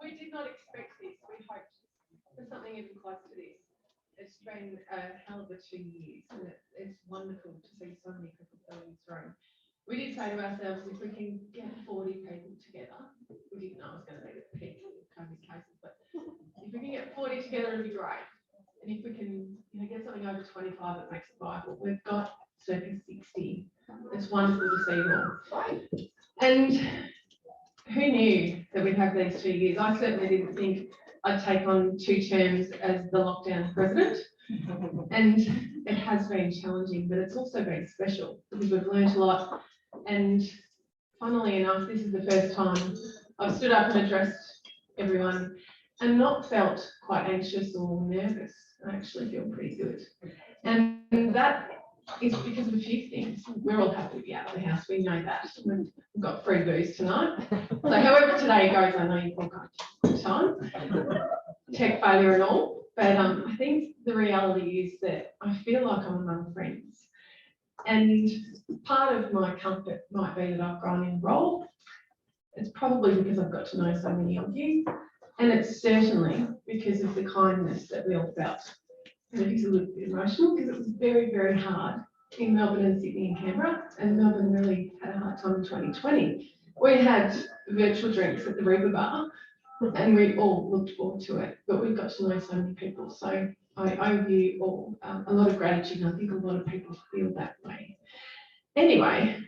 We did not expect this. We hoped for something even close to this. It's been a hell of a 2 years, and it's wonderful to see so many people filling this room. We did say to ourselves, if we can get 40 people together, we didn't know it was going to be the peak of COVID cases, but if we can get 40 together, it'd be great. And if we can, get something over 25, it makes it viable. We've got circa 60. It's wonderful to see them all. And who knew that we'd have these 2 years? I certainly didn't think I'd take on 2 terms as the lockdown president. And it has been challenging, but it's also been special because we've learned a lot. And funnily enough, this is the first time I've stood up and addressed everyone and not felt quite anxious or nervous. I actually feel pretty good. And that is because of a few things. We're all happy to be out of the house. We know that. We've got free booze tonight. So however today goes, I know you've all got good time. Tech failure and all. But I think the reality is that I feel like I'm among friends. And part of my comfort might be that I've grown in role. It's probably because I've got to know so many of you. And it's certainly because of the kindness that we all felt. And it is a little bit emotional because it was very, very hard in Melbourne and Sydney and Canberra. And Melbourne really had a hard time in 2020. We had virtual drinks at the REBAA and we all looked forward to it. But we got to know so many people. So I owe you all a lot of gratitude. And I think a lot of people feel that way. Anyway,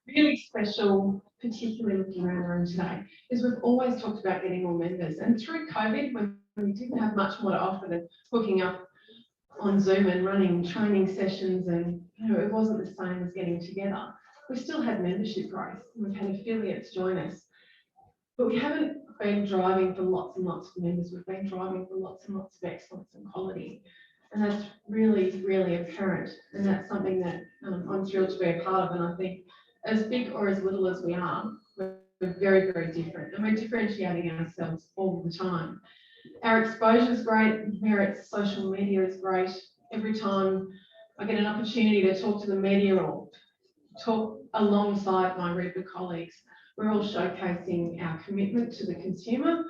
really special, particularly looking around the room today, is we've always talked about getting more members. And through COVID, when we didn't have much more to offer than hooking up on Zoom and running training sessions, and it wasn't the same as getting together, we still had membership growth. We've had affiliates join us. But we haven't been driving for lots and lots of members. We've been driving for lots and lots of excellence and quality. And that's really, really apparent. And that's something that I'm thrilled to be a part of. And I think as big or as little as we are, we're very, very different. And we're differentiating ourselves all the time. Our exposure is great. Merit's social media is great. Every time I get an opportunity to talk to the media or talk alongside my REBAA colleagues, we're all showcasing our commitment to the consumer.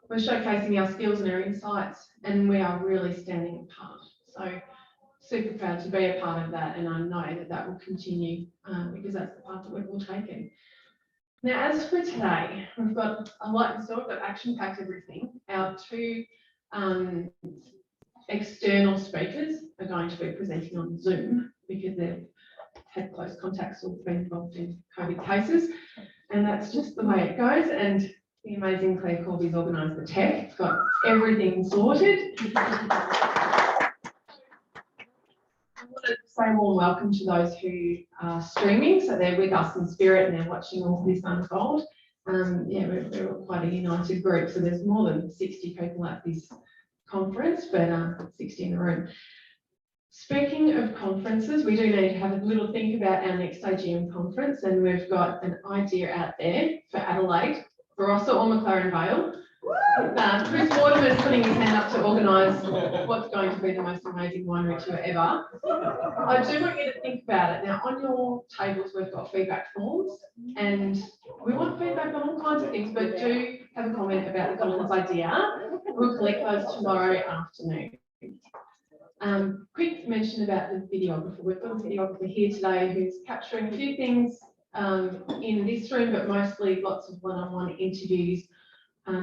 We're showcasing our skills and our insights, and we are really standing apart. So super proud to be a part of that, and I know that that will continue because that's the path that we've all taken. Now, as for today, we've got action-packed everything. Our 2 external speakers are going to be presenting on Zoom because they've had close contacts or been involved in COVID cases, and that's just the way it goes. And the amazing Claire Corby's organised the tech, got everything sorted. I want to say a warm welcome to those who are streaming, so they're with us in spirit and they're watching all of this unfold. We're quite a united group, so there's more than 60 people at this conference, but 60 in the room. Speaking of conferences, we do need to have a little think about our next AGM conference, and we've got an idea out there for Adelaide, Barossa or McLaren Vale. Chris Waterman's putting his hand up to organise what's going to be the most amazing winery tour ever. I do want you to think about it. Now, on your tables, we've got feedback forms, and we want feedback on all kinds of things, but do have a comment about the government's idea. We'll collect those tomorrow afternoon. Quick mention about the videographer. We've got a videographer here today who's capturing a few things in this room, but mostly lots of one-on-one interviews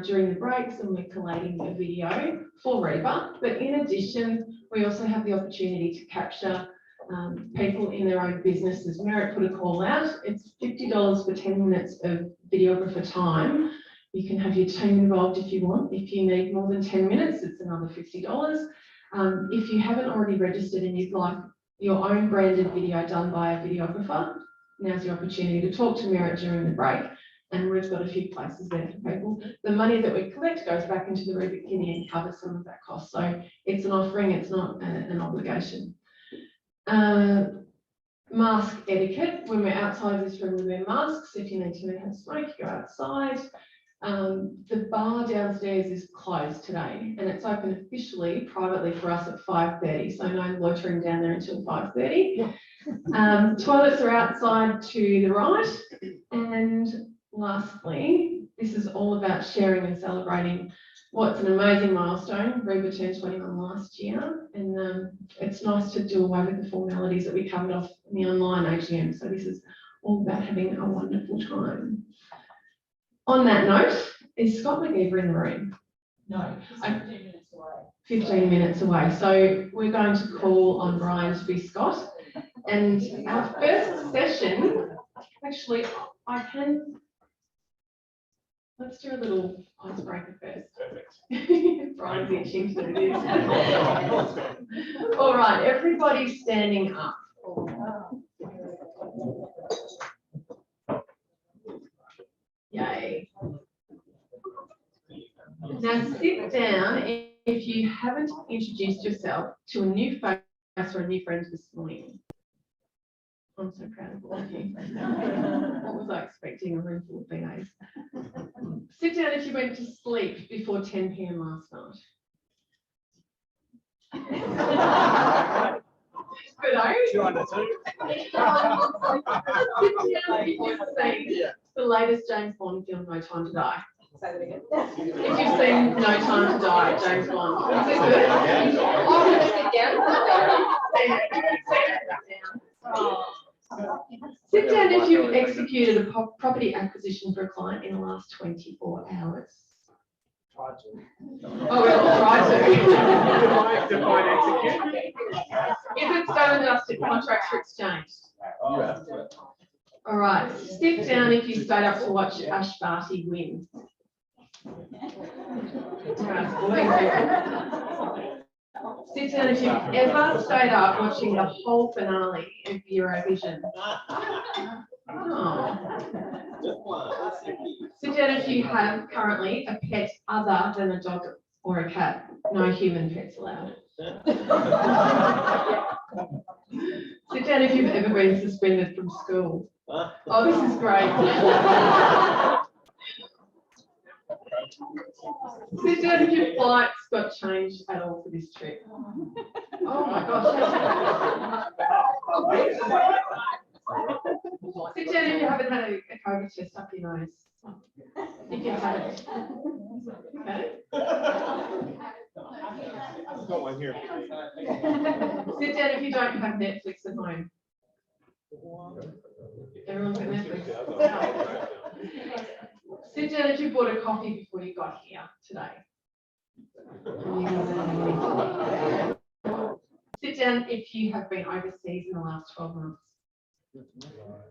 during the breaks, and we're collating a video for REBAA. But in addition, we also have the opportunity to capture people in their own businesses. Merit put a call out. It's $50 for 10 minutes of videographer time. You can have your team involved if you want. If you need more than 10 minutes, it's another $50. If you haven't already registered and you'd like your own branded video done by a videographer, now's the opportunity to talk to Merit during the break. And we've got a few places there for people. The money that we collect goes back into the REBAA kitty and covers some of that cost. So it's an offering, it's not an obligation. Mask etiquette. When we're outside this room, we wear masks. If you need to have smoke, you go outside. The bar downstairs is closed today, and it's open officially, privately for us at 5:30. So no loitering down there until 5:30. Toilets are outside to the right. And lastly, this is all about sharing and celebrating what's an amazing milestone. REBAA turned 21 last year, and it's nice to do away with the formalities that we covered off in the online AGM. So this is all about having a wonderful time. On that note, is Scott McGeever in the room? No, he's 15 minutes away. 15 minutes away. So we're going to call on Brian to be Scott. And our first session, actually, let's do a little icebreaker first. Perfect. Brian's itching to do this. All right, everybody standing up. Yay. Now sit down if you haven't introduced yourself to a new face or a new friend this morning. I'm so proud of all of you. What was I expecting? A room full of BAs. Sit down if you went to sleep before 10 p.m. last night. Good, eh? 202. Sit down if you've seen the latest James Bond film, No Time to Die. Say that again. If you've seen No Time to Die, James Bond, is it good? Oh, sit down if you've executed a property acquisition for a client in the last 24 hours. Tried to. Oh, we all tried to. Define execute. If it's done and dusted, contracts are exchanged. All right, sit down if you stayed up to watch Ash Barty win. Sit down if you've ever stayed up watching the whole finale of Eurovision. Oh. Sit down if you have currently a pet other than a dog or a cat. No human pets allowed. Sit down if you've ever been suspended from school. Oh, this is great. Sit down if your flights got changed at all for this trip. Oh my gosh. Sit down if you haven't had a COVID test up your nose. If you haven't. Okay. I've got one here. Sit down if you don't have Netflix at home. Everyone's got Netflix. Sit down if you bought a coffee before you got here today. Sit down if you have been overseas in the last 12 months.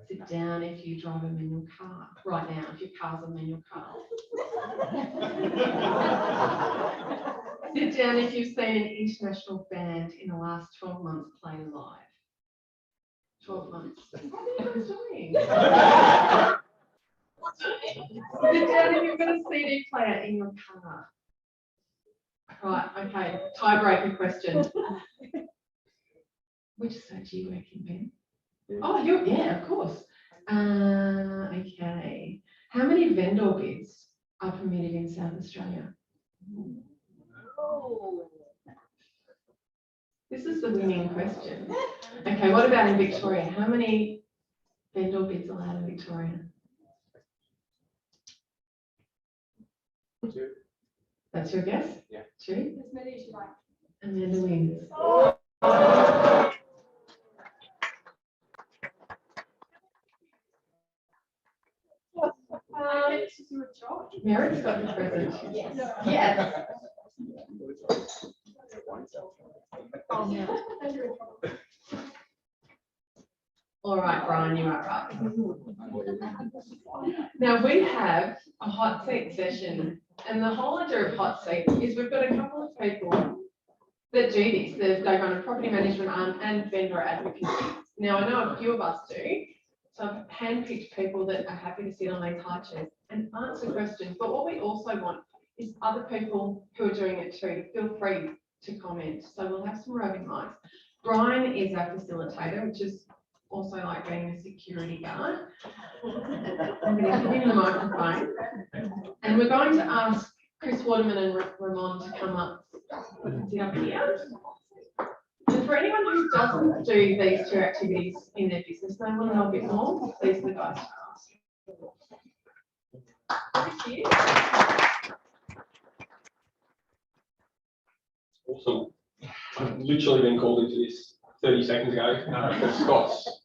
Sit down if you drive a manual car right now, if your car's a manual car. Sit down if you've seen an international band in the last 12 months play live. 12 months. What are you doing? Sit down if you've got a CD player in your car. Right, okay, tiebreaker question. Which state do you work in, Ben? Oh, yeah, of course. Okay. How many vendor bids are permitted in South Australia? This is the winning question. Okay, what about in Victoria? How many vendor bids allowed in Victoria? 2. That's your guess? Yeah. 2? As many as you like. Amanda wins. Mary's got the present. Yes. Yes. All right, Brian, you are right. Now we have a hot seat session, and the whole idea of hot seat is we've got a couple of people that do this. They run a property management arm and vendor advocacy. Now I know a few of us do, so I've handpicked people that are happy to sit on these high chairs and answer questions. But what we also want is other people who are doing it too. Feel free to comment. So we'll have some roving mics. Brian is our facilitator, which is also like being a security guard. I'm going to give him the microphone. And we're going to ask Chris Waterman and Ramon to come up here. And for anyone who doesn't do these two activities in their business, they want to know a bit more, these are the guys to ask. Thank you. Awesome. I've literally been called into this 30 seconds ago because Scott's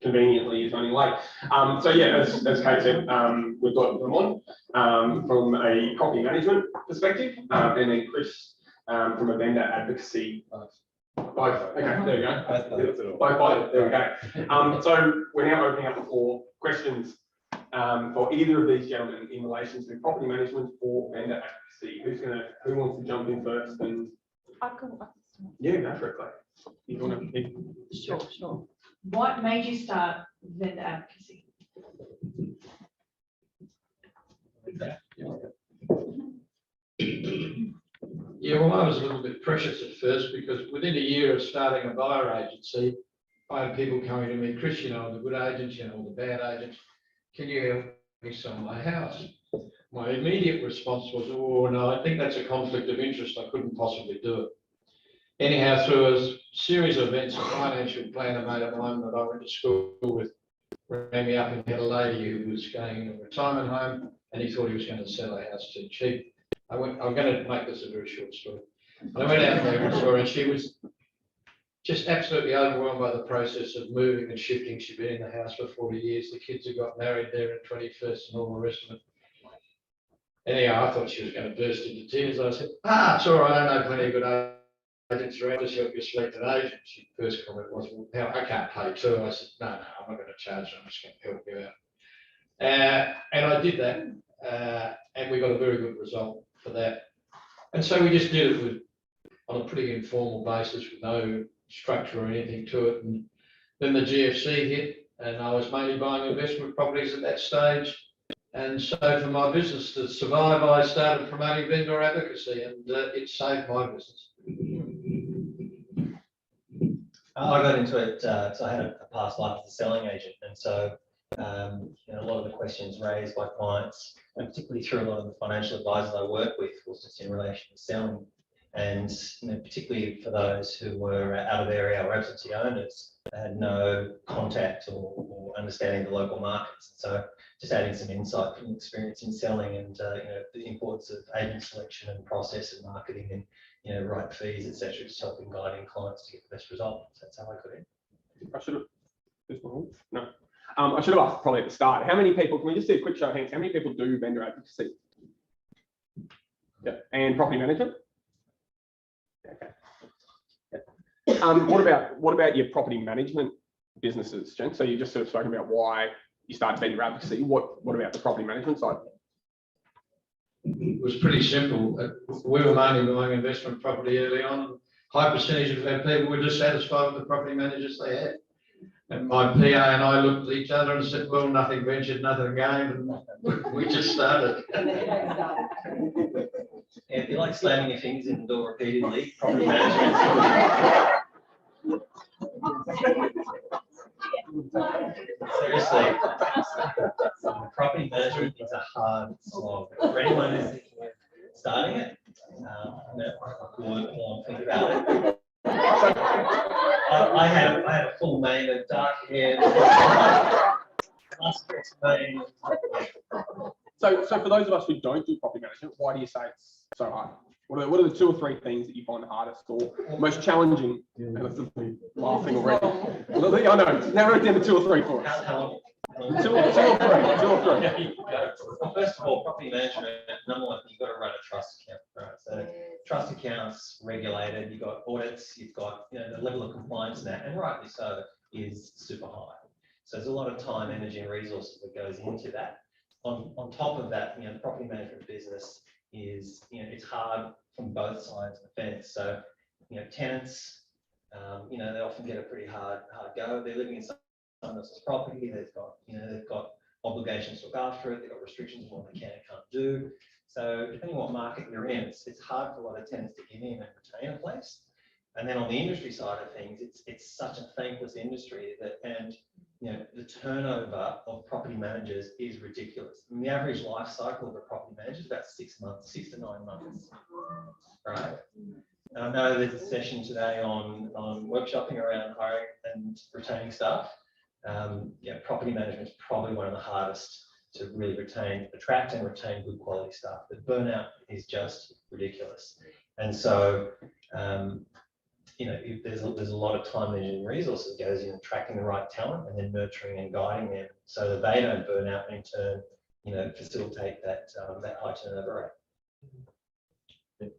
conveniently is running late. So yeah, as Kate said, we've got Ramon from a property management perspective, and then Chris from a vendor advocacy. Both. Okay, there we go. Both. There we go. So we're now opening up the floor questions for either of these gentlemen in relation to property management or vendor advocacy. Who wants to jump in first? And yeah, go for it, Clay. You want to? Sure. What made you start vendor advocacy? Yeah, well, I was a little bit precious at first because within a year of starting a buyer agency, I had people coming to me, Chris, you know, the good agents, you know, the bad agents, can you help me sell my house? My immediate response was, oh, no, I think that's a conflict of interest. I couldn't possibly do it. Anyhow, through a series of events, a financial planner mate of mine that I went to school with rang me up and had a lady who was going in a retirement home and he thought he was going to sell a house too cheap. I'm going to make this a very short story. I went out there and saw her and she was just absolutely overwhelmed by the process of moving and shifting. She'd been in the house for 40 years. The kids had got married there in 21st and all the rest of it. Anyhow, I thought she was going to burst into tears. I said, it's all right. I know plenty of good agents around. Just help you select an agent. She first comment was, well, now I can't pay too. I said, no, I'm not going to charge you. I'm just going to help you out. And I did that. And we got a very good result for that. And so we just did it on a pretty informal basis with no structure or anything to it. And then the GFC hit and I was mainly buying investment properties at that stage. And so for my business to survive, I started promoting vendor advocacy and it saved my business. I got into it, so I had a past life as a selling agent. And so a lot of the questions raised by clients, and particularly through a lot of the financial advisors I work with, was just in relation to selling. And particularly for those who were out of area or absentee owners, they had no contact or understanding the local markets. So just adding some insight from experience in selling and the importance of agent selection and process and marketing and right fees, etc., just helping guiding clients to get the best result. So that's how I got in. I should have. No. I should have asked probably at the start. How many people? Can we just do a quick show of hands? How many people do vendor advocacy? Yeah, and property management. Okay. Yeah. What about your property management businesses, Jen? So you just sort of spoken about why you started vendor advocacy. What about the property management side? It was pretty simple. We were mainly buying investment property early on. High percentage of our people were dissatisfied with the property managers they had. And my PA and I looked at each other and said, well, nothing ventured, nothing gained, and we just started. If you like slamming your fingers in the door repeatedly, property management. Seriously, property management is a hard slog. For anyone who's thinking of starting it, think about it. I had a full name of dark hair. So for those of us who don't do property management, why do you say it's so hard? What are the 2 or 3 things that you find the hardest or most challenging? And it's laughing already. I know. Narrow it down to 2 or 3 for us. Two or three. Well, first of all, property management, number one, you've got to run a trust account, right? So trust accounts regulated, you've got audits, you've got the level of compliance in that, and rightly so, is super high. So there's a lot of time, energy, and resources that goes into that. On top of that, the property management business is, it's hard from both sides of the fence. So, tenants, they often get a pretty hard go. They're living in someone else's property. They've got obligations to look after it. They've got restrictions on what they can and can't do. So depending on what market you're in, it's hard for a lot of tenants to get in and retain a place. And then on the industry side of things, it's such a thankless industry that, and the turnover of property managers is ridiculous. I mean, the average life cycle of a property manager is about 6 months, 6 to 9 months, right? And I know there's a session today on workshopping around hiring and retaining staff. Property management is probably one of the hardest to really attract and retain good quality staff. The burnout is just ridiculous. And so, there's a lot of time and resources that goes in attracting the right talent and then nurturing and guiding them so that they don't burn out and in turn, facilitate that high turnover rate.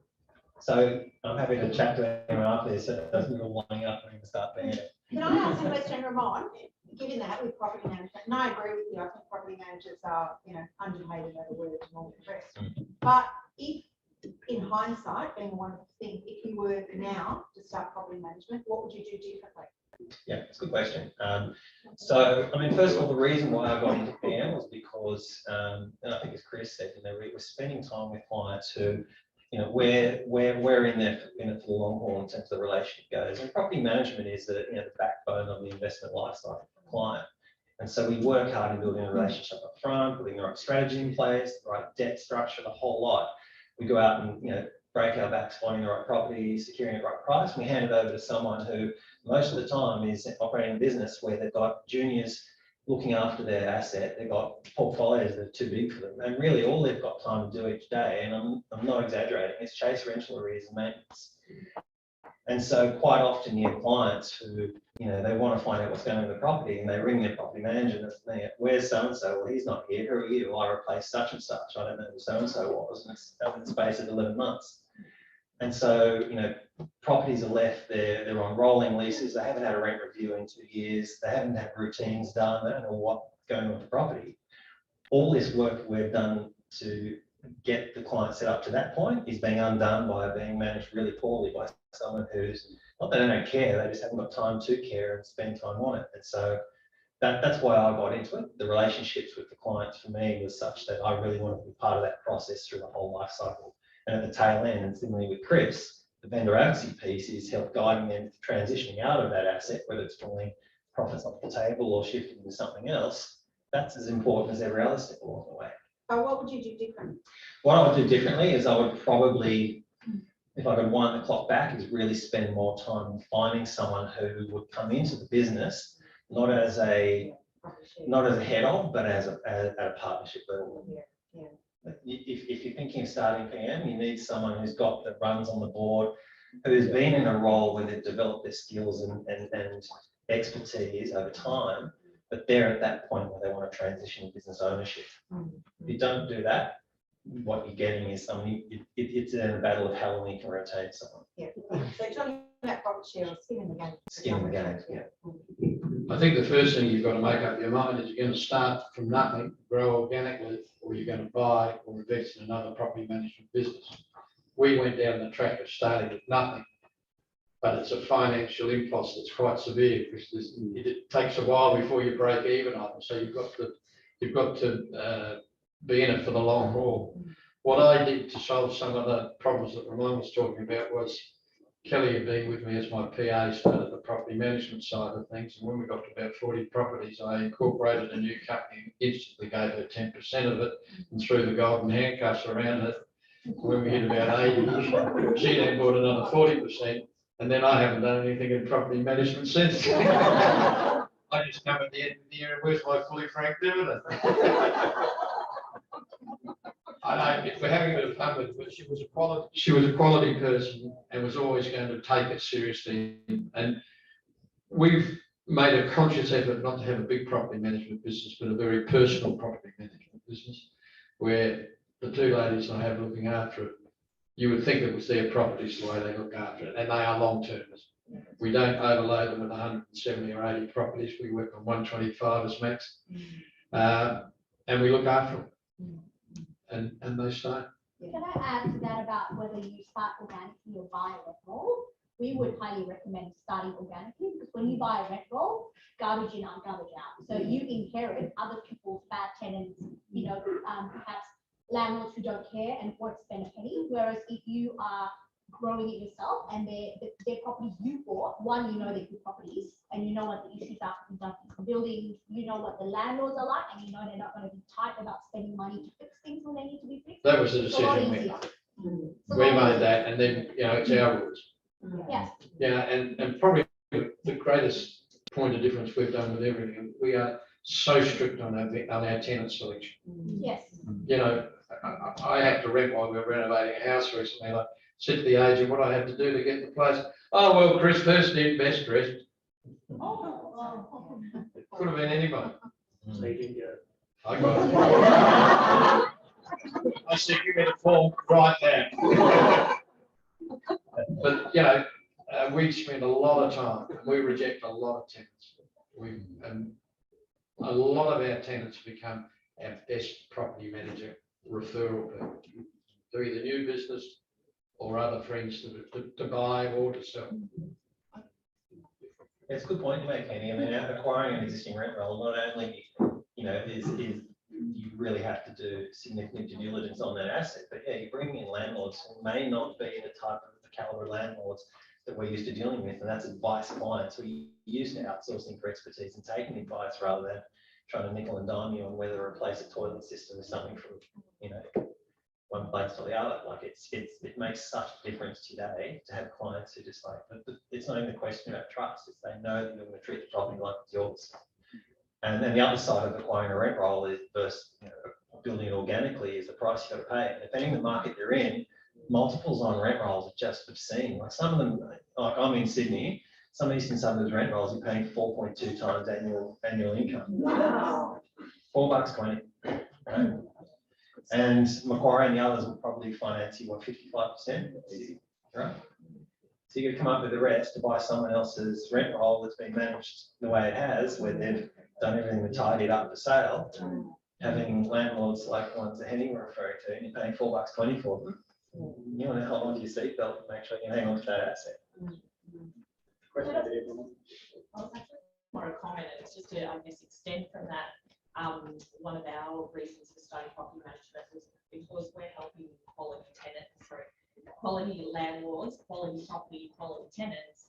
So I'm happy to chat to anyone after this, so it doesn't all line up when we start being it. Can I ask a question, Ramon? Given that with property management, and I agree with you, I think property managers are, underpaid and overworked and all the rest. But if, in hindsight, being a wonderful thing, if you were now to start property management, what would you do differently? Yeah, it's a good question. First of all, the reason why I got into PM was because, and I think as Chris said, we're spending time with clients who, we're in it for the long haul in terms of the relationship goes. And property management is the backbone of the investment lifecycle for the client. And so we work hard in building a relationship up front, putting the right strategy in place, the right debt structure, the whole lot. We go out and break our backs finding the right property, securing the right price. We hand it over to someone who most of the time is operating a business where they've got juniors looking after their asset. They've got portfolios that are too big for them. And really all they've got time to do each day, and I'm not exaggerating, is chase rental arrears and maintenance. And so quite often you have clients who, they want to find out what's going on in the property and they ring their property manager and say, where's so-and-so? Well, he's not here. Who are you? I replaced such and such. I don't know who so-and-so was. And it's in the space of 11 months. And so, properties are left there. They're on rolling leases. They haven't had a rent review in 2 years. They haven't had routines done. They don't know what's going on with the property. All this work we've done to get the client set up to that point is being undone by being managed really poorly by someone who's, not that they don't care, they just haven't got time to care and spend time on it. And so that's why I got into it. The relationships with the clients for me was such that I really wanted to be part of that process through the whole life cycle. And at the tail end, and similarly with Chris, the vendor advocacy piece is help guiding them to transitioning out of that asset, whether it's pulling profits off the table or shifting to something else. That's as important as every other step along the way. What would you do different? What I would do differently is I would probably, if I could wind the clock back, is really spend more time finding someone who would come into the business, not as a head of, but at a partnership level. Yeah. If you're thinking of starting PM, you need someone who's got the runs on the board, who's been in a role where they've developed their skills and expertise over time, but they're at that point where they want to transition to business ownership. If you don't do that, what you're getting is it's in a battle of how long you can retain someone. Yeah. So talking about profit share or skin in the game. Skin in the game, yeah. I think the first thing you've got to make up your mind is you're going to start from nothing, grow organically, or you're going to buy or invest in another property management business. We went down the track of starting with nothing, but it's a financial impulse that's quite severe because it takes a while before you break even on them. So you've got to be in it for the long haul. What I did to solve some of the problems that Ramon was talking about was Kelly had been with me as my PA, started the property management side of things. And when we got to about 40 properties, I incorporated a new company, instantly gave her 10% of it and threw the golden handcuffs around it. When we hit about 80, she then bought another 40%. And then I haven't done anything in property management since. I just come at the end of the year and where's my fully franked dividend? I know we're having a bit of fun with it, but she was a quality person and was always going to take it seriously. And we've made a conscious effort not to have a big property management business, but a very personal property management business, where the two ladies I have looking after it, you would think it was their properties the way they look after it, and they are long-termers. We don't overload them with 170 or 80 properties. We work on 125 as max, and we look after them. And they stay. Can I add to that about whether you start organically or buy a rent roll? We would highly recommend starting organically because when you buy a rent roll, garbage in, garbage out. So you inherit other people's bad tenants, perhaps landlords who don't care and won't spend a penny. Whereas if you are growing it yourself and they're properties you bought, one, you know they're good properties and you know what the issues are from buildings, you know what the landlords are like, and you know they're not gonna be tight about spending money to fix things when they need to be fixed. That was the It's a lot decision easier. It's a we lot made that, and then, you know, it's our rules. Yes, Yeah, and probably the greatest point of difference we've done with everything, we are so strict on our tenant selection. yes. You know, I had to rent while we were renovating a house recently, like, said to the agent, what I had to do to get the place. Oh, well, Chris, first in, best dressed. Could have been anybody. They did get it. I got it. I said, give me the form right now. But, you know, we spend a lot of time, and we reject a lot of tenants. And a lot of our tenants become our best property manager referral people. They're either new business or other friends to buy or to sell. It's a good point you make, Kenny. I mean, acquiring an existing rent roll, not only, you know, is you really have to do significant due diligence on that asset, but yeah, you're bringing in landlords who may not be the type of the caliber of landlords that we're used to dealing with, and that's advice clients who are used to outsourcing for expertise and taking advice rather than trying to nickel and dime you on whether to replace a toilet system or something from, you know, one place to the other. Like it makes such a difference today to have clients who just like, but it's not even a question about trust, it's they know that you're going to treat the property like it's yours. And then the other side of acquiring a rent roll is versus, you know, building it organically is the price you got to pay. Depending on the market you're in, multiples on rent rolls are just obscene. Like some of them, like I'm in Sydney, some eastern suburbs rent rolls you're paying 4.2 times annual income. Wow. $4.20. Right? And Macquarie and the others will probably finance you, what, 55%? Right? So you got to come up with the rest to buy someone else's rent roll that's been managed the way it has, where they've done everything to tidy it up for sale. Having landlords like the ones that Henning were referring to, and you're paying $4.20 for them. You want to hold on to your seatbelt and make sure you hang on to that asset. Question to everyone. More a comment, and it's just to, I guess, extend from that. One of our reasons for starting property management was because we're helping quality tenants, sorry, quality landlords, quality property, quality tenants.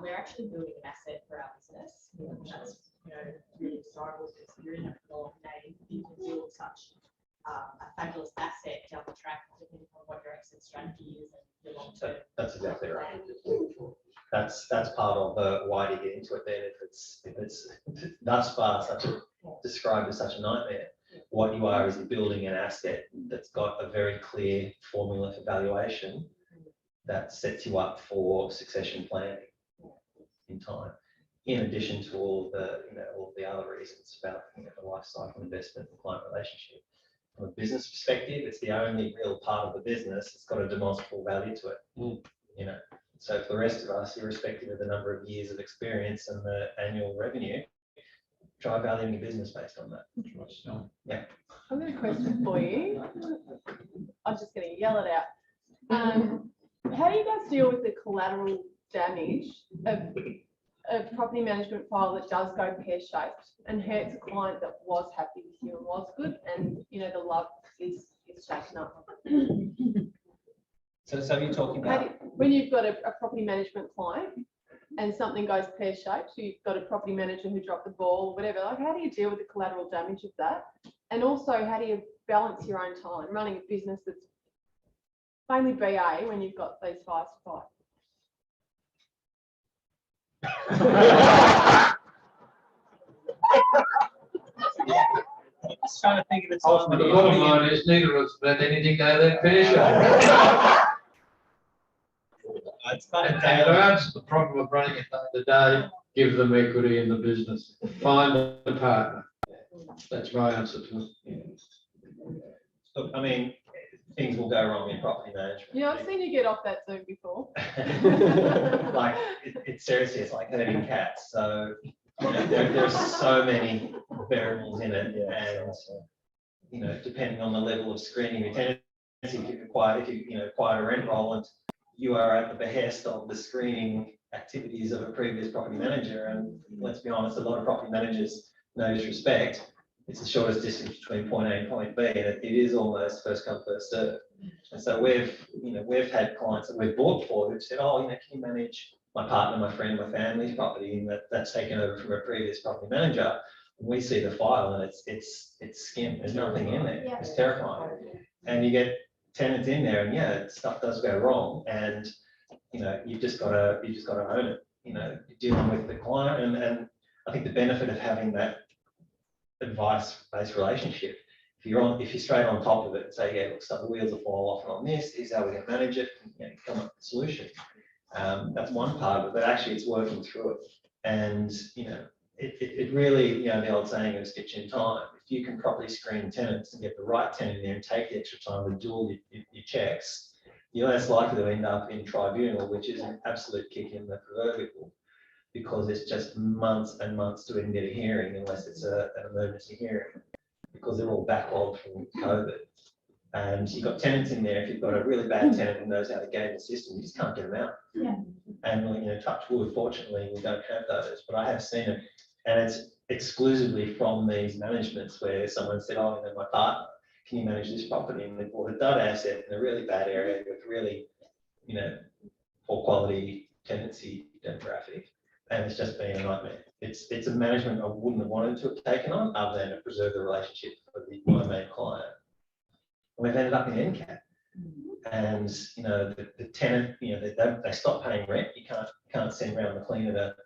We're actually building an asset for our business. That's, you know, really desirable because you're in a long name. You can build such a fabulous asset down the track, depending on what your exit strategy is and your long term. That's exactly right. That's part of the why to get into it then. If it's thus far described as such a nightmare, what you are is you're building an asset that's got a very clear formula for valuation that sets you up for succession planning in time. In addition to all of the other reasons about, you know, the life cycle investment and client relationship. From a business perspective, it's the only real part of the business that's got a demonstrable value to it. You know, so for the rest of us, irrespective of the number of years of experience and the annual revenue, try valuing your business based on that. Yeah. I've got a question for you. I'm just going to yell it out. How do you guys deal with the collateral damage of a property management file that does go pear-shaped and hurts a client that was happy with you and was good, and you know the love is shaken up? So you're talking about When you've got a property management client and something goes pear-shaped, so you've got a property manager who dropped the ball or whatever, like how do you deal with the collateral damage of that? And also, how do you balance your own time running a business that's mainly BA when you've got these fires to fight? just trying to think of the time. But the bottom line is neither of us let anything go that pear-shaped. It's kind of And down. to answer the problem of running it the day, give them equity in the business, find a partner. That's my answer to it. Look, I mean, things will go wrong in property management. Yeah, I've seen you get off that Zoom before. Like it's seriously, it's like herding cats. So you know, there's so many variables in it, and you know, depending on the level of screening your tenancy, if you acquire a rent roll and you are at the behest of the screening activities of a previous property manager, and let's be honest, a lot of property managers, no disrespect, it's the shortest distance between point A and point B, and it is almost first come, first served. And so we've had clients that we've bought for who've said, oh, you know, can you manage my partner, my friend, my family's property, and that's taken over from a previous property manager. We see the file and it's skimp. There's nothing in there. Yeah. It's terrifying. And you get tenants in there, and yeah, stuff does go wrong, and you know you've just got to own it. You know, you're dealing with the client, and I think the benefit of having that advice-based relationship, if you're straight on top of it and say, yeah, look, stuff, the wheels will fall off on this, is how we're going to manage it, and, you know, come up with a solution. That's one part of it, but actually it's working through it, and you know. It really, you know, the old saying of a stitch in time. If you can properly screen tenants and get the right tenant in there and take the extra time to do all your checks, you're less likely to end up in tribunal, which is an absolute kick in the proverbial, because it's just months and months to even get a hearing unless it's an emergency hearing, because they're all backlogged from COVID. And you've got tenants in there. If you've got a really bad tenant who knows how to game the system, you just can't get them out. Yeah. And you know, touch wood, fortunately, we don't have those, but I have seen it. And it's exclusively from these managements where someone said, oh, you know, my partner, can you manage this property? And they bought a dud asset in a really bad area with really, you know, poor quality tenancy demographic. And it's just been a nightmare. It's a management I wouldn't have wanted to have taken on other than to preserve the relationship for my main client. And we've ended up in NCAT. And, you know, the tenant, you know, they stop paying rent. You can't send around the cleaner to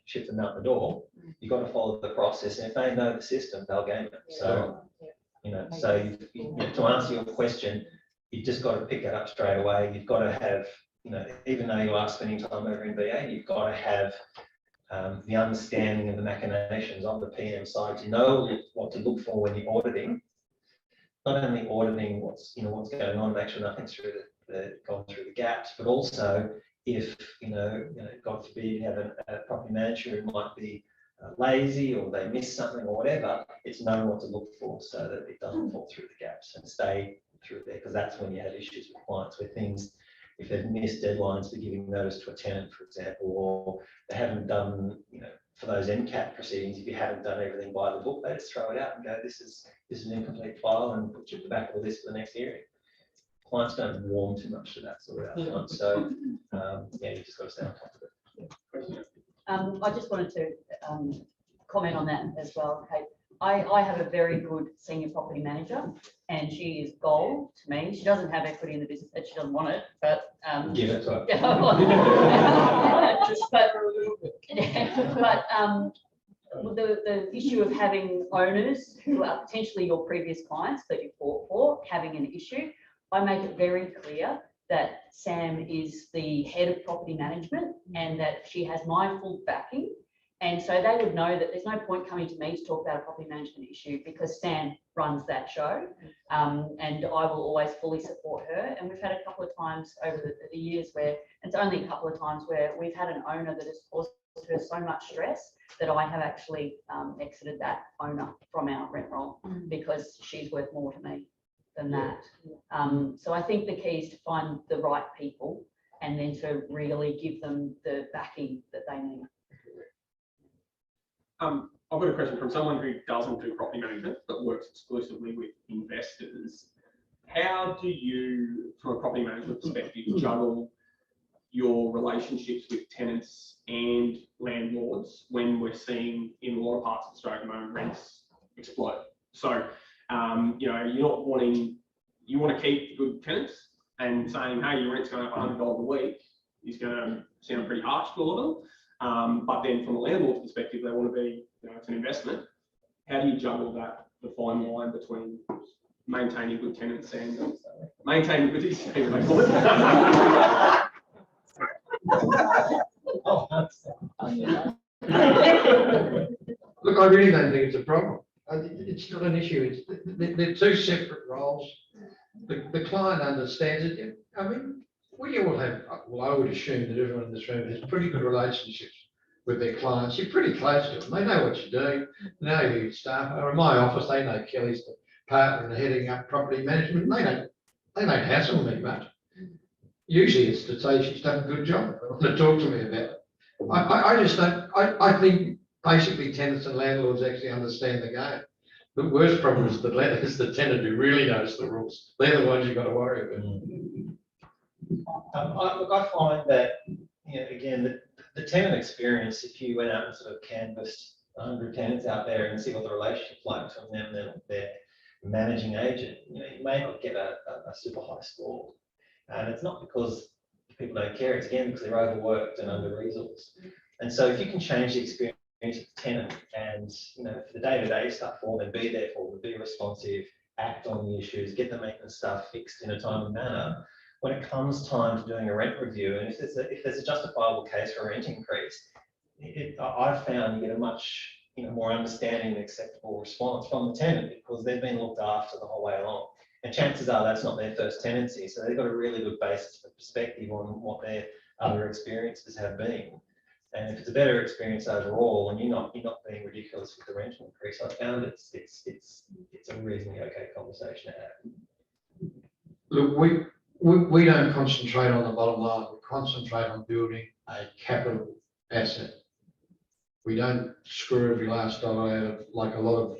ship them out the door. You've got to follow the process, and if they know the system, they'll game it. So, you know, to answer your question, you've just got to pick that up straight away. You've got to have, you know, even though you are spending time over in BA, you've got to have the understanding of the machinations on the PM side to know what to look for when you're auditing. Not only auditing what's going on, make sure nothing's gone through the gaps, but also if, you know, God forbid, you have a property manager who might be lazy or they miss something or whatever, it's knowing what to look for so that it doesn't fall through the gaps and stay through there, because that's when you have issues with clients where things, if they've missed deadlines for giving notice to a tenant, for example, or they haven't done, you know, for those MCAT proceedings, if you haven't done everything by the book, they just throw it out and go, this is an incomplete file, and put you at the back of the list for the next hearing. Clients don't warm too much to that sort of outcome. So, yeah, you just got to stay on top of it. I just wanted to comment on that as well, Kate. I have a very good senior property manager, and she is gold to me. She doesn't have equity in the business, that she doesn't want it, but give it to her. The issue of having owners who are potentially your previous clients that you fought for having an issue, I make it very clear that Sam is the head of property management and that she has my full backing. And so they would know that there's no point coming to me to talk about a property management issue because Sam runs that show. And I will always fully support her. And we've had a couple of times over the years where, it's only a couple of times where we've had an owner that has caused her so much stress that I have actually exited that owner from our rent roll because she's worth more to me than that. So I think the key is to find the right people and then to really give them the backing that they need. I've got a question from someone who doesn't do property management but works exclusively with investors. How do you, from a property management perspective, juggle your relationships with tenants and landlords when we're seeing in a lot of parts of Australia at the moment rents explode? So, you know, you want to keep good tenants, and saying, hey, your rent's going up $100 a week is going to sound pretty harsh to a lot of them. But then from a landlord's perspective, they want to be, you know, it's an investment. How do you juggle that, the fine line between maintaining good tenants and maintaining good tenants, they call it? Look, I really don't think it's a problem. It's not an issue. They're two separate roles. The client understands it. I mean, we all have, well, I would assume that everyone in this room has pretty good relationships with their clients. You're pretty close to them. They know what you're doing. They know who your staff are. In my office, they know Kelly's the partner and heading up property management. They don't hassle me much. Usually it's to say she's done a good job. They want to talk to me about it. I just don't, I think basically tenants and landlords actually understand the game. The worst problem is the tenant who really knows the rules. They're the ones you've got to worry about. Look, I find that again, the tenant experience, if you went out and sort of canvassed 100 tenants out there and see what the relationship's like between them and their managing agent, you may not get a super high score. And it's not because people don't care, it's again because they're overworked and under-resourced. And so if you can change the experience of the tenant and, for the day-to-day stuff for them, be there for them, be responsive, act on the issues, get the maintenance stuff fixed in a timely manner, when it comes time to doing a rent review, and if there's a justifiable case for a rent increase, I've found you get a much more understanding and acceptable response from the tenant because they've been looked after the whole way along. And chances are that's not their first tenancy, so they've got a really good basis for perspective on what their other experiences have been. And if it's a better experience overall, and you're not being ridiculous with the rent increase, I found it's a reasonably okay conversation to have. Look, we don't concentrate on the bottom line. We concentrate on building a capital asset. We don't screw every last dollar out of, like a lot of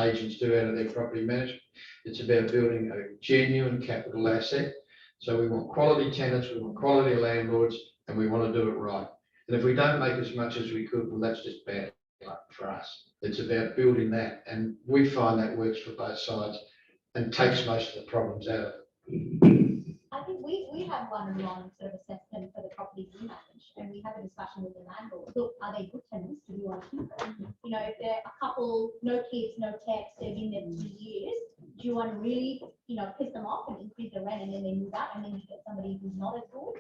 agents do, out of their property management. It's about building a genuine capital asset. So we want quality tenants, we want quality landlords, and we want to do it right. And if we don't make as much as we could, well, that's just bad luck for us. It's about building that, and we find that works for both sides and takes most of the problems out of it. I think we have one-on-one sort of assessment for the properties we manage, and we have a discussion with the landlord. Look, are they good tenants? Do we want to keep them? If they're a couple, no kids, no pets, they've been there 3 years, do you want to really, piss them off and increase the rent and then they move out and then you get somebody who's not as good?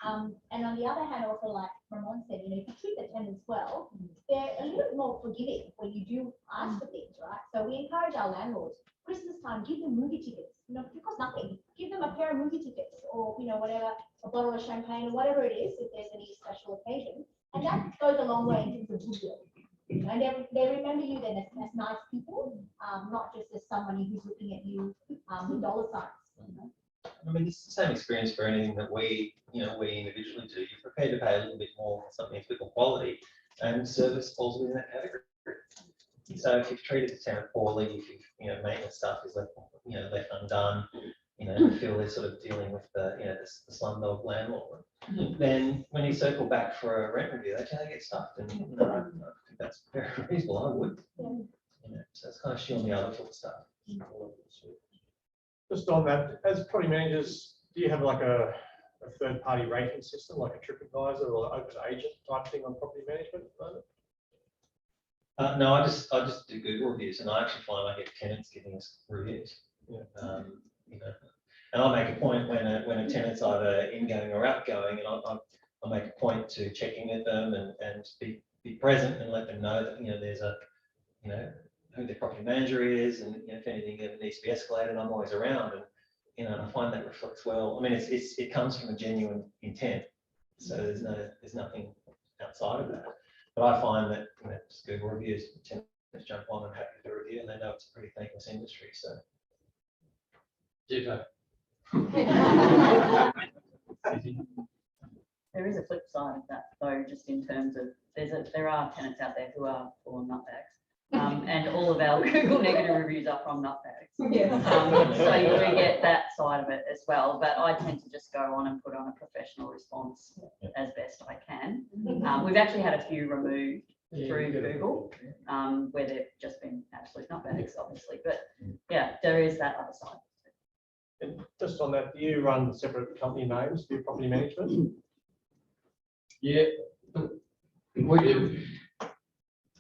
And on the other hand, also like Ramon said, if you treat the tenants well, they're a little bit more forgiving when you do ask for things, right? So we encourage our landlords, Christmas time, give them movie tickets, it costs nothing. Give them a pair of movie tickets or, whatever, a bottle of champagne or whatever it is, if there's any special occasion. And that goes a long way in terms of goodwill. And they remember you then as nice people, not just as somebody who's looking at you with dollar signs. I mean, it's the same experience for anything that we individually do. You're prepared to pay a little bit more for something of equal quality, and service falls within that category. So if you've treated the tenant poorly, if you've, maintenance stuff is left undone, you feel they're sort of dealing with the slumdog landlord, then when you circle back for a rent review, they tend to get stuffed, and I think that's very reasonable. I would, so it's kind of shielding the other sort of stuff. Just on that, as property managers, do you have like a third-party rating system, like a TripAdvisor or open agent type thing on property management at the moment? No, I just do Google reviews, and I actually find I get tenants giving us reviews. And I make a point when a tenant's either ingoing or outgoing, and I make a point to check in with them and be present and let them know that there's a who their property manager is, and if anything ever needs to be escalated, I'm always around, and I find that reflects well. I mean, it comes from a genuine intent, so there's nothing outside of that. But I find that just Google reviews, tenants jump on and happy to do a review, and they know it's a pretty thankless industry. So, Ditto. There is a flip side of that, though, just in terms of there are tenants out there who are full of nutbags. And all of our Google negative reviews are from nutbags. Yes. So you do get that side of it as well. But I tend to just go on and put on a professional response as best I can. We've actually had a few removed through Google where they've just been absolute nutbags, obviously. But yeah, there is that other side. And just on that, do you run separate company names for your property management? Yeah, we do.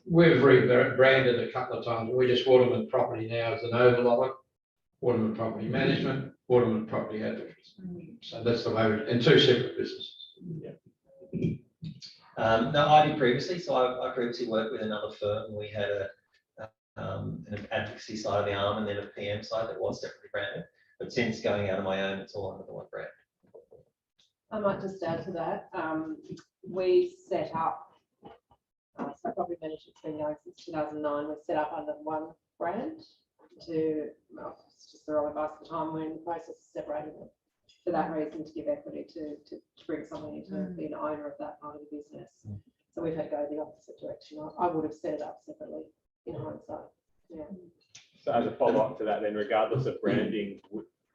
We've rebranded a couple of times. We just Waterman Property now as an overlog. Waterman Property Management, Waterman Property Advocates. So that's the way and two separate businesses. Yeah. No, I did previously. So I previously worked with another firm. We had an advocacy side of the arm and then a PM side that was separately branded. But since going out on my own, it's all under the one brand. I might just add to that. We set up, so property management's been going since 2009. We set up under one brand it's just the wrong advice at the time. We're in the process of separating them for that reason, to give equity to bring someone in to be an owner of that part of the business. So we've had to go the opposite direction. I would have set it up separately in hindsight. Yeah. So as a follow-up to that, then, regardless of branding,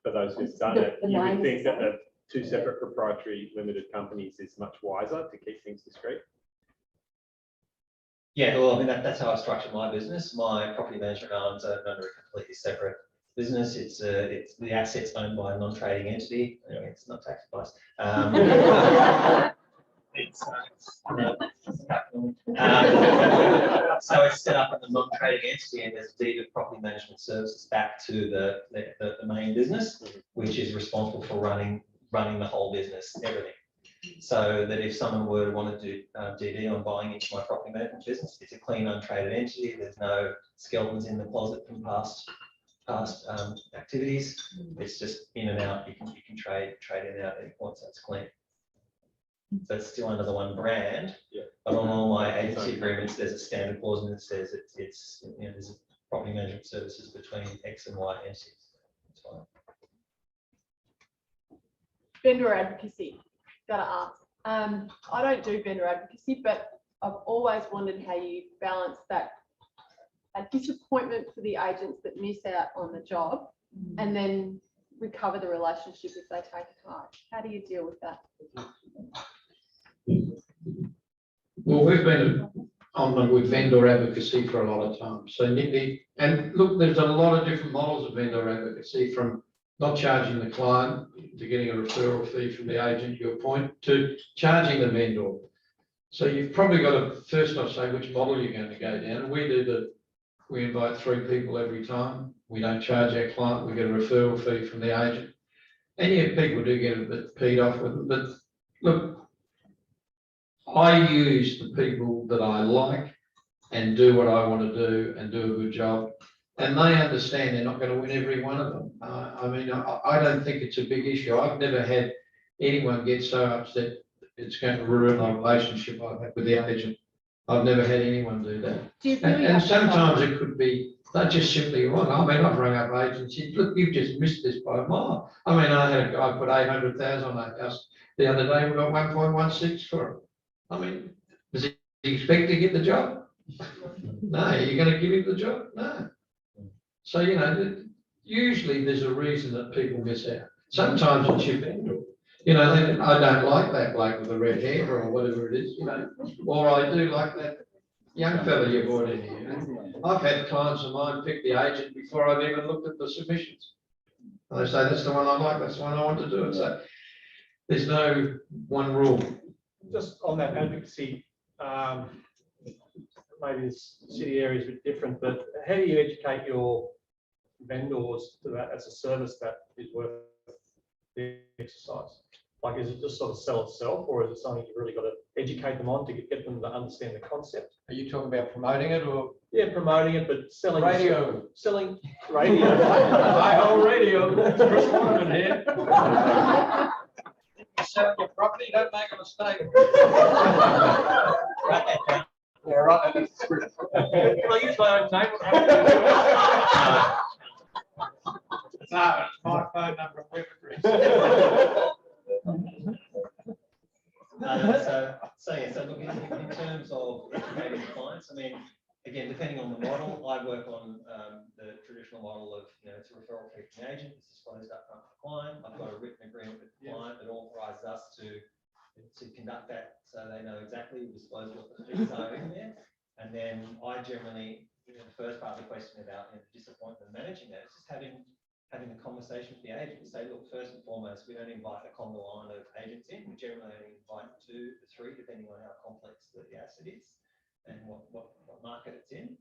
for those who've done it, you would think that two separate proprietary limited companies is much wiser to keep things discreet? Yeah, well, I mean, that's how I structured my business. My property management arms are under a completely separate business. It's the assets owned by a non-trading entity. Anyway, it's not tax advice. So it's set up as a non-trading entity, and there's a deed of property management services back to the main business, which is responsible for running the whole business, everything. So that if someone were to want to do DD on buying into my property management business, it's a clean, untraded entity. There's no skeletons in the closet from past activities. It's just in and out. You can trade in and out at any point, so it's clean. So it's still under the one brand, but on all my agency agreements, there's a standard clause and it says it's there's property management services between X and Y entities. That's fine. Vendor advocacy, gotta ask. I don't do vendor advocacy, but I've always wondered how you balance that a disappointment for the agents that miss out on the job and then recover the relationship if they take it hard. How do you deal with that? Well, we've been on with vendor advocacy for a lot of time. So and look, there's a lot of different models of vendor advocacy, from not charging the client to getting a referral fee from the agent, your point, to charging the vendor. So you've probably got to first off say which model you're going to go down. We invite 3 people every time. We don't charge our client. We get a referral fee from the agent. And yeah, people do get a bit peed off with it. But look, I use the people that I like and do what I want to do and do a good job. And they understand they're not going to win every one of them. I mean, I don't think it's a big issue. I've never had anyone get so upset it's going to ruin the relationship I've had with the agent. I've never had anyone do that. Do you really And sometimes it could be, they're just simply wrong. I mean, I've rung up agents and said, look, you've just missed this by a mile. I mean, I had a guy put 800,000 on that house the other day. We got 1.16 for it. I mean, does he expect to get the job? No. You're going to give him the job? No. So, usually there's a reason that people miss out. Sometimes it's your vendor. I don't like that bloke with the red hair or whatever it is, or I do like that young fella you brought in here. I've had clients of mine pick the agent before I've even looked at the submissions. And they say, that's the one I like, that's the one I want to do it. So there's no one rule. Just on that advocacy, maybe this city area is a bit different, but how do you educate your vendors to that as a service that is worth the exercise? Like, is it just sort of sell itself, or is it something you've really got to educate them on to get them to understand the concept? Are you talking about promoting it or? Yeah, promoting it, but selling Radio. Selling radio. My whole radio. Chris Waterman here. Selling your property, don't make a mistake. Yeah, right. Can I use my own table? No, it's my phone number and web address. So look, in terms of educating clients, I mean, again, depending on the model, I work on the traditional model of, it's a referral fee from the agent, it's disclosed up front to the client. I've got a written agreement with the client that authorizes us to conduct that, so they know exactly, we disclose what the fees are in there. And then I generally, the first part of the question about the disappointment managing that, it's just having a conversation with the agent and say, look, first and foremost, we don't invite a conga line of agents in. We generally only invite 2 to 3, depending on how complex the asset is and what market it's in.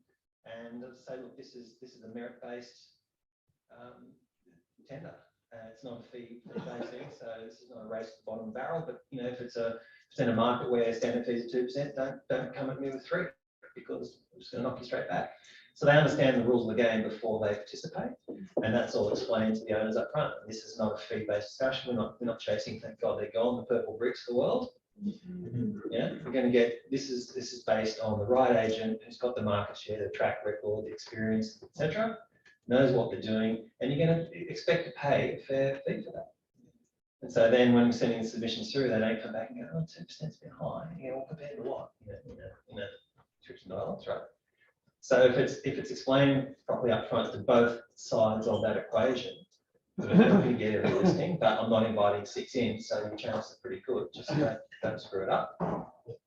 And say, look, this is a merit-based tender. It's not a fee-based thing, so this is not a race to the bottom barrel. But if it's a market where standard fees are 2%, don't come at me with 3, because I'm just going to knock you straight back. So they understand the rules of the game before they participate, and that's all explained to the owners up front. This is not a fee-based discussion. We're not chasing, thank God they're gone, the purple bricks of the world. Yeah, we're going to get this is based on the right agent who's got the market share, the track record, the experience, etc. Knows what they're doing, and you're going to expect to pay a fair fee for that. And so then when we're sending the submissions through, they don't come back and go, oh, 2%'s a bit high. Well, compared to what? $2,000, right? So if it's explained properly up front to both sides of that equation, I'm not going to get every listing, but I'm not inviting 6 in, so your chances are pretty good. Just don't screw it up.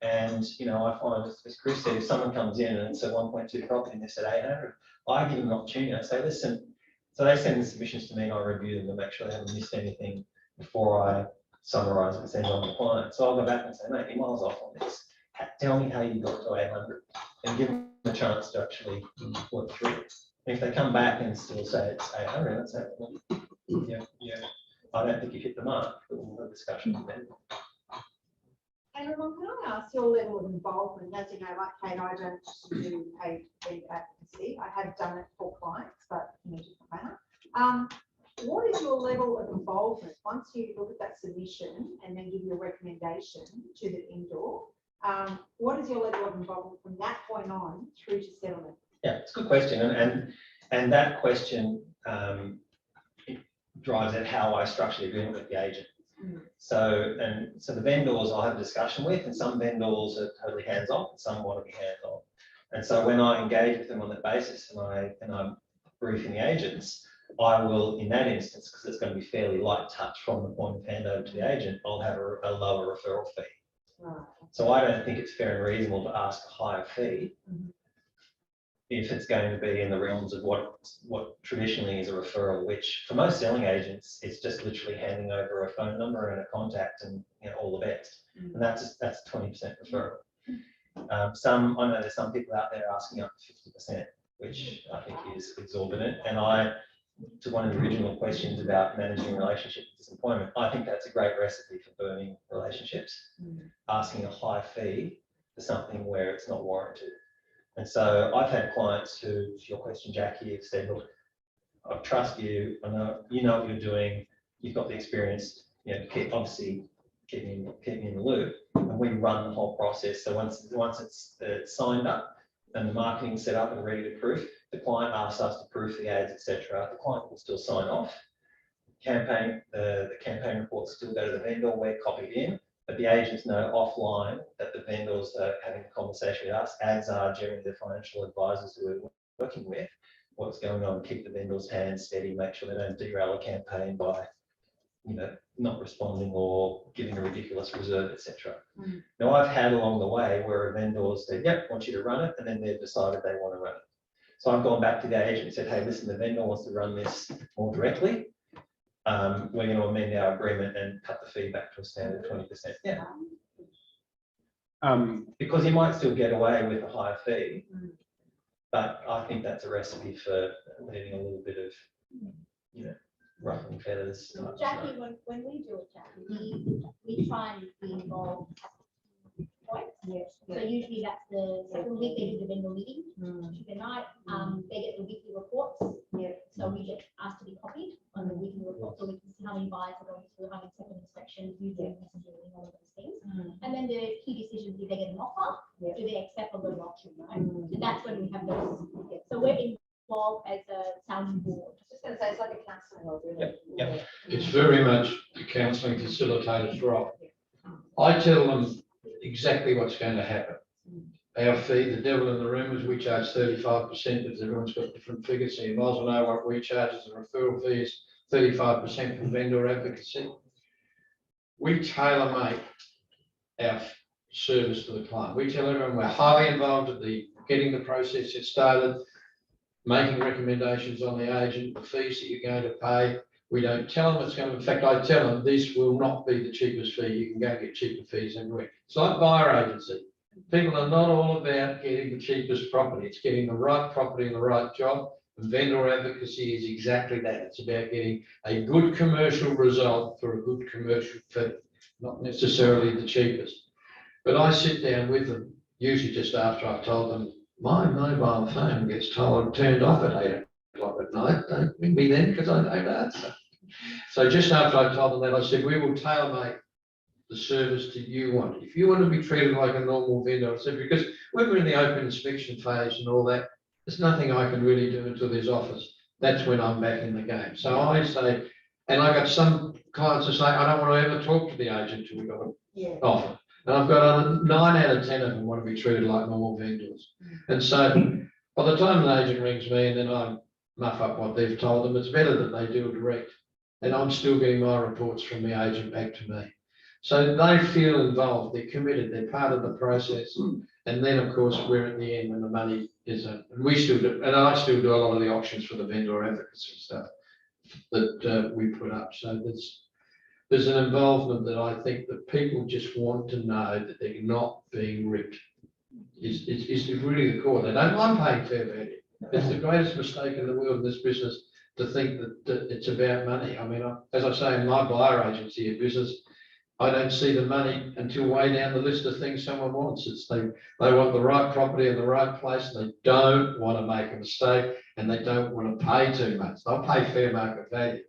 And, you know, I find, as Chris said, if someone comes in and it's a 1.2 property and they said 800, I give them an opportunity. I say, listen, so they send the submissions to me and I review them to make sure they haven't missed anything before I summarise and send on the client. So I'll go back and say, mate, you're miles off on this. Tell me how you got to 800 and give them a chance to actually work through it. If they come back and still say it's 800, that's it. Yeah, I don't think you hit the mark. We'll have a discussion with them. And Ramon, can I ask your level of involvement? As you know, like Kate, I don't do paid lead advocacy. I have done it for clients, but in a different manner. What is your level of involvement once you look at that submission and then give your recommendation to the vendor? What is your level of involvement from that point on through to settlement? Yeah, it's a good question, and that question it drives at how I structure the agreement with the agent. So the vendors I'll have a discussion with, and some vendors are totally hands-off, and some want to be hands-on. And so when I engage with them on that basis, and I'm briefing the agents, I will, in that instance, because it's going to be fairly light touch from the point of handover to the agent, I'll have a lower referral fee. Right. So I don't think it's fair and reasonable to ask a higher fee if it's going to be in the realms of what traditionally is a referral, which for most selling agents, it's just literally handing over a phone number and a contact and, you know, all the best. And that's 20% referral. I know there's some people out there asking up to 50%, which I think is exorbitant. And to one of the original questions about managing relationship disappointment, I think that's a great recipe for burning relationships, asking a high fee for something where it's not warranted. And so I've had clients who, to your question, Jackie, have said, look, I trust you, I know you know what you're doing, you've got the experience, you know, obviously keep me in the loop. And we run the whole process. So once it's signed up and the marketing's set up and ready to proof, the client asks us to proof the ads, etc. The client will still sign off. The campaign reports still go to the vendor, we're copied in, but the agents know offline that the vendors are having a conversation with us, as are generally the financial advisors who we're working with, what's going on, keep the vendors' hands steady, make sure they don't derail a campaign by, you know, not responding or giving a ridiculous reserve, etc. Now, I've had along the way where a vendor said, yep, I want you to run it, and then they've decided they want to run it. So I've gone back to the agent and said, hey, listen, the vendor wants to run this more directly. We're going to amend our agreement and cut the fee back to a standard 20%. Yeah. Because you might still get away with a higher fee, but I think that's a recipe for leaving a little bit of, you know, ruffling feathers. Jackie, when we do it, Jackie, we try and be involved at the point. Yes. So usually that's the second week they do the vendor meeting, Tuesday night. They get the weekly reports. Yeah. So we get asked to be copied on the weekly report, so we can see how many buyers are going through, how many second inspections, using messaging, all of those things. And then the key decision is, if they get an offer, do they accept or go to auction, right? So that's when we have those. So we're involved as a sounding board. Just going to say, it's like a counselling role, really. Yep. It's very much the counselling facilitator's role. I tell them exactly what's going to happen. Our fee, the devil in the room is we charge 35%, because everyone's got different figures. So you might as well know what we charge as a referral fee is 35% for vendor advocacy. We tailor-make our service to the client. We tell everyone we're highly involved at getting the process started, making recommendations on the agent, the fees that you're going to pay. We don't tell them it's going to, in fact, I tell them this will not be the cheapest fee. You can go and get cheaper fees everywhere. It's like buyer agency. People are not all about getting the cheapest property. It's getting the right property and the right job. And vendor advocacy is exactly that. It's about getting a good commercial result for a good commercial fee, not necessarily the cheapest. But I sit down with them, usually just after I've told them my mobile phone gets turned off at 8 o'clock at night. Don't ring me then, because I don't answer. So just after I told them that, I said, we will tailor-make the service that you want. If you want to be treated like a normal vendor, I said, because when we're in the open inspection phase and all that, there's nothing I can really do until there's offers. That's when I'm back in the game. So I say, and I got some clients who say, I don't want to ever talk to the agent till we got an offer. And I've got 9 out of 10 of them want to be treated like normal vendors. And so by the time an agent rings me and then I muff up what they've told them, it's better that they do it direct. and I'm still getting my reports from the agent back to me. So they feel involved, they're committed, they're part of the process. And then, of course, we're at the end when the money isn't, and we still do, and I still do a lot of the auctions for the vendor advocacy stuff that we put up. So there's an involvement that I think that people just want to know that they're not being ripped. Is really the core. They don't mind paying fair value. It's the greatest mistake in the world in this business to think that it's about money. I mean, as I say, in my buyer agency of business, I don't see the money until way down the list of things someone wants. It's they want the right property in the right place, and they don't want to make a mistake, and they don't want to pay too much. They'll pay fair market value.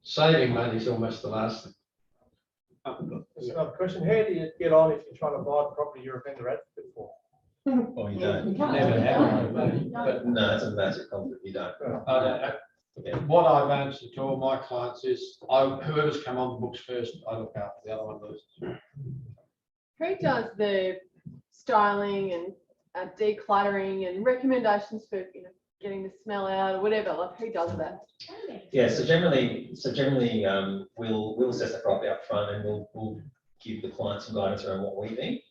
Saving money is almost the last thing. There's another question. How do you get on if you're trying to buy the property you're a vendor advocate for? Well, you don't. You can't. Never have. You don't. But no, it's a massive conflict. You don't. What I've answered to all my clients is, whoever's come on the books first, I look after the other one loses. Who does the styling and decluttering and recommendations for, getting the smell out or whatever? Like, who does that? Yeah, so generally, we'll assess the property up front, and we'll give the client some guidance around what we think.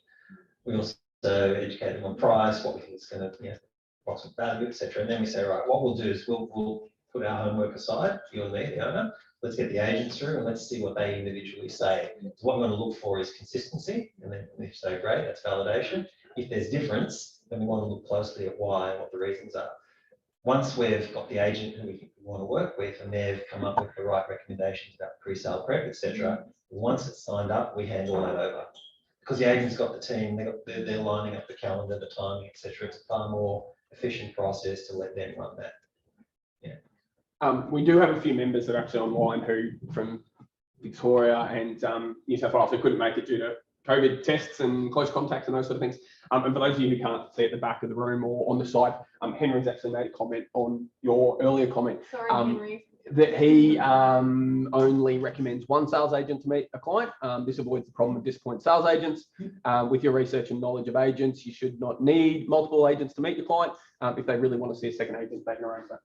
We also educate them on price, what we think is going to, approximate value, etc. And then we say, right, what we'll do is we'll put our homework aside, you and me, the owner. Let's get the agents through and let's see what they individually say. So what we want to look for is consistency, and then if so, great, that's validation. If there's difference, then we want to look closely at why and what the reasons are. Once we've got the agent who we want to work with, and they've come up with the right recommendations about pre-sale prep, etc., once it's signed up, we hand all that over. Because the agent's got the team, they're lining up the calendar, the timing, etc. It's a far more efficient process to let them run that. We do have a few members that are actually online who from Victoria and New South Wales who couldn't make it due to COVID tests and close contacts and those sort of things. And for those of you who can't see at the back of the room or on the side, Henry's actually made a comment on your earlier comment. Sorry, Henry. That he only recommends one sales agent to meet a client. This avoids the problem of disappointed sales agents. With your research and knowledge of agents, you should not need multiple agents to meet your client. If they really want to see a second agent, they can arrange that.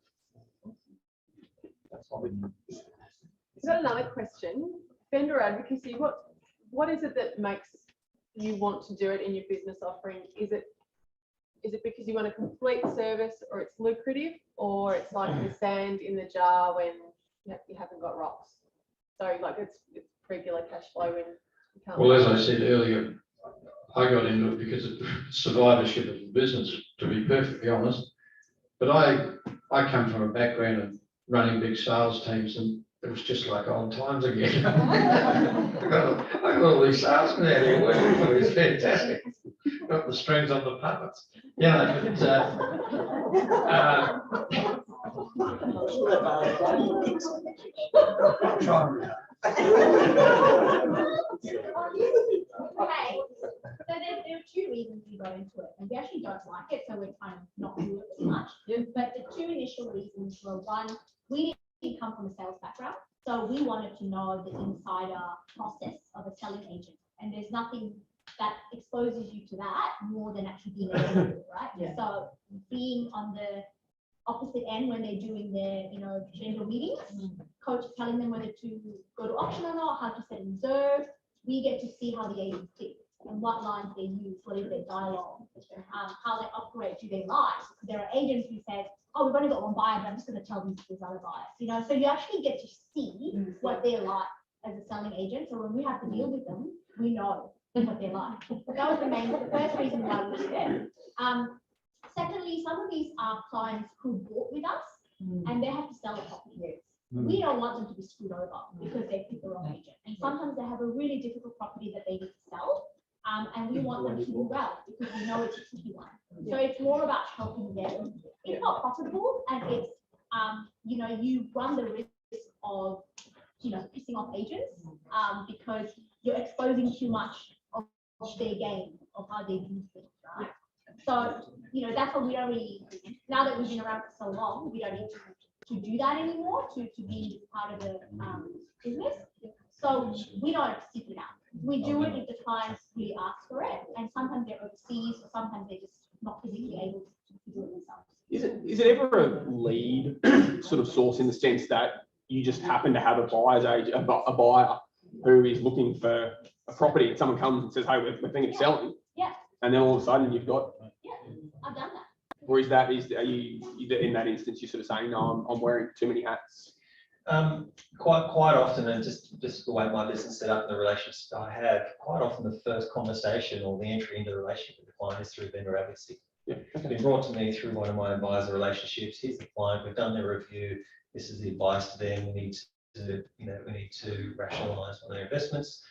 That's all. I've got another question. Vendor advocacy, what is it that makes you want to do it in your business offering? Is it because you want a complete service, or it's lucrative, or it's like the sand in the jar when you haven't got rocks? So like it's regular cash flow when you can't. Well, as I said earlier, I got into it because of survivorship of the business, to be perfectly honest. But I come from a background of running big sales teams, and it was just like old times again. I got all these salesmen out here working for me. It's fantastic. Got the strings on the puppets. Okay, so there are two reasons we got into it, and we actually don't like it, so we're trying to not do it as much. But the two initial reasons were, one, we didn't come from a sales background, so we wanted to know the insider process of a selling agent, and there's nothing that exposes you to that more than actually being an agent, right? Yeah. So being on the opposite end when they're doing their, general meetings, coach telling them whether to go to auction or not, how to set a reserve. We get to see how the agents tick and what lines they use, what is their dialogue, how they operate, do they lie? There are agents who say, oh, we've only got one buyer, but I'm just going to tell them there's other buyers, so you actually get to see what they're like as a selling agent. So when we have to deal with them, we know what they're like. That was the first reason why we did it. Secondly, some of these are clients who bought with us and they have to sell the property. We don't want them to be screwed over because they picked the wrong agent. And sometimes they have a really difficult property that they need to sell. And we want them to do well because we know it's a tricky one. So it's more about helping them. It's not profitable, and it's, you run the risk of, pissing off agents because you're exposing too much of their game, of how they do things, right? So, that's what we don't really, now that we've been around for so long, we don't need to do that anymore, to be part of the business. So we don't seek it out. We do it if the clients really ask for it, and sometimes they're overseas, or sometimes they're just not physically able to do it themselves. Is it ever a lead sort of source in the sense that you just happen to have a buyer's agent, a buyer who is looking for a property, and someone comes and says, hey, we're thinking of selling. Yeah. And then all of a sudden you've got, Yeah, I've done that. or are you in that instance, you're sort of saying, no, I'm wearing too many hats? Quite often, and just the way my business is set up and the relationships I have, quite often the first conversation or the entry into the relationship with the client is through vendor advocacy. Yeah. It's been brought to me through one of my advisor relationships. Here's the client, we've done their review. This is the advice to them. We need to rationalise on their investments.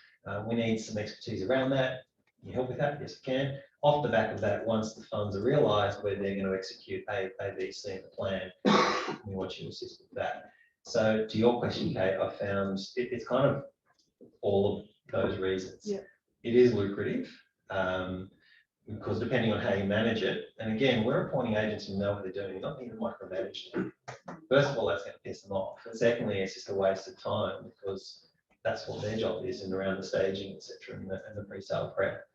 We need some expertise around that. Can you help with that? Yes, we can. Off the back of that, once the funds are realised, where they're going to execute A, B, C in the plan, we want you to assist with that. So to your question, Kate, I found it's kind of all of those reasons. Yeah. It is lucrative because depending on how you manage it, and again, we're appointing agents who know what they're doing, not even micromanage them. First of all, that's going to piss them off. And secondly, it's just a waste of time because that's what their job is and around the staging, etc., and the pre-sale prep.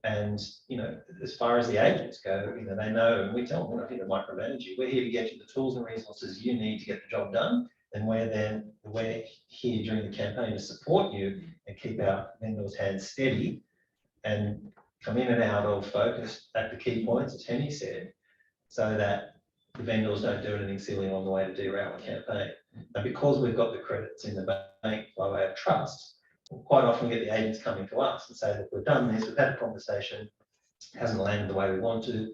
And, as far as the agents go, they know, and we tell them, we're not here to micromanage you. We're here to get you the tools and resources you need to get the job done. And we're here during the campaign to support you and keep our vendors' hands steady and come in and out of focus at the key points, as Henny said, so that the vendors don't do anything silly on the way to derail the campaign. And because we've got the credits in the bank by way of trust, quite often we get the agents coming to us and say, look, we've done this, we've had a conversation, hasn't landed the way we want to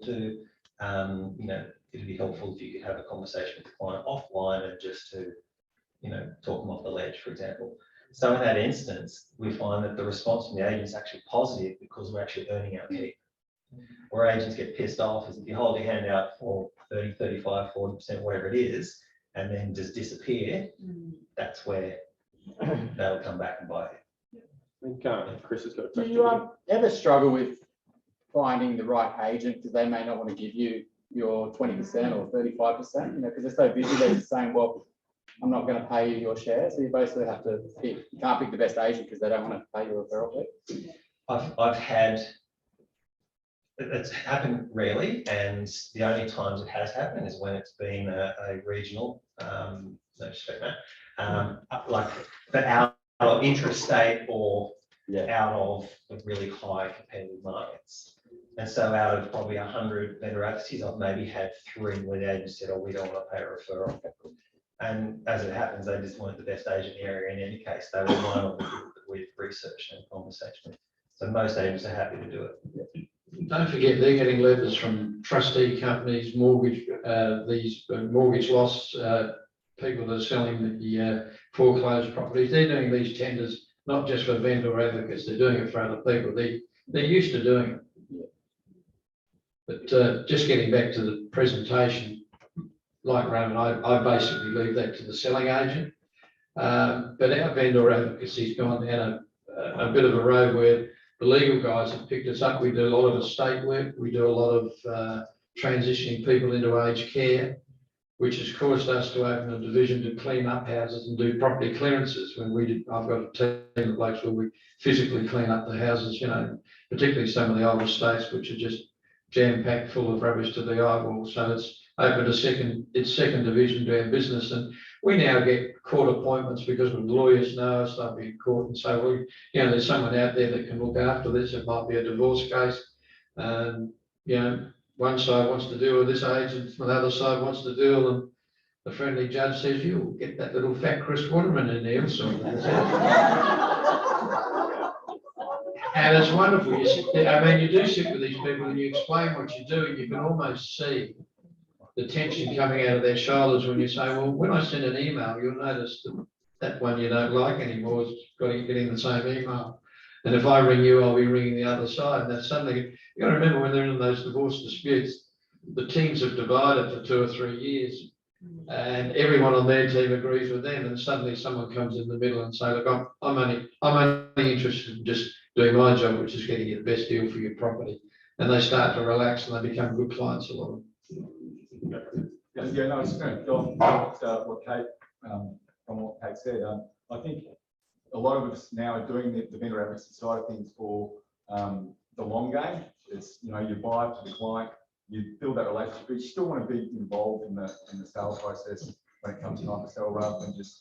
it'd be helpful if you could have a conversation with the client offline and just to, talk them off the ledge, for example. So in that instance, we find that the response from the agent is actually positive because we're actually earning our keep. Where agents get pissed off is if you hold your hand out for 30, 35, 40%, whatever it is, and then just disappear, that's where they'll come back and bite you. I think Chris has got a Do question. you ever struggle with finding the right agent because they may not want to give you your 20% or 35%, because they're so busy, they're just saying, well, I'm not going to pay you your share. So you basically have to pick, you can't pick the best agent because they don't want to pay you a referral fee. I've had, it's happened rarely, and the only times it has happened is when it's been a regional, no disrespect, like but out of interstate or out of the really high competitive markets. And so out of probably 100 vendor advocacies, I've maybe had 3 where the agent said, oh, we don't want to pay a referral. And as it happens, they just weren't the best agent in the area in any case. They were one of the people that we've researched and conversation with. So most agents are happy to do it. Don't forget, they're getting letters from trustee companies, mortgage, these mortgage loss people that are selling the foreclosed properties. They're doing these tenders not just for vendor advocates, they're doing it for other people. They're used to doing it. But just getting back to the presentation, like Roman, I basically leave that to the selling agent. But our vendor advocacy's gone down a bit of a road where the legal guys have picked us up. We do a lot of estate work. We do a lot of transitioning people into aged care, which has caused us to open a division to clean up houses and do property clearances. I've got a team of blokes where we physically clean up the houses, particularly some of the old estates, which are just jam-packed full of rubbish to the eyeball. So it's opened its second division to our business, and we now get court appointments because when lawyers know us, they'll be in court and say, well, there's someone out there that can look after this. It might be a divorce case, and one side wants to deal with this agent, the other side wants to deal, and the friendly judge says, you'll get that little fat Chris Waterman in there. And it's wonderful. You sit there, you do sit with these people and you explain what you do, and you can almost see the tension coming out of their shoulders when you say, well, when I send an email, you'll notice that one you don't like anymore is getting the same email. And if I ring you, I'll be ringing the other side. And that's suddenly, you got to remember when they're in those divorce disputes, the teams have divided for 2 or 3 years, and everyone on their team agrees with them. And suddenly someone comes in the middle and say, look, I'm only interested in just doing my job, which is getting you the best deal for your property. And they start to relax and they become good clients, a lot of them. Yeah, no, I was just going to go on what Kate, from what Kate said. I think a lot of us now are doing the vendor advocacy side of things for the long game. It's, you buy to the client, you build that relationship, but you still want to be involved in the sales process when it comes time to sell, rather than just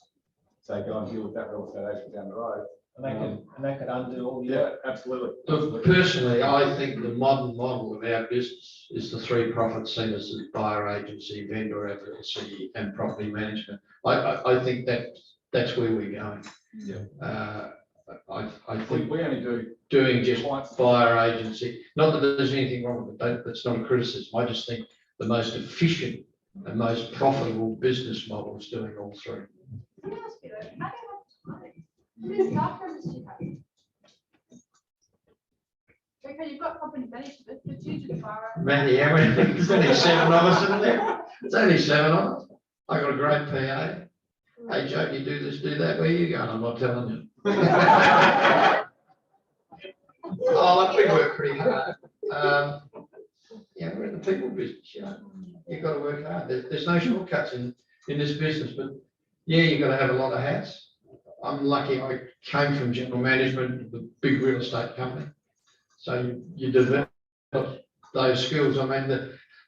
say, go and deal with that real estate agent down the road. And that could undo all your. Yeah, absolutely. Look, personally, I think the modern model of our business is the three profit centres of buyer agency, vendor advocacy and property management. I think that's where we're going. Yeah. I We, think we only do doing just clients. buyer agency, not that there's anything wrong with it, that's not a criticism. I just think the most efficient and most profitable business model is doing all three. Let me ask you though, how do you have time? How many staff members do you have? Okay, you've got property management, but you do the borough. Man, yeah, there's only 7 of us in there. It's only 7 of us. I got a great PA. Hey, Joe, you do this, do that. Where you going? I'm not telling you. Oh, look, we work pretty hard. Yeah, we're in the people business, you know. You've got to work hard. There's no shortcuts in this business, but yeah, you've got to have a lot of hats. I'm lucky I came from general management of a big real estate company. So you develop those skills. I mean,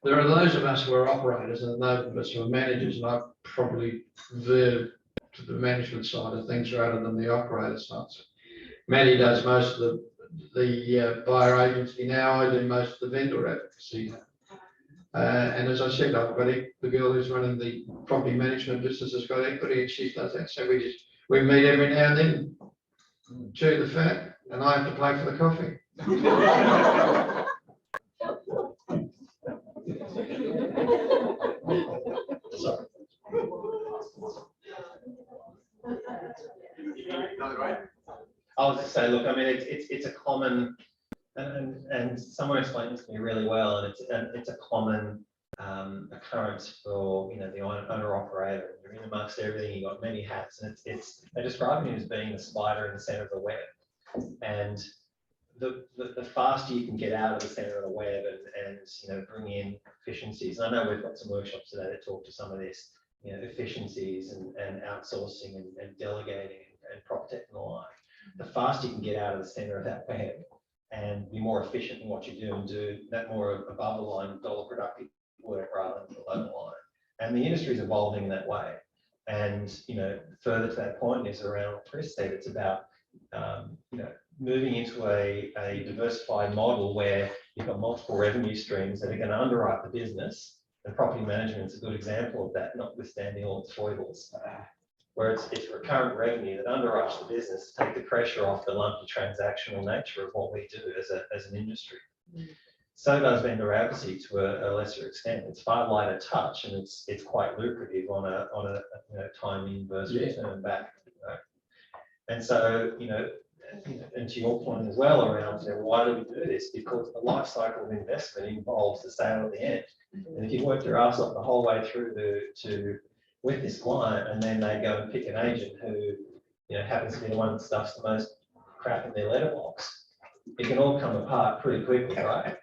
there are those of us who are operators and those of us who are managers, and I probably veer to the management side of things rather than the operator side. So Matty does most of the buyer agency now. I do most of the vendor advocacy. And as I said, I've got the girl who's running the property management business has got equity, and she does that. So we meet every now and then, chew the fat, and I have to pay for the coffee. Sorry. I was just saying, look, I mean, it's a common, and someone explained this to me really well, and it's a common occurrence for, you know, the owner operator. You're in amongst everything, you've got many hats, and they describe you as being the spider in the center of the web. And the faster you can get out of the center of the web and you know, bring in efficiencies. And I know we've got some workshops today that talk to some of this, you know, efficiencies and outsourcing and delegating and prop tech and the like. The faster you can get out of the center of that web and be more efficient in what you do and do that more above the line dollar productive work rather than below the line. And the industry is evolving in that way. And, you know, further to that point is around what Chris said, it's about, you know, moving into a diversified model where you've got multiple revenue streams that are going to underwrite the business. And property management is a good example of that, notwithstanding all its foibles, where it's recurrent revenue that underwrites the business to take the pressure off the lumpy transactional nature of what we do as an industry. So does vendor advocacy to a lesser extent. It's far lighter touch, and it's quite lucrative on a you know, time in versus return back. You know? And so, you know, and to your point as well around, you know, why do we do this? Because the life cycle of investment involves the sale at the end. And if you work your ass off the whole way through with this client, and then they go and pick an agent who, you know, happens to be the one that stuffs the most crap in their letterbox, it can all come apart pretty quickly, right?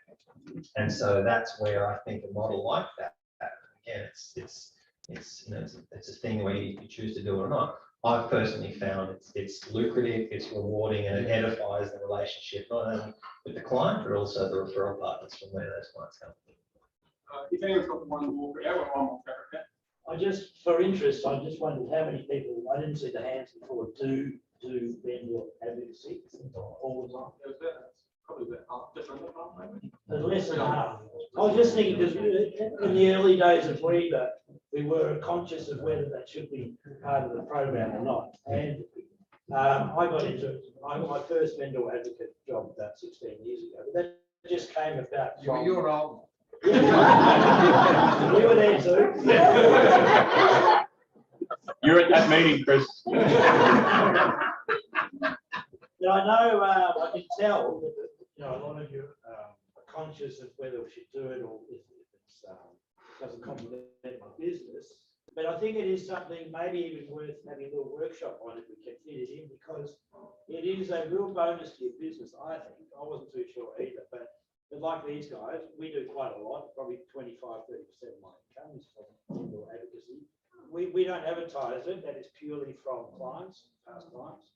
And so that's where I think a model like that, again, it's you know, it's a thing where you choose to do it or not. I've personally found it's lucrative, it's rewarding, and it edifies the relationship not only with the client but also the referral partners from where those clients come. If anyone's got one more, one more. I just, for interest, I just wondered how many people, I didn't see the hands before, do vendor advocacy all the time. Probably about half, just under half, maybe. There's less than half. I was just thinking, because in the early days of REBAA, we were conscious of whether that should be part of the program or not. And I got into my first vendor advocate job about 16 years ago, but that just came about. You're old. We were there too. You're at that meeting, Chris. But I know, I can tell that, you know, a lot of you are conscious of whether we should do it or if it's doesn't complement my business. But I think it is something maybe even worth having a little workshop on if we can fit it in, because it is a real bonus to your business, I think. I wasn't too sure either, but like these guys, we do quite a lot, probably 25–30% of my income is from vendor advocacy. We don't advertise it, that is purely from clients, past clients.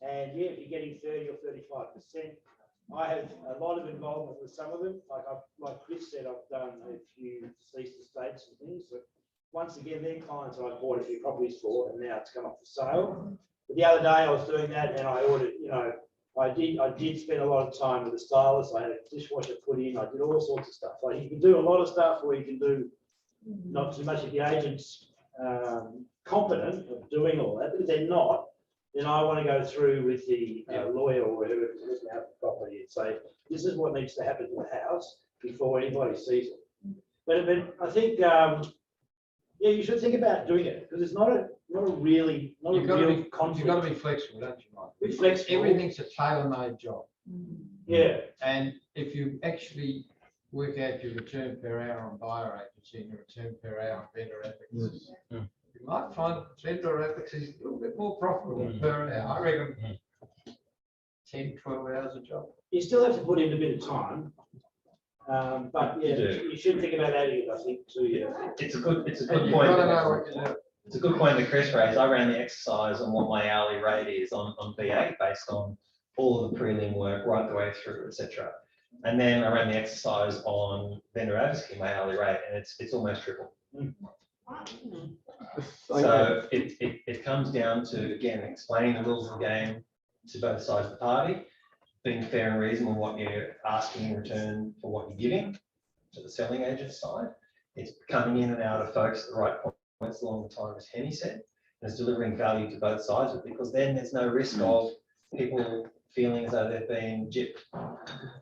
And yeah, if you're getting 30 or 35%, I have a lot of involvement with some of them. Like Chris said, I've done a few cease estates and things. But once again, their clients I've bought a few properties for, and now it's come up for sale. But the other day I was doing that and I ordered, I did spend a lot of time with the stylist. I had a dishwasher put in. I did all sorts of stuff. Like you can do a lot of stuff, or you can do not too much if the agent's competent of doing all that. But if they're not, then I want to go through with the lawyer or whoever is looking at the property and say, this is what needs to happen to the house before anybody sees it. But I think, you should think about doing it because it's not a real conflict. You've got to be flexible, don't you, Mike? Be flexible. Everything's a tailor-made job. Yeah. And if you actually work out your return per hour on buyer agency and your return per hour on vendor advocacy, you might find vendor advocacy is a little bit more profitable per hour. I reckon 10, 12 hours a job. You still have to put in a bit of time. But yeah, you should think about that, I think, too. Yeah. It's a good And point. you've got to know what you're doing. It's a good point that Chris raised. I ran the exercise on what my hourly rate is on VA based on all of the prelim work right the way through, etc. And then I ran the exercise on vendor advocacy, my hourly rate, and it's almost triple. So it comes down to, again, explaining the rules of the game to both sides of the party, being fair and reasonable in what you're asking in return for what you're giving to the selling agent side. It's coming in and out of folks at the right points along the time, as Henny said, and it's delivering value to both sides of it, because then there's no risk of people feeling as though they've been gypped.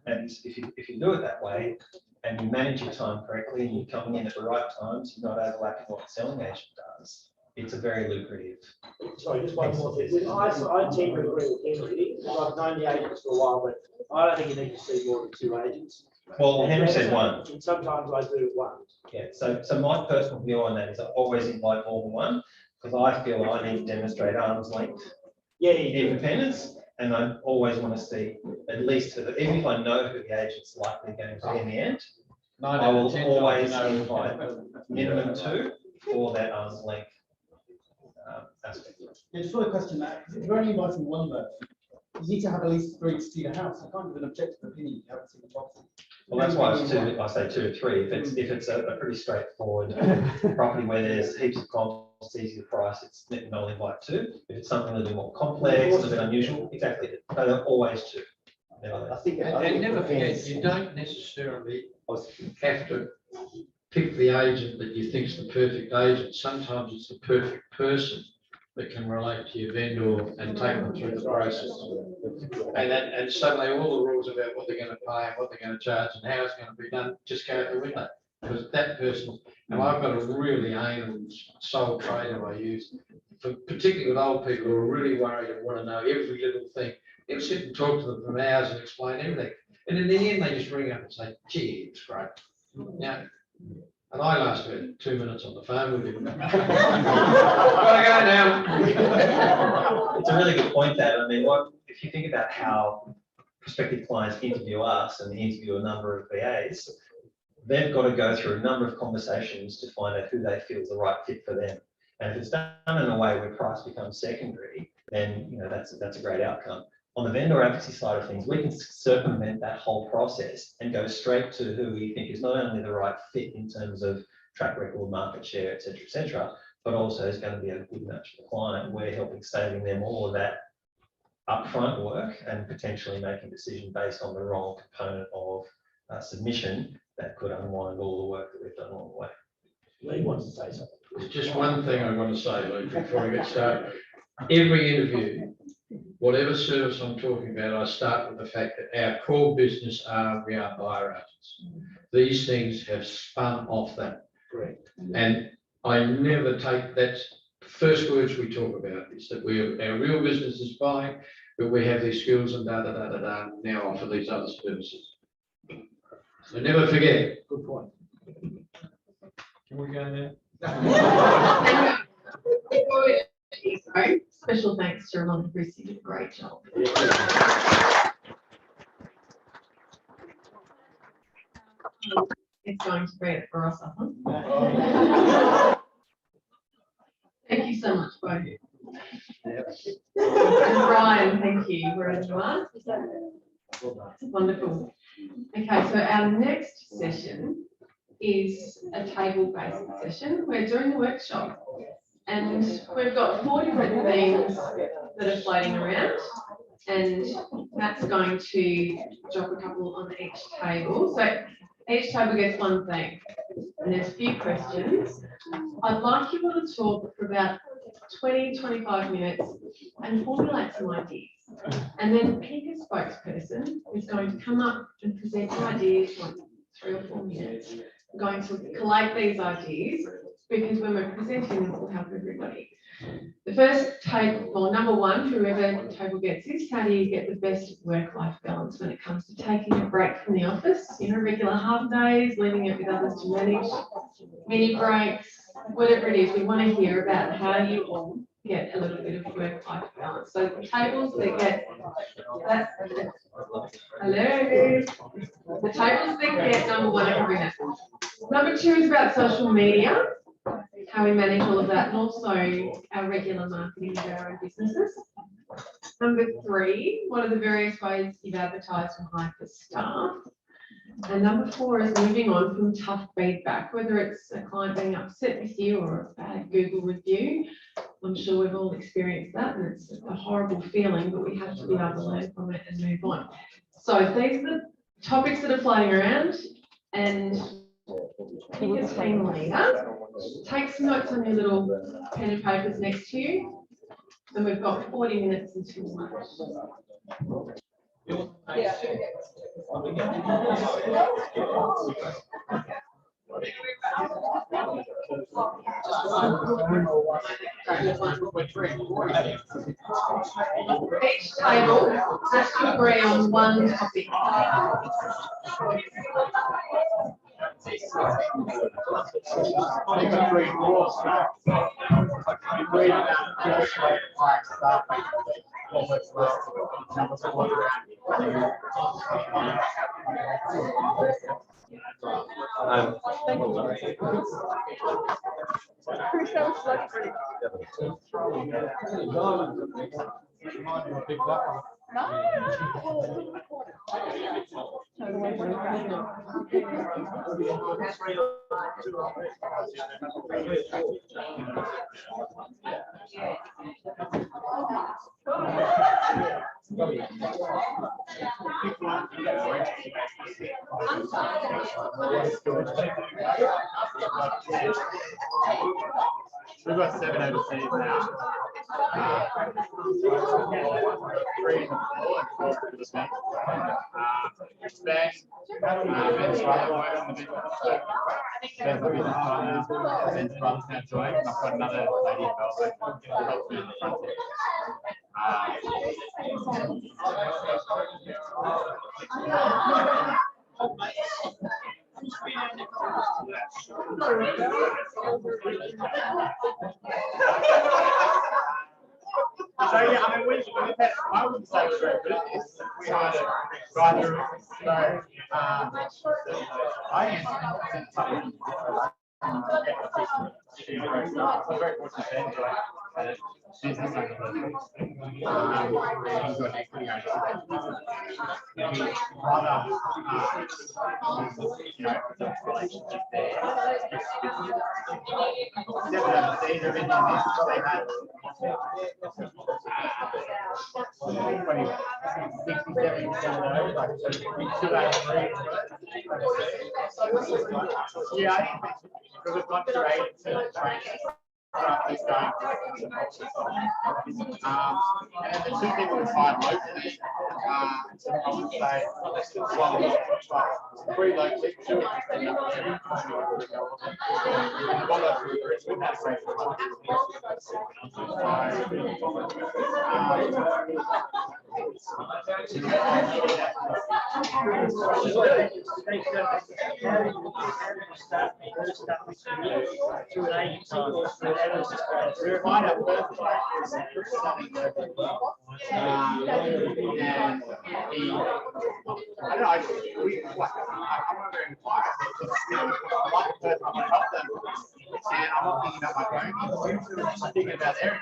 And if you do it that way and you manage your time correctly and you're coming in at the right times, you're not overlapping what the selling agent does, it's a very lucrative. Sorry, just one more thing. I tend to agree with Henry. I've known the agents for a while, but I don't think you need to see more than 2 agents. Well, Henry said 1. And sometimes I do 1. Yeah, so my personal view on that is I always invite more than 1, because I feel I need to demonstrate arm's length independence, and I always want to see at least, even if I know who the agent's likely going to be in the end, I will always invite minimum 2 for that arm's length aspect. Yeah, just for a question, Matt, if you're only inviting 1 vote, you need to have at least 3 to see the house. I can't give an objective opinion if you haven't seen the property. Well, that's why I say 2 to 3. If it's a pretty straightforward property where there's heaps of comps, it's easy to price, it's I'll invite 2. If it's something a little bit more complex, a bit unusual, exactly. But they're always 2. I think and never forget, you don't necessarily have to pick the agent that you think's the perfect agent. Sometimes it's the perfect person that can relate to your vendor and take them through the process. And suddenly all the rules about what they're going to pay and what they're going to charge and how it's going to be done just go out the window. Because that person, and I've got a really anal sole trader I use, particularly with old people who are really worried and want to know every little thing. They'll sit and talk to them for hours and explain everything. And in the end, they just ring up and say, gee, it's great. Now, and I last about 2 minutes on the phone with him. Gotta go now. It's a really good point, that. I mean, if you think about how prospective clients interview us and interview a number of VAs, they've got to go through a number of conversations to find out who they feel is the right fit for them. And if it's done in a way where price becomes secondary, then that's a great outcome. On the vendor advocacy side of things, we can circumvent that whole process and go straight to who we think is not only the right fit in terms of track record, market share, et cetera, but also is going to be a good match for the client. We're helping saving them all of that upfront work and potentially making a decision based on the wrong component of submission that could unwind all the work that we've done along the way. Lee wants to say something. There's just one thing I want to say, Luke, before I get started. Every interview, whatever service I'm talking about, I start with the fact that our core business we are buyer agents. These things have spun off that. Correct. And I never take that. First words we talk about is that our real business is buying, but we have these skills and now offer these other services. So never forget. Good point. Can we go now? Special thanks to Ramon Bruce, you did a great job. It's going to be it for us, I think. Thank you so much, both of you. And Brian, thank you, wherever you are. Wonderful. Okay, so our next session is a table-based session. We're doing the workshop. And we've got 4 different themes that are floating around. And that's going to drop a couple on each table. So each table gets one thing. And there's a few questions. I'd like you all to talk for about 20, 25 minutes and formulate some ideas. And then pick a spokesperson who's going to come up and present ideas for 3 or 4 minutes. We're going to collate these ideas because when we're presenting them, it will help everybody. The first table, or number 1, whoever table gets this, how do you get the best work-life balance when it comes to taking a break from the office? You know, regular half days, leaving it with others to manage, mini breaks, whatever it is. We want to hear about how you all get a little bit of work-life balance. So the tables that get that, hello, the tables that get number 1 are coming up. Number 2 is about social media, how we manage all of that, and also our regular marketing of our own businesses. Number 3, what are the various ways you've advertised and hired for staff? And number 4 is moving on from tough feedback, whether it's a client being upset with you or a bad Google review. I'm sure we've all experienced that, and it's a horrible feeling, but we have to be able to learn from it and move on. So these are the topics that are flying around, and pick a team leader. Take some notes on your little pen and papers next to you. And we've got 40 minutes until lunch. Yeah. Each table has to agree on one topic. We've got 7 overseas now. 3 in the floor and 4 to the back. Ben, Ben's brother works in the business. So Ben's the business partner. Ben's brother's now joined. And I've got another lady in Melbourne who helps me in the front desk. So yeah, I mean, we've had, I wouldn't say we're very good at this. We try to guide through it. So I am something. I'm very fortunate to enjoy business owner. He's got equity ownership. His brother, you know, the relationship there. Except overseas, everything they had 67% of those, like 2 out of 3. Yeah, I think because we've gone through 8 training. And then the 2 people who hired locally, I would say, well, 3 locally, 2 we find out first, and he, I don't know, we, like, I'm not very quiet, I like the person, I'm going to help them, and I'm not thinking about my phone, I'm thinking about their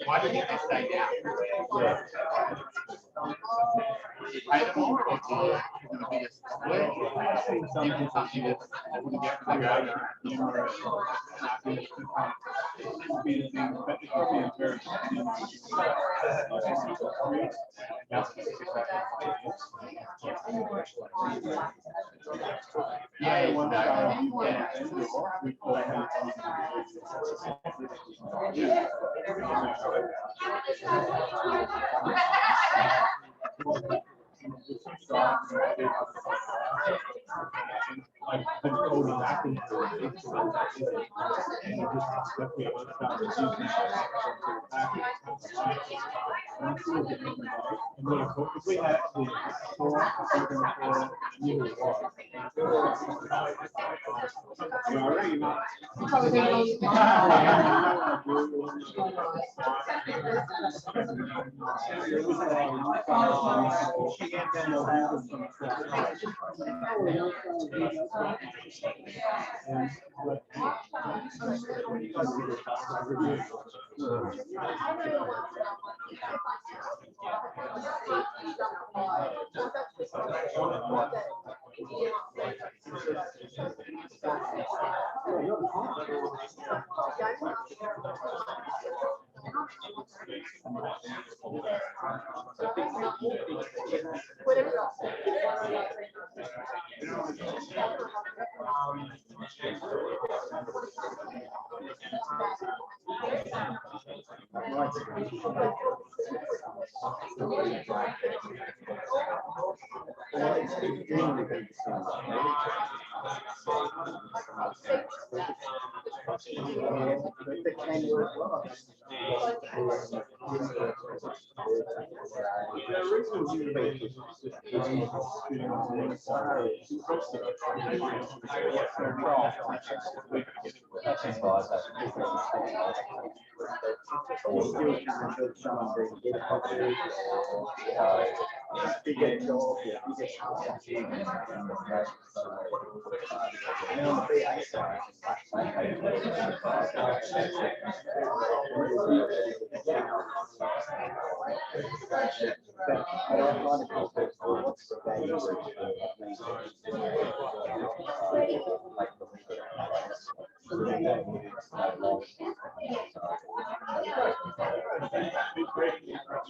Why did you stay down? Pay them more or do you want to be a split? Even something that wouldn't get to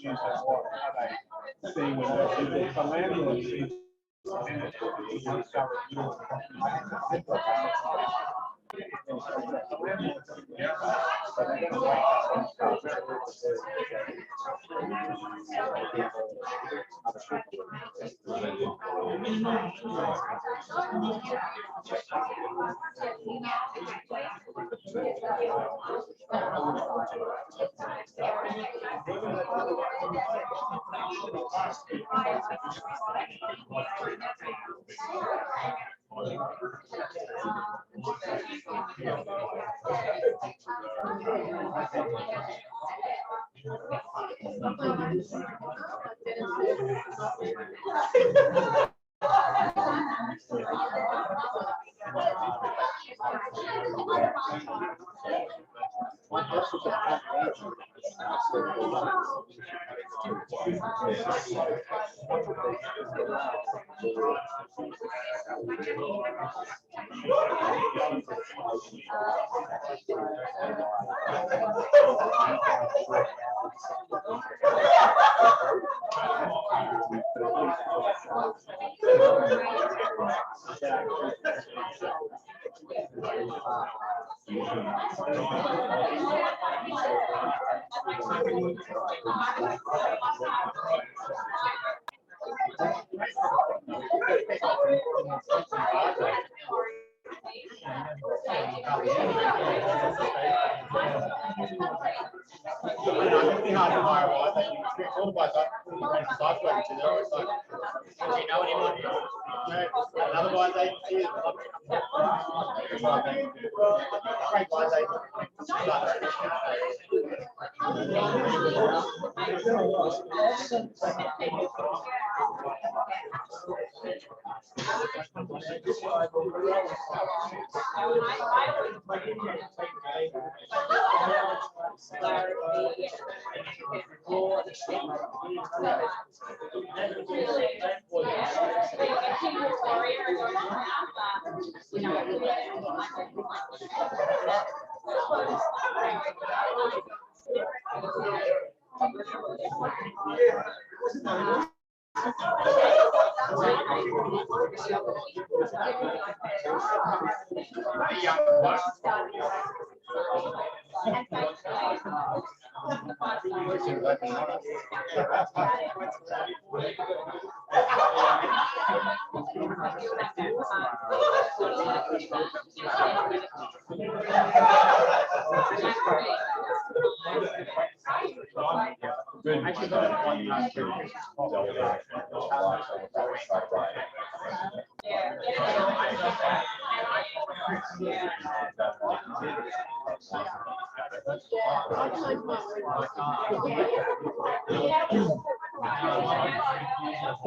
use that water? Are they seeing whether it's a landlord sees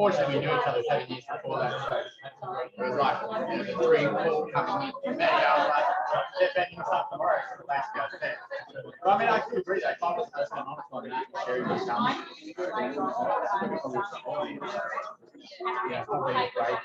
Unfortunately, we knew each other 7 years before that, so it was like 3 or 4 coming in many hours like they're betting us up tomorrow, so the last goes there. But I mean, I do agree that if I was honest on that, sharing this stuff. Yeah, probably a great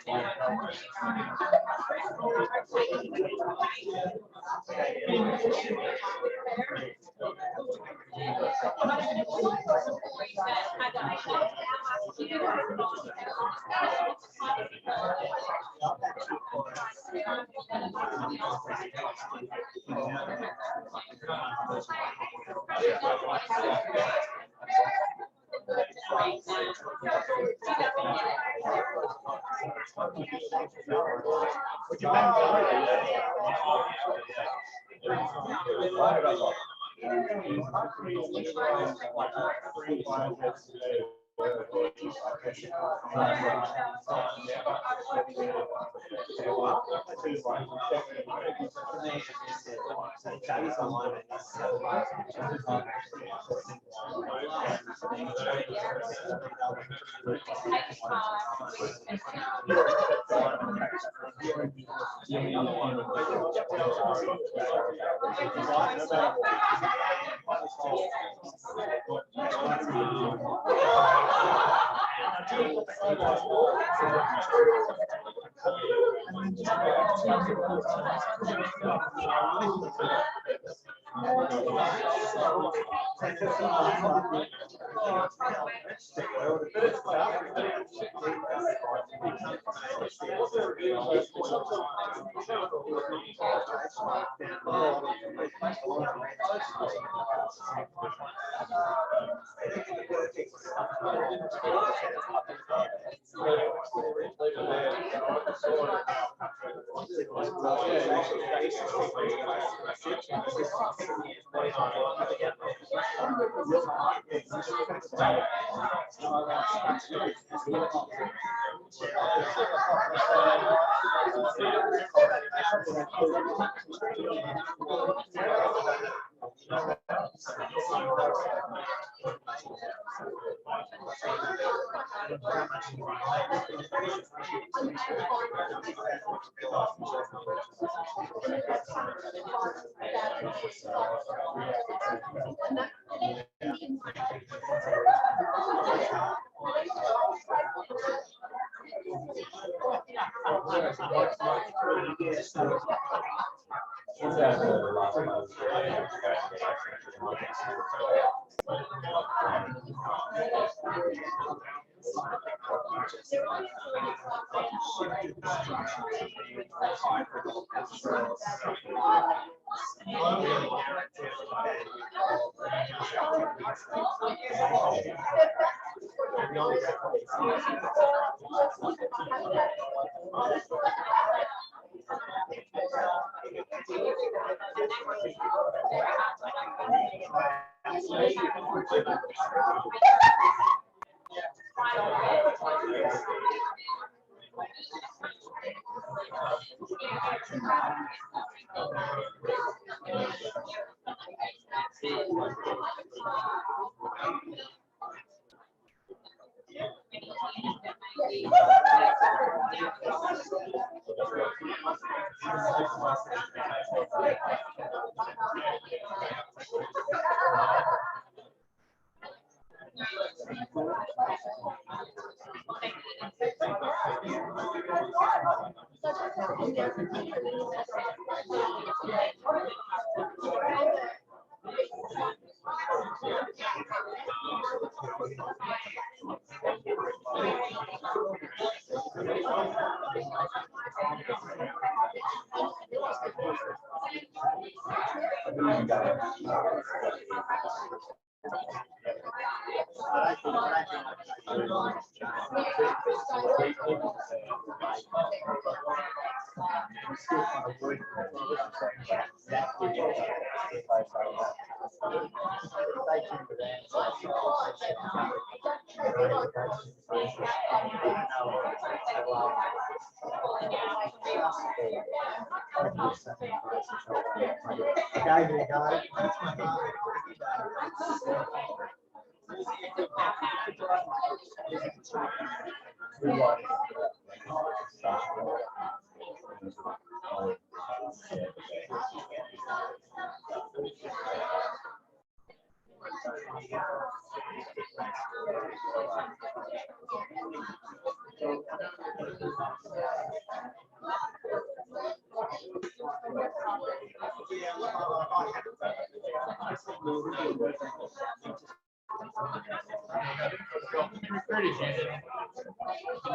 Recruiters usually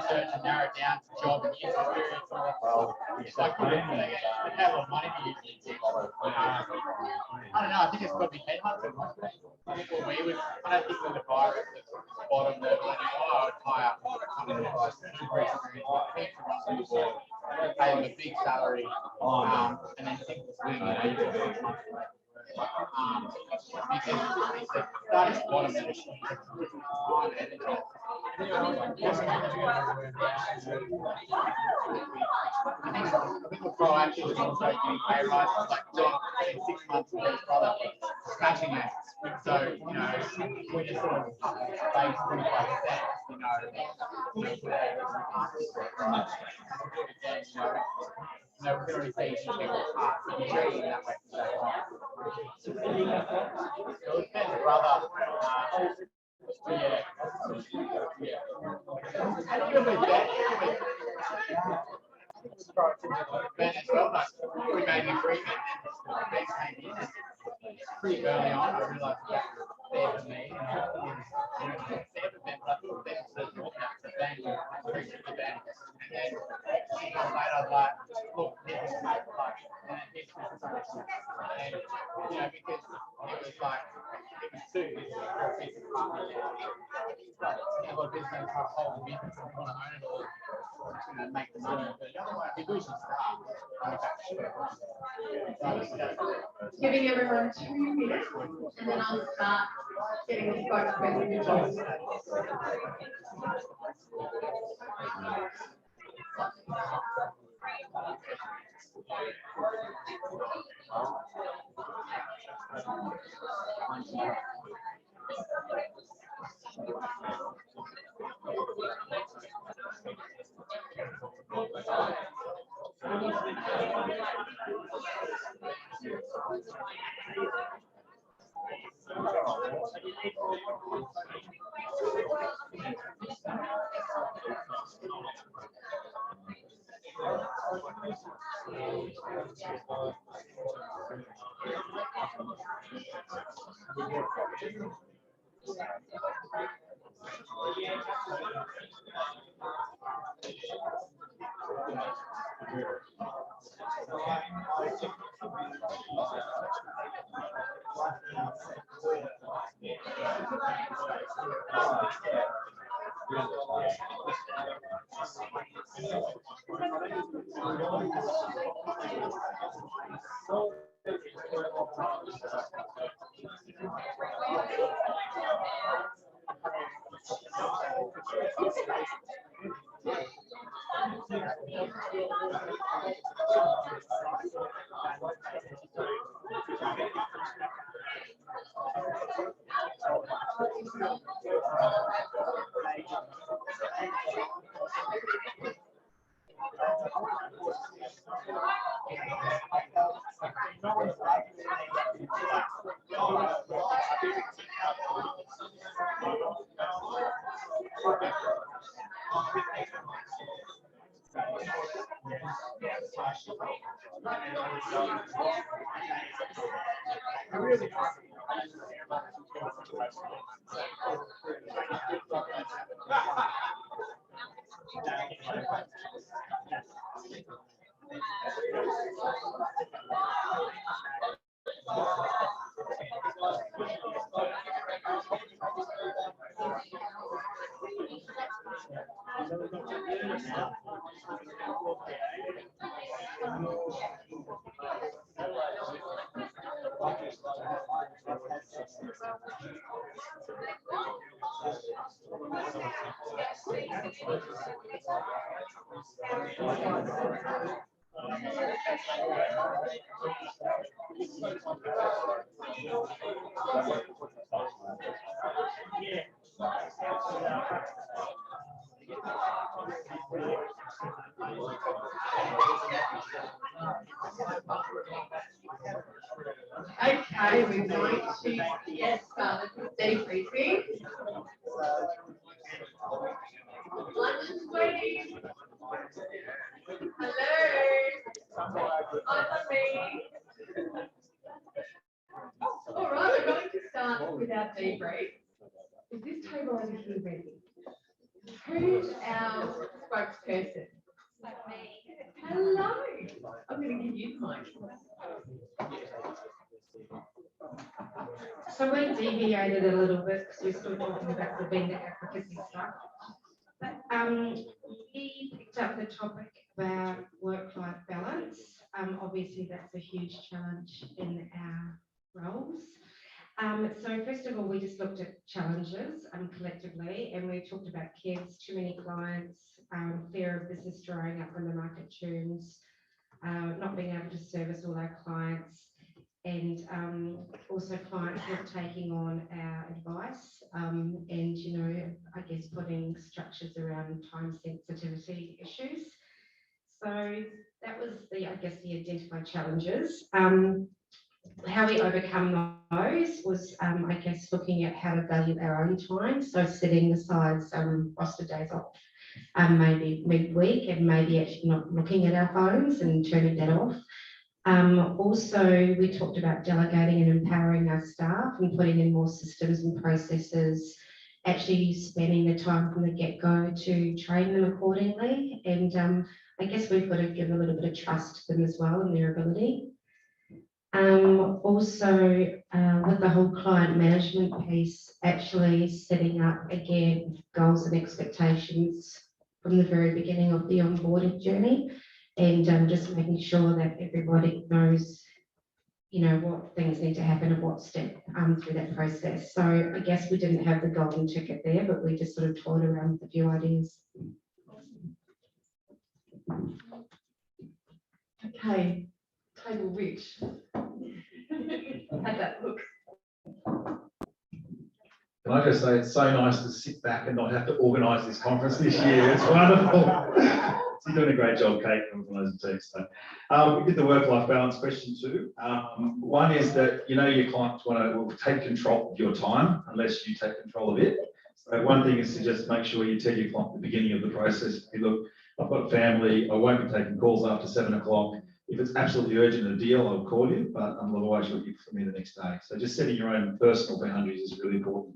search and narrow it down to job and years experience. It's like they pay a lot of money to use it. I don't know, I think it's probably headhunting. For me, I don't think with the virus at the bottom level anymore, I would hire someone who has super experience, pay them a big salary, and then think the swing, because it's starting at the bottom and it's time and energy. I think we're proactive with also doing pay rises, like John, 6 months with his brother, smashing it. So, we just sort of up the base 25%, we can already see people's hearts and treating that way. So it's Ben's brother. Yeah. And even with Ben as well, but we made an agreement. Ben came in pretty early on, I realised that there for me, and I was, there, but then I thought that was the north, the band, the band. And then 6 months later, I was like, look, this is my life, and this is my and, you know, because it was like, it was two, this was a business partner. But a lot of business have a whole business and want to own it all, you know, make the money. But otherwise, you lose your staff. Giving everyone 2 minutes and then I'll start getting the spokesperson involved. Okay, we're going to get started with debriefing. Lunch is waiting. Hello. I'm me. All right, we're going to start with our debrief. Is this table over here ready? Who's our spokesperson? Hello. I'm going to give you the mic. So we deviated a little bit because we're still talking about the vendor advocacy stuff. But we picked up the topic about work-life balance. Obviously, that's a huge challenge in our roles. So first of all, we just looked at challenges collectively, and we talked about kids, too many clients, fear of business drying up when the market tunes, not being able to service all our clients, and also clients not taking on our advice, and, you know, I guess putting structures around time sensitivity issues. So that was the, I guess, the identified challenges. How we overcome those was, I guess, looking at how to value our own time. So setting aside some roster days off, maybe midweek, and maybe actually not looking at our phones and turning that off. Also, we talked about delegating and empowering our staff and putting in more systems and processes, actually spending the time from the get-go to train them accordingly. And I guess we've got to give a little bit of trust to them as well in their ability. Also, with the whole client management piece, actually setting up again goals and expectations from the very beginning of the onboarding journey, and just making sure that everybody knows, you know, what things need to happen at what step through that process. So I guess we didn't have the golden ticket there, but we just sort of toyed around with a few ideas. Okay, table rich. Had that look. Can I just say, it's so nice to sit back and not have to organise this conference this year. It's wonderful. So you're doing a great job, Kate, from those teams. So, we did the work-life balance question too. One is that, you know, your clients will take control of your time unless you take control of it. So one thing is to just make sure you tell your client at the beginning of the process, hey, look, I've got a family, I won't be taking calls after 7 o'clock. If it's absolutely urgent a deal, I'll call you, but otherwise you'll hear from me the next day. So just setting your own personal boundaries is really important.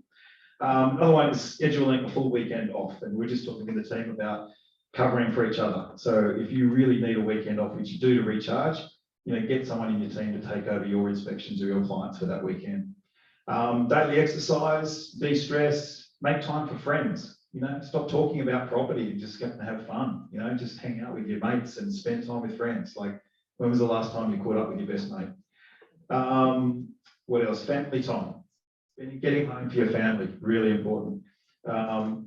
Another one is scheduling a full weekend off, and we're just talking to the team about covering for each other. So if you really need a weekend off, which you do to recharge, you know, get someone in your team to take over your inspections or your clients for that weekend. Daily exercise, de-stress, make time for friends. You know, stop talking about property and just get to have fun. You know, just hang out with your mates and spend time with friends. Like, when was the last time you caught up with your best mate? What else? Family time. Getting home for your family, really important.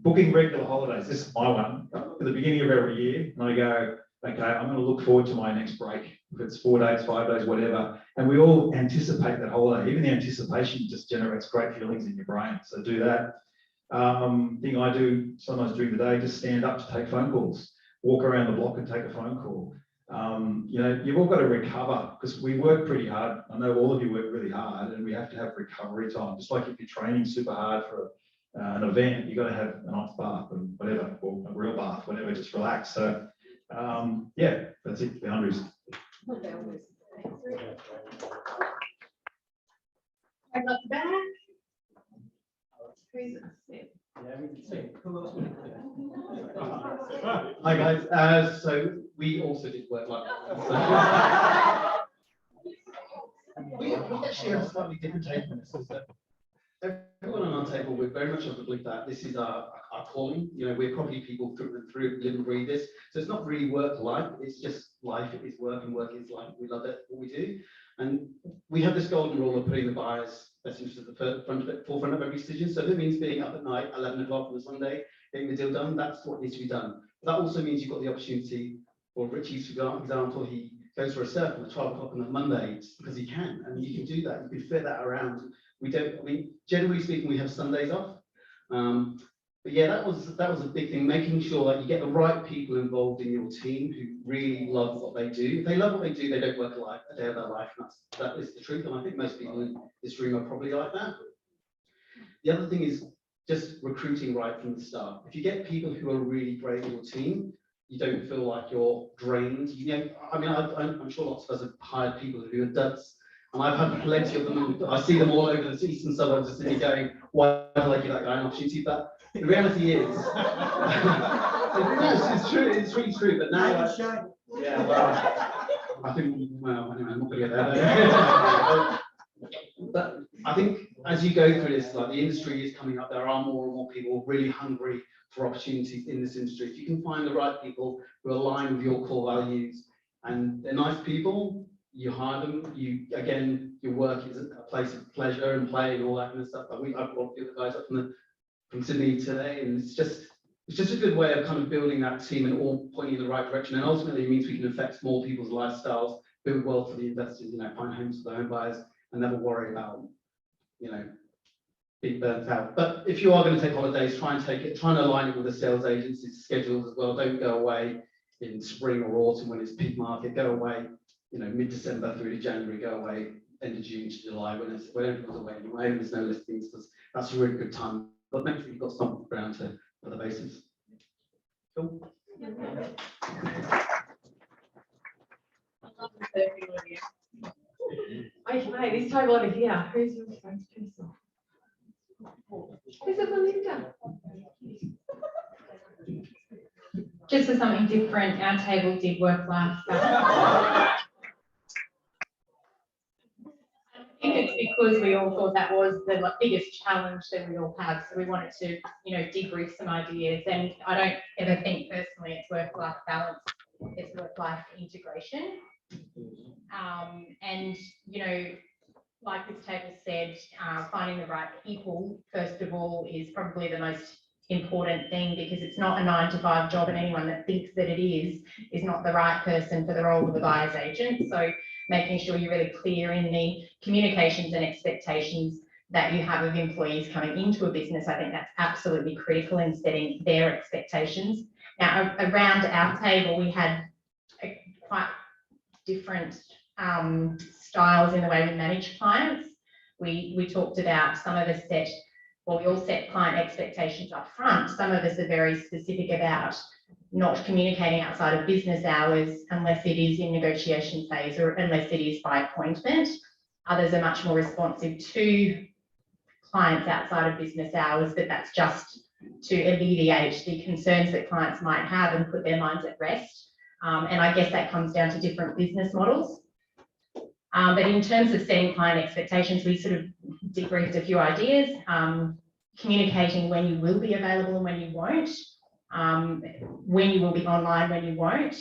Booking regular holidays. This is my one. At the beginning of every year, and I go, okay, I'm going to look forward to my next break. If it's 4 days, 5 days, whatever. And we all anticipate that holiday. Even the anticipation just generates great feelings in your brain. So do that. Thing I do sometimes during the day, just stand up to take phone calls. Walk around the block and take a phone call. You know, you've all got to recover because we work pretty hard. I know all of you work really hard, and we have to have recovery time. Just like if you're training super hard for an event, you've got to have a nice bath and whatever, or a real bath, whatever, just relax. So, yeah, that's it, boundaries. I got the back. Who's it? Hi guys, so we also did work like that. We actually have a slightly different take on this. Is that everyone on our table, we're very much of the belief that this is our calling. You know, we're probably people through and through, live and breathe this. So it's not really work life, it's just life, it is work, and work is life. We love it, what we do. And we have this golden rule of putting the buyer's best interest at the forefront of every decision. So if it means being up at night, 11 o'clock on a Sunday, getting the deal done, that's what needs to be done. But that also means you've got the opportunity, for Richie's example, he goes for a circle at 12 o'clock on a Monday because he can, and you can do that. You can fit that around. We don't, I mean, generally speaking, we have Sundays off. But yeah, that was a big thing, making sure that you get the right people involved in your team who really love what they do. If they love what they do, they don't work a day of their life. And that is the truth. And I think most people in this room are probably like that. The other thing is just recruiting right from the start. If you get people who are really great in your team, you don't feel like you're drained. You know, I mean, I'm sure lots of us have hired people who are duds. And I've had plenty of them. I see them all over the eastern suburbs of Sydney going, why do I give that guy an opportunity? But the reality is, it's true, it's really true. But now, yeah, well, I think, well, anyway, I'm not going to get there. But I think as you go through this, like the industry is coming up, there are more and more people really hungry for opportunities in this industry. If you can find the right people who align with your core values and they're nice people, you hire them. Your work is a place of pleasure and play and all that kind of stuff. But I've brought the other guys up from Sydney today, and it's just a good way of kind of building that team and all pointing in the right direction. And ultimately, it means we can affect more people's lifestyles, build wealth for the investors, you know, find homes for the home buyers, and never worry about, you know, being burnt out. But if you are going to take holidays, try and align it with the sales agency's schedules as well. Don't go away in spring or autumn when it's peak market. Go away, you know, mid-December through to January. Go away end of June to July when everyone's away anyway, and there's no listings. That's a really good time. But make sure you've got some ground for the basics. Cool. surfing with you. Okay, this table over here, who's your spokesperson? Is it Belinda? Just for something different, our table did work-life balance. I think it's because we all thought that was the biggest challenge that we all have. So we wanted to, debrief some ideas. And I don't ever think personally it's work-life balance, it's work-life integration. And, like this table said, finding the right people, first of all, is probably the most important thing, because it's not a 9-to-5 job, and anyone that thinks that it is not the right person for the role of the buyer's agent. So making sure you're really clear in the communications and expectations that you have of employees coming into a business. I think that's absolutely critical in setting their expectations. Now, around our table, we had quite different styles in the way we manage clients. We talked about some of us we all set client expectations up front. Some of us are very specific about not communicating outside of business hours unless it is in negotiation phase or unless it is by appointment. Others are much more responsive to clients outside of business hours, but that's just to alleviate the concerns that clients might have and put their minds at rest. And I guess that comes down to different business models. But in terms of setting client expectations, we sort of debriefed a few ideas, communicating when you will be available and when you won't, when you will be online, when you won't.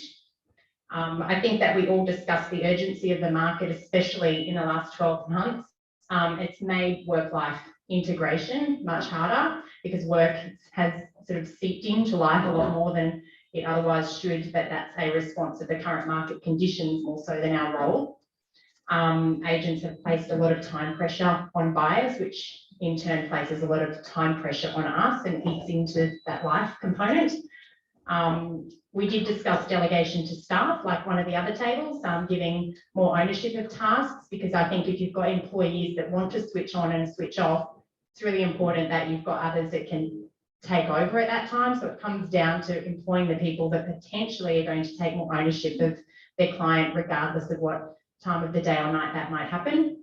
I think that we all discussed the urgency of the market, especially in the last 12 months. It's made work-life integration much harder because work has sort of seeped into life a lot more than it otherwise should, but that's a response to the current market conditions more so than our role. Agents have placed a lot of time pressure on buyers, which in turn places a lot of time pressure on us and eats into that life component. We did discuss delegation to staff, like one of the other tables, giving more ownership of tasks, because I think if you've got employees that want to switch on and switch off, it's really important that you've got others that can take over at that time. So it comes down to employing the people that potentially are going to take more ownership of their client, regardless of what time of the day or night that might happen.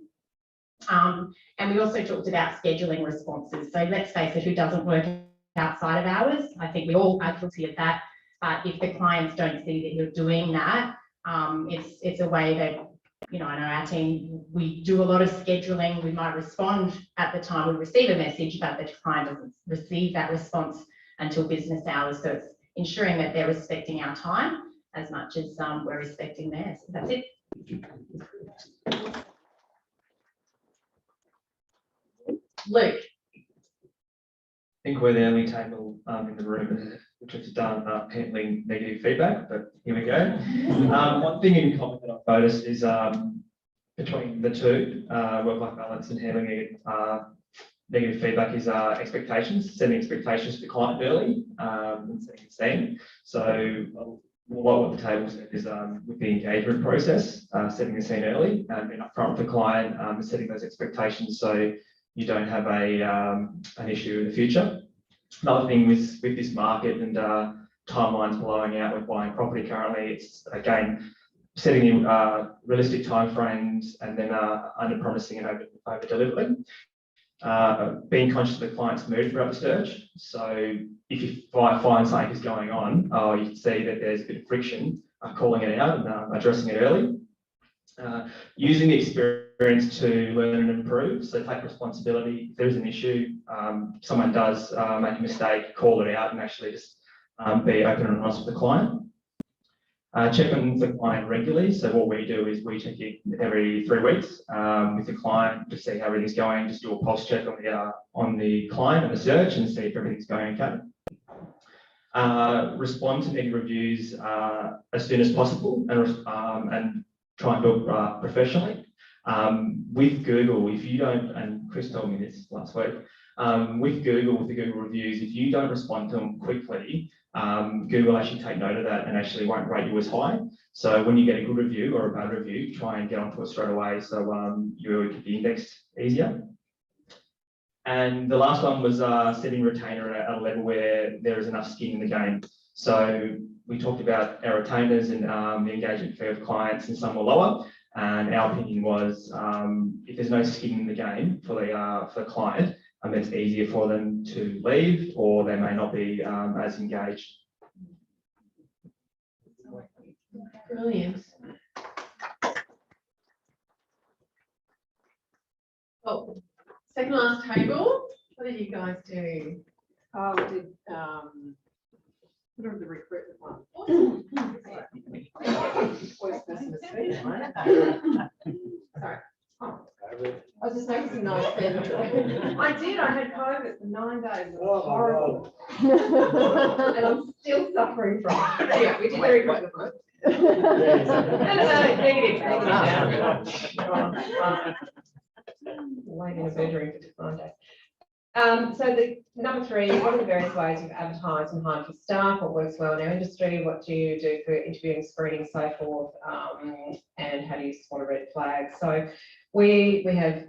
And we also talked about scheduling responses. So let's face it, who doesn't work outside of hours? I think we all are guilty of that. But if the clients don't see that you're doing that, it's a way that, I know our team, we do a lot of scheduling. We might respond at the time we receive a message, but the client doesn't receive that response until business hours. So it's ensuring that they're respecting our time as much as we're respecting theirs. So that's it. Luke. I think we're the only table in the room which has done handling negative feedback, but here we go. One thing in common that I've noticed is between the two, work-life balance and handling negative feedback, is expectations, setting expectations for the client early and setting the scene. So what the table said is with the engagement process, setting the scene early and being upfront with the client, setting those expectations so you don't have an issue in the future. Another thing with this market and timelines blowing out with buying property currently, it's again setting realistic timeframes and then under promising and over delivering. Being conscious of the client's mood throughout the search. So if you find something is going on, or you see that there's a bit of friction, calling it out and addressing it early. Using the experience to learn and improve. So take responsibility. If there's an issue, someone does make a mistake, call it out and actually just be open and honest with the client. Check on the client regularly. So what we do is we check in every 3 weeks with the client to see how everything's going. Just do a pulse check on the client and the search and see if everything's going okay. Respond to negative reviews as soon as possible and try and do it professionally. With Google, if you don't, and Chris told me this last week, with the Google reviews, if you don't respond to them quickly, Google actually take note of that and actually won't rate you as high. So when you get a good review or a bad review, try and get onto it straight away so you can be indexed easier. And the last one was setting retainer at a level where there is enough skin in the game. So we talked about our retainers and the engagement fee of clients, and some were lower. And our opinion was, if there's no skin in the game for the client, it's easier for them to leave, or they may not be as engaged. Brilliant. Oh, second last table. What did you guys do? Oh, we did, what are the recruitment one? Worst person to speak, right? Sorry. I was just noticing nice things. I did, I had COVID for 9 days. It was horrible. And I'm still suffering from it. Anyway, we did the recruitment one. No, negative. Laying in a bedroom for 9 days. So the number 3, what are the various ways you've advertised and hired for staff? What works well in our industry? What do you do for interviewing, screening, so forth? And how do you spot a red flag? So we have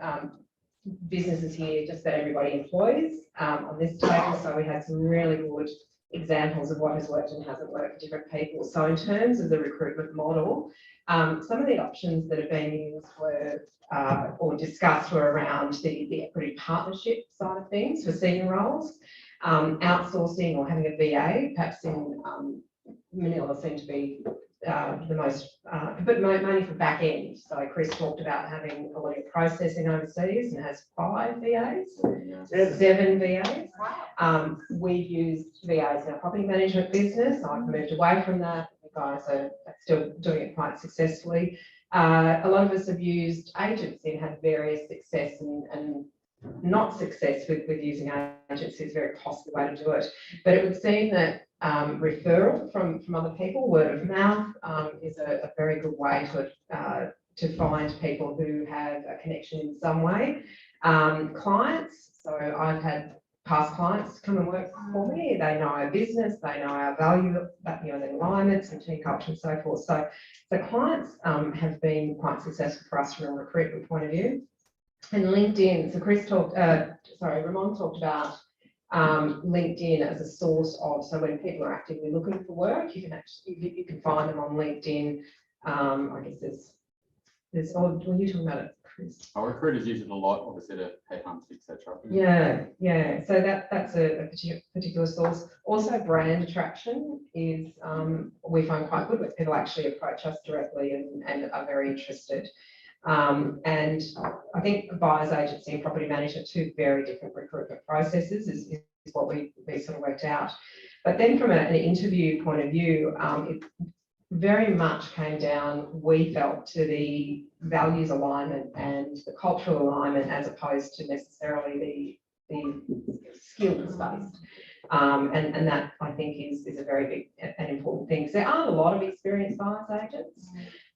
businesses here just that everybody employs on this table. So we had some really good examples of what has worked and hasn't worked for different people. So in terms of the recruitment model, some of the options that have been used were or discussed were around the equity partnership side of things for senior roles, outsourcing or having a VA, perhaps in Manila seemed to be the most, but mainly for back end. So Chris talked about having a lot of processing overseas and has 5 VAs, 7 VAs. We've used VAs in our property management business. I've moved away from that. The guys are still doing it quite successfully. A lot of us have used agency and had various success and not success with using agency. Is a very costly way to do it. But it would seem that referral from other people, word of mouth, is a very good way to find people who have a connection in some way. Clients, so I've had past clients come and work for me. They know our business, they know our value, the alignments and team culture and so forth. So clients have been quite successful for us from a recruitment point of view. And LinkedIn, so Ramon talked about LinkedIn as a source of, so when people are actively looking for work, you can find them on LinkedIn. I guess there's when you talking about it, Chris. Our recruiters use it a lot, obviously, to headhunt, etc. Yeah. So that's a particular source. Also, brand attraction is we find quite good when people actually approach us directly and are very interested. And I think buyer's agency and property management, 2 very different recruitment processes is what we sort of worked out. But then from an interview point of view, it very much came down, we felt, to the values alignment and the cultural alignment as opposed to necessarily the skills based. And that I think is a very big and important thing. There aren't a lot of experienced buyer's agents.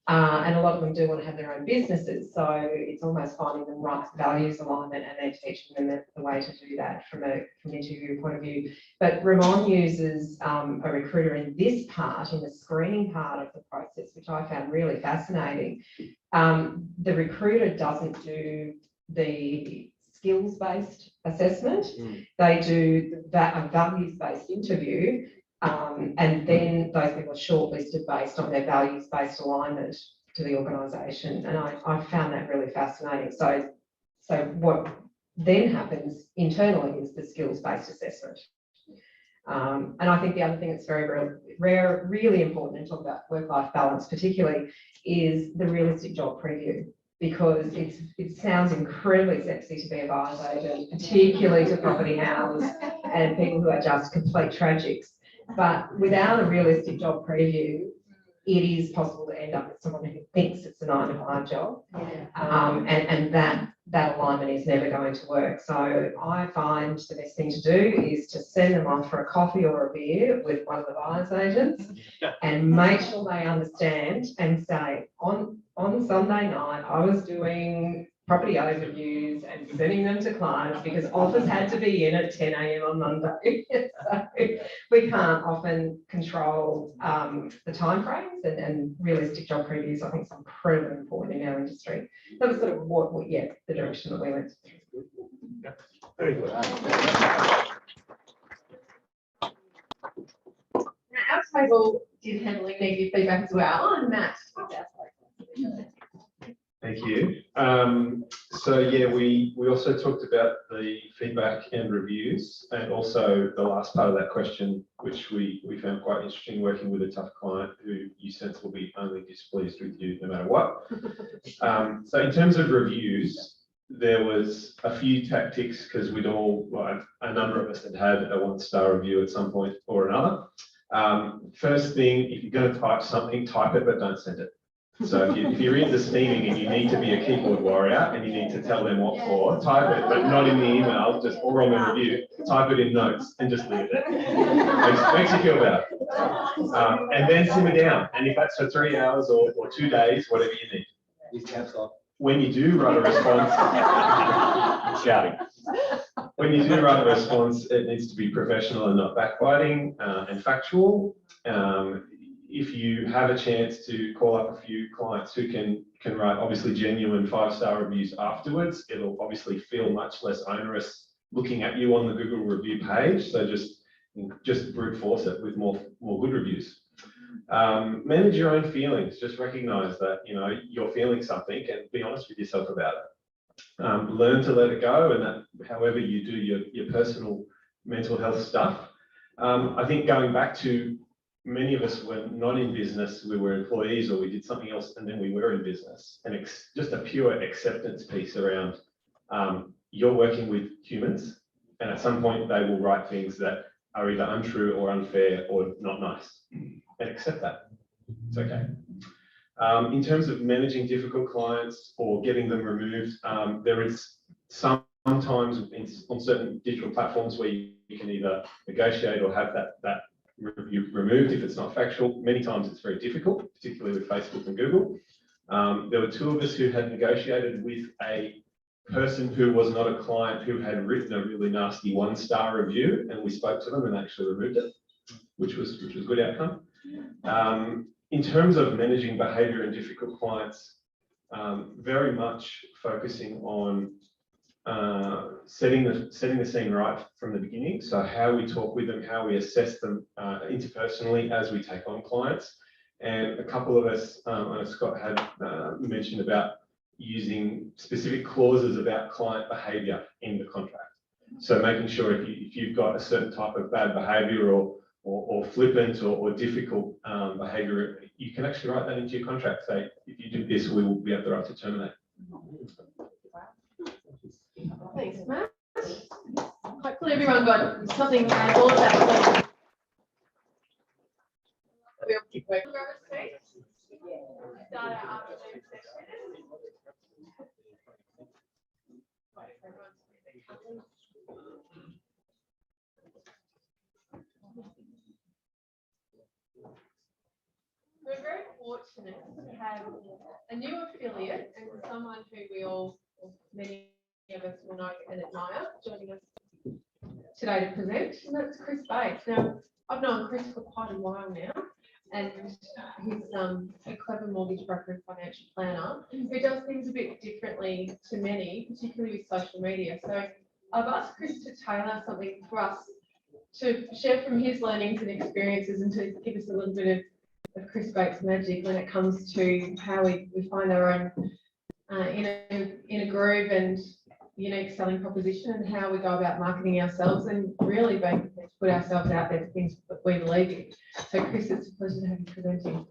And a lot of them do want to have their own businesses. So it's almost finding the right values alignment and then teaching them the way to do that from an interview point of view. But Ramon uses a recruiter in this part, in the screening part of the process, which I found really fascinating. The recruiter doesn't do the skills-based assessment. They do a values-based interview. And then those people are shortlisted based on their values-based alignment to the organisation. And I found that really fascinating. So what then happens internally is the skills-based assessment. And I think the other thing that's really important in talking about work-life balance particularly is the realistic job preview, because it sounds incredibly sexy to be a buyer's agent, particularly to property houses and people who are just complete tragics. But without a realistic job preview, it is possible to end up with someone who thinks it's a 9-to-5 job. And that alignment is never going to work. So I find the best thing to do is to send them off for a coffee or a beer with one of the buyer's agents and make sure they understand and say, on Sunday night, I was doing property overviews and sending them to clients because offers had to be in at 10 a.m. on Monday. So we can't often control the timeframes and realistic job previews. I think is incredibly important in our industry. That was sort of the direction that we went. Very good. table did handling negative feedback as well, and Matt. Thank you. So yeah, we also talked about the feedback and reviews, and also the last part of that question, which we found quite interesting, working with a tough client who you sense will be only displeased with you no matter what. So in terms of reviews, there was a few tactics because we'd all, well, a number of us had had a 1-star review at some point or another. First thing, if you're going to type something, type it, but don't send it. So if you're in this meeting and you need to be a keyboard warrior and you need to tell them what for, type it, but not in the email, just or on the review. Type it in notes and just leave it there. Makes you feel better. And then simmer down. And if that's for 3 hours or 2 days, whatever you need. Use caps lock. When you do write a response, shouting. When you do write a response, it needs to be professional and not backbiting and factual. If you have a chance to call up a few clients who can write obviously genuine 5-star reviews afterwards, it'll obviously feel much less onerous looking at you on the Google review page. So just brute force it with more good reviews. Manage your own feelings. Just recognize that, you know, you're feeling something and be honest with yourself about it. Learn to let it go, and that however you do your personal mental health stuff. I think going back to many of us were not in business, we were employees or we did something else and then we were in business, and just a pure acceptance piece around you're working with humans and at some point they will write things that are either untrue or unfair or not nice, and accept that. It's okay. In terms of managing difficult clients or getting them removed, there is sometimes on certain digital platforms where you can either negotiate or have that review removed if it's not factual. Many times it's very difficult, particularly with Facebook and Google. There were 2 of us who had negotiated with a person who was not a client who had written a really nasty 1-star review, and we spoke to them and actually removed it, which was a good outcome. In terms of managing behavior in difficult clients, very much focusing on setting the scene right from the beginning. So how we talk with them, how we assess them interpersonally as we take on clients. And a couple of us, Scott had mentioned about using specific clauses about client behavior in the contract. So making sure if you've got a certain type of bad behavior or flippant or difficult behavior, you can actually write that into your contract. Say, if you do this, we will be at the right to terminate. Thanks, Matt. Hopefully everyone got something out of all of that. We'll keep working. Start our afternoon session. We're very fortunate to have a new affiliate and someone who we all, many of us will know and admire, joining us today to present, and that's Chris Bates. Now, I've known Chris for quite a while now, and he's a clever mortgage broker and financial planner who does things a bit differently to many, particularly with social media. So I've asked Chris to tailor something for us to share from his learnings and experiences and to give us a little bit of Chris Bates magic when it comes to how we find our own in a groove and unique selling proposition, and how we go about marketing ourselves and really being prepared to put ourselves out there for things that we believe in. So Chris, it's a pleasure to have you presenting.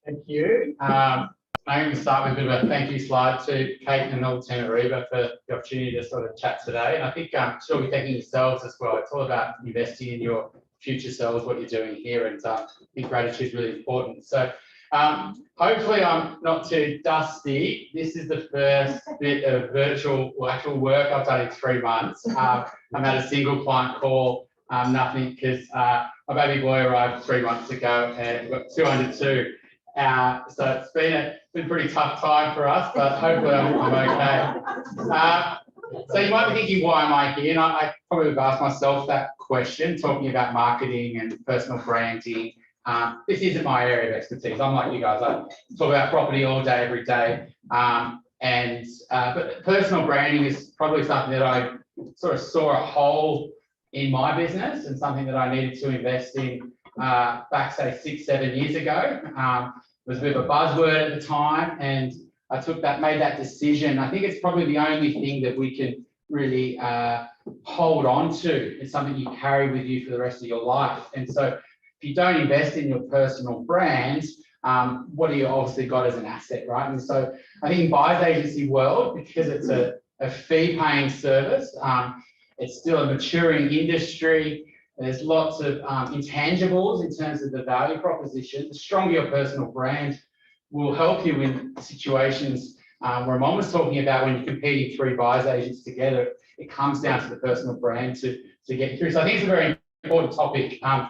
Thank you. I'm going to start with a bit of a thank you slide to Kate and the whole team at REBAA for the opportunity to sort of chat today. And I think she'll be thanking yourselves as well. It's all about investing in your future selves, what you're doing here, and I think gratitude is really important. So hopefully I'm not too dusty. This is the first bit of virtual or actual work I've done in 3 months. I've had a single client call, nothing, because my baby boy arrived 3 months ago and we've got 202. So it's been a pretty tough time for us, but hopefully I'm okay. So you might be thinking, why am I here? And I probably have asked myself that question, talking about marketing and personal branding. This isn't my area of expertise. I'm like you guys, I talk about property all day, every day. But personal branding is probably something that I sort of saw a hole in my business and something that I needed to invest in back, say, 6-7 years ago. It was a bit of a buzzword at the time, and I made that decision. I think it's probably the only thing that we can really hold on to. It's something you carry with you for the rest of your life. And so if you don't invest in your personal brand, what do you obviously got as an asset, right? And so I think in buyer's agency world, because it's a fee-paying service, it's still a maturing industry. There's lots of intangibles in terms of the value proposition. The stronger your personal brand will help you in situations where Mom was talking about when you're competing 3 buyer's agents together. It comes down to the personal brand to get through. So I think it's a very important topic. Am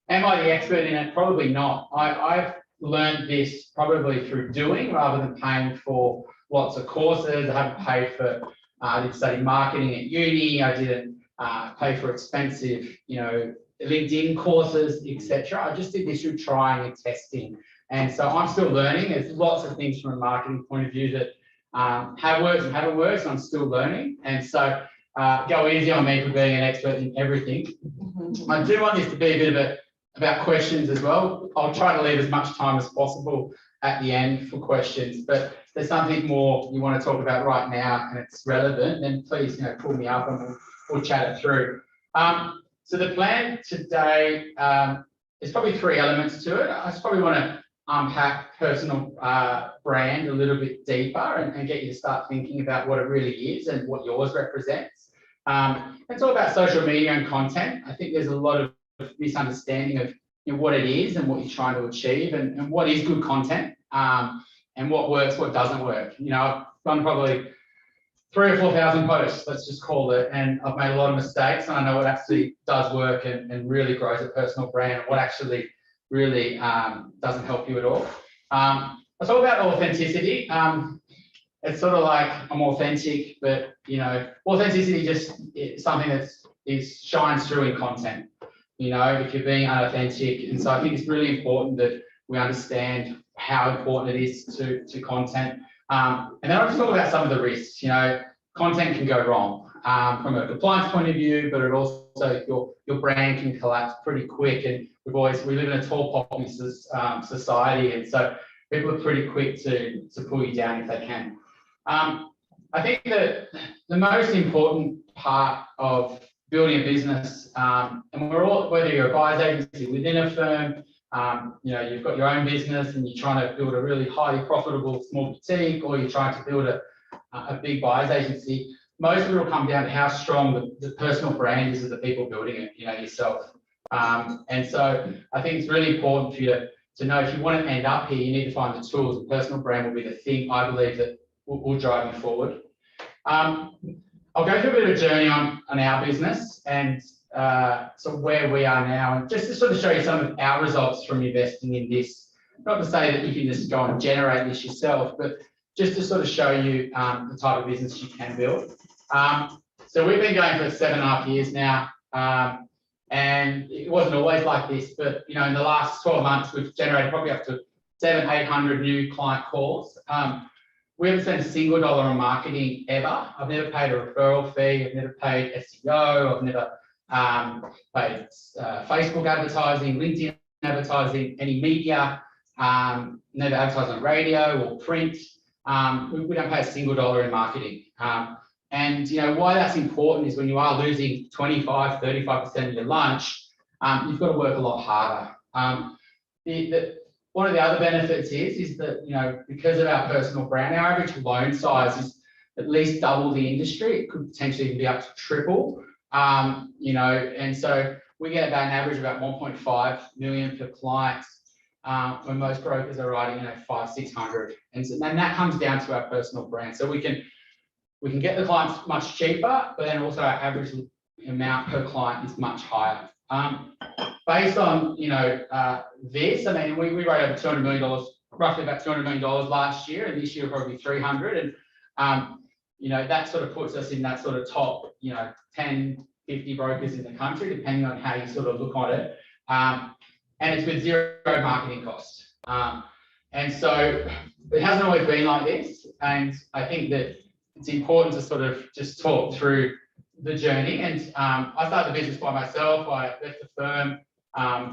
I the expert in it? Probably not. I've learned this probably through doing rather than paying for lots of courses. I haven't paid for, I did study marketing at uni. I didn't pay for expensive, LinkedIn courses, etc. I just did this through trying and testing. And so I'm still learning. There's lots of things from a marketing point of view that have worked and haven't worked, and I'm still learning. And so go easy on me for being an expert in everything. I do want this to be a bit of about questions as well. I'll try to leave as much time as possible at the end for questions, but if there's something more you want to talk about right now and it's relevant, then please, pull me up and we'll chat it through. So the plan today is probably 3 elements to it. I just probably want to unpack personal brand a little bit deeper and get you to start thinking about what it really is and what yours represents. It's all about social media and content. I think there's a lot of misunderstanding of what it is and what you're trying to achieve and what is good content and what works, what doesn't work. I've done probably 3,000 or 4,000 posts, let's just call it, and I've made a lot of mistakes, and I know what actually does work and really grows a personal brand and what actually really doesn't help you at all. It's all about authenticity. It's sort of like I'm authentic, but authenticity just is something that shines through in content. If you're being unauthentic, and so I think it's really important that we understand how important it is to content. And then I'll just talk about some of the risks. Content can go wrong from a compliance point of view, but it also your brand can collapse pretty quick. And we live in a tall poppy society, and so people are pretty quick to pull you down if they can. I think that the most important part of building a business, and whether you're a buyer's agency within a firm, you've got your own business and you're trying to build a really highly profitable small boutique, or you're trying to build a big buyer's agency, most of it will come down to how strong the personal brand is of the people building it, yourself. And so I think it's really important for you to know if you want to end up here, you need to find the tools. The personal brand will be the thing, I believe, that will drive you forward. I'll go through a bit of a journey on our business and so where we are now, and just to sort of show you some of our results from investing in this. Not to say that you can just go and generate this yourself, but just to sort of show you the type of business you can build. So we've been going for 7.5 years now, and it wasn't always like this, but in the last 12 months, we've generated probably up to 700-800 new client calls. We haven't spent a single dollar on marketing ever. I've never paid a referral fee. I've never paid SEO. I've never paid Facebook advertising, LinkedIn advertising, any media, never advertised on radio or print. We don't pay a single dollar in marketing. And why that's important is when you are losing 25-35% of your lunch, you've got to work a lot harder. One of the other benefits is that, because of our personal brand, our average loan size is at least double the industry. It could potentially even be up to triple. And so we get about an average of about 1.5 million per client, when most brokers are writing, 500-600. And that comes down to our personal brand. So we can get the clients much cheaper, but then also our average amount per client is much higher. Based on this, we raised over $200 million, roughly about $200 million last year, and this year probably 300. And that sort of puts us in that sort of top 10, 50 brokers in the country, depending on how you sort of look on it. And it's with zero marketing costs. And so it hasn't always been like this. And I think that it's important to sort of just talk through the journey. And I started the business by myself. I left the firm,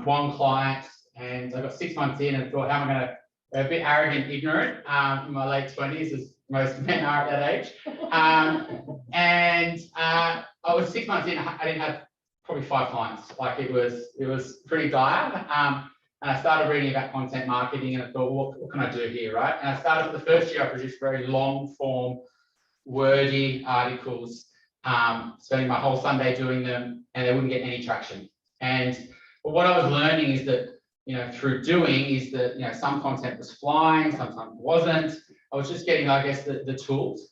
one client, and I got 6 months in and thought, how am I going to, a bit arrogant, ignorant in my late 20s, as most men are at that age. I was 6 months in, I didn't have probably 5 clients. Like it was pretty dire. And I started reading about content marketing and I thought, well, what can I do here, right? And I started the first year, I produced very long form, wordy articles, spending my whole Sunday doing them, and they wouldn't get any traction. And what I was learning is that, through doing is that, some content was flying, sometimes it wasn't. I was just getting, I guess, the tools.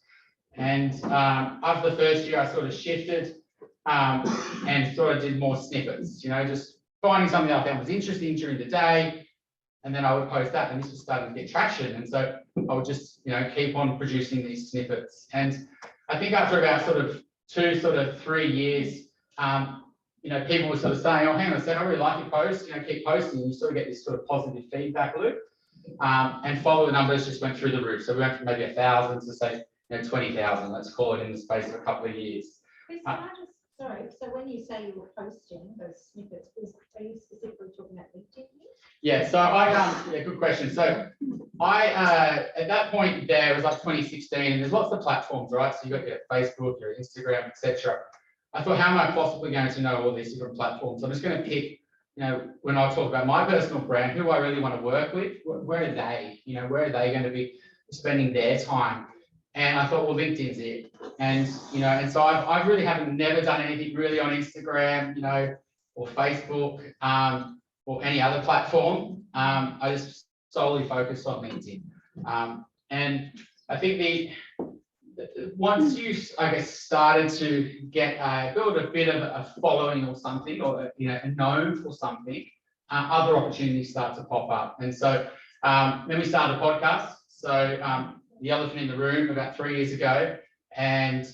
And after the first year, I sort of shifted and sort of did more snippets, just finding something I found was interesting during the day, and then I would post that, and this was starting to get traction. And so I would just, keep on producing these snippets. And I think after about sort of 3 years, people were sort of saying, oh, hang on a second, I really like your post, keep posting. You sort of get this sort of positive feedback loop. And follower numbers just went through the roof. So we went from maybe 1,000 to say, 20,000, let's call it, in the space of a couple of years. Sorry, so when you say you were posting those snippets, are you specifically talking about LinkedIn? Yeah, so yeah, good question. So at that point there, it was like 2016, and there's lots of platforms, right? So you got your Facebook, your Instagram, etc. I thought, how am I possibly going to know all these different platforms? I'm just going to pick, when I talk about my personal brand, who I really want to work with, where are they? Where are they going to be spending their time? And I thought, well, LinkedIn's it. And, and so I've really never done anything really on Instagram, or Facebook, or any other platform. I just solely focused on LinkedIn. And I think once you, I guess, started to build a bit of a following or something, or, known for something, other opportunities start to pop up. And so then we started a podcast. So the elephant in the room about 3 years ago. And,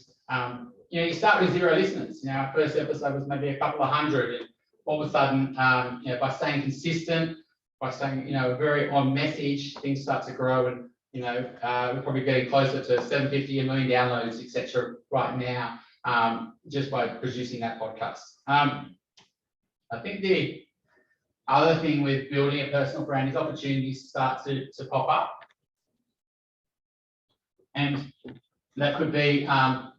you start with 0 listeners. Our first episode was maybe a couple of hundred. And all of a sudden, by staying consistent, by staying, very on message, things start to grow. And, we're probably getting closer to 750, 1 million downloads, etc. right now, just by producing that podcast. I think the other thing with building a personal brand is opportunities start to pop up. And that could be, a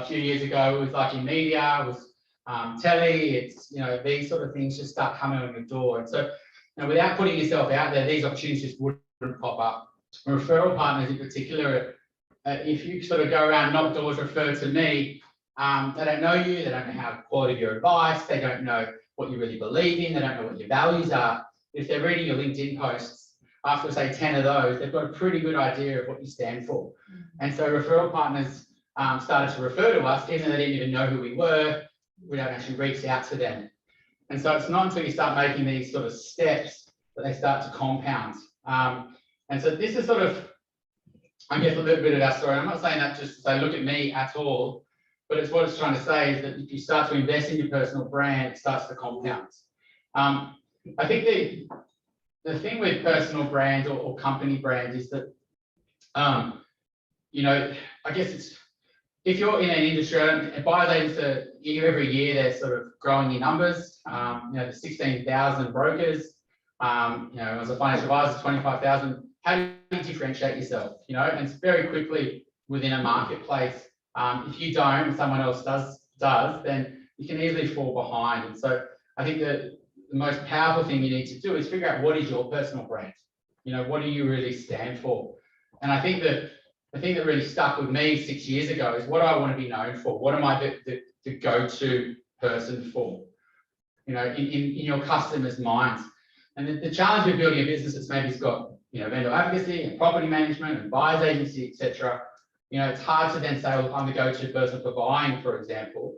few years ago, it was like in media, it was telly, it's, these sort of things just start coming on your door. And so, without putting yourself out there, these opportunities just wouldn't pop up. Referral partners in particular, if you sort of go around, knock doors, refer to me, they don't know you, they don't know how quality of your advice, they don't know what you really believe in, they don't know what your values are. If they're reading your LinkedIn posts, after say 10 of those, they've got a pretty good idea of what you stand for. And so referral partners started to refer to us, even though they didn't even know who we were, we don't actually reach out to them. And so it's not until you start making these sort of steps that they start to compound. And so this is sort of, I guess, a little bit of our story. I'm not saying that just to say, look at me at all, but it's what it's trying to say is that if you start to invest in your personal brand, it starts to compound. I think the thing with personal brand or company brand is that, I guess it's, if you're in an industry, buyers every year, they're sort of growing in numbers. There's 16,000 brokers. As a financial advisor, 25,000. How do you differentiate yourself? And it's very quickly within a marketplace. If you don't, and someone else does, then you can easily fall behind. And so I think that the most powerful thing you need to do is figure out what is your personal brand. What do you really stand for? And I think that the thing that really stuck with me 6 years ago is, what do I want to be known for? What am I the go-to person for? In your customers' minds. And the challenge with building a business that's maybe got vendor advocacy and property management and buyer's agency, etc. It's hard to then say, well, I'm the go-to person for buying, for example.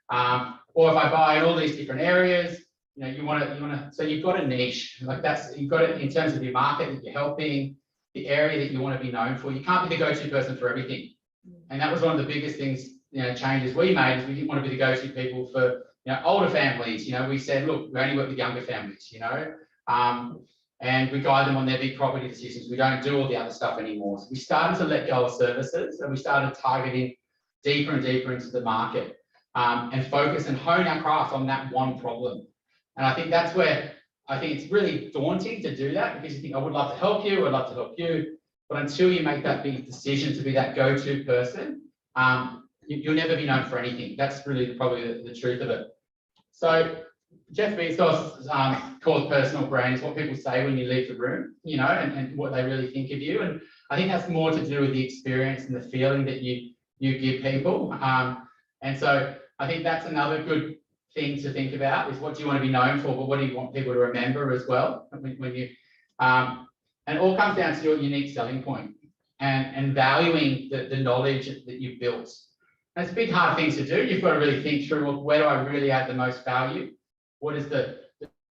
Or if I buy in all these different areas, you want to. So you've got a niche, like you've got it in terms of your market that you're helping, the area that you want to be known for. You can't be the go-to person for everything. And that was one of the biggest things, changes we made, is we didn't want to be the go-to people for older families. We said, look, we only work with younger families. And we guide them on their big property decisions. We don't do all the other stuff anymore. So we started to let go of services, and we started targeting deeper and deeper into the market. and focus and hone our craft on that one problem. And I think that's where I think it's really daunting to do that, because you think, I would love to help you, I'd love to help you. But until you make that big decision to be that go-to person, you'll never be known for anything. That's really probably the truth of it. So Jeff Bezos calls personal brand is what people say when you leave the room, you know, and what they really think of you. And I think that's more to do with the experience and the feeling that you give people. And so I think that's another good thing to think about, is what do you want to be known for, but what do you want people to remember as well when you and it all comes down to your unique selling point and valuing the knowledge that you've built. And it's a big hard thing to do. You've got to really think through, well, where do I really add the most value? What is the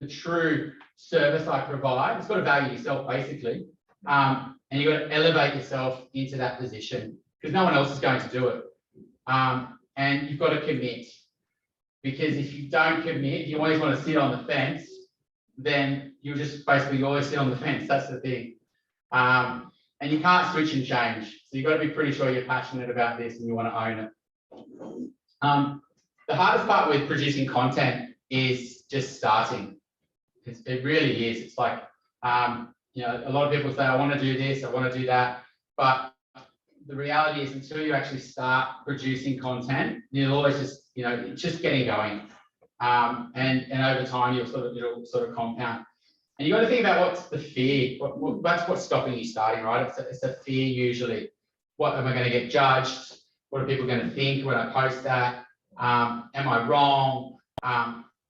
true service I provide? It's got to value yourself basically, and you've got to elevate yourself into that position, because no one else is going to do it. And you've got to commit, because if you don't commit, if you always want to sit on the fence, then you'll just basically always sit on the fence. That's the thing. And you can't switch and change. So you've got to be pretty sure you're passionate about this and you want to own it. The hardest part with producing content is just starting. It really is. It's like, you know, a lot of people say, I want to do this, I want to do that. But the reality is, until you actually start producing content, you'll always just, you know, it's just getting going. And over time, it'll sort of compound. And you've got to think about what's the fear. That's what's stopping you starting, right? It's a fear usually. What am I going to get judged? What are people going to think when I post that? Am I wrong?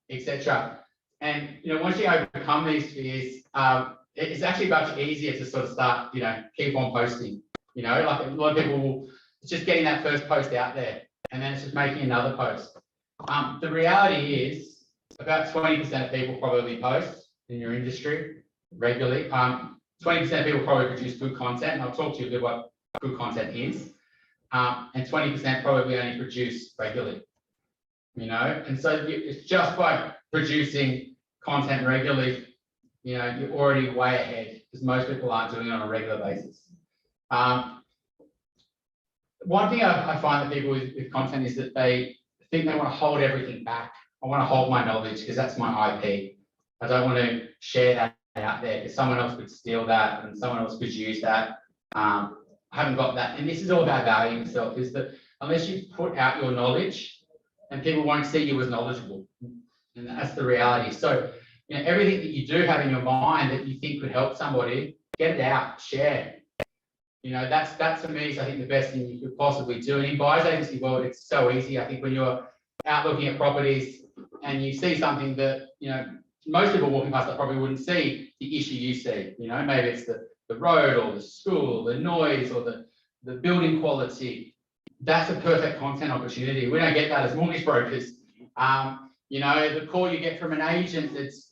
Etc. And you know, once you overcome these fears, it's actually much easier to sort of start, you know, keep on posting. You know, like a lot of people will, it's just getting that first post out there, and then it's just making another post. The reality is about 20% of people probably post in your industry regularly. 20% of people probably produce good content, and I'll talk to you a bit about what good content is. And 20% probably only produce regularly, you know, and so it's just by producing content regularly, you know, you're already way ahead, because most people aren't doing it on a regular basis. One thing I find that people with content is that they think they want to hold everything back. I want to hold my knowledge because that's my IP. I don't want to share that out there because someone else could steal that and someone else could use that. I haven't got that. And this is all about valuing yourself, is that unless you put out your knowledge, and people won't see you as knowledgeable. And that's the reality. So, you know, everything that you do have in your mind that you think could help somebody, get it out, share. You know, that to me is, I think, the best thing you could possibly do. And in buyer's agency world, it's so easy. I think when you're out looking at properties and you see something that, you know, most people walking past that probably wouldn't see the issue you see. You know, maybe it's the road or the school, the noise or the building quality. That's a perfect content opportunity. We don't get that as mortgage brokers. You know, the call you get from an agent that's,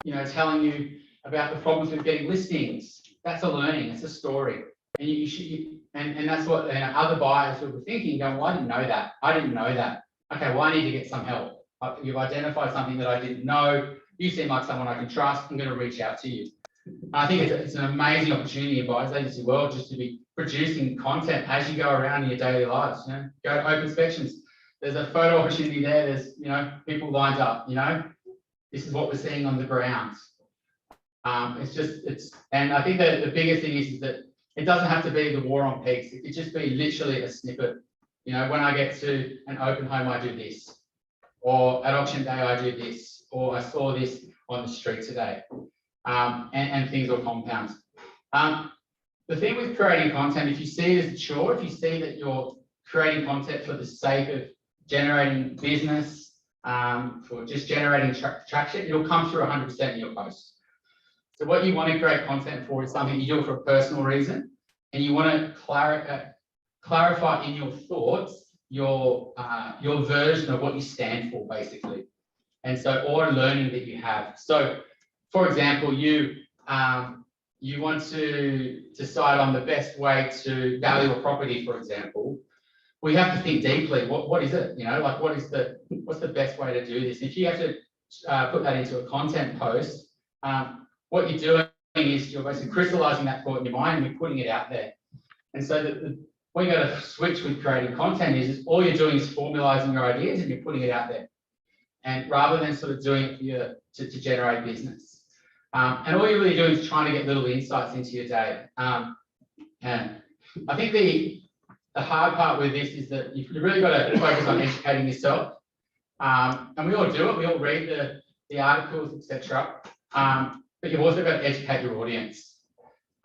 you know, telling you about the problems with getting listings. That's a learning. It's a story. And you should, and that's what, you know, other buyers will be thinking, going, well, I didn't know that. I didn't know that. Okay, well, I need to get some help. You've identified something that I didn't know. You seem like someone I can trust. I'm going to reach out to you. And I think it's an amazing opportunity in buyer's agency world just to be producing content as you go around in your daily lives. You know, go to open inspections. There's a photo opportunity there. There's, you know, people lined up. You know, this is what we're seeing on the grounds. And I think that the biggest thing is that it doesn't have to be the war on pigs. It could just be literally a snippet. You know, when I get to an open home, I do this, or at auction day, I do this, or I saw this on the street today, and things will compound. The thing with creating content, if you see it as a chore, if you see that you're creating content for the sake of generating business, for just generating traction, it'll come through 100% in your posts. So what you want to create content for is something you do it for a personal reason, and you want to clarify in your thoughts your version of what you stand for, basically, and so or learning that you have. So, for example, you want to decide on the best way to value a property, for example. We have to think deeply. What is it? You know, like what's the best way to do this? If you have to put that into a content post, what you're doing is you're basically crystallizing that thought in your mind and you're putting it out there. And so what you got to switch with creating content is all you're doing is formalizing your ideas and you're putting it out there. And rather than sort of doing it for your, to generate business. And all you're really doing is trying to get little insights into your day. And I think the hard part with this is that you've really got to focus on educating yourself. And we all do it. We all read the articles, etc. But you've also got to educate your audience.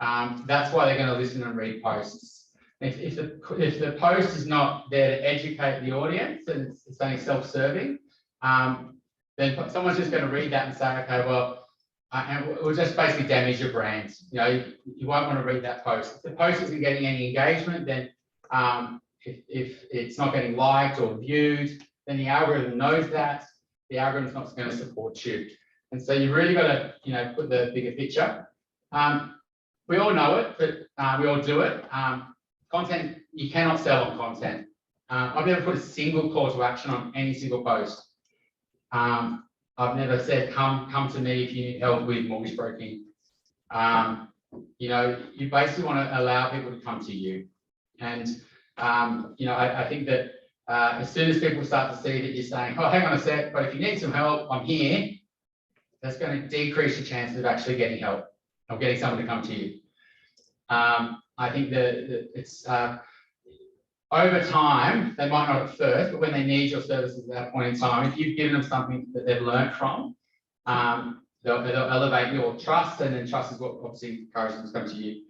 That's why they're going to listen and read posts. If the post is not there to educate the audience and it's only self-serving, then someone's just going to read that and say, okay, well, and it will just basically damage your brand. You know, you won't want to read that post. If the post isn't getting any engagement, then if it's not getting liked or viewed, then the algorithm knows that. The algorithm's not going to support you. And so you really got to, you know, put the bigger picture. We all know it, but we all do it. Content, you cannot sell on content. I've never put a single call to action on any single post. I've never said, come to me if you need help with mortgage broking. You know, you basically want to allow people to come to you. And, you know, I think that as soon as people start to see that you're saying, oh, hang on a sec, but if you need some help, I'm here, that's going to decrease your chances of actually getting help or getting someone to come to you. I think that it's over time, they might not at first, but when they need your services at that point in time, if you've given them something that they've learned from, they'll elevate your trust, and then trust is what obviously encourages them to come to you.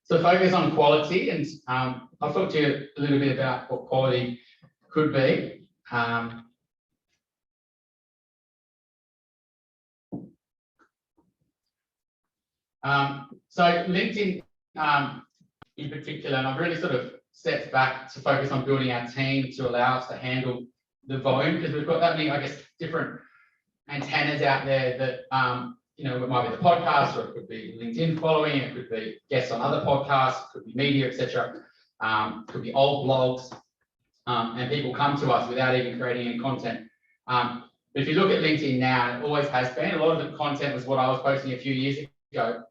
So focus on quality, and I'll talk to you a little bit about what quality could be. So LinkedIn in particular, and I've really sort of stepped back to focus on building our team to allow us to handle the volume, because we've got that many, I guess, different antennas out there that, you know, it might be the podcast, or it could be LinkedIn following, it could be guests on other podcasts, it could be media, etc. It could be old blogs, and people come to us without even creating any content. But if you look at LinkedIn now, it always has been, a lot of the content was what I was posting a few years ago.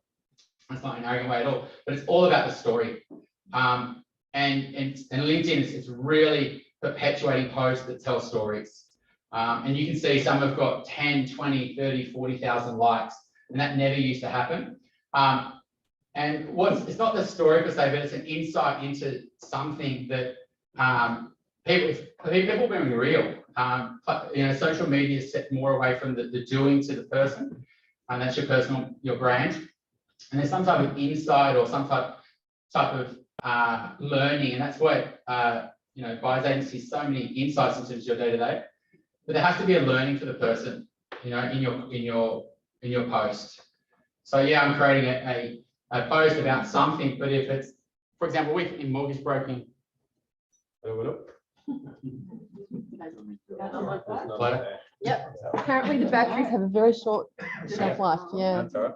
That's not an arrogant way at all, but it's all about the story. And LinkedIn is really perpetuating posts that tell stories. And you can see some have got 10, 20, 30, 40,000 likes, and that never used to happen. And it's not the story per se, but it's an insight into something that people being real. You know, social media set more away from the doing to the person, and that's your brand. And there's some type of insight or some type of learning, and that's what you know, buyers agencies, so many insights into your day-to-day. But there has to be a learning for the person, you know, in your post. So yeah, I'm creating a post about something, but if it's, for example, in mortgage broking. Yep. Apparently the batteries have a very short shelf life. Yeah. That's all right.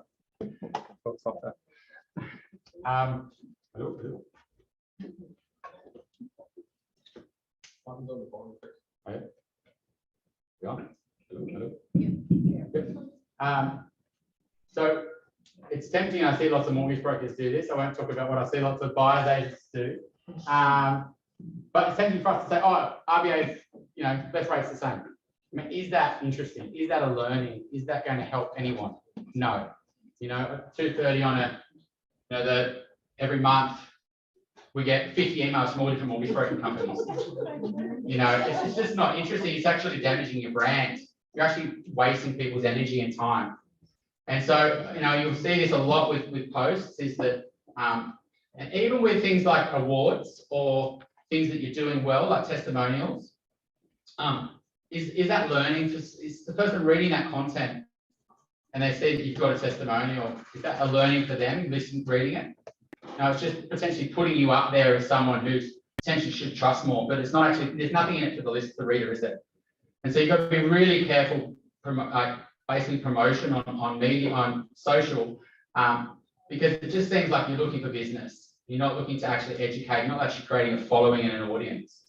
So it's tempting. I see lots of mortgage brokers do this. I won't talk about what I see lots of buyers agents do. But it's tempting for us to say, oh, RBA, you know, best rate's the same. I mean, is that interesting? Is that a learning? Is that going to help anyone? No. You know, 230 on it, you know, every month we get 50 emails from all different mortgage broking companies. You know, it's just not interesting. It's actually damaging your brand. You're actually wasting people's energy and time. And so, you know, you'll see this a lot with posts, is that, and even with things like awards or things that you're doing well, like testimonials, is that learning? Is the person reading that content and they see that you've got a testimonial, is that a learning for them, reading it? No, it's just potentially putting you up there as someone who's potentially should trust more, but it's not actually, there's nothing in it for the reader, is there? And so you've got to be really careful, basically promotion on media, on social, because it just seems like you're looking for business. You're not looking to actually educate, you're not actually creating a following and an audience.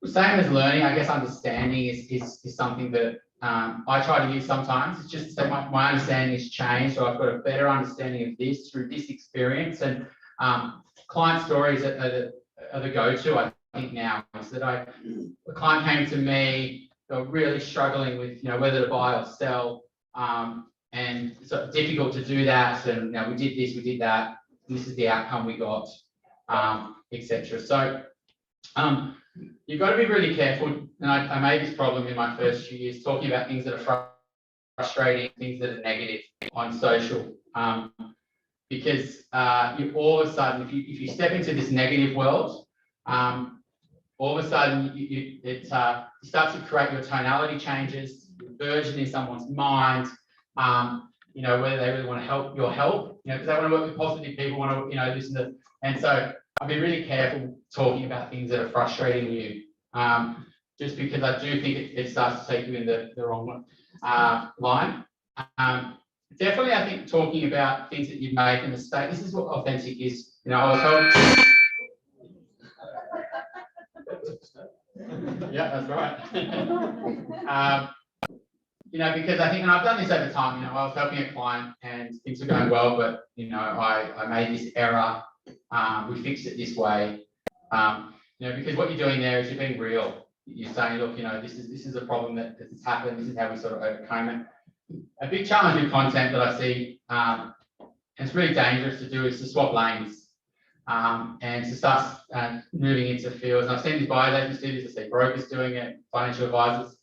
Same as learning, I guess understanding is something that I try to use sometimes. It's just so my understanding has changed, so I've got a better understanding of this through this experience. And Client stories are the go-to, I think now, is that a client came to me, they were really struggling with, whether to buy or sell. And so difficult to do that. And, we did this, we did that, and this is the outcome we got, etc. So, you've got to be really careful. And I made this problem in my first few years, talking about things that are frustrating, things that are negative on social. Because you all of a sudden, if you step into this negative world, all of a sudden it starts to create your tonality changes, version in someone's mind. Whether they really want to help your help, because they want to work with positive people, want to, listen to, and so I'll be really careful talking about things that are frustrating you, just because I do think it starts to take you in the wrong line. Definitely, I think talking about things that you've made a mistake, this is what authentic is. I was told. Yeah, that's right. Because I think, and I've done this over time, I was helping a client and things were going well, but, I made this error, we fixed it this way, because what you're doing there is you're being real. You're saying, look, this is a problem that has happened, this is how we sort of overcome it. A big challenge with content that I see, and it's really dangerous to do, is to swap lanes, and to start moving into fields. And I've seen these buyers agents do this, I see brokers doing it, financial advisors,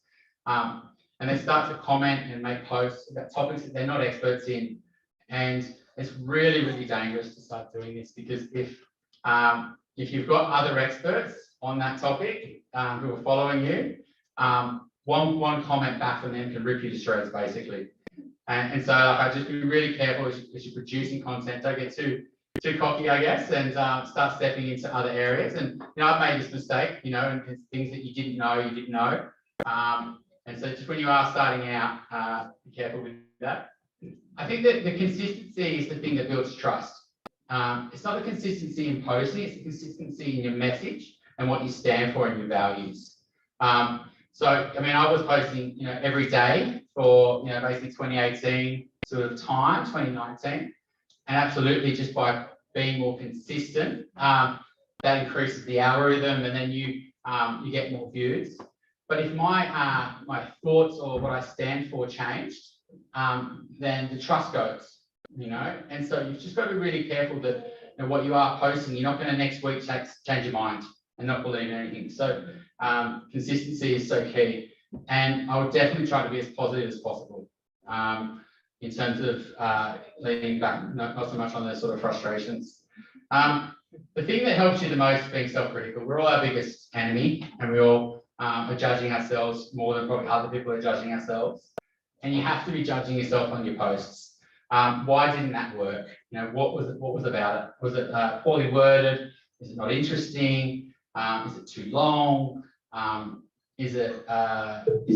and they start to comment and make posts about topics that they're not experts in. And it's really, really dangerous to start doing this, because if you've got other experts on that topic who are following you, one comment back from them can rip you to shreds, basically. And so I just be really careful as you're producing content. Don't get too cocky, I guess, and start stepping into other areas. And I've made this mistake, and it's things that you didn't know. And so just when you are starting out, be careful with that. I think that the consistency is the thing that builds trust. It's not the consistency in posting, it's the consistency in your message and what you stand for and your values. So, I was posting, every day for, basically 2018 sort of time, 2019, and absolutely just by being more consistent, that increases the algorithm, and then you get more views. But if my thoughts or what I stand for changed, then the trust goes, and so you've just got to be really careful that what you are posting, you're not going to next week change your mind and not believe in anything. So consistency is so key, and I would definitely try to be as positive as possible in terms of leaning back, not so much on those sort of frustrations. The thing that helps you the most is being self-critical. We're all our biggest enemy, and we all are judging ourselves more than probably other people are judging ourselves. And you have to be judging yourself on your posts. Why didn't that work? What was about it? Was it poorly worded? Is it not interesting? Is it too long? Is it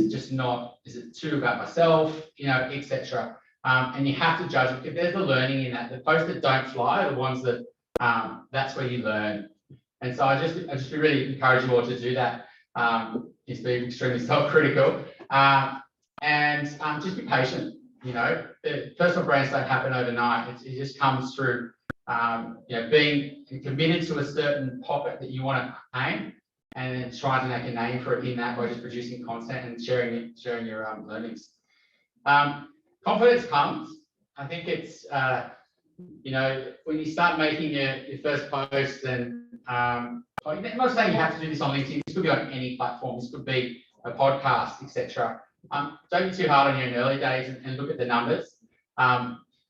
just not? Is it too about myself? Etc. And you have to judge. If there's the learning in that, the posts that don't fly are the ones that that's where you learn. And so I just really encourage you all to do that. Is be extremely self-critical, and just be patient. The personal brands don't happen overnight. It just comes through being committed to a certain topic that you want to aim, and then trying to make a name for it in that by just producing content and sharing your learnings. Confidence comes. I think it's when you start making your first post, and I'm not saying you have to do this on LinkedIn. This could be on any platform. This could be a podcast, etc. Don't be too hard on you in early days, and look at the numbers,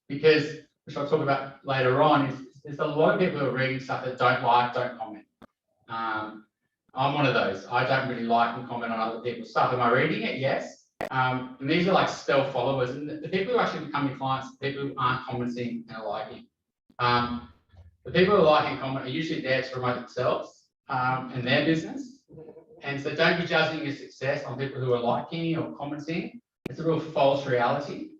because, which I'll talk about later on, is there's a lot of people who are reading stuff that don't comment. I'm one of those. I don't really like and comment on other people's stuff. Am I reading it? Yes. And these are like stealth followers, and the people who actually become your clients, the people who aren't commenting and liking. The people who like and comment are usually there to promote themselves and their business. And so don't be judging your success on people who are liking or commenting. It's a real false reality.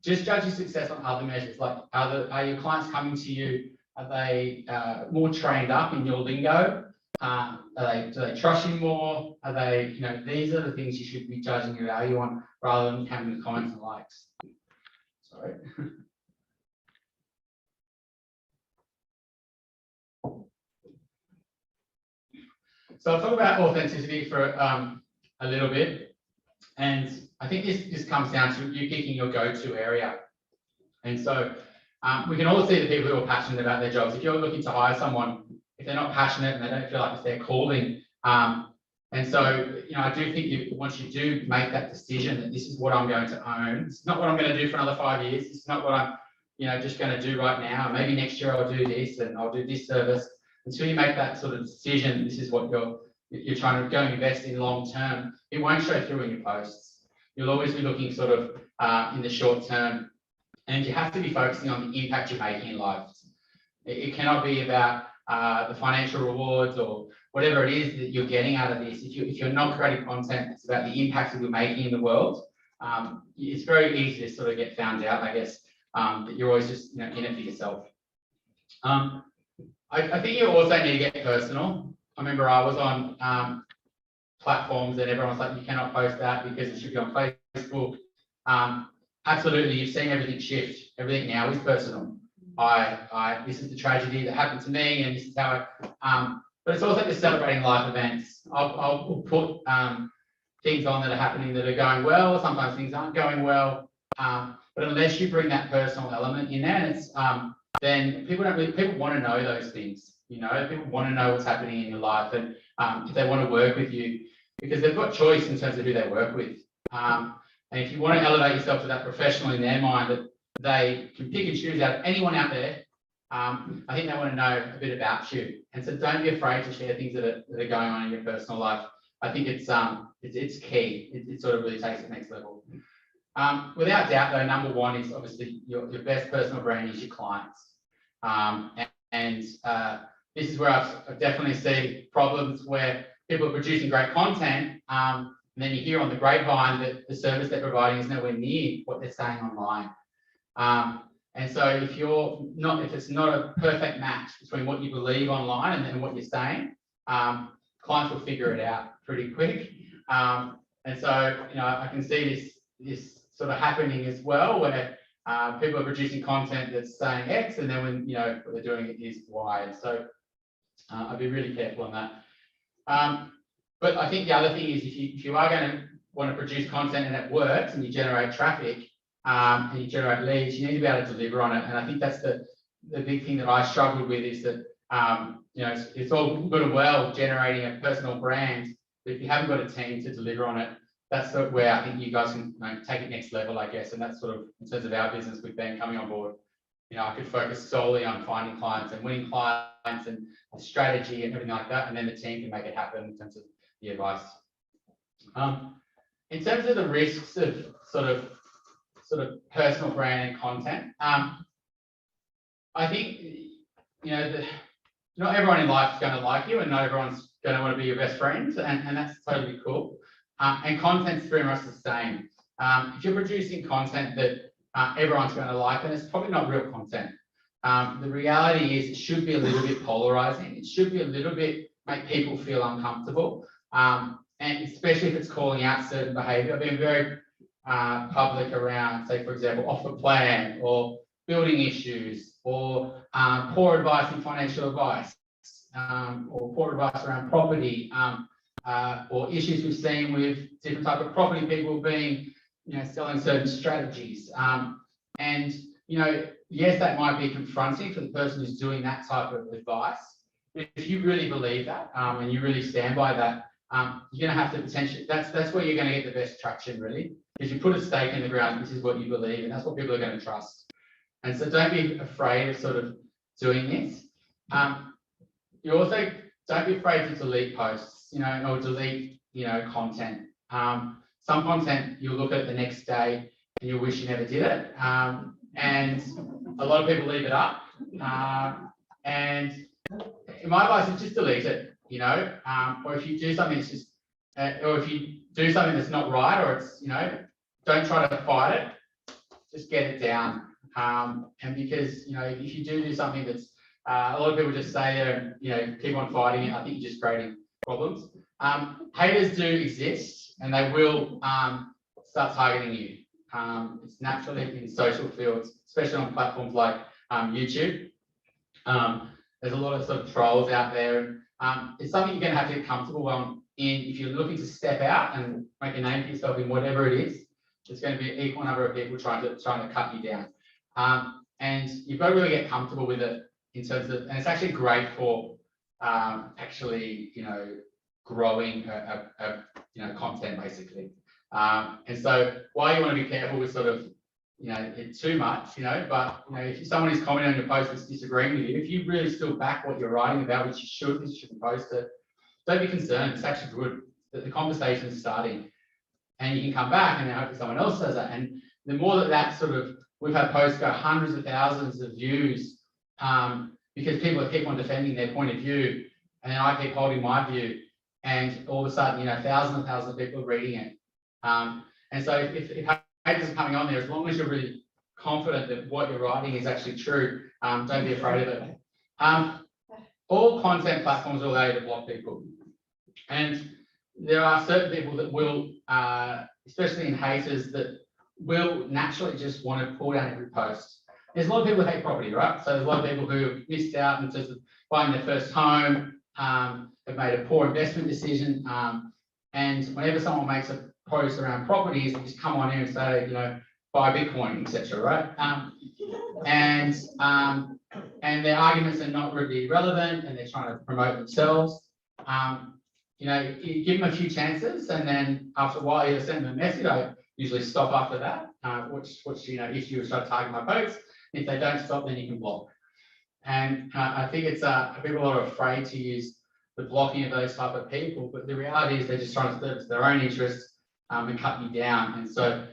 Just judge your success on other measures, like are your clients coming to you? Are they more trained up in your lingo? Do they trust you more? Are they, these are the things you should be judging your value on, rather than having the comments and likes. Sorry. So I'll talk about authenticity for a little bit. And I think this comes down to you picking your go-to area. And so we can all see the people who are passionate about their jobs. If you're looking to hire someone, if they're not passionate and they don't feel like it's their calling, and so, I do think once you do make that decision that this is what I'm going to own, it's not what I'm going to do for another 5 years. It's not what I'm, just going to do right now. Maybe next year I'll do this and I'll do this service. Until you make that sort of decision, this is what you're trying to go and invest in long term. It won't show through in your posts. You'll always be looking sort of in the short term, and you have to be focusing on the impact you're making in life. It cannot be about the financial rewards or whatever it is that you're getting out of this. If you're not creating content, it's about the impact that you're making in the world. It's very easy to sort of get found out, I guess, that you're always just in it for yourself. I think you also need to get personal. I remember I was on platforms and everyone was like, you cannot post that because it should be on Facebook. Absolutely, you've seen everything shift. Everything now is personal. This is the tragedy that happened to me, and this is how but it's also just celebrating life events. I'll put things on that are happening that are going well. Sometimes things aren't going well. But unless you bring that personal element in there, and it's then people want to know those things. People want to know what's happening in your life, and if they want to work with you, because they've got choice in terms of who they work with. And if you want to elevate yourself to that professional in their mind, that they can pick and choose out anyone out there, I think they want to know a bit about you. And so don't be afraid to share things that are going on in your personal life. I think it's key. It sort of really takes it next level. Without doubt, though, number one is obviously your best personal brand is your clients. This is where I've definitely seen problems where people are producing great content, and then you hear on the grapevine that the service they're providing is nowhere near what they're saying online. And so if it's not a perfect match between what you believe online and then what you're saying, clients will figure it out pretty quick. And so, I can see this sort of happening as well, where people are producing content that's saying X, and then when, what they're doing is Y. And so I'd be really careful on that. But I think the other thing is if you are going to want to produce content and it works and you generate traffic, and you generate leads, you need to be able to deliver on it. And I think that's the big thing that I struggled with is that, it's all good and well generating a personal brand, but if you haven't got a team to deliver on it, that's where I think you guys can take it next level, I guess. And that's sort of in terms of our business with Ben coming on board. I could focus solely on finding clients and winning clients and a strategy and everything like that, and then the team can make it happen in terms of the advice. In terms of the risks of sort of personal brand and content, I think not everyone in life is going to like you, and not everyone's going to want to be your best friend, and that's totally cool. And content's very much the same. If you're producing content that everyone's going to like, then it's probably not real content. The reality is it should be a little bit polarizing. It should be a little bit make people feel uncomfortable, and especially if it's calling out certain behavior. I've been very public around, say, for example, off the plan or building issues or poor advice in financial advice, or poor advice around property, or issues we've seen with different type of property people being, selling certain strategies. And, yes, that might be confronting for the person who's doing that type of advice. But if you really believe that, and you really stand by that, you're going to have to potentially, that's where you're going to get the best traction, really. Because you put a stake in the ground, this is what you believe, and that's what people are going to trust. And so don't be afraid of sort of doing this. You also don't be afraid to delete posts, or delete, content. Some content you'll look at the next day and you'll wish you never did it. And a lot of people leave it up. And in my advice is just delete it, or if you do something that's just, or if you do something that's not right, or it's, don't try to fight it, just get it down. And because, if you do something that's, a lot of people just say there, keep on fighting it, I think you're just creating problems. Haters do exist, and they will start targeting you. It's naturally in social fields, especially on platforms like YouTube. There's a lot of sort of trolls out there, It's something you're going to have to get comfortable in if you're looking to step out and make a name for yourself in whatever it is. There's going to be an equal number of people trying to cut you down, and you've got to really get comfortable with it in terms of, and it's actually great for actually growing content basically. And so while you want to be careful with sort of it too much, but if someone is commenting on your post that's disagreeing with you, if you really still back what you're writing about, which you should, because you shouldn't post it, don't be concerned. It's actually good that the conversation is starting, and you can come back and then hopefully someone else says that. And the more that sort of, we've had posts go hundreds of thousands of views because people keep on defending their point of view, and then I keep holding my view, and all of a sudden, thousands and thousands of people are reading it. And so if haters are coming on there, as long as you're really confident that what you're writing is actually true, don't be afraid of it. All content platforms are allowed to block people. And there are certain people that will, especially in haters, that will naturally just want to pull down every post. There's a lot of people who hate property, right? So there's a lot of people who have missed out in terms of buying their first home, have made a poor investment decision. And whenever someone makes a post around properties, they just come on here and say, buy Bitcoin, etc. Right? And their arguments are not really relevant, and they're trying to promote themselves. You give them a few chances, and then after a while, you send them a message. I usually stop after that, which if you start targeting my posts, if they don't stop, then you can block. And I think it's people are afraid to use the blocking of those type of people, but the reality is they're just trying to service their own interests and cut you down. And so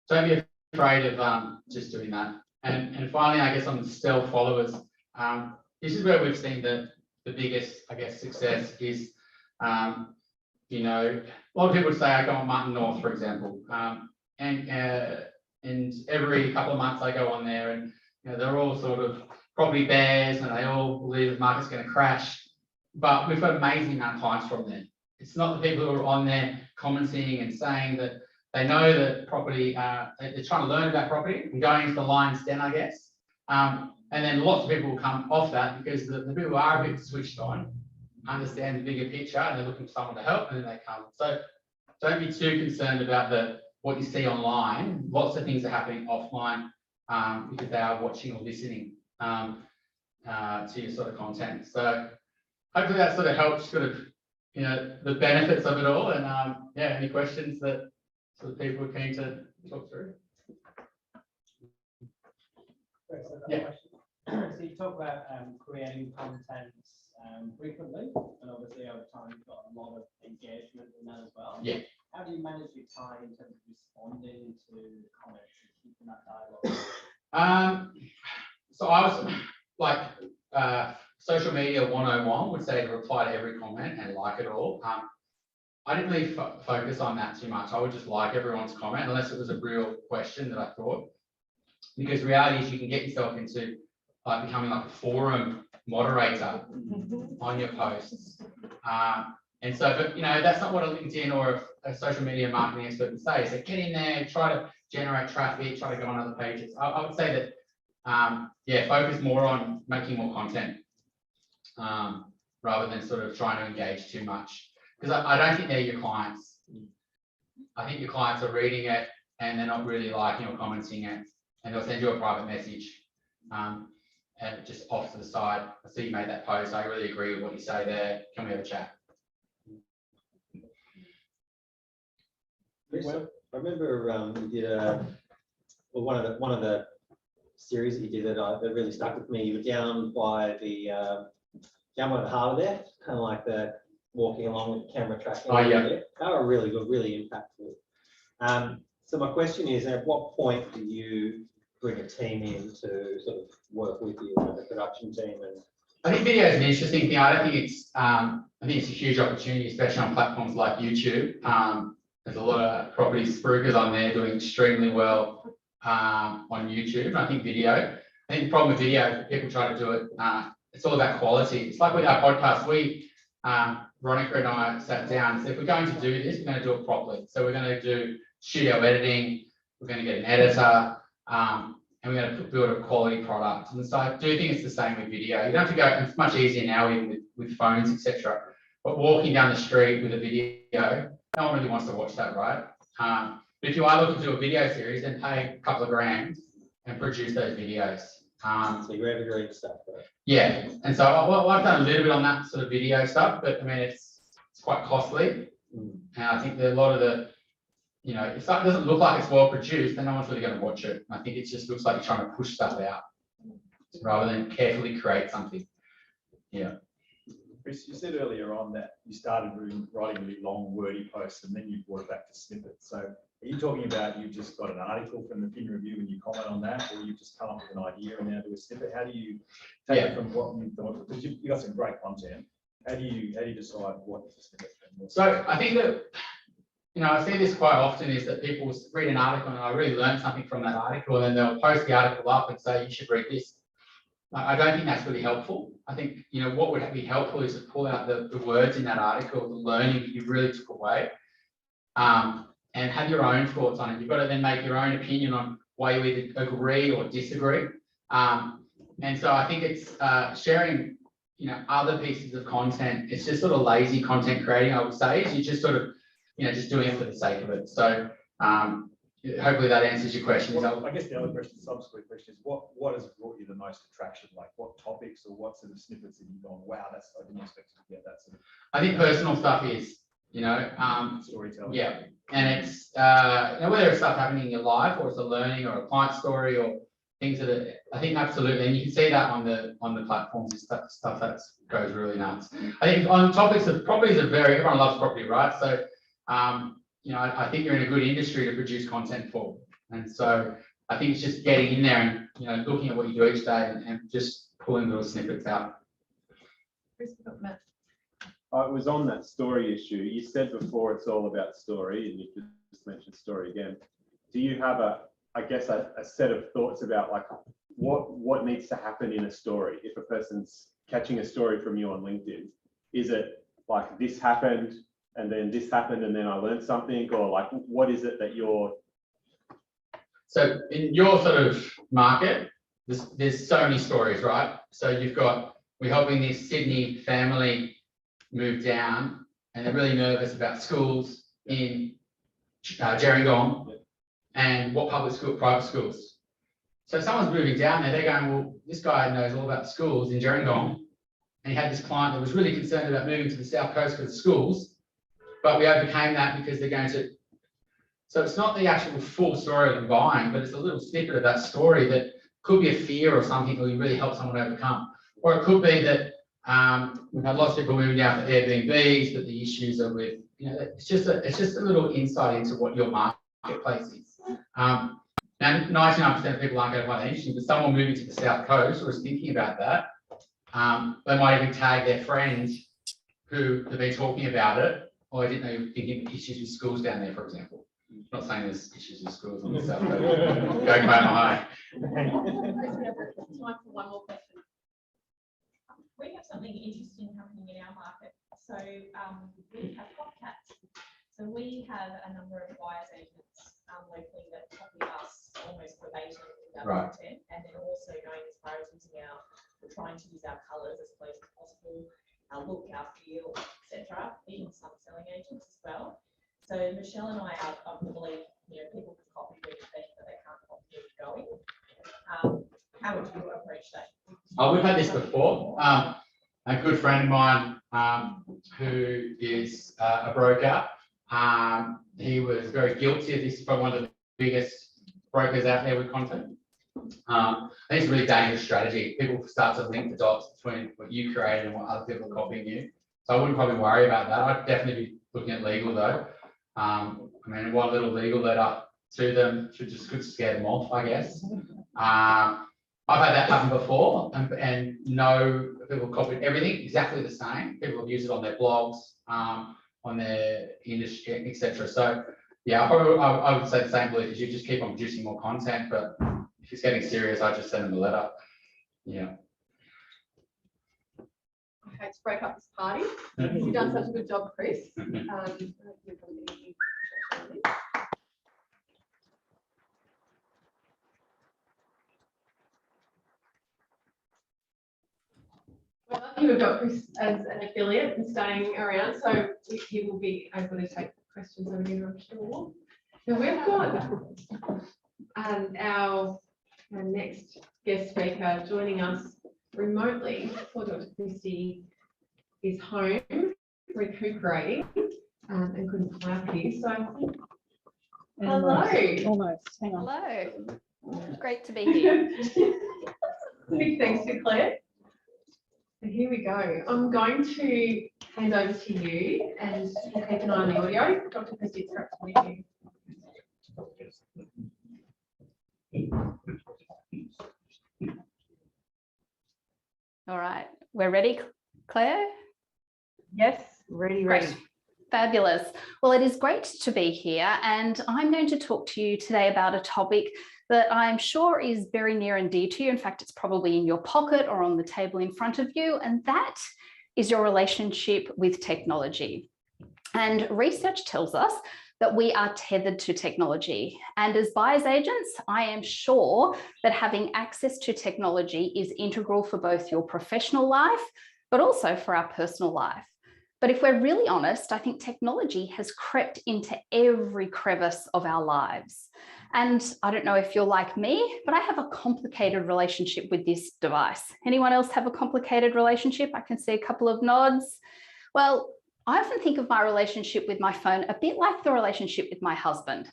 don't be afraid of just doing that. And finally, I guess on the stealth followers, this is where we've seen the biggest, I guess, success is, a lot of people would say I go on Martin North, for example, and every couple of months I go on there, and they're all sort of property bears, and they all believe the market's going to crash. But we've got an amazing amount of clients from there. It's not the people who are on there commenting and saying that they know that property, they're trying to learn about property and going into the lion's den, I guess. And then lots of people will come off that because the people who are a bit switched on understand the bigger picture, and they're looking for someone to help, and then they come. So don't be too concerned about what you see online. Lots of things are happening offline because they are watching or listening to your sort of content. So hopefully that sort of helps sort of, the benefits of it all. And any questions that sort of people are keen to talk through? Yeah. So you talk about creating content frequently, and obviously over time you've got a lot of engagement in that as well. Yeah. How do you manage your time in terms of responding to comments and keeping that dialogue? So I was like social media 101 would say to reply to every comment and like it all. I didn't really focus on that too much. I would just like everyone's comment unless it was a real question that I thought. Because the reality is you can get yourself into becoming like a forum moderator on your posts. And so, but that's not what a LinkedIn or a social media marketing expert would say. So get in there, try to generate traffic, try to go on other pages. I would say that, focus more on making more content rather than sort of trying to engage too much. Because I don't think they're your clients. I think your clients are reading it and they're not really liking or commenting it, and they'll send you a private message and just off to the side. I see you made that post. I really agree with what you say there. Can we have a chat? Well, I remember you did one of the series that you did that really stuck with me. You were down by the harbour there, kind of like the walking along with camera tracking. Oh yeah, they were really good, really impactful. So my question is, at what point do you bring a team in to sort of work with you, the production team? And I think video is an interesting thing. I think it's a huge opportunity, especially on platforms like YouTube. There's a lot of property spruikers on there doing extremely well on YouTube. And I think video. I think the problem with video, people try to do it. It's all about quality. It's like with our podcast. Veronica and I sat down and said, if we're going to do this, we're going to do it properly. So we're going to do studio editing. We're going to get an editor. and we're going to build a quality product. And so I do think it's the same with video. You don't have to go, it's much easier now even with phones, etc. But walking down the street with a video, no one really wants to watch that, right? But if you are looking to do a video series, then pay a couple of grand and produce those videos. So you're evergreen stuff, right? Yeah, and so I've done a little bit on that sort of video stuff, but I mean, it's quite costly. And I think that a lot of the, you know, if something doesn't look like it's well produced, then no one's really going to watch it. I think it just looks like you're trying to push stuff out rather than carefully create something. Yeah. Chris, you said earlier on that you started writing really long, wordy posts, and then you brought it back to snippets. So are you talking about you just got an article from the Fin Review and you comment on that, or you've just come up with an idea and now do a snippet? How do you take it from what you thought? Because you've got some great content. How do you decide what to snippet? So I think that, you know, I see this quite often is that people read an article and I really learned something from that article, and then they'll post the article up and say, you should read this. I don't think that's really helpful. I think, you know, what would be helpful is to pull out the words in that article, the learning that you really took away, and have your own thoughts on it. You've got to then make your own opinion on why you either agree or disagree. And so I think it's sharing, you know, other pieces of content. It's just sort of lazy content creating, I would say. Is you're just sort of, you know, just doing it for the sake of it. So hopefully that answers your question. Well, I guess the other question, subsequent question is, what has brought you the most attraction? Like what topics or what sort of snippets have you gone, wow, I didn't expect to get that sort of. I think personal stuff is, you know, storytelling. Yeah, and it's you know, whether it's stuff happening in your life or it's a learning or a client story or things that are, I think absolutely, and you can see that on the platforms and stuff that goes really nuts. I think on topics of properties are very, everyone loves property, right? So you know, I think you're in a good industry to produce content for. And so I think it's just getting in there and, you know, looking at what you do each day and just pulling little snippets out. I was on that story issue. You said before it's all about story, and you just mentioned story again. Do you have a set of thoughts about like what needs to happen in a story? If a person's catching a story from you on LinkedIn, is it like this happened and then this happened and then I learned something, or like what is it that you're? So in your sort of market, there's so many stories, right? So we're helping this Sydney family move down, and they're really nervous about schools in Gerringong and what private schools. So if someone's moving down there, they're going, well, this guy knows all about schools in Gerringong, and he had this client that was really concerned about moving to the south coast for the schools, but we overcame that because they're going to. So it's not the actual full story of them buying, but it's a little snippet of that story that could be a fear or something that we really help someone overcome. Or it could be that we've had lots of people moving down for Airbnbs, but the issues are with, you know, it's just a little insight into what your marketplace is. And 99% of people aren't going to find that interesting, but someone moving to the south coast or is thinking about that, they might even tag their friends who have been talking about it. Or I didn't know you were thinking of issues with schools down there, for example. I'm not saying there's issues with schools on the south coast. Go high. Time for one more question. We have something interesting happening in our market. So we have copycats. So we have a number of buyers agents locally that copy us almost verbatim with our content, and then also going as far as we're trying to use our colours as close as possible, our look, our feel, etc. Even some selling agents as well. So Michelle and I are believe, you know, people can copy where you think that they can't copy where you're going. How would you approach that? Oh, we've had this before. A good friend of mine who is a broker, he was very guilty of this. He's probably one of the biggest brokers out there with content. I think it's a really dangerous strategy. People start to link the dots between what you created and what other people are copying you. So I wouldn't probably worry about that. I'd definitely be looking at legal though. I mean, one little legal letter to them could scare them off, I guess. I've had that happen before, and no, people copied everything exactly the same. People have used it on their blogs, on their industry, etc. So yeah, I would say the same belief is you just keep on producing more content, but if it's getting serious, I just send them a letter. Yeah. Okay, let's break up this party. You've done such a good job, Chris. we've got Chris as an affiliate and staying around, so he will be able to take questions over here, I'm sure. Now we've got our next guest speaker joining us remotely. Poor Dr. Christie is home recuperating and couldn't fly up here. So hello. Almost, hang on. Hello. Great to be here. Big thanks to Claire. So here we go. I'm going to hand over to you and we'll keep an eye on the audio. Dr. Christie, it's great to meet you. All right, we're ready, Claire? Yes, ready. Great. Fabulous. Well, it is great to be here, and I'm going to talk to you today about a topic that I'm sure is very near and dear to you. In fact, it's probably in your pocket or on the table in front of you, and that is your relationship with technology. And research tells us that we are tethered to technology. And as buyer's agents, I am sure that having access to technology is integral for both your professional life, but also for our personal life. But if we're really honest, I think technology has crept into every crevice of our lives. And I don't know if you're like me, but I have a complicated relationship with this device. Anyone else have a complicated relationship? I can see a couple of nods. Well, I often think of my relationship with my phone a bit like the relationship with my husband.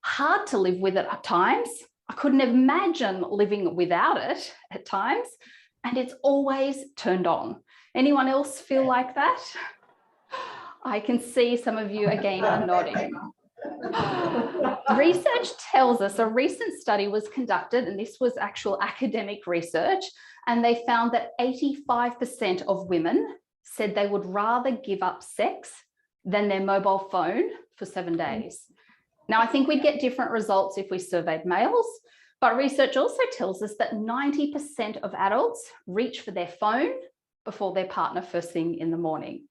Hard to live with it at times. I couldn't imagine living without it at times, and it's always turned on. Anyone else feel like that? I can see some of you again are nodding. Research tells us a recent study was conducted, and this was actual academic research, and they found that 85% of women said they would rather give up sex than their mobile phone for 7 days. Now, I think we'd get different results if we surveyed males, but research also tells us that 90% of adults reach for their phone before their partner first thing in the morning.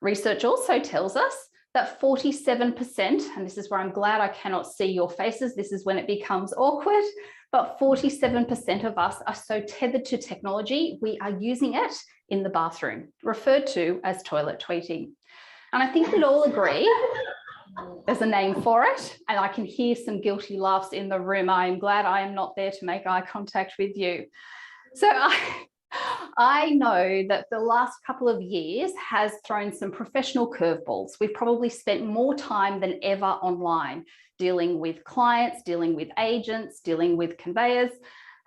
Research also tells us that 47%, and this is where I'm glad I cannot see your faces, this is when it becomes awkward, but 47% of us are so tethered to technology, we are using it in the bathroom, referred to as toilet tweeting. And I think we'd all agree there's a name for it, and I can hear some guilty laughs in the room. I am glad I am not there to make eye contact with you. So I know that the last couple of years has thrown some professional curveballs. We've probably spent more time than ever online, dealing with clients, dealing with agents, dealing with conveyors.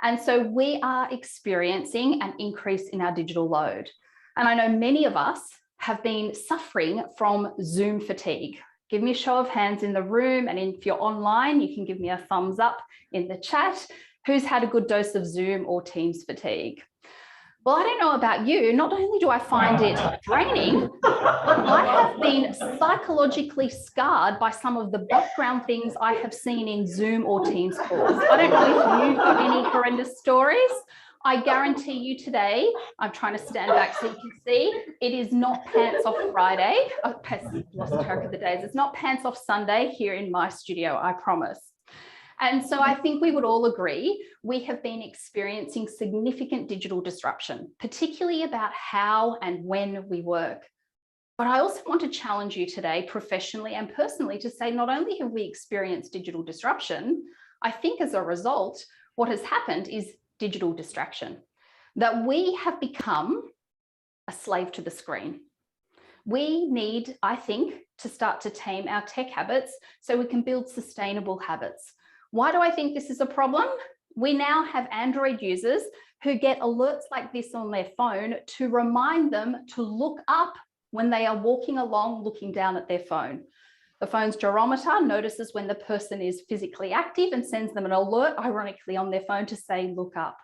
And so we are experiencing an increase in our digital load. And I know many of us have been suffering from Zoom fatigue. Give me a show of hands in the room, and if you're online, you can give me a thumbs up in the chat. Who's had a good dose of Zoom or Teams fatigue? Well, I don't know about you, not only do I find it draining, I have been psychologically scarred by some of the background things I have seen in Zoom or Teams calls. I don't know if you've got any horrendous stories. I guarantee you today, I'm trying to stand back so you can see, it is not pants off Friday. I've lost track of the days. It's not pants off Sunday here in my studio, I promise. And so I think we would all agree we have been experiencing significant digital disruption, particularly about how and when we work. But I also want to challenge you today, professionally and personally, to say not only have we experienced digital disruption, I think as a result, what has happened is digital distraction, that we have become a slave to the screen. We need, I think, to start to tame our tech habits so we can build sustainable habits. Why do I think this is a problem? We now have Android users who get alerts like this on their phone to remind them to look up when they are walking along, looking down at their phone. The phone's gyrometer notices when the person is physically active and sends them an alert, ironically, on their phone to say, look up.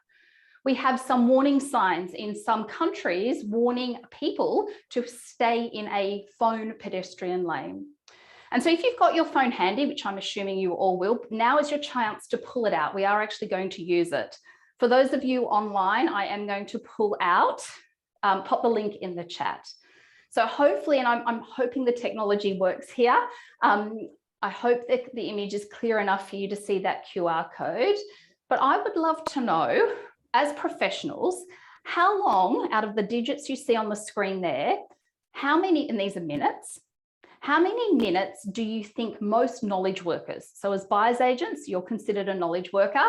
We have some warning signs in some countries warning people to stay in a phone pedestrian lane. And so if you've got your phone handy, which I'm assuming you all will, now is your chance to pull it out. We are actually going to use it. For those of you online, I am going to pull out, pop the link in the chat. So hopefully, and I'm hoping the technology works here. I hope that the image is clear enough for you to see that QR code. But I would love to know, as professionals, How long out of the digits you see on the screen there, how many, and these are minutes, how many minutes do you think most knowledge workers, so as buyer's agents, you're considered a knowledge worker,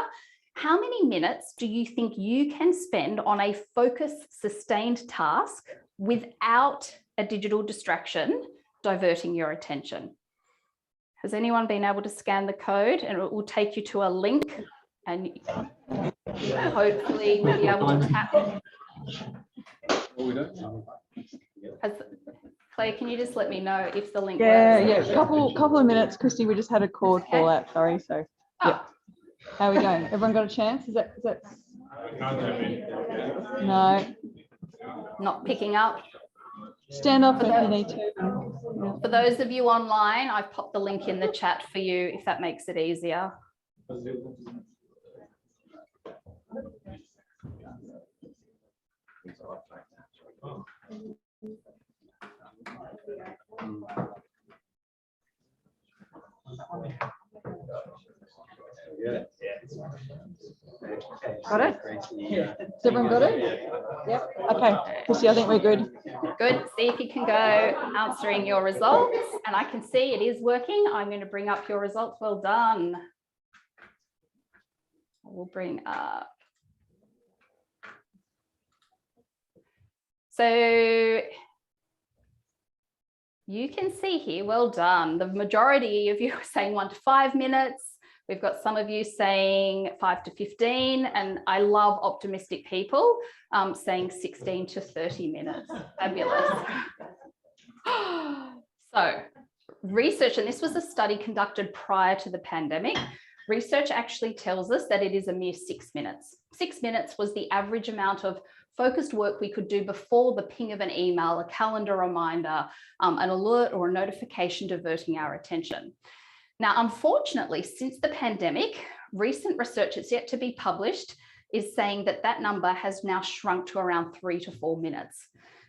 how many minutes do you think you can spend on a focused, sustained task without a digital distraction diverting your attention? Has anyone been able to scan the code, and it will take you to a link, and hopefully you'll be able to tap. Claire, can you just let me know if the link Yeah, works? yeah, couple of minutes, Christy, we just had a cord fall out, sorry, so, yeah. How are we going? Everyone got a chance? Is that? No. Not picking up? Stand up if you need to. For those of you online, I've popped the link in the chat for you if that makes it easier. Got it? Has everyone got it? Yep. Okay, Chrissy, I think we're good. Good. See if you can go answering your results. And I can see it is working. I'm going to bring up your results. Well done. We'll bring up. So you can see here, well done. The majority of you are saying 1 to 5 minutes. We've got some of you saying 5 to 15, and I love optimistic people saying 16 to 30 minutes. Fabulous. So research, and this was a study conducted prior to the pandemic. Research actually tells us that it is a mere 6 minutes. 6 minutes was the average amount of focused work we could do before the ping of an email, a calendar reminder, an alert or a notification diverting our attention. Now, unfortunately, since the pandemic, recent research that's yet to be published is saying that that number has now shrunk to around 3 to 4 minutes.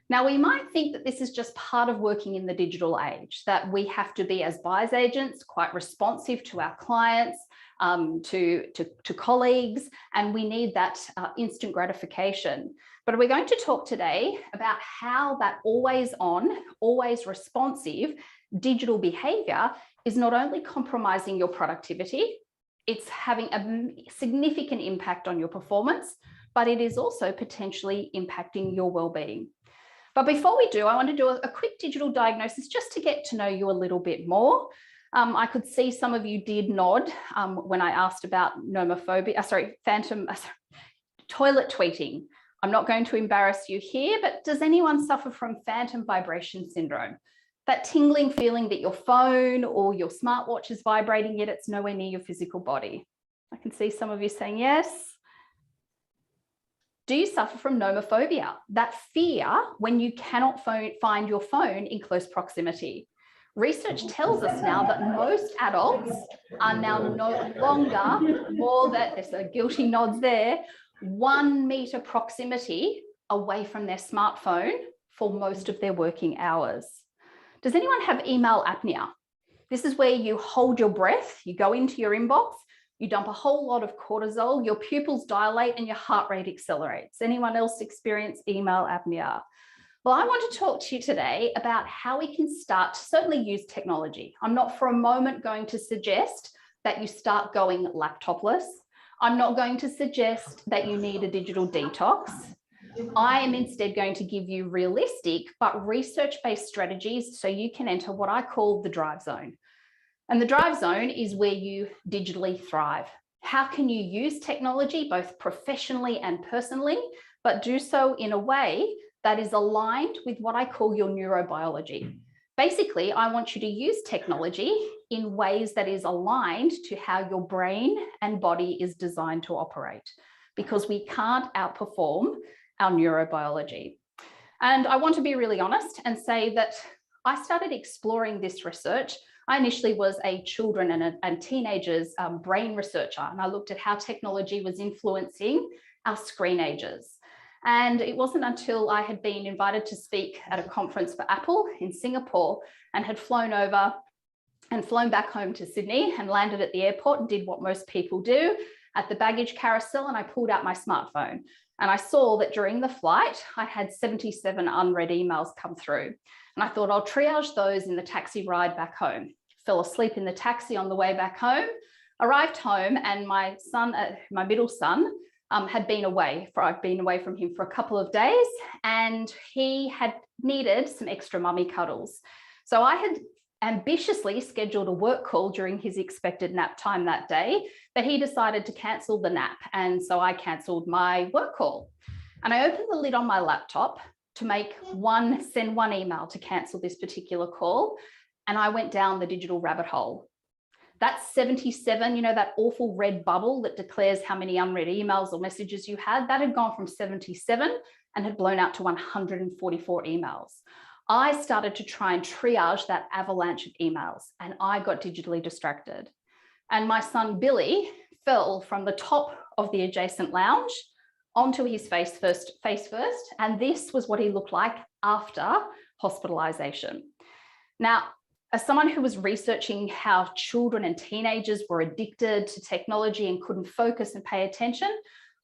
Now, we might think that this is just part of working in the digital age, that we have to be, as buyer's agents, quite responsive to our clients, to colleagues, and we need that instant gratification. But we're going to talk today about how that always on, always responsive digital behavior is not only compromising your productivity, it's having a significant impact on your performance, but it is also potentially impacting your well-being. But before we do, I want to do a quick digital diagnosis just to get to know you a little bit more. I could see some of you did nod when I asked about toilet tweeting. I'm not going to embarrass you here, but does anyone suffer from phantom vibration syndrome? That tingling feeling that your phone or your smartwatch is vibrating, yet it's nowhere near your physical body. I can see some of you saying yes. Do you suffer from nomophobia? That fear when you cannot find your phone in close proximity. Research tells us now that most adults are now no longer more than, there's a guilty nods there, 1 meter proximity away from their smartphone for most of their working hours. Does anyone have email apnea? This is where you hold your breath, you go into your inbox, you dump a whole lot of cortisol, your pupils dilate and your heart rate accelerates. Anyone else experience email apnea? Well, I want to talk to you today about how we can start to certainly use technology. I'm not for a moment going to suggest that you start going laptopless. I'm not going to suggest that you need a digital detox. I am instead going to give you realistic but research-based strategies so you can enter what I call the drive zone. And the drive zone is where you digitally thrive. How can you use technology both professionally and personally, but do so in a way that is aligned with what I call your neurobiology? Basically, I want you to use technology in ways that is aligned to how your brain and body is designed to operate, because we can't outperform our neurobiology. And I want to be really honest and say that I started exploring this research. I initially was a children and teenagers brain researcher, and I looked at how technology was influencing our screen ages. And it wasn't until I had been invited to speak at a conference for Apple in Singapore and had flown over and flown back home to Sydney and landed at the airport and did what most people do, at the baggage carousel and I pulled out my smartphone. And I saw that during the flight, I had 77 unread emails come through. And I thought I'll triage those in the taxi ride back home. Fell asleep in the taxi on the way back home, arrived home, and my son, my middle son, had been away. I'd been away from him for a couple of days, and he had needed some extra mummy cuddles. So I had ambitiously scheduled a work call during his expected nap time that day, but he decided to cancel the nap. And so I cancelled my work call. And I opened the lid on my laptop to send one email to cancel this particular call. And I went down the digital rabbit hole. That's 77, you know, that awful red bubble that declares how many unread emails or messages you had, that had gone from 77 and had blown out to 144 emails. I started to try and triage that avalanche of emails, and I got digitally distracted. And my son, Billy, fell from the top of the adjacent lounge onto his face first, and this was what he looked like after hospitalization. Now, as someone who was researching how children and teenagers were addicted to technology and couldn't focus and pay attention,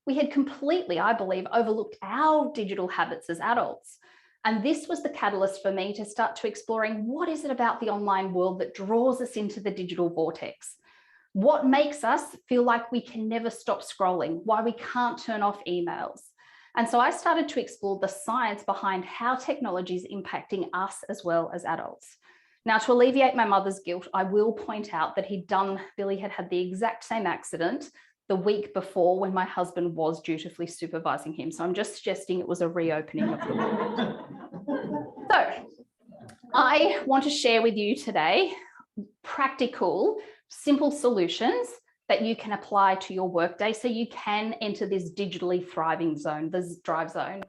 we had completely, I believe, overlooked our digital habits as adults. And this was the catalyst for me to start to exploring what is it about the online world that draws us into the digital vortex? What makes us feel like we can never stop scrolling? Why we can't turn off emails? And so I started to explore the science behind how technology is impacting us as well as adults. Now, to alleviate my mother's guilt, I will point out that Billy had had the exact same accident the week before when my husband was dutifully supervising him. So I'm just suggesting it was a reopening of the wound. So I want to share with you today practical, simple solutions that you can apply to your workday so you can enter this digitally thriving zone, this drive zone.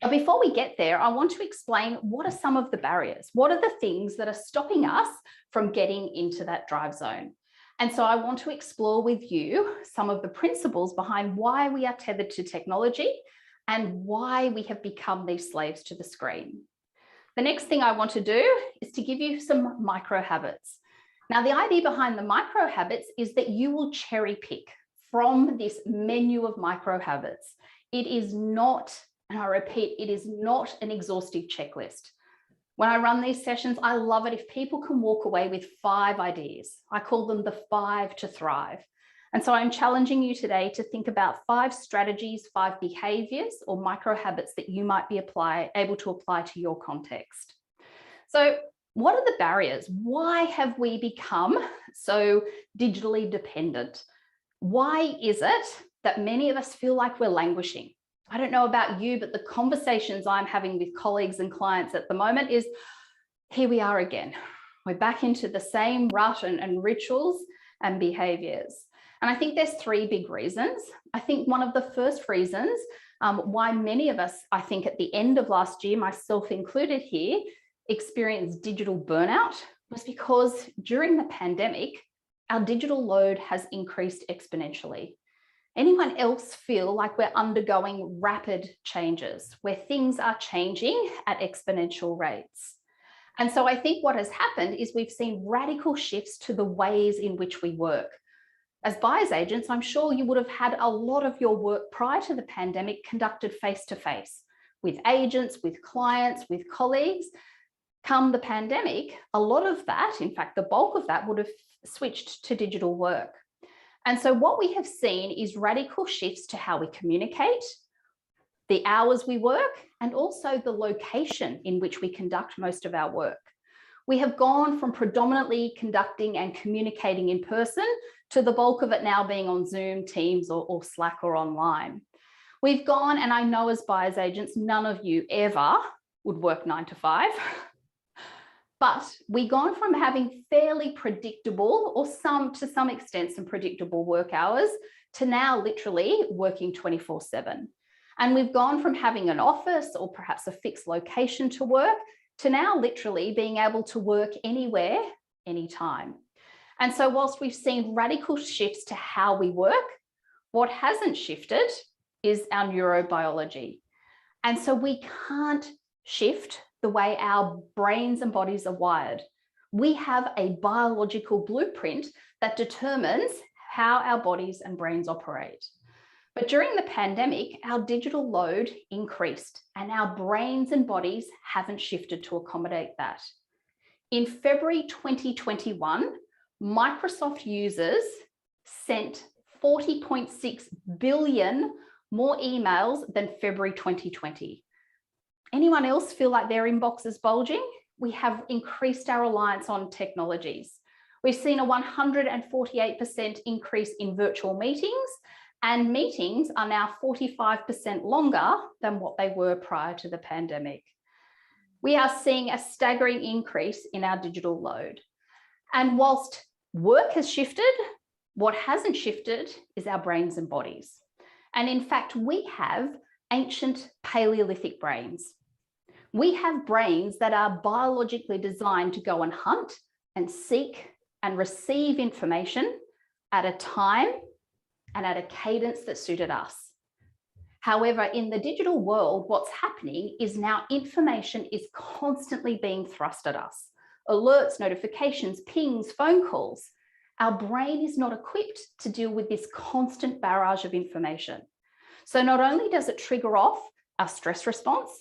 But before we get there, I want to explain what are some of the barriers? What are the things that are stopping us from getting into that drive zone? And so I want to explore with you some of the principles behind why we are tethered to technology and why we have become these slaves to the screen. The next thing I want to do is to give you some micro habits. Now, the idea behind the micro habits is that you will cherry pick from this menu of micro habits. It is not, and I repeat, it is not an exhaustive checklist. When I run these sessions, I love it if people can walk away with 5 ideas. I call them the 5 to thrive. And so I'm challenging you today to think about 5 strategies, 5 behaviors or micro habits that you might be able to apply to your context. So what are the barriers? Why have we become so digitally dependent? Why is it that many of us feel like we're languishing? I don't know about you, but the conversations I'm having with colleagues and clients at the moment is, here we are again. We're back into the same rut and rituals and behaviors. And I think there's 3 big reasons. I think one of the first reasons why many of us, I think at the end of last year, myself included here, experienced digital burnout was because during the pandemic, our digital load has increased exponentially. Anyone else feel like we're undergoing rapid changes where things are changing at exponential rates? And so I think what has happened is we've seen radical shifts to the ways in which we work. As buyer's agents, I'm sure you would have had a lot of your work prior to the pandemic conducted face-to-face with agents, with clients, with colleagues. Come the pandemic, a lot of that, in fact, the bulk of that would have switched to digital work. And so what we have seen is radical shifts to how we communicate, the hours we work, and also the location in which we conduct most of our work. We have gone from predominantly conducting and communicating in person to the bulk of it now being on Zoom, Teams, or Slack or online. We've gone, and I know as buyer's agents, none of you ever would work 9 to 5. But we've gone from having fairly predictable, or to some extent, some predictable work hours to now literally working 24/7. And we've gone from having an office or perhaps a fixed location to work to now literally being able to work anywhere, anytime. And so whilst we've seen radical shifts to how we work, what hasn't shifted is our neurobiology. And so we can't shift the way our brains and bodies are wired. We have a biological blueprint that determines how our bodies and brains operate. But during the pandemic, our digital load increased and our brains and bodies haven't shifted to accommodate that. In February 2021, Microsoft users sent 40.6 billion more emails than February 2020. Anyone else feel like their inbox is bulging? We have increased our reliance on technologies. We've seen a 148% increase in virtual meetings, and meetings are now 45% longer than what they were prior to the pandemic. We are seeing a staggering increase in our digital load. And whilst work has shifted, what hasn't shifted is our brains and bodies. And in fact, we have ancient Paleolithic brains. We have brains that are biologically designed to go and hunt and seek and receive information at a time and at a cadence that suited us. However, in the digital world, what's happening is now information is constantly being thrust at us. Alerts, notifications, pings, phone calls. Our brain is not equipped to deal with this constant barrage of information. So not only does it trigger off our stress response,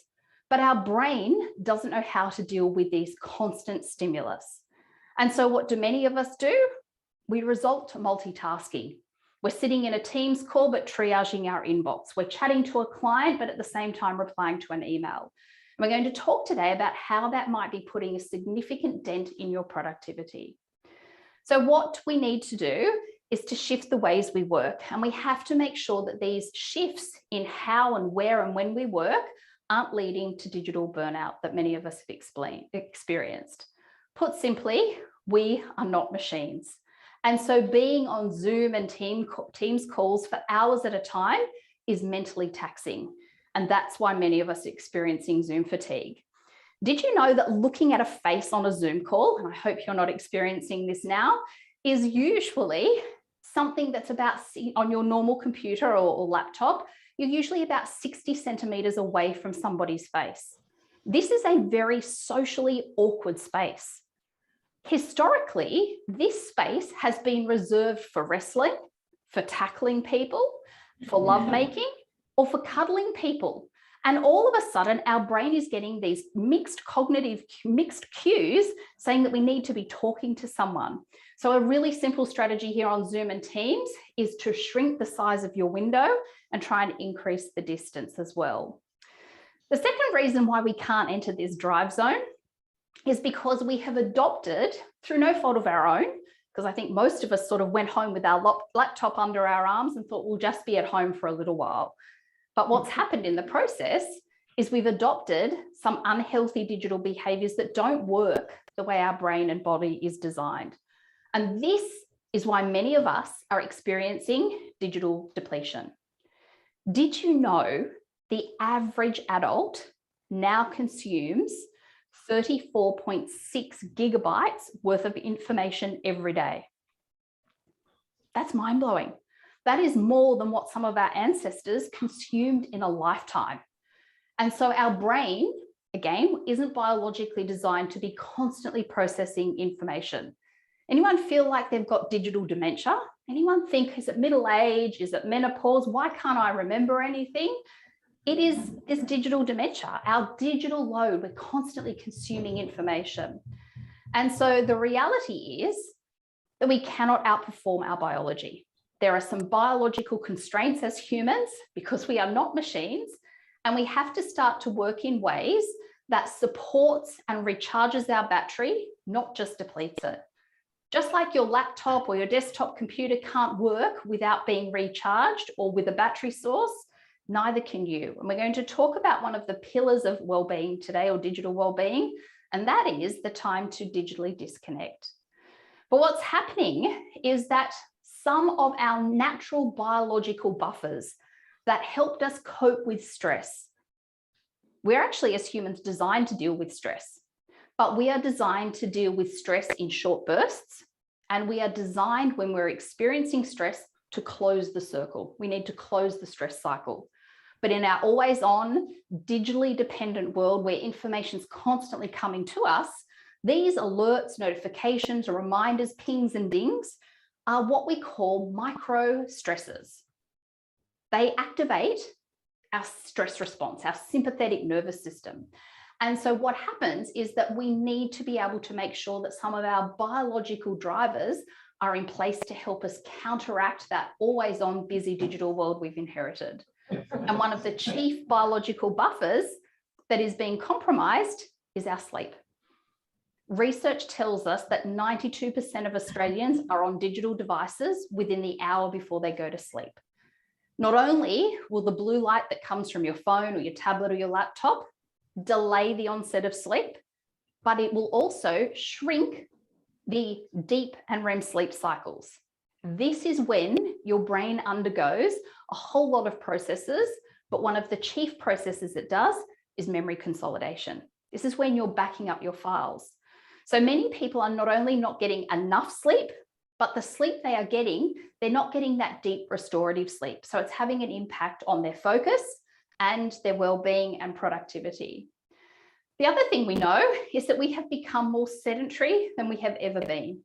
but our brain doesn't know how to deal with these constant stimulus. And so what do many of us do? We resort to multitasking. We're sitting in a Teams call, but triaging our inbox. We're chatting to a client, but at the same time replying to an email. And we're going to talk today about how that might be putting a significant dent in your productivity. So what we need to do is to shift the ways we work. And we have to make sure that these shifts in how and where and when we work aren't leading to digital burnout that many of us have experienced. Put simply, we are not machines. And so being on Zoom and Teams calls for hours at a time is mentally taxing. And that's why many of us are experiencing Zoom fatigue. Did you know that looking at a face on a Zoom call, and I hope you're not experiencing this now, is usually something that's about on your normal computer or laptop, you're usually about 60 centimeters away from somebody's face. This is a very socially awkward space. Historically, this space has been reserved for wrestling, for tackling people, for lovemaking, or for cuddling people. And all of a sudden, our brain is getting these mixed cues saying that we need to be talking to someone. So a really simple strategy here on Zoom and Teams is to shrink the size of your window and try and increase the distance as well. The second reason why we can't enter this drive zone is because we have adopted, through no fault of our own, because I think most of us sort of went home with our laptop under our arms and thought we'll just be at home for a little while. But what's happened in the process is we've adopted some unhealthy digital behaviors that don't work the way our brain and body is designed. And this is why many of us are experiencing digital depletion. Did you know the average adult now consumes 34.6 gigabytes worth of information every day? That's mind-blowing. That is more than what some of our ancestors consumed in a lifetime. And so our brain, again, isn't biologically designed to be constantly processing information. Anyone feel like they've got digital dementia? Anyone think, is it middle age? Is it menopause? Why can't I remember anything? It is this digital dementia, our digital load. We're constantly consuming information. And so the reality is that we cannot outperform our biology. There are some biological constraints as humans because we are not machines, and we have to start to work in ways that supports and recharges our battery, not just depletes it. Just like your laptop or your desktop computer can't work without being recharged or with a battery source, neither can you. And we're going to talk about one of the pillars of well-being today, or digital well-being, and that is the time to digitally disconnect. But what's happening is that some of our natural biological buffers that helped us cope with stress. We're actually, as humans, designed to deal with stress, but we are designed to deal with stress in short bursts, and we are designed, when we're experiencing stress, to close the circle. We need to close the stress cycle. But in our always on, digitally dependent world where information is constantly coming to us, these alerts, notifications, reminders, pings and dings are what we call micro stressors. They activate our stress response, our sympathetic nervous system. And so what happens is that we need to be able to make sure that some of our biological drivers are in place to help us counteract that always on busy digital world we've inherited. And one of the chief biological buffers that is being compromised is our sleep. Research tells us that 92% of Australians are on digital devices within the hour before they go to sleep. Not only will the blue light that comes from your phone or your tablet or your laptop delay the onset of sleep, but it will also shrink the deep and REM sleep cycles. This is when your brain undergoes a whole lot of processes, but one of the chief processes it does is memory consolidation. This is when you're backing up your files. So many people are not only not getting enough sleep, but the sleep they are getting, they're not getting that deep restorative sleep. So it's having an impact on their focus and their well-being and productivity. The other thing we know is that we have become more sedentary than we have ever been.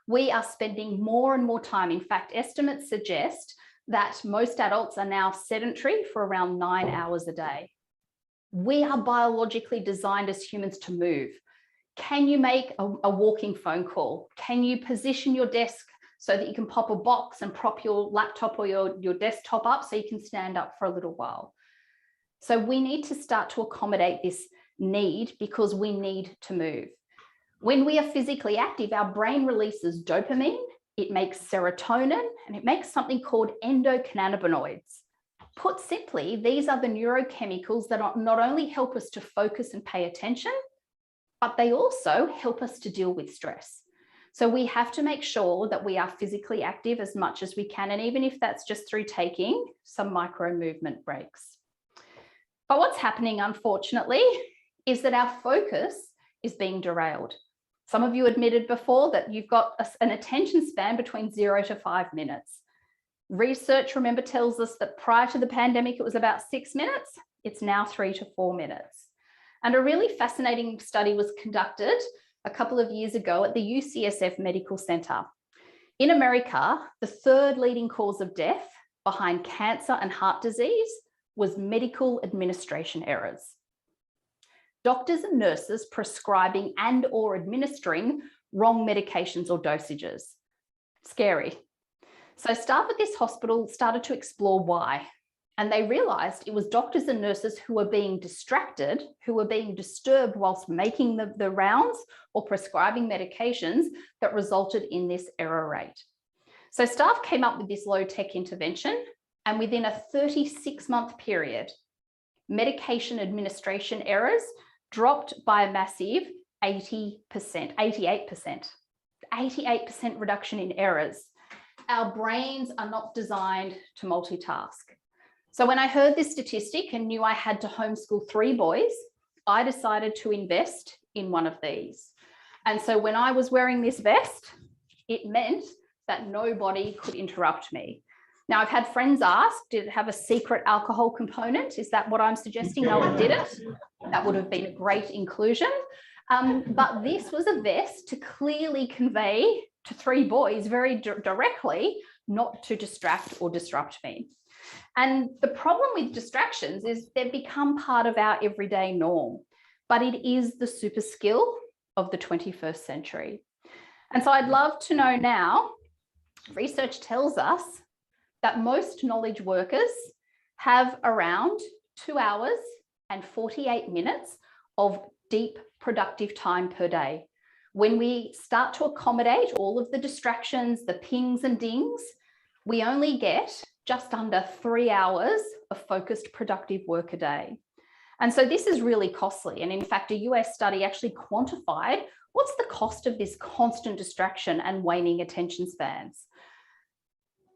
We are spending more and more time. In fact, estimates suggest that most adults are now sedentary for around 9 hours a day. We are biologically designed as humans to move. Can you make a walking phone call? Can you position your desk so that you can pop a box and prop your laptop or your desktop up so you can stand up for a little while? So we need to start to accommodate this need because we need to move. When we are physically active, our brain releases dopamine, it makes serotonin, and it makes something called endocannabinoids. Put simply, these are the neurochemicals that not only help us to focus and pay attention, but they also help us to deal with stress. So we have to make sure that we are physically active as much as we can, and even if that's just through taking some micro movement breaks. But what's happening, unfortunately, is that our focus is being derailed. Some of you admitted before that you've got an attention span between 0 to 5 minutes. Research, remember, tells us that prior to the pandemic, it was about 6 minutes. It's now 3 to 4 minutes. And a really fascinating study was conducted a couple of years ago at the UCSF Medical Center. In America, the third leading cause of death behind cancer and heart disease was medical administration errors. Doctors and nurses prescribing and or administering wrong medications or dosages. Scary. So staff at this hospital started to explore why. And they realized it was doctors and nurses who were being distracted, who were being disturbed whilst making the rounds or prescribing medications that resulted in this error rate. So staff came up with this low-tech intervention, and within a 36-month period, medication administration errors dropped by a massive 88% reduction in errors. Our brains are not designed to multitask. So when I heard this statistic and knew I had to homeschool 3 boys, I decided to invest in one of these. And so when I was wearing this vest, it meant that nobody could interrupt me. Now, I've had friends ask, did it have a secret alcohol component? Is that what I'm suggesting? No, it didn't. That would have been a great inclusion. But this was a vest to clearly convey to 3 boys very directly not to distract or disrupt me. And the problem with distractions is they've become part of our everyday norm, but it is the super skill of the 21st century. And so I'd love to know now, research tells us that most knowledge workers have around 2 hours and 48 minutes of deep productive time per day. When we start to accommodate all of the distractions, the pings and dings, we only get just under 3 hours of focused productive work a day. And so this is really costly. And in fact, a US study actually quantified what's the cost of this constant distraction and waning attention spans.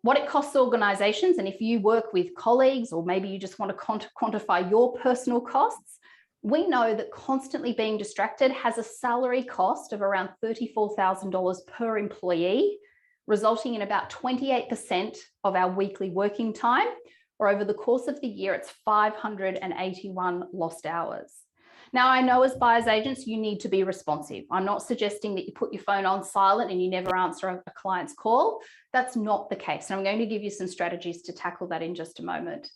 What it costs organizations, and if you work with colleagues or maybe you just want to quantify your personal costs, we know that constantly being distracted has a salary cost of around $34,000 per employee, resulting in about 28% of our weekly working time, or over the course of the year, it's 581 lost hours. Now, I know as buyer's agents, you need to be responsive. I'm not suggesting that you put your phone on silent and you never answer a client's call. That's not the case. And I'm going to give you some strategies to tackle that in just a moment.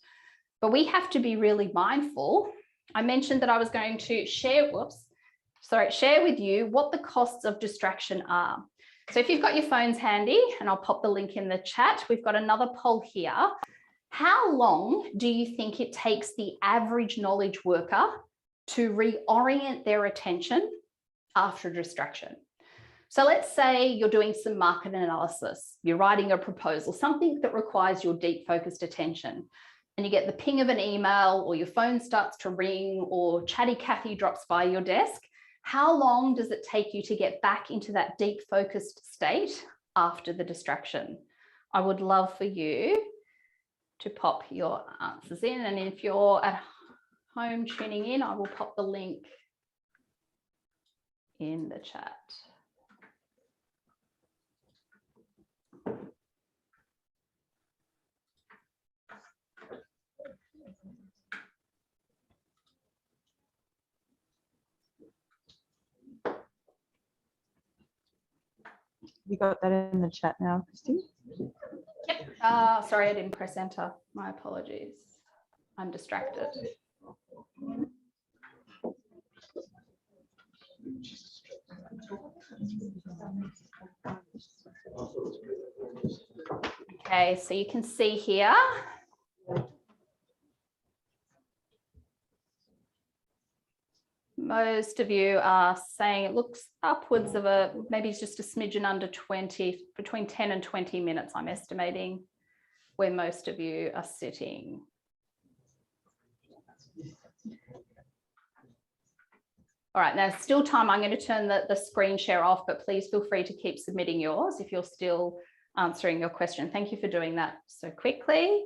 But we have to be really mindful. I mentioned that I was going to share with you what the costs of distraction are. So if you've got your phones handy, and I'll pop the link in the chat, we've got another poll here. How long do you think it takes the average knowledge worker to reorient their attention after distraction? So let's say you're doing some market analysis, you're writing a proposal, something that requires your deep focused attention, and you get the ping of an email, or your phone starts to ring, or Chatty Cathy drops by your desk. How long does it take you to get back into that deep focused state after the distraction? I would love for you to pop your answers in. And if you're at home tuning in, I will pop the link in the chat. You got that in the chat now, Christy? Yep. Sorry, I didn't press enter. My apologies. I'm distracted. Okay, so you can see here. Most of you are saying it looks upwards of maybe it's just a smidgen under 20, between 10 and 20 minutes, I'm estimating, where most of you are sitting. All right, now still time. I'm going to turn the screen share off, but please feel free to keep submitting yours if you're still answering your question. Thank you for doing that so quickly.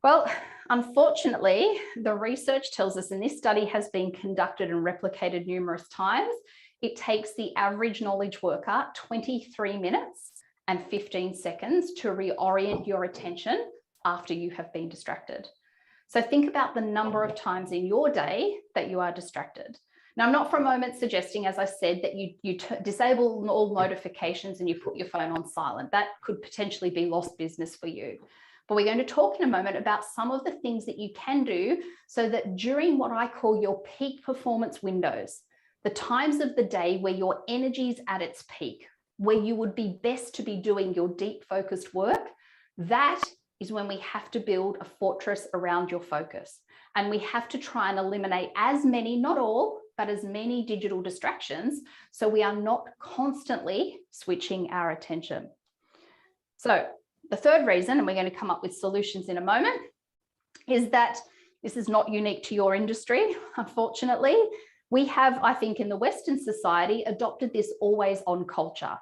Well, unfortunately, the research tells us, and this study has been conducted and replicated numerous times, it takes the average knowledge worker 23 minutes and 15 seconds to reorient your attention after you have been distracted. So think about the number of times in your day that you are distracted. Now, I'm not for a moment suggesting, as I said, that you disable all notifications and you put your phone on silent. That could potentially be lost business for you. But we're going to talk in a moment about some of the things that you can do so that during what I call your peak performance windows, the times of the day where your energy is at its peak, where you would be best to be doing your deep focused work, that is when we have to build a fortress around your focus. And we have to try and eliminate as many, not all, but as many digital distractions, so we are not constantly switching our attention. So the third reason, and we're going to come up with solutions in a moment, is that this is not unique to your industry, unfortunately. We have, I think, in the Western society, adopted this always on culture.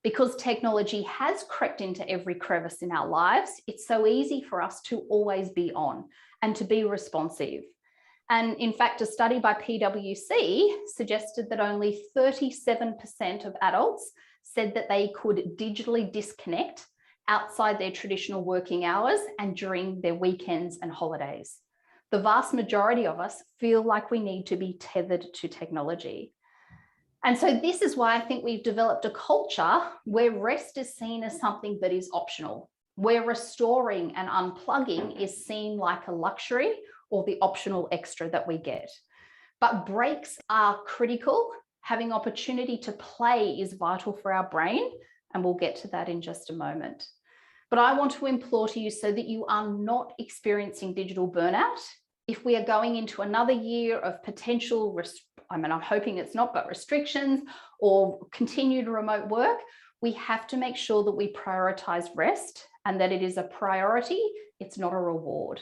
Because technology has crept into every crevice in our lives, it's so easy for us to always be on and to be responsive. And in fact, a study by PwC suggested that only 37% of adults said that they could digitally disconnect outside their traditional working hours and during their weekends and holidays. The vast majority of us feel like we need to be tethered to technology. And so this is why I think we've developed a culture where rest is seen as something that is optional, where restoring and unplugging is seen like a luxury or the optional extra that we get. But breaks are critical. Having opportunity to play is vital for our brain, and we'll get to that in just a moment. But I want to implore to you so that you are not experiencing digital burnout. If we are going into another year of potential, I'm hoping it's not, but restrictions or continued remote work, we have to make sure that we prioritize rest and that it is a priority, it's not a reward.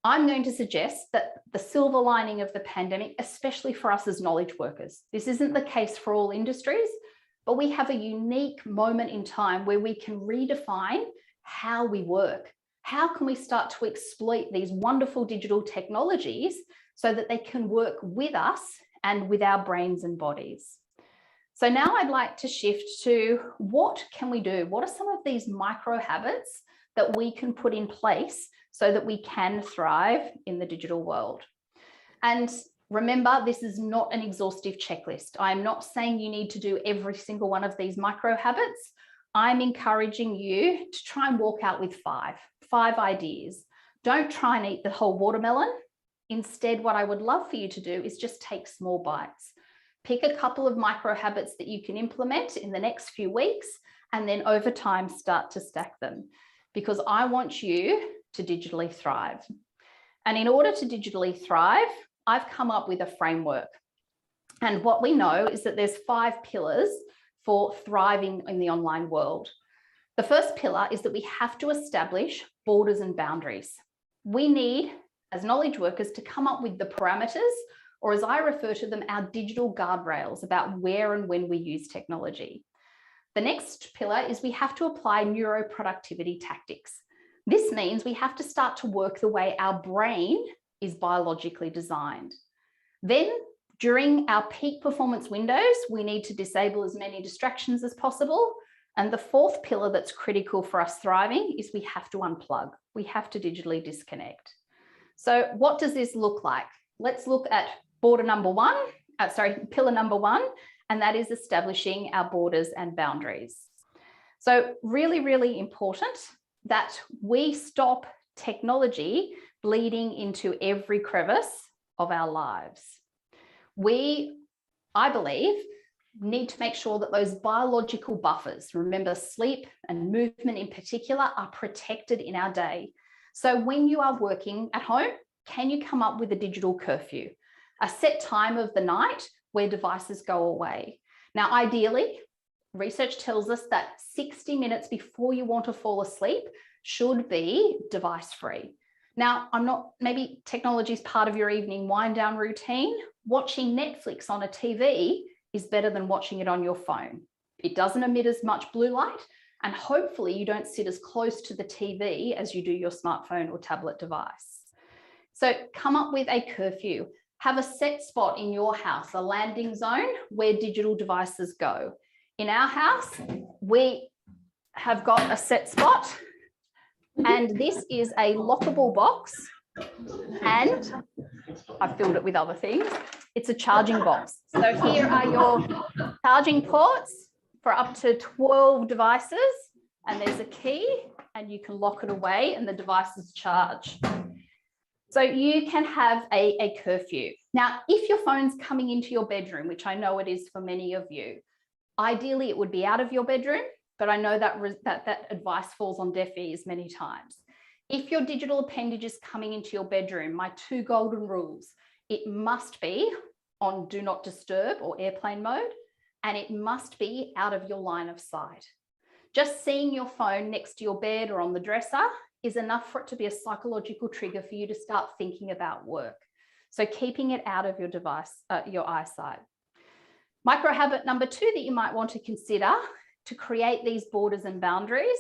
I'm going to suggest that the silver lining of the pandemic, especially for us as knowledge workers, this isn't the case for all industries, but we have a unique moment in time where we can redefine how we work. How can we start to exploit these wonderful digital technologies so that they can work with us and with our brains and bodies? So now I'd like to shift to what can we do? What are some of these micro habits that we can put in place so that we can thrive in the digital world? And Remember, this is not an exhaustive checklist. I'm not saying you need to do every single one of these micro habits. I'm encouraging you to try and walk out with five ideas. Don't try and eat the whole watermelon. Instead, what I would love for you to do is just take small bites. Pick a couple of micro habits that you can implement in the next few weeks, and then over time start to stack them, because I want you to digitally thrive. And in order to digitally thrive, I've come up with a framework. And what we know is that there's 5 pillars for thriving in the online world. The first pillar is that we have to establish borders and boundaries. We need, as knowledge workers, to come up with the parameters, or as I refer to them, our digital guardrails about where and when we use technology. The next pillar is we have to apply neuroproductivity tactics. This means we have to start to work the way our brain is biologically designed. Then, during our peak performance windows, we need to disable as many distractions as possible. And the fourth pillar that's critical for us thriving is we have to unplug. We have to digitally disconnect. So what does this look like? Let's look at pillar number one, and that is establishing our borders and boundaries. So really, really important that we stop technology bleeding into every crevice of our lives. We, I believe, need to make sure that those biological buffers, remember sleep and movement in particular, are protected in our day. So when you are working at home, can you come up with a digital curfew? A set time of the night where devices go away. Now, ideally, research tells us that 60 minutes before you want to fall asleep should be device-free. Now, maybe technology is part of your evening wind down routine. Watching Netflix on a TV is better than watching it on your phone. It doesn't emit as much blue light, and hopefully you don't sit as close to the TV as you do your smartphone or tablet device. So come up with a curfew. Have a set spot in your house, a landing zone where digital devices go. In our house, we have got a set spot, and this is a lockable box, and I've filled it with other things. It's a charging box. So here are your charging ports for up to 12 devices, and there's a key, and you can lock it away and the devices charge. So you can have a curfew. Now, if your phone's coming into your bedroom, which I know it is for many of you, ideally it would be out of your bedroom, but I know that advice falls on deaf ears many times. If your digital appendage is coming into your bedroom, my 2 golden rules: it must be on do not disturb or airplane mode, and it must be out of your line of sight. Just seeing your phone next to your bed or on the dresser is enough for it to be a psychological trigger for you to start thinking about work. So keeping it out of your device, your eyesight. Micro habit number 2 that you might want to consider to create these borders and boundaries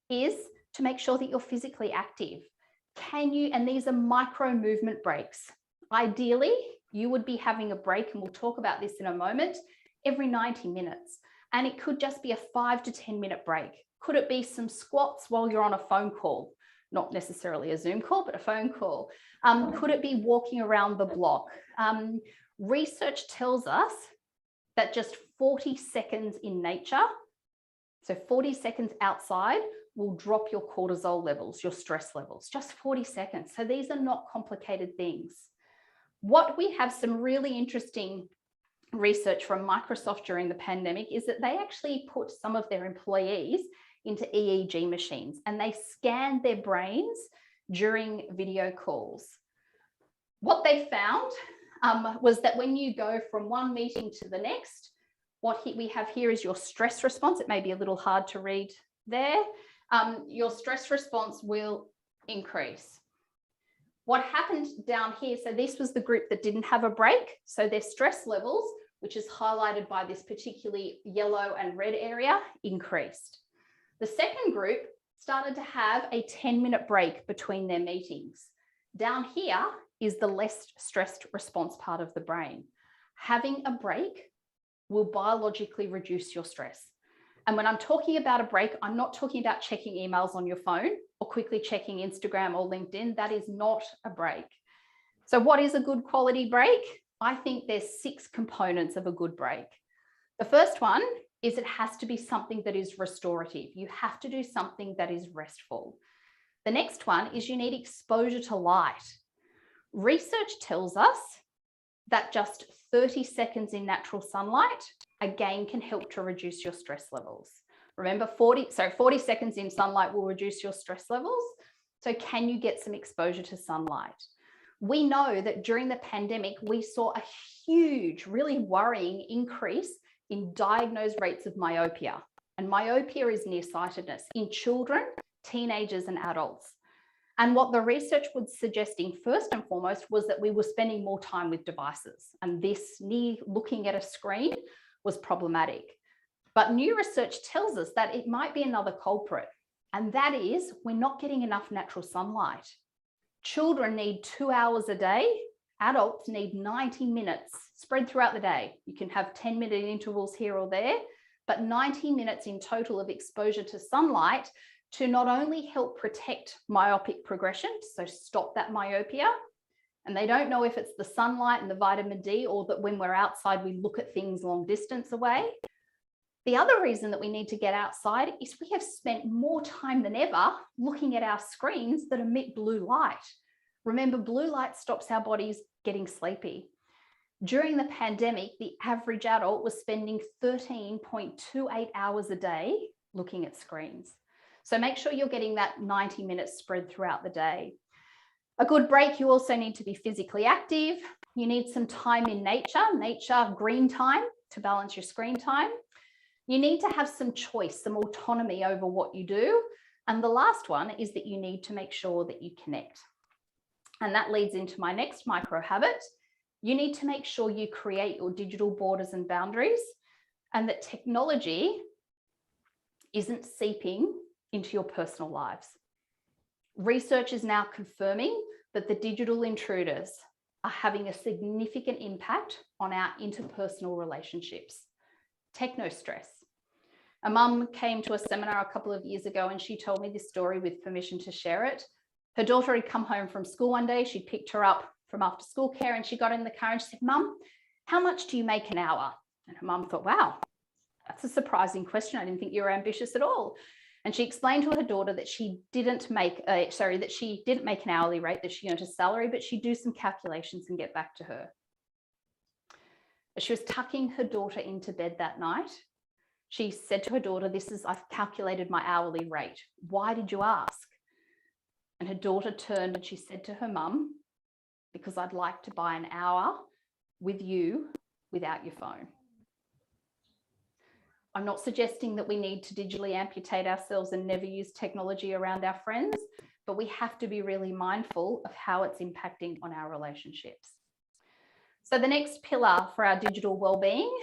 is to make sure that you're physically active. And these are micro movement breaks. Ideally, you would be having a break, and we'll talk about this in a moment, every 90 minutes. And it could just be a 5 to 10 minute break. Could it be some squats while you're on a phone call? Not necessarily a Zoom call, but a phone call. Could it be walking around the block? Research tells us that just 40 seconds in nature, so 40 seconds outside, will drop your cortisol levels, your stress levels, just 40 seconds. So these are not complicated things. What we have some really interesting research from Microsoft during the pandemic is that they actually put some of their employees into EEG machines, and they scanned their brains during video calls. What they found was that when you go from one meeting to the next, what we have here is your stress response. It may be a little hard to read there. Your stress response will increase. What happened down here, so this was the group that didn't have a break. So their stress levels, which is highlighted by this particularly yellow and red area, increased. The second group started to have a 10-minute break between their meetings. Down here is the less stressed response part of the brain. Having a break will biologically reduce your stress. And when I'm talking about a break, I'm not talking about checking emails on your phone or quickly checking Instagram or LinkedIn. That is not a break. So what is a good quality break? I think there's 6 components of a good break. The first one is it has to be something that is restorative. You have to do something that is restful. The next one is you need exposure to light. Research tells us that just 30 seconds in natural sunlight, again, can help to reduce your stress levels. Remember, 40 seconds in sunlight will reduce your stress levels. So can you get some exposure to sunlight? We know that during the pandemic, we saw a huge, really worrying increase in diagnosed rates of myopia. And myopia is nearsightedness in children, teenagers, and adults. And what the research was suggesting first and foremost was that we were spending more time with devices, and this looking at a screen was problematic. But new research tells us that it might be another culprit, and that is we're not getting enough natural sunlight. Children need 2 hours a day. Adults need 90 minutes spread throughout the day. You can have 10-minute intervals here or there, but 90 minutes in total of exposure to sunlight to not only help protect myopic progression, so stop that myopia, and they don't know if it's the sunlight and the vitamin D or that when we're outside, we look at things long distance away. The other reason that we need to get outside is we have spent more time than ever looking at our screens that emit blue light. Remember, blue light stops our bodies getting sleepy. During the pandemic, the average adult was spending 13.28 hours a day looking at screens. So make sure you're getting that 90 minutes spread throughout the day. A good break, you also need to be physically active. You need some time in nature, green time to balance your screen time. You need to have some choice, some autonomy over what you do. And the last one is that you need to make sure that you connect. And that leads into my next micro habit. You need to make sure you create your digital borders and boundaries, and that technology isn't seeping into your personal lives. Research is now confirming that the digital intruders are having a significant impact on our interpersonal relationships. Techno stress. A mum came to a seminar a couple of years ago and she told me this story with permission to share it. Her daughter had come home from school one day. She'd picked her up from after school care and she got in the car and she said, "Mum, how much do you make an hour?" And her mum thought, wow, that's a surprising question. I didn't think you were ambitious at all. And she explained to her daughter that she didn't make an hourly rate, that she earned a salary, but she'd do some calculations and get back to her. As she was tucking her daughter into bed that night, she said to her daughter, "I've calculated my hourly rate. Why did you ask?" And her daughter turned and she said to her mum, "Because I'd like to buy an hour with you without your phone." I'm not suggesting that we need to digitally amputate ourselves and never use technology around our friends, but we have to be really mindful of how it's impacting on our relationships. So the next pillar for our digital well-being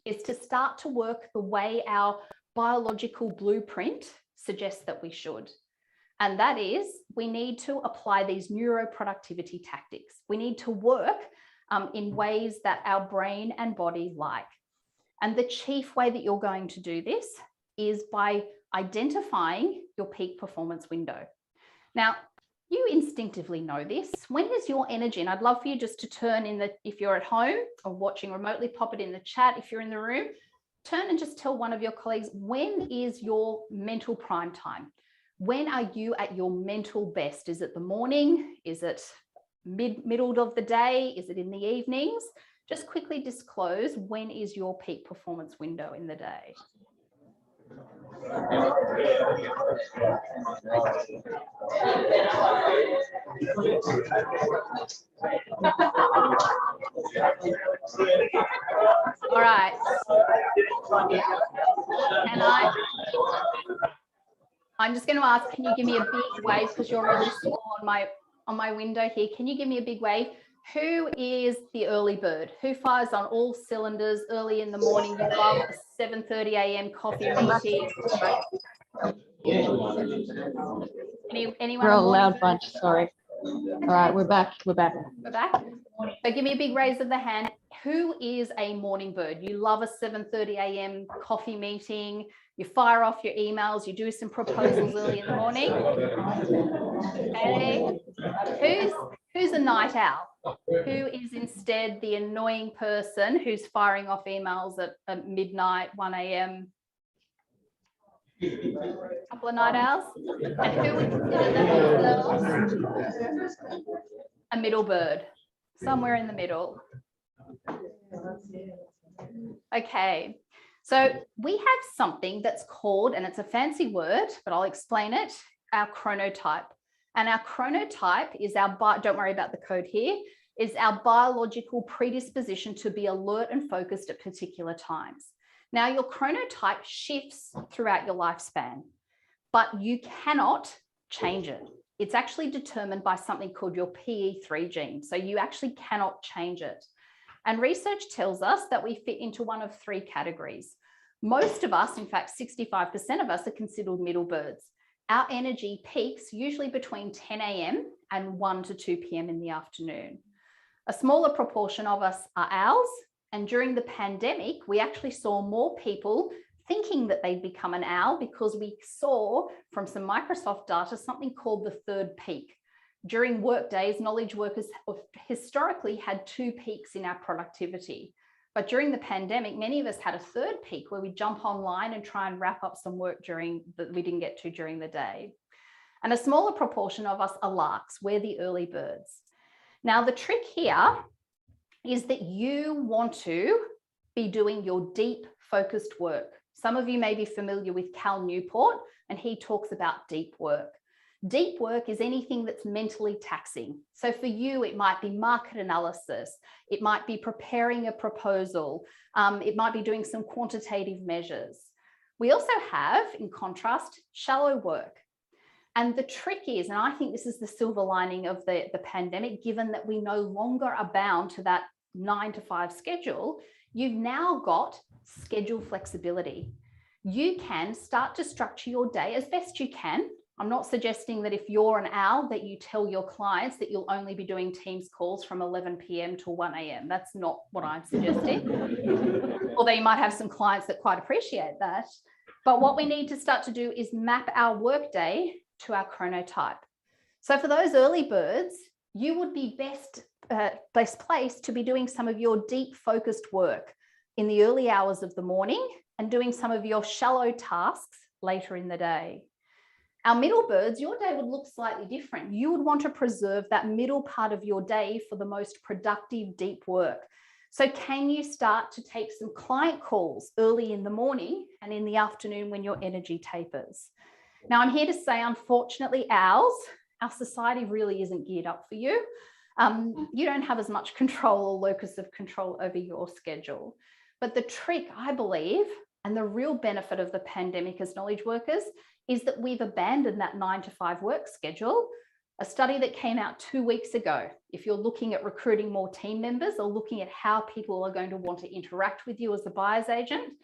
is to start to work the way our biological blueprint suggests that we should. And that is, we need to apply these neuroproductivity tactics. We need to work in ways that our brain and body like. And the chief way that you're going to do this is by identifying your peak performance window. Now, you instinctively know this. When is your energy? And I'd love for you just to turn if you're at home or watching remotely, pop it in the chat. If you're in the room, turn and just tell one of your colleagues, when is your mental prime time? When are you at your mental best? Is it the morning? Is it middle of the day? Is it in the evenings? Just quickly disclose, when is your peak performance window in the day? All right. I'm just going to ask, can you give me a big wave, because you're really small on my window here. Can you give me a big wave? Who is the early bird? Who fires on all cylinders early in the morning? You love a 7:30 a.m. coffee meeting. Anyone? We're a loud bunch, sorry. All right, we're back. We're back. We're back. So give me a big raise of the hand. Who is a morning bird? You love a 7:30 a.m. coffee meeting. You fire off your emails. You do some proposals early in the morning. Okay. Who's a night owl? Who is instead the annoying person who's firing off emails at midnight, 1 a.m.? Couple of night owls. And who is themselves? A middle bird, somewhere in the middle. Okay, so we have something that's called, and it's a fancy word, but I'll explain it, our chronotype. And our chronotype is don't worry about the code here, is our biological predisposition to be alert and focused at particular times. Now, your chronotype shifts throughout your lifespan, but you cannot change it. It's actually determined by something called your PE3 gene. So you actually cannot change it. And research tells us that we fit into one of three categories. Most of us, in fact, 65% of us are considered middle birds. Our energy peaks usually between 10 a.m. and 1 to 2 p.m. in the afternoon. A smaller proportion of us are owls. And during the pandemic, we actually saw more people thinking that they'd become an owl because we saw from some Microsoft data something called the third peak. During work days, knowledge workers have historically had 2 peaks in our productivity. But during the pandemic, many of us had a third peak where we jump online and try and wrap up some work that we didn't get to during the day. And a smaller proportion of us are larks. We're the early birds. Now, the trick here is that you want to be doing your deep focused work. Some of you may be familiar with Cal Newport, and he talks about deep work. Deep work is anything that's mentally taxing. So for you, it might be market analysis. It might be preparing a proposal. It might be doing some quantitative measures. We also have, in contrast, shallow work. And the trick is, and I think this is the silver lining of the pandemic, given that we no longer are bound to that 9 to 5 schedule, you've now got schedule flexibility. You can start to structure your day as best you can. I'm not suggesting that if you're an owl that you tell your clients that you'll only be doing Teams calls from 11 p.m. to 1 a.m. That's not what I'm suggesting. Although you might have some clients that quite appreciate that. But what we need to start to do is map our workday to our chronotype. So for those early birds, you would be best placed to be doing some of your deep focused work in the early hours of the morning and doing some of your shallow tasks later in the day. Our middle birds, your day would look slightly different. You would want to preserve that middle part of your day for the most productive deep work. So can you start to take some client calls early in the morning and in the afternoon when your energy tapers? Now, I'm here to say, unfortunately, owls, our society really isn't geared up for you. You don't have as much control or locus of control over your schedule. But the trick, I believe, and the real benefit of the pandemic as knowledge workers is that we've abandoned that 9 to 5 work schedule. A study that came out 2 weeks ago, if you're looking at recruiting more team members or looking at how people are going to want to interact with you as a buyer's agent,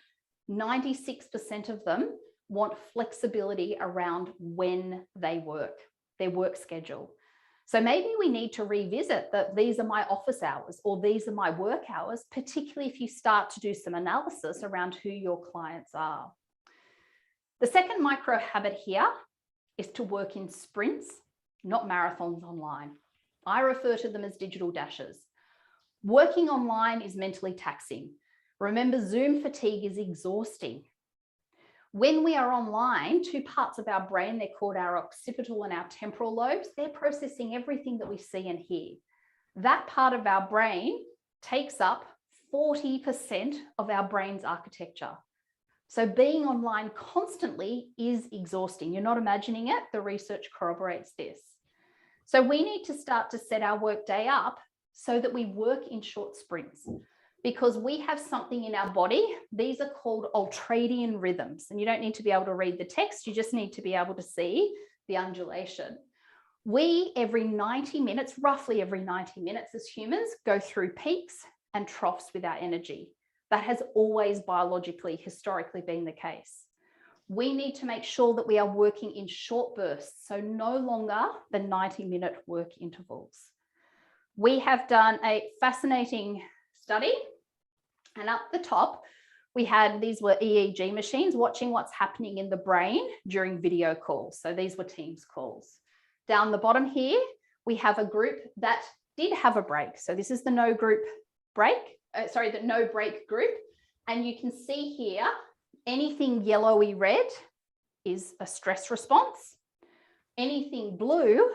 96% of them want flexibility around when they work, their work schedule. So maybe we need to revisit that these are my office hours or these are my work hours, particularly if you start to do some analysis around who your clients are. The second micro habit here is to work in sprints, not marathons online. I refer to them as digital dashes. Working online is mentally taxing. Remember, Zoom fatigue is exhausting. When we are online, 2 parts of our brain, they're called our occipital and our temporal lobes, they're processing everything that we see and hear. That part of our brain takes up 40% of our brain's architecture. So being online constantly is exhausting. You're not imagining it. The research corroborates this. So we need to start to set our work day up so that we work in short sprints, because we have something in our body. These are called ultradian rhythms. And you don't need to be able to read the text. You just need to be able to see the undulation. We, every 90 minutes, roughly every 90 minutes as humans, go through peaks and troughs with our energy. That has always biologically, historically been the case. We need to make sure that we are working in short bursts, so no longer than 90-minute work intervals. We have done a fascinating study, and up the top, these were EEG machines watching what's happening in the brain during video calls. So these were Teams calls. Down the bottom here, we have a group that did have a break. So this is the no group break, the no break group. And you can see here, anything yellowy red is a stress response. Anything blue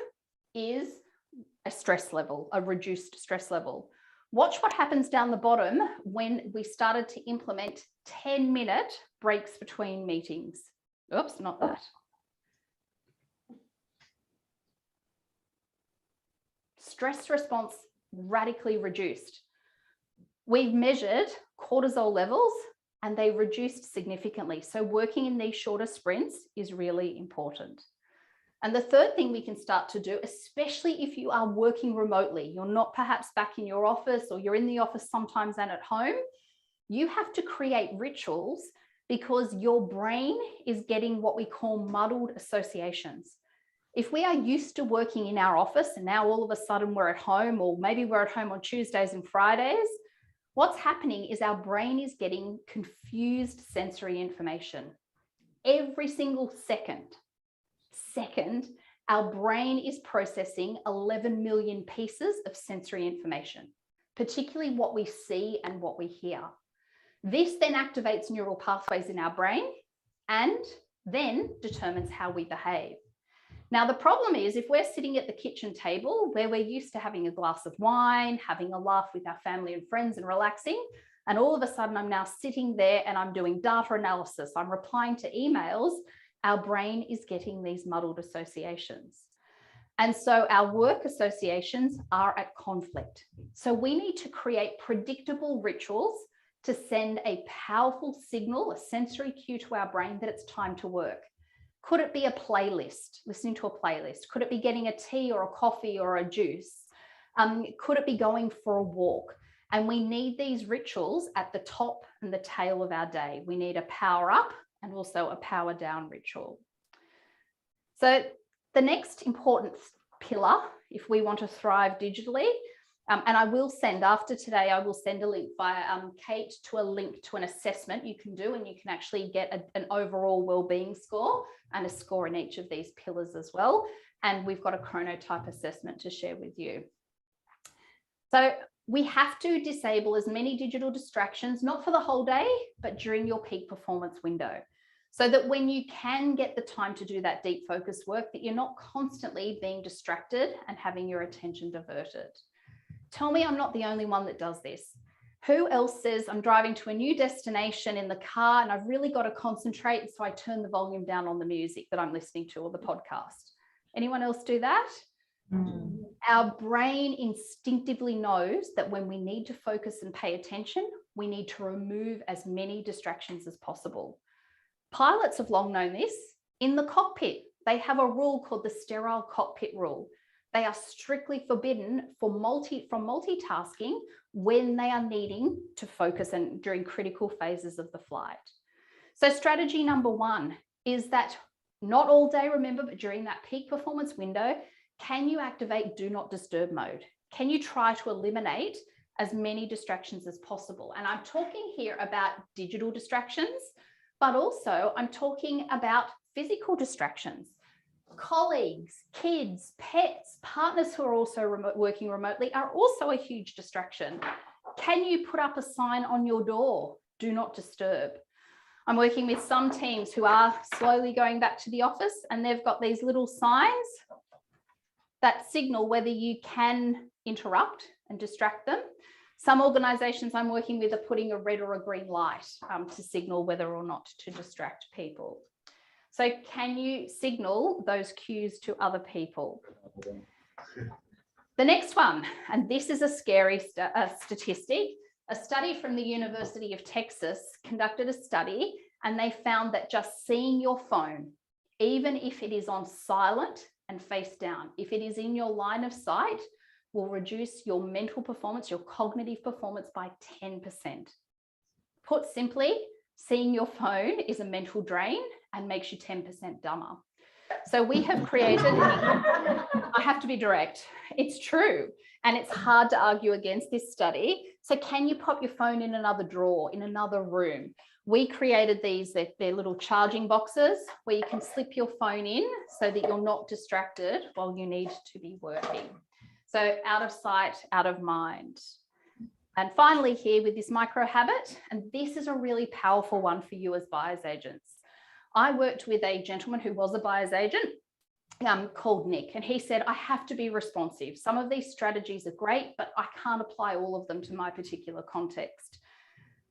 is a stress level, a reduced stress level. Watch what happens down the bottom when we started to implement 10-minute breaks between meetings. Oops, not that. Stress response radically reduced. We've measured cortisol levels and they reduced significantly. So working in these shorter sprints is really important. And the third thing we can start to do, especially if you are working remotely, you're not perhaps back in your office or you're in the office sometimes and at home, you have to create rituals because your brain is getting what we call muddled associations. If we are used to working in our office and now all of a sudden we're at home, or maybe we're at home on Tuesdays and Fridays, what's happening is our brain is getting confused sensory information. Every single second, our brain is processing 11 million pieces of sensory information, particularly what we see and what we hear. This then activates neural pathways in our brain and then determines how we behave. Now, the problem is if we're sitting at the kitchen table where we're used to having a glass of wine, having a laugh with our family and friends and relaxing, and all of a sudden I'm now sitting there and I'm doing data analysis, I'm replying to emails, our brain is getting these muddled associations. And so our work associations are at conflict. So we need to create predictable rituals to send a powerful signal, a sensory cue to our brain that it's time to work. Could it be a playlist, listening to a playlist? Could it be getting a tea or a coffee or a juice? Could it be going for a walk? And we need these rituals at the top and the tail of our day. We need a power up and also a power down ritual. So the next important pillar, if we want to thrive digitally, and I will send after today, I will send a link via Kate to a link to an assessment you can do, and you can actually get an overall wellbeing score and a score in each of these pillars as well. And we've got a chronotype assessment to share with you. So we have to disable as many digital distractions, not for the whole day, but during your peak performance window, so that when you can get the time to do that deep focus work, that you're not constantly being distracted and having your attention diverted. Tell me I'm not the only one that does this. Who else says I'm driving to a new destination in the car and I've really got to concentrate, so I turn the volume down on the music that I'm listening to or the podcast? Anyone else do that? Our brain instinctively knows that when we need to focus and pay attention, we need to remove as many distractions as possible. Pilots have long known this. In the cockpit, they have a rule called the sterile cockpit rule. They are strictly forbidden from multitasking when they are needing to focus and during critical phases of the flight. So strategy number one is that not all day, remember, but during that peak performance window, can you activate do not disturb mode? Can you try to eliminate as many distractions as possible? And I'm talking here about digital distractions, but also I'm talking about physical distractions. Colleagues, kids, pets, partners who are also working remotely are also a huge distraction. Can you put up a sign on your door? Do not disturb. I'm working with some teams who are slowly going back to the office, and they've got these little signs that signal whether you can interrupt and distract them. Some organisations I'm working with are putting a red or a green light to signal whether or not to distract people. So can you signal those cues to other people? The next one, and this is a scary statistic. A study from the University of Texas conducted a study, and they found that just seeing your phone, even if it is on silent and face down, if it is in your line of sight, will reduce your mental performance, your cognitive performance by 10%. Put simply, seeing your phone is a mental drain and makes you 10% dumber. So we have created, I have to be direct, it's true, and it's hard to argue against this study. So can you pop your phone in another drawer, in another room? We created these, they're little charging boxes where you can slip your phone in so that you're not distracted while you need to be working. So out of sight, out of mind. And finally here with this micro habit, and this is a really powerful one for you as buyer's agents. I worked with a gentleman who was a buyer's agent called Nick, and he said, I have to be responsive. Some of these strategies are great, but I can't apply all of them to my particular context.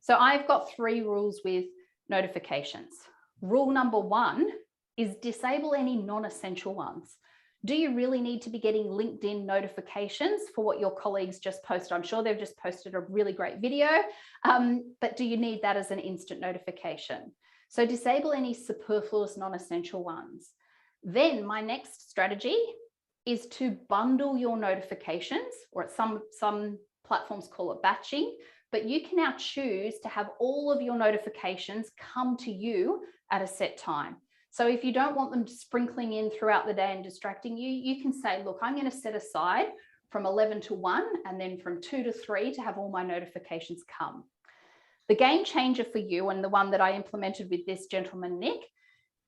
So I've got 3 rules with notifications. Rule number 1 is disable any non-essential ones. Do you really need to be getting LinkedIn notifications for what your colleagues just posted? I'm sure they've just posted a really great video, but do you need that as an instant notification? So disable any superfluous non-essential ones. Then my next strategy is to bundle your notifications, or some platforms call it batching, but you can now choose to have all of your notifications come to you at a set time. So if you don't want them sprinkling in throughout the day and distracting you, you can say, look, I'm going to set aside from 11 to 1 and then from 2 to 3 to have all my notifications come. The game changer for you, and the one that I implemented with this gentleman, Nick,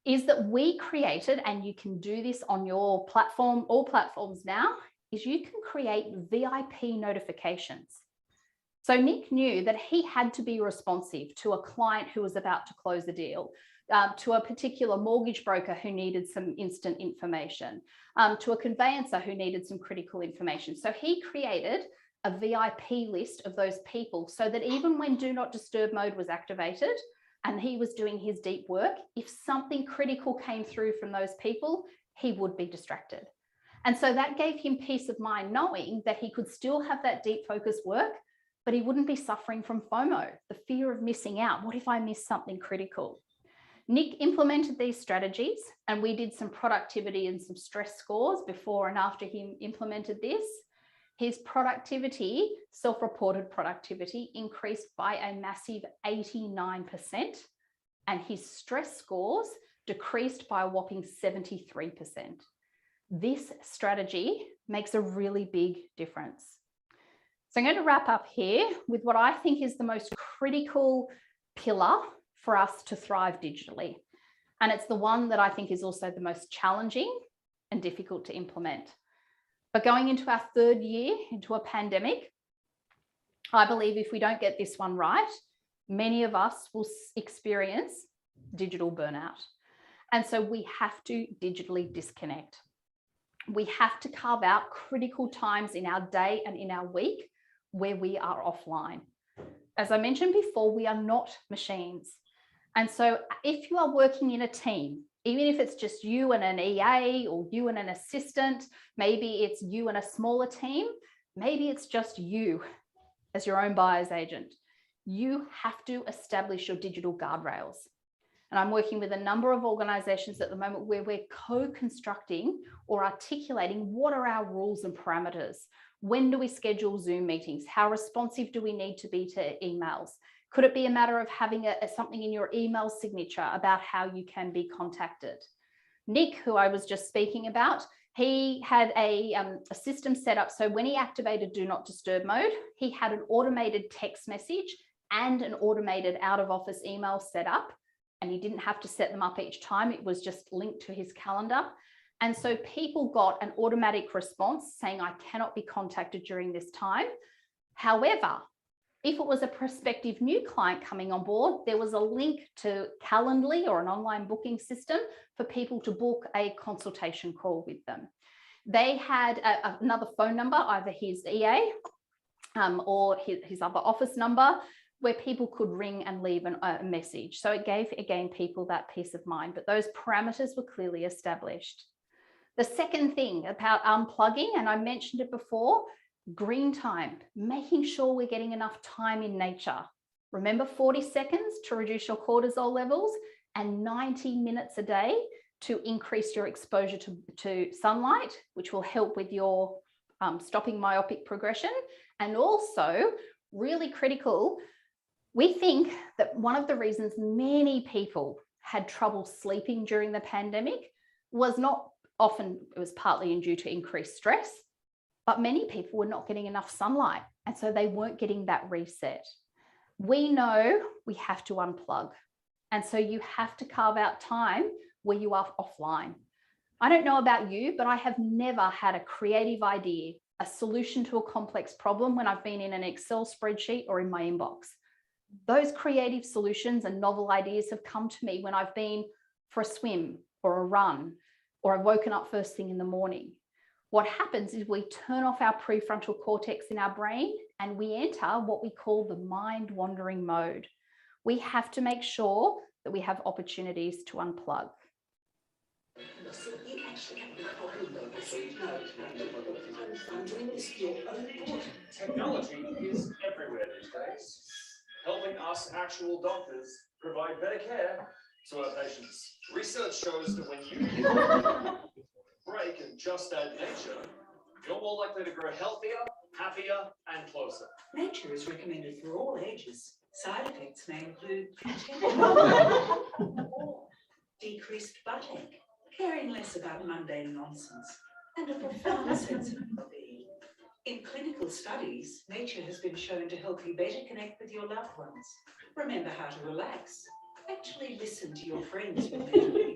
is that we created, and you can do this on your platform, all platforms now, is you can create VIP notifications. So Nick knew that he had to be responsive to a client who was about to close a deal, to a particular mortgage broker who needed some instant information, to a conveyancer who needed some critical information. So he created a VIP list of those people so that even when Do Not Disturb mode was activated and he was doing his deep work, if something critical came through from those people, he would be distracted. And so that gave him peace of mind, knowing that he could still have that deep focus work, but he wouldn't be suffering from FOMO, the fear of missing out. What if I miss something critical? Nick implemented these strategies, and we did some productivity and some stress scores before and after he implemented this. His productivity, self-reported productivity, increased by a massive 89%, and his stress scores decreased by a whopping 73%. This strategy makes a really big difference. So I'm going to wrap up here with what I think is the most critical pillar for us to thrive digitally. And it's the one that I think is also the most challenging and difficult to implement. But going into our 3rd year into a pandemic, I believe if we don't get this one right, many of us will experience digital burnout. And so we have to digitally disconnect. We have to carve out critical times in our day and in our week where we are offline. As I mentioned before, we are not machines. And so if you are working in a team, even if it's just you and an EA or you and an assistant, maybe it's you and a smaller team, maybe it's just you as your own buyer's agent, you have to establish your digital guardrails. And I'm working with a number of organizations at the moment where we're co-constructing or articulating what are our rules and parameters. When do we schedule Zoom meetings? How responsive do we need to be to emails? Could it be a matter of having something in your email signature about how you can be contacted? Nick, who I was just speaking about, he had a system set up. So when he activated Do Not Disturb mode, he had an automated text message and an automated out of office email set up. And he didn't have to set them up each time. It was just linked to his calendar. And so people got an automatic response saying, I cannot be contacted during this time. However, if it was a prospective new client coming on board, there was a link to Calendly or an online booking system for people to book a consultation call with them. They had another phone number, either his EA or his other office number, where people could ring and leave a message. So it gave, again, people that peace of mind, but those parameters were clearly established. The second thing about unplugging, and I mentioned it before, green time, making sure we're getting enough time in nature. Remember 40 seconds to reduce your cortisol levels and 90 minutes a day to increase your exposure to sunlight, which will help with your stopping myopic progression. And also, really critical, we think that one of the reasons many people had trouble sleeping during the pandemic was not often, it was partly due to increased stress, but many people were not getting enough sunlight. And so they weren't getting that reset. We know we have to unplug. And so you have to carve out time where you are offline. I don't know about you, but I have never had a creative idea, a solution to a complex problem when I've been in an Excel spreadsheet or in my inbox. Those creative solutions and novel ideas have come to me when I've been for a swim or a run, or I've woken up first thing in the morning. What happens is we turn off our prefrontal cortex in our brain and we enter what we call the mind wandering mode. We have to make sure that we have opportunities to unplug. Technology is everywhere these days, helping us actual doctors provide better care to our patients. Research shows that when you give a break and just add nature, you're more likely to grow healthier, happier, and closer. Nature is recommended for all ages. Side effects may include or decreased butt ache, caring less about mundane nonsense, and a profound sense of well-being. In clinical studies, nature has been shown to help you better connect with your loved ones, remember how to relax, actually listen to your friends when they're doing,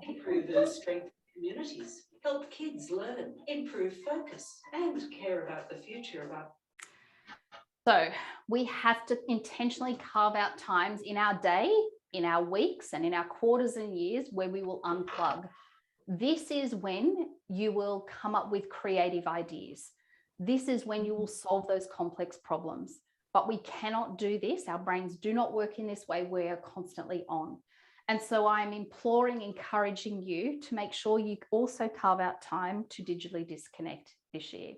improve and strengthen communities, help kids learn, improve focus, and care about the future of our. So we have to intentionally carve out times in our day, in our weeks, and in our quarters and years where we will unplug. This is when you will come up with creative ideas. This is when you will solve those complex problems. But we cannot do this. Our brains do not work in this way. We are constantly on. And so I'm imploring, encouraging you to make sure you also carve out time to digitally disconnect this year.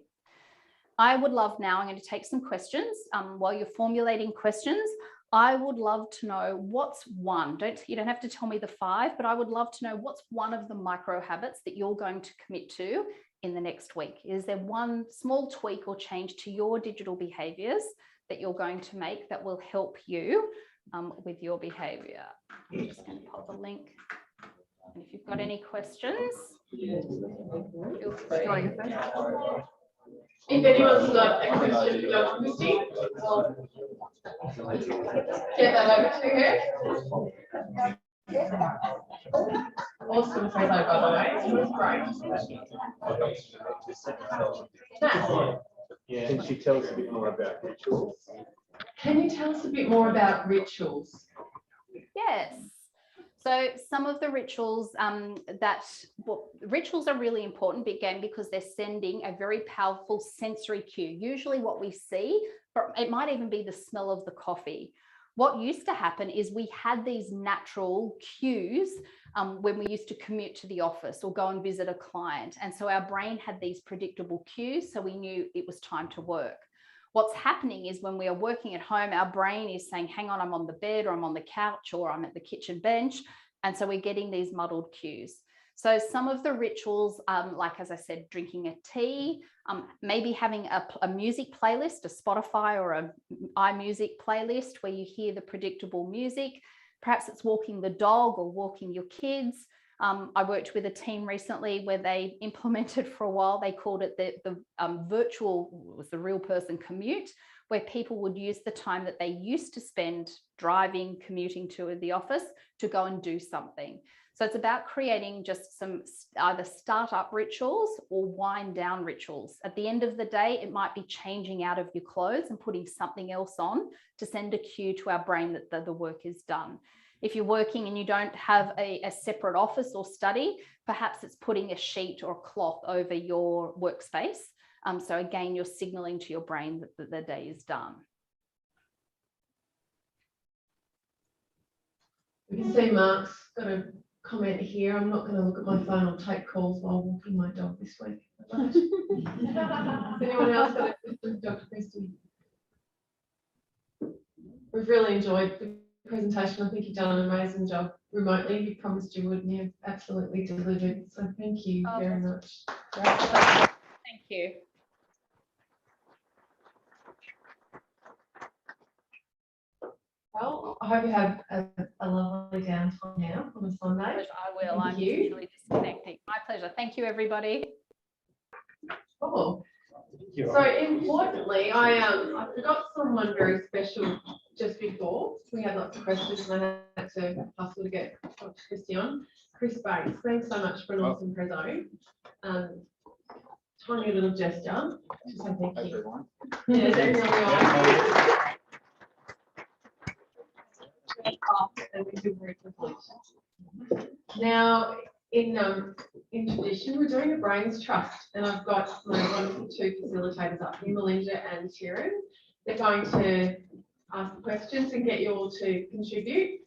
I would love now, I'm going to take some questions. While you're formulating questions, I would love to know what's one, you don't have to tell me the 5, but I would love to know what's one of the micro habits that you're going to commit to in the next week. Is there one small tweak or change to your digital behaviors that you're going to make that will help you with your behavior? I'm just going to pop the link. And if you've got any questions, feel free. If anyone's got a question for Dr. Christie, I'll get that over to her. Awesome fellow, by the way. It was great. Can she tell us a bit more about rituals? Can you tell us a bit more about rituals? Yes. So some of the rituals rituals are really important, again, because they're sending a very powerful sensory cue. Usually what we see, but it might even be the smell of the coffee. What used to happen is we had these natural cues when we used to commute to the office or go and visit a client. And so our brain had these predictable cues, so we knew it was time to work. What's happening is when we are working at home, our brain is saying, hang on, I'm on the bed or I'm on the couch or I'm at the kitchen bench. And so we're getting these muddled cues. So some of the rituals, like, as I said, drinking a tea, maybe having a music playlist, a Spotify or an iMusic playlist where you hear the predictable music. Perhaps it's walking the dog or walking your kids. I worked with a team recently where they implemented for a while, they called it the virtual, was the real person commute, where people would use the time that they used to spend driving, commuting to the office to go and do something. So it's about creating just some either startup rituals or wind down rituals. At the end of the day, it might be changing out of your clothes and putting something else on to send a cue to our brain that the work is done. If you're working and you don't have a separate office or study, perhaps it's putting a sheet or a cloth over your workspace. So again, you're signaling to your brain that the day is done. We can see Mark's got a comment here. I'm not going to look at my phone or take calls while walking my dog this week. Has anyone else got a question, Dr. Christie? We've really enjoyed the presentation. I think you've done an amazing job remotely. You promised you would, and you've absolutely delivered. So thank you very much. Thank you. Well, I hope you have a lovely downtime now on a Sunday. I will. Thank I'm you. usually disconnecting. My pleasure. Thank you, everybody. Oh, so importantly, I forgot someone very special just before, we had lots of questions and I had to hustle to get Dr. Christie on. Chris Bates, thanks so much for an awesome preso. Tiny little gesture, to say thank you. Yeah, there we are. And we feel very complete. Now, in tradition, we're doing a brains trust, and I've got my wonderful two facilitators up here, Melinda and Kieran. They're going to ask the questions and get you all to contribute.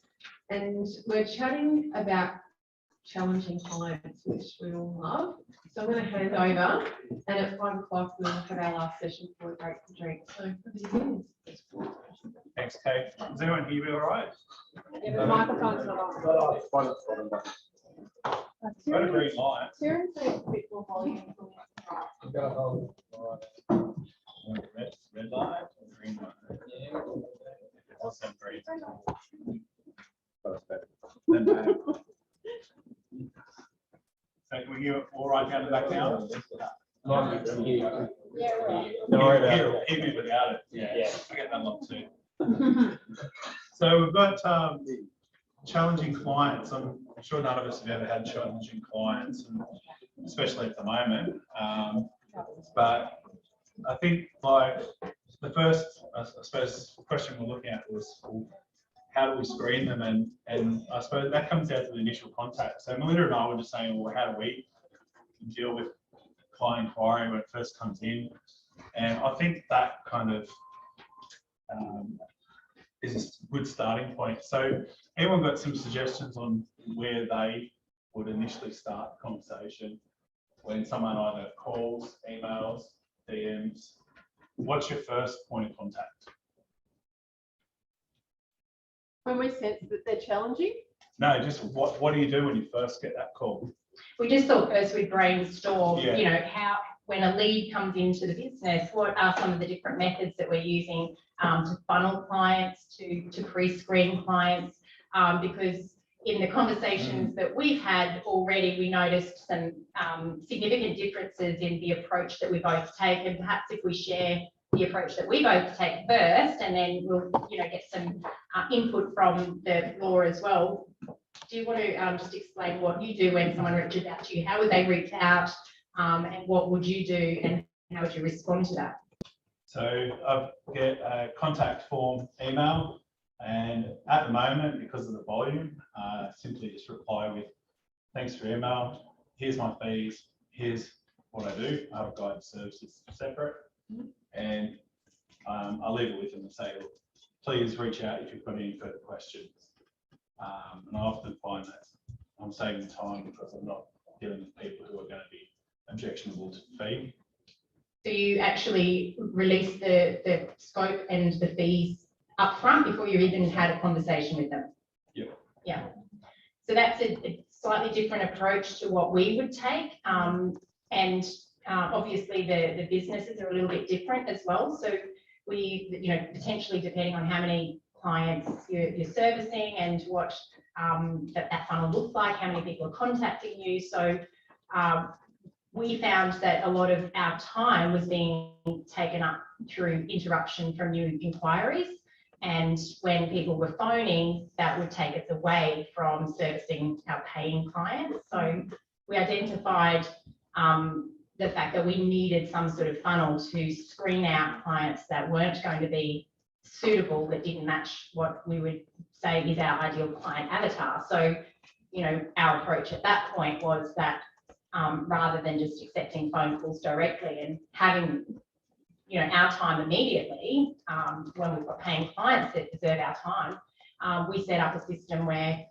And we're chatting about challenging clients, which we all love. So I'm going to hand over, and at 5 o'clock we'll have our last session for a break and drink. So Thanks, Kate. Does anyone hear me all right? Yeah, the microphone's not on. Got a green light. Kieran, say a bit more volume. Red light or green light? Awesome, great. So can we hear it all right down the back now? Yeah, right. Hear me without it. Yeah. I get that one too. So we've got challenging clients. I'm sure none of us have ever had challenging clients, and especially at the moment. But I think like the first, I suppose, question we're looking at was, well, how do we screen them? And I suppose that comes down to the initial contact. So Melinda and I were just saying, well, how do we deal with client inquiry when it first comes in? And I think that kind of is a good starting point. So anyone got some suggestions on where they would initially start the conversation when someone either calls, emails, DMs? What's your first point of contact? When we sense that they're challenging? No, just what do you do when you first get that call? We just thought first we'd brainstorm, Yeah. you know, how, when a lead comes into the business, what are some of the different methods that we're using to funnel clients, to pre-screen clients, because in the conversations that we've had already, we noticed some significant differences in the approach that we both take, and perhaps if we share the approach that we both take first, and then we'll, you know, get some input from the floor as well. Do you want to just explain what you do when someone reaches out to you? How would they reach out, and what would you do, and how would you respond to that? So I get a contact form email, and at the moment, because of the volume, simply just reply with, thanks for your email, here's my fees, here's what I do. I have guided services separate, and I leave it with them and say, look, please reach out if you've got any further questions. And I often find that I'm saving time because I'm not dealing with people who are going to be objectionable to the fee. Do you actually release the scope and the fees upfront before you even had a conversation with them? Yeah. Yeah. So that's a slightly different approach to what we would take. And obviously the businesses are a little bit different as well. So we, you know, potentially depending on how many clients you're servicing and what that funnel looks like, how many people are contacting you. So we found that a lot of our time was being taken up through interruption from new inquiries. And when people were phoning, that would take us away from servicing our paying clients. So we identified the fact that we needed some sort of funnel to screen out clients that weren't going to be suitable, that didn't match what we would say is our ideal client avatar. So, you know, our approach at that point was that rather than just accepting phone calls directly and having, you know, our time immediately, when we've got paying clients that deserve our time, we set up a system where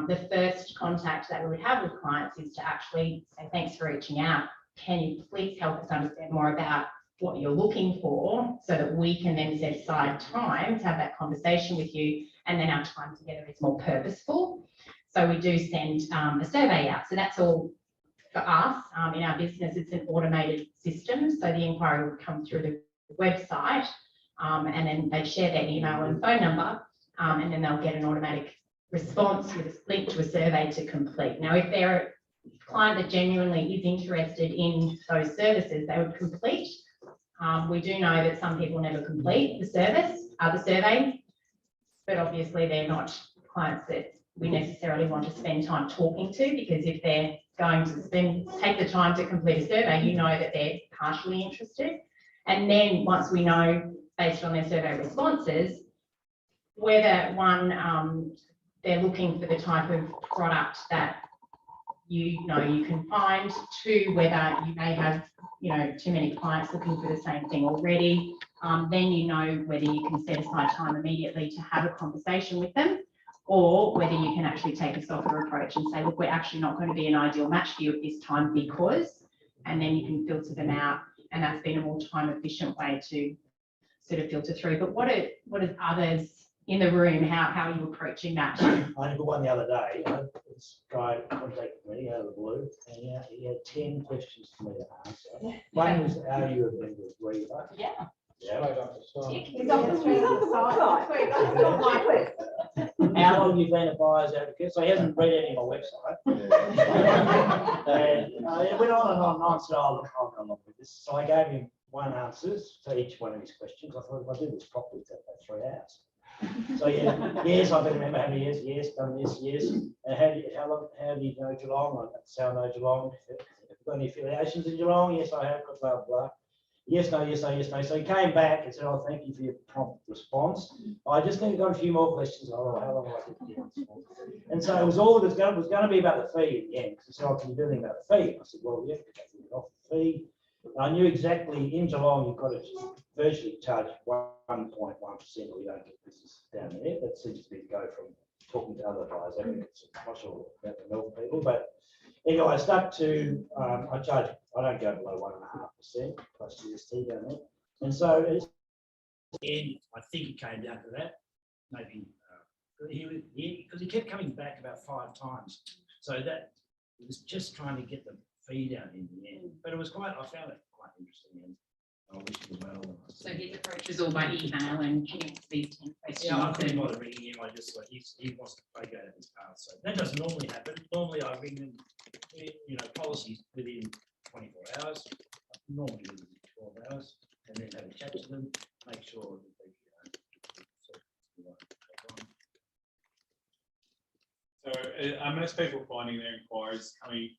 the first contact that we would have with clients is to actually say, thanks for reaching out. Can you please help us understand more about what you're looking for, so that we can then set aside time to have that conversation with you, and then our time together is more purposeful. So we do send a survey out. So that's all for us. In our business, it's an automated system. So the inquiry would come through the website, and then they'd share their email and phone number, and then they'll get an automatic response with a link to a survey to complete. Now, if they're a client that genuinely is interested in those services, they would complete. We do know that some people never complete the survey. but obviously they're not clients that we necessarily want to spend time talking to, because if they're going to take the time to complete a survey, you know that they're partially interested. And then once we know, based on their survey responses, whether one, they're looking for the type of product that you know you can find, two, whether you may have, you know, too many clients looking for the same thing already, then you know whether you can set aside time immediately to have a conversation with them, or whether you can actually take a softer approach and say, look, we're actually not going to be an ideal match for you at this time because, and then you can filter them out, and that's been a more time efficient way to sort of filter through. But what is others in the room, how are you approaching that? I had one the other day. This guy contacted me out of the blue, and he had 10 questions for me to answer. One was how you have been with REBAA. Yeah. Yeah. How long you've been a buyer's advocate? So he hasn't read any of my website. And it went on and on and on. So I'll go along with this. So I gave him one answers to each one of his questions. I thought if I do this properly, it's about 3 hours. So yeah, yes, I can remember how many years, yes, done this, yes. And how do you know Geelong? That's how I know Geelong. Have you got any affiliations in Geelong? Yes, I have, got blah, blah. Yes, no, yes, no, yes, no. So he came back and said, oh, thank you for your prompt response. I just need to got a few more questions. Oh, how long will I get to get response? And so it was all that was going to be about the fee in the end. Because he said, oh, can you do anything about the fee? I said, well, yeah, we can off the fee. And I knew exactly in Geelong, you've got to virtually charge 1.1%, or you don't get business down there. That seems to be to go from talking to other buyers advocates. I'm not sure about the Melbourne people, but anyway, I stuck to, I don't go below 1.5% plus GST down there. And so I think it came down to that. Maybe because he kept coming back about 5 times. So that it was just trying to get the fee down in the end. But I found it quite interesting. And I wish him well. So his approach is all by email and these 10 questions. Yeah, I couldn't bother ringing him. I just he wants to play go down his path. So that doesn't normally happen. Normally I ring them, policies within 24 hours. Normally within 12 hours, and then have a chat to them, make sure that they So are most people finding their inquiries coming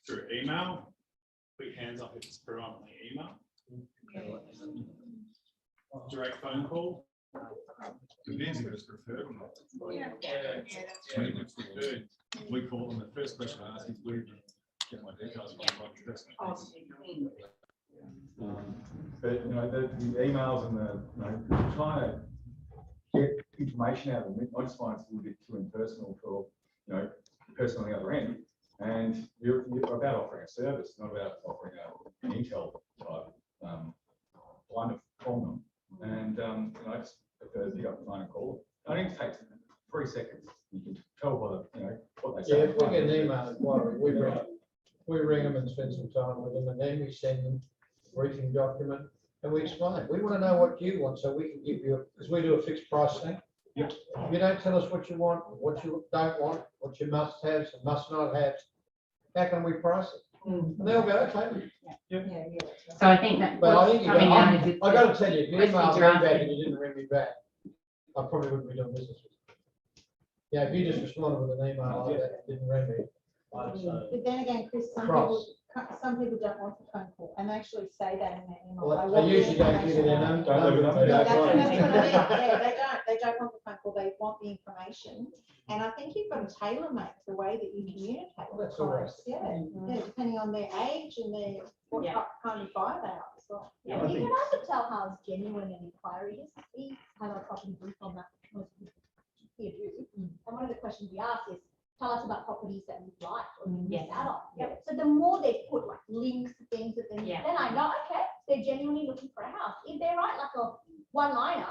through email? Quick hands up if it's predominantly email. Direct phone call. Depends if it's preferred or not. Yeah. When it's preferred, we call them, the first question I ask is where do you get my details from? But the emails and the trying to get information out of them, I just find it's a little bit too impersonal for the person on the other end. And you're about offering a service, not about offering an intel type one from them. And I just prefer to pick up the phone and call them. It only takes 3 seconds. You can tell by what they say. Yeah, if we get an email inquiry, we ring them and spend some time with them, and then we send them a briefing document and we explain. We want to know what you want so we can give you, because we do a fixed price thing. If you don't tell us what you want, what you don't want, what you must have and must not have, how can we price it? And they'll go, okay. So I think that. But I think you coming out got, is I got to tell you, if you questions emailed me you're back asking. and you didn't ring me back, I probably wouldn't be doing business with you. Yeah, if you just responded with an email like that, and didn't ring me. But then again, Chris, some people don't want the phone call and actually say that in their email. Well, I they want the usually don't give you their information. number. That's what I mean. Yeah, they don't want the phone call, they want the information. And I think you've got to tailor make the way that you communicate with That's all right. clients. Yeah, depending on their age and what kind of buyer they are as well. Yeah, you can also tell how it's genuine an inquiry is. We have a property brief on that. Most people here do. And one of the questions we ask is, tell us about properties that you've liked or you missed out on. Yep. So the more they put like links to things, then I know, okay, they're genuinely looking for a house. If they write like a one-liner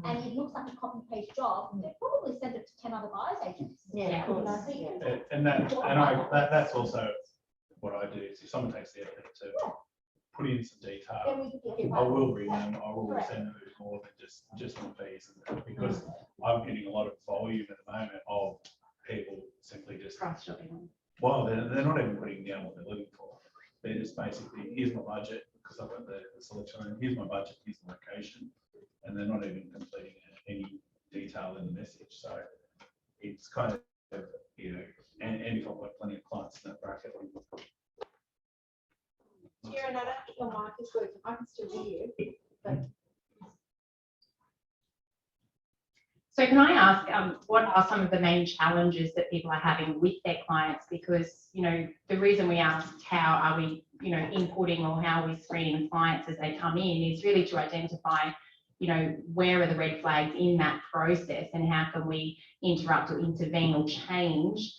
and it looks like a copy-paste job, they probably send it to 10 other buyers agents. Yeah, You know, so you can- That's also what I do. Is if someone takes the effort to put in some detail, I will read them. I will send them more than just on fees, because I'm getting a lot of volume at the moment of people simply just cross-shopping. Well, they're not even putting down what they're looking for. They're just basically, here's my budget, because I've got the selection, here's my budget, here's the location, and they're not even completing any detail detail in the message. So it's kind of, you know, and if I've got plenty of clients in that bracket. Kieran, I don't think your mic is working. I can still hear you. But So can I ask, what are some of the main challenges that people are having with their clients? Because, you know, the reason we asked how are we, you know, inputting or how are we screening clients as they come in is really to identify, you know, where are the red flags in that process and how can we interrupt or intervene or change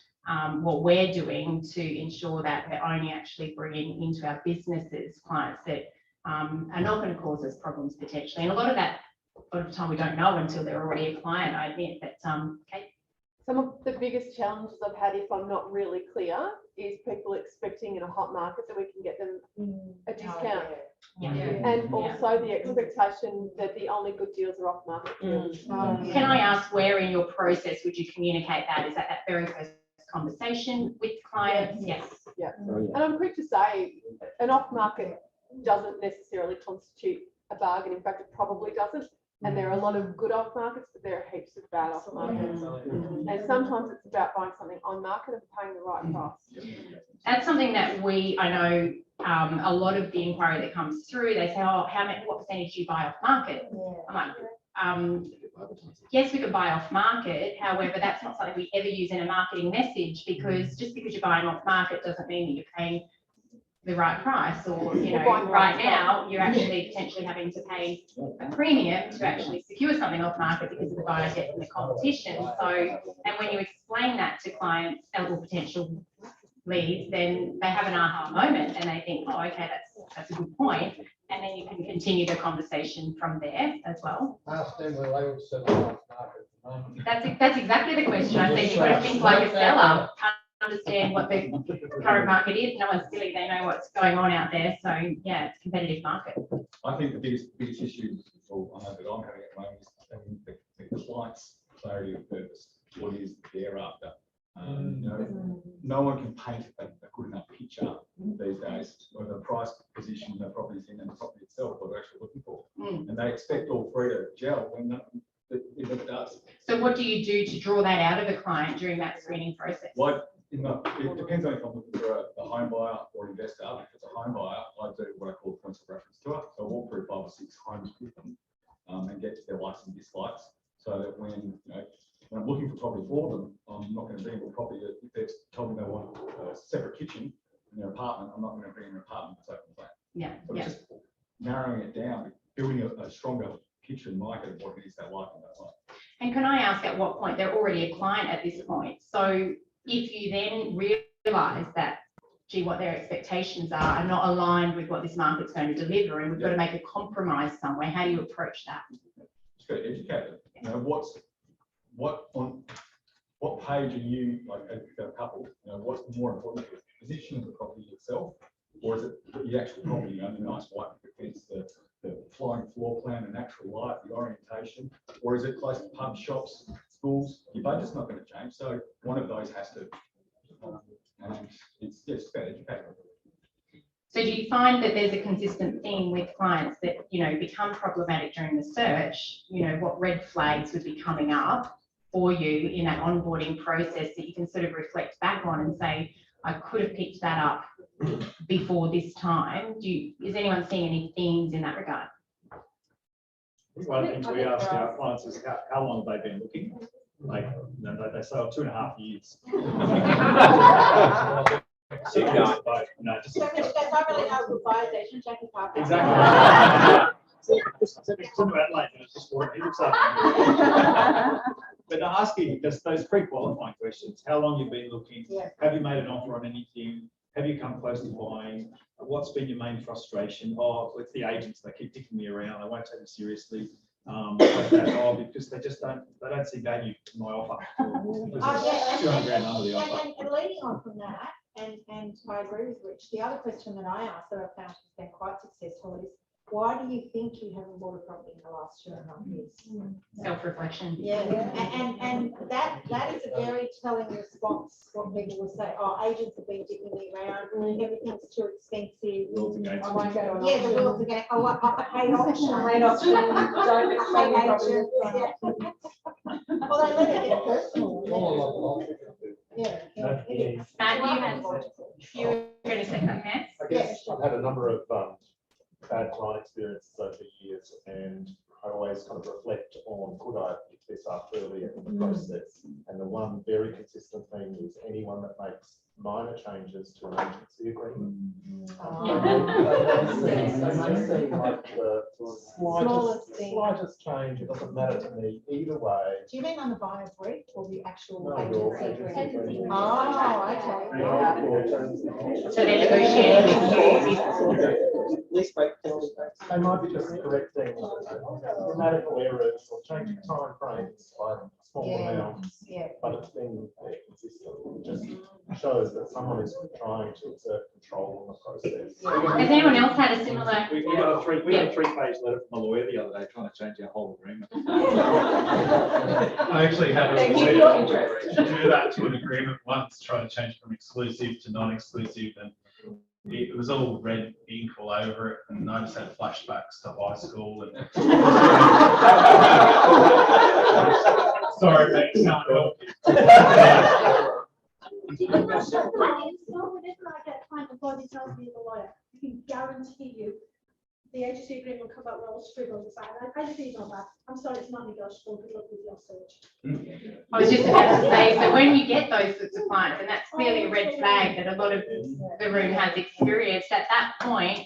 what we're doing to ensure that we're only actually bringing into our businesses clients that are not going to cause us problems potentially. And a lot of the time we don't know until they're already a client, I admit, but Kate? Some of the biggest challenges I've had, if I'm not really clear, is people expecting in a hot market that we can get them a discount. Yeah. And also the expectation that the only good deals are off market deals. Can I ask where in your process would you communicate that? Is that very first conversation with clients? Yes. Yeah. And I'm quick to say an off market doesn't necessarily constitute a bargain. In fact, it probably doesn't. And there are a lot of good off markets, but there are heaps of bad off markets. And sometimes it's about buying something on market and paying the right price. That's something that I know a lot of the inquiry that comes through, they say, oh, what percentage do you buy off market? I'm like, yes, we could buy off market. However, that's not something we ever use in a marketing message, because just because you're buying off market doesn't mean that you're paying the right price, or, you know, right now you're actually potentially having to pay a premium to actually secure something off market because of the buyer depth and the competition. So, and when you explain that to clients or potential leads, then they have an aha moment and they think, oh, okay, that's a good point. And then you can continue the conversation from there as well. Ask them where they would sell it off market. That's exactly the question. I think you've got to think like a seller. Understand what the current market is. No one's silly, they know what's going on out there. So yeah, it's a competitive market. I think the biggest issue, or I know that I'm having at the moment, is having the client's clarity of purpose. What is they're after? You know, no one can paint a good enough picture these days of the price position the property's in and the property itself, what they're actually looking for. And they expect all three to gel when it never does. So what do you do to draw that out of a client during that screening process? It depends on if I'm looking for a home buyer or investor. If it's a home buyer, I do what I call points of reference tour. So I walk through 5 or 6 homes with them and get to their likes and dislikes, so that when I'm looking for property for them, I'm not going to bring them a property that if they've told me they want a separate kitchen in their apartment, I'm not going to bring them an apartment that's open plan. Yeah. So it's just narrowing it down, building a stronger kitchen market of what it is they like and don't like. And can I ask at what point they're already a client at this point? So if you then realise that, gee, what their expectations are not aligned with what this market's going to deliver, and we've got to make a compromise somewhere, how do you approach that? Just got to educate them. You know, what page are you, like a couple, you know, what's more important, the position of the property itself, or is it the actual property, you know, the nice white fence, the flying floor plan, the natural light, the orientation, or is it close to pub shops, schools? Your budget's not going to change, so one of those has to. And it's about educating. So do you find that there's a consistent theme with clients that, you know, become problematic during the search? You know, what red flags would be coming up for you in that onboarding process that you can sort of reflect back on and say, I could have picked that up before this time? Is anyone seeing any themes in that regard? One of the things we ask our clients is how long have they been looking? Like, you know, they say 2.5 years. So Michelle, I really know good buyers agent, Jackie Parker. Exactly. But asking just those pre-qualifying questions: how long you've been looking? Have you made an offer on anything? Have you come close to buying? What's been your main frustration? Oh, it's the agents, they keep dicking me around, I won't take them seriously. Because they don't see value in my offer. Because it's $200,000 under the offer. And leading on from that, and I agree with Rich, the other question that I asked that I found has been quite successful is, why do you think you haven't bought a property in the last 2.5 years? Self-reflection. Yeah, and that is a very telling response. What people will say, oh, agents have been dicking me around, everything's too expensive. I won't go to an auction. The rules again. Oh, I paid auction. I paid auction. Don't explain the property. Well, they let it get personal. Yeah. Matt, you were going to say something else? I guess I've had a number of bad client experiences over the years, and I always kind of reflect on, could I pick this up earlier in the process? And the one very consistent thing is anyone that makes minor changes to an agency agreement. They may seem like the slightest change, it doesn't matter to me either way. Do you mean on the buyer's brief or the actual No, your agency? agency agreement. Oh, okay. So they're negotiating with you. Lease break. They might be just correcting grammatical errors or changing time frames by small amounts, but it's been consistent. It just shows that someone is trying to exert control on the process. Has anyone else had a similar? We got a three-page letter from a lawyer the other day trying to change our whole agreement. I actually had a lawyer do that to an agreement once, try to change from exclusive to non-exclusive, and it was all red ink all over it, and I just had flashbacks to high school. And sorry, mate, can't help you. It's so whenever I get time before they tell me the lawyer, I can guarantee you the agency agreement will come up with all scribbled inside. I just email back. I'm sorry, it's not negotiable. Good luck with your search. I was just about to say, so when you get those sorts of clients, and that's clearly a red flag that a lot of the room has experienced, at that point,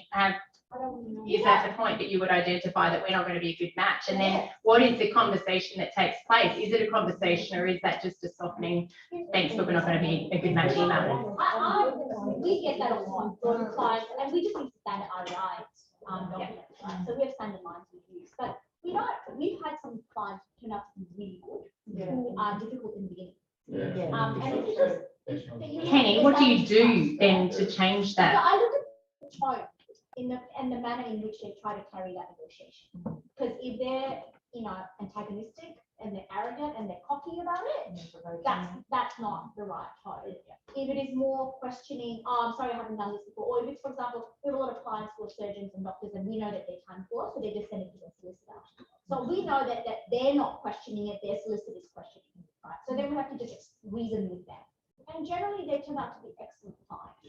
is that the point that you would identify that we're not going to be a good match? And then what is the conversation that takes place? Is it a conversation, or is that just a softening, thanks, but we're not going to be a good match email? We get that a lot from clients, and we just need standard REI documents, right? So we have standard lines we use, but we've had some clients turn out to be really good, who are difficult in the beginning. And it's just, Kenny, what do you do then to change So that? I look at the tone and the manner in which they try to carry that negotiation. Because if they're, antagonistic and they're arrogant and they're cocky about it, that's not the right tone. If it is more questioning, oh, I'm sorry, I haven't done this before, or if it's, for example, we have a lot of clients who are surgeons and doctors, and we know that they're time poor, so they just send it to their solicitor. So we know that they're not questioning it, their solicitor is questioning it, right? So then we have to just reason with them. And generally, they turn out to be excellent clients.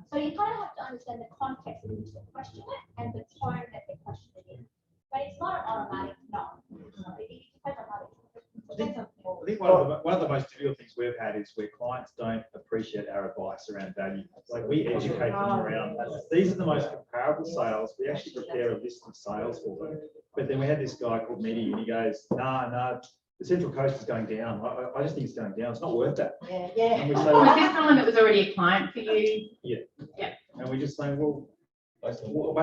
So you kind of have to understand the context in which they question it and the tone that they question it in. But it's not an automatic no. It depends on how they. I think one of the most difficult things we've had is where clients don't appreciate our advice around value. Like, we educate them around that. These are the most comparable sales. We actually prepare a list of sales for them. But then we had this guy called Medi, and he goes, nah, the Central Coast is going down. I just think it's going down. It's not worth that. Yeah. Was this someone that was already a client for you? Yeah. Yeah. And we just say, well, based on what?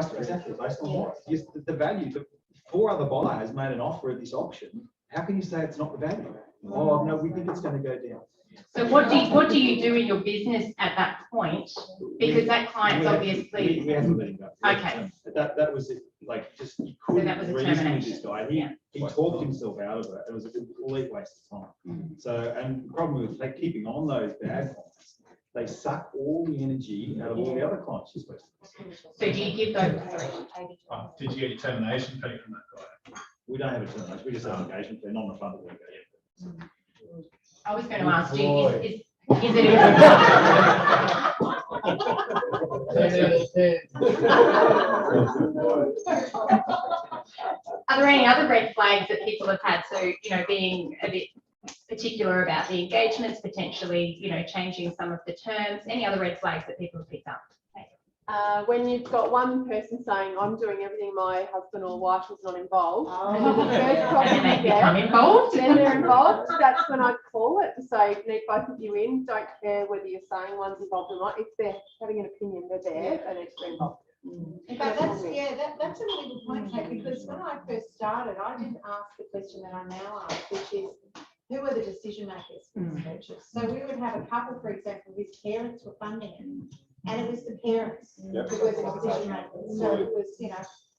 Just the value. The 4 other buyers made an offer at this auction. How can you say it's not the value? Oh, no, we think it's going to go down. So what do you do in your business at that point? Because that client's obviously. We haven't let him go. Okay. That was it. Like, just, you couldn't that was a reason with termination. this guy. He talked himself out of it. It was a complete waste of time. So, and the problem with keeping on those bad clients, they suck all the energy out of all the other clients you're supposed to. So do you give those? Did you get your termination fee from that guy? We don't have a termination. We just have an engagement fee, non-refundable engagement. I was going to ask you, is it? Are there any other red flags that people have had? So, being a bit particular about the engagements, potentially, changing some of the terms, any other red flags that people have picked up? When you've got one person saying, I'm doing everything, my husband or wife is not involved, and the first problem And then they you become get, involved. then they're involved, that's when I call it to say, need both of you in, don't care whether you're saying one's involved or not, if they're having an opinion, they're there, they need to be involved. But that's a really good point, Kate, because when I first started, I didn't ask the question that I now ask, which is, who are the decision makers for this purchase? So we would have a couple, for example, whose parents were funding it. And it was the parents who were the decision makers. So it was,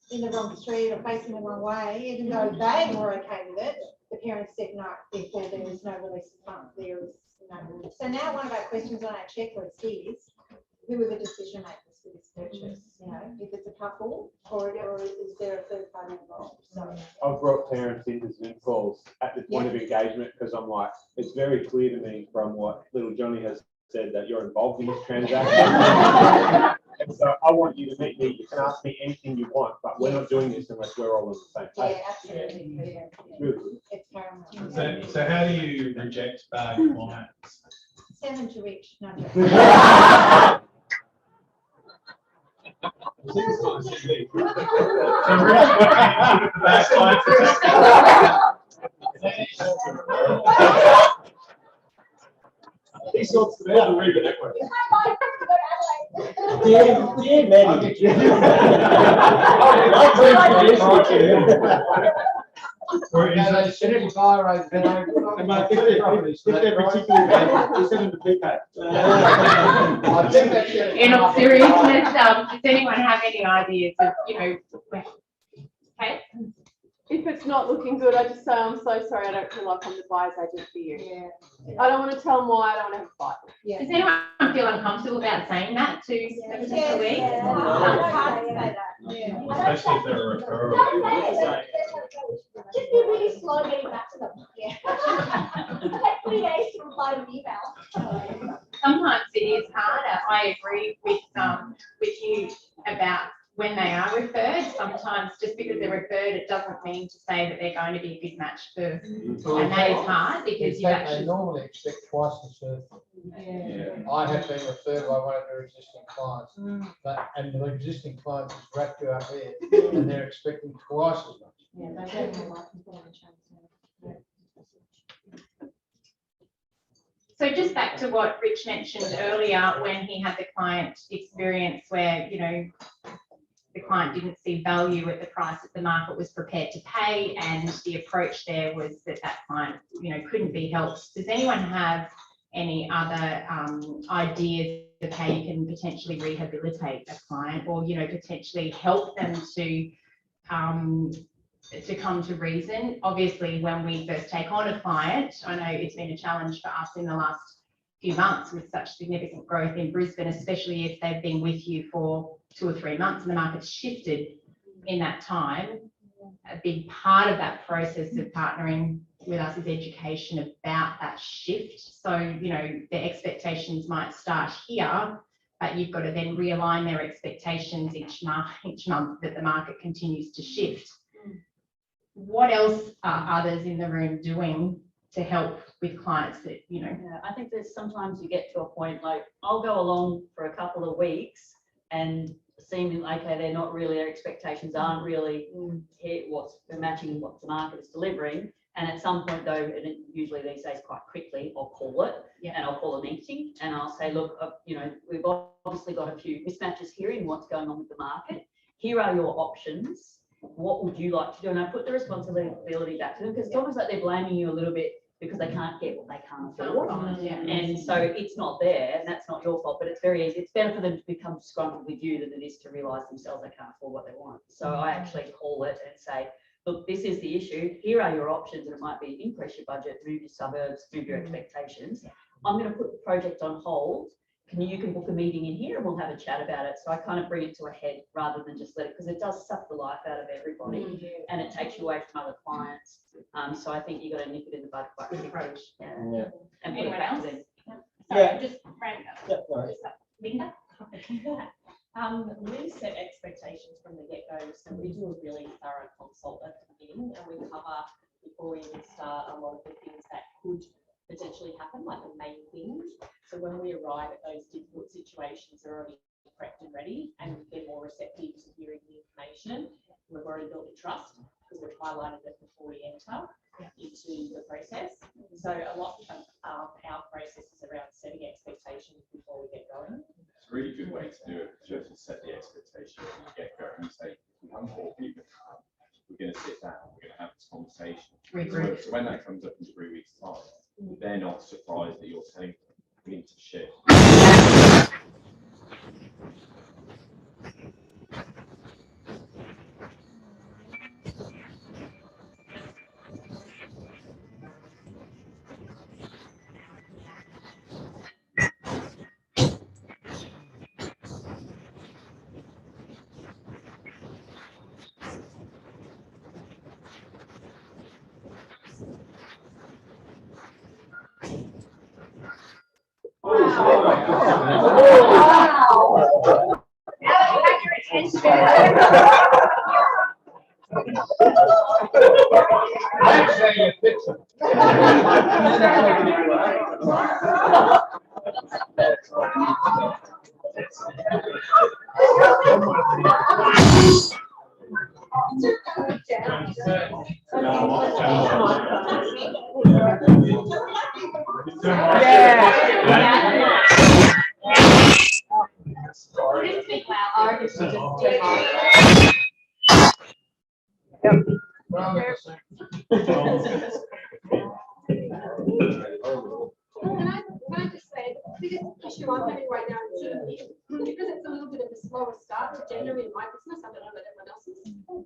in the wrong street or facing the wrong way, even though they were okay with it, the parents said no, therefore there was no release of funds. There was no release. So now one of our questions on our checklist is, who are the decision makers? for this purchase, you know, if it's a couple or is there a third party involved? So, I've brought parents into Zoom calls at the point of engagement because I'm like, it's very clear to me from what little Johnny has said that you're involved in this transaction. And so I want you to meet me. You can ask me anything you want, but we're not doing this unless we're all on the same page. yeah, absolutely. Yeah. It's really good. It's paramount. So how do you reject bad clients? Send them to Rich. No, He sorts them out, the REBAA network. Yeah, maybe. Or is it- If they're particularly bad, you send them to PK. In all seriousness, does anyone have any ideas of, okay? If it's not looking good, I just say, I'm so sorry, I don't feel like I'm the buyer's agent for you. Yeah. I don't want to tell them why, I don't want to have a fight. Yeah. Does anyone feel uncomfortable about saying that to a potential lead? Especially if they're a referral. Just be really slow getting back to them. Yeah. Like 3 days to reply to an email. Sometimes it is harder. I agree with you about when they are referred. Sometimes just because they're referred, it doesn't mean to say that they're going to be a good match for. And that is hard because you They actually. normally expect twice the service. I have been referred by one of their existing clients, and the existing client has wrapped you up there, and they're expecting twice as much. Yeah, they don't know why people want to change now. So just back to what Rich mentioned earlier, when he had the client experience where, the client didn't see value at the price that the market was prepared to pay, and the approach there was that client, couldn't be helped. Does anyone have any other ideas of how you can potentially rehabilitate a client, or, potentially help them to come to reason? Obviously, when we first take on a client, I know it's been a challenge for us in the last few months with such significant growth in Brisbane, especially if they've been with you for 2 or 3 months and the market's shifted in that time. A big part of that process of partnering with us is education about that shift. So, their expectations might start here, but you've got to then realign their expectations each month that the market continues to shift. What else are others in the room doing to help with clients that, Yeah, I think there's sometimes you get to a point like I'll go along for a couple of weeks and seem okay, they're not really, their expectations aren't really they're matching what the market is delivering. And at some point though, and it usually these days quite quickly, I'll call it and I'll call a meeting and I'll say, look, we've obviously got a few mismatches here in what's going on with the market. Here are your options. What would you like to do? And I put the responsibility back to them, because it's almost like they're blaming you a little bit because they can't get what they can't afford. And so it's not there, and that's not your fault, but it's very easy. It's better for them to become disgruntled with you than it is to realise themselves they can't afford what they want. So I actually call it and say, look, this is the issue. Here are your options, and it might be increase your budget, move your suburbs, move your expectations. I'm going to put the project on hold. You can book a meeting in here and we'll have a chat about it. So I kind of bring it to a head rather than just let it, because it does suck the life out of everybody and it takes you away from other clients. So I think you got to nip it in the bud quite quickly. And put it back to them. Sorry, just random. Linda? We set expectations from the get-go, so we do a really thorough consult at the beginning, and we cover, before we even start, a lot of the things that could potentially happen, like the main things. So when we arrive at those difficult situations, they're already prepped and ready, and they're more receptive to hearing the information. We've already built a trust because we've highlighted it before we enter into the process. So a lot of our process is around setting expectations before we get going. It's a really good way to do it, just to set the expectation when you get going and say, I'm 4 people. We're going to sit down, we're going to have this conversation. So when that comes up in 3 weeks' time, they're not surprised that you're telling them we need to shift. Can I just say, the biggest issue I'm having right now in Sydney, because it's a little bit of a slower start to January in my business, I don't know about everyone else's.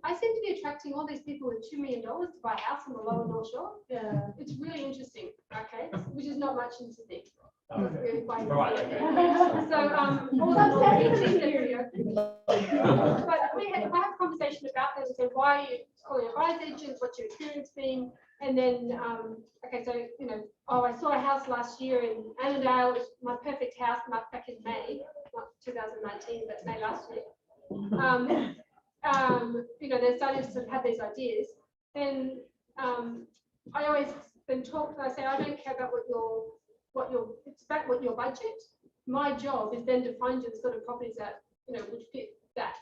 I seem to be attracting all these people with $2 million to buy a house on the lower North Shore. Yeah. It's really interesting, okay, which is not much in Sydney. Really quite. Right. So, all that area. But if I have a conversation about this, and say, why are you calling advised agents, what's your experience been? And then, okay, so, you know, oh, I saw a house last year in Annandale, it was my perfect house, back in May, not 2019, but May last year. You know, they're starting to have these ideas. Then I always then talk, I say, I don't care about it's about what your budget. My job is then to find you the sort of properties that, you know, would fit that.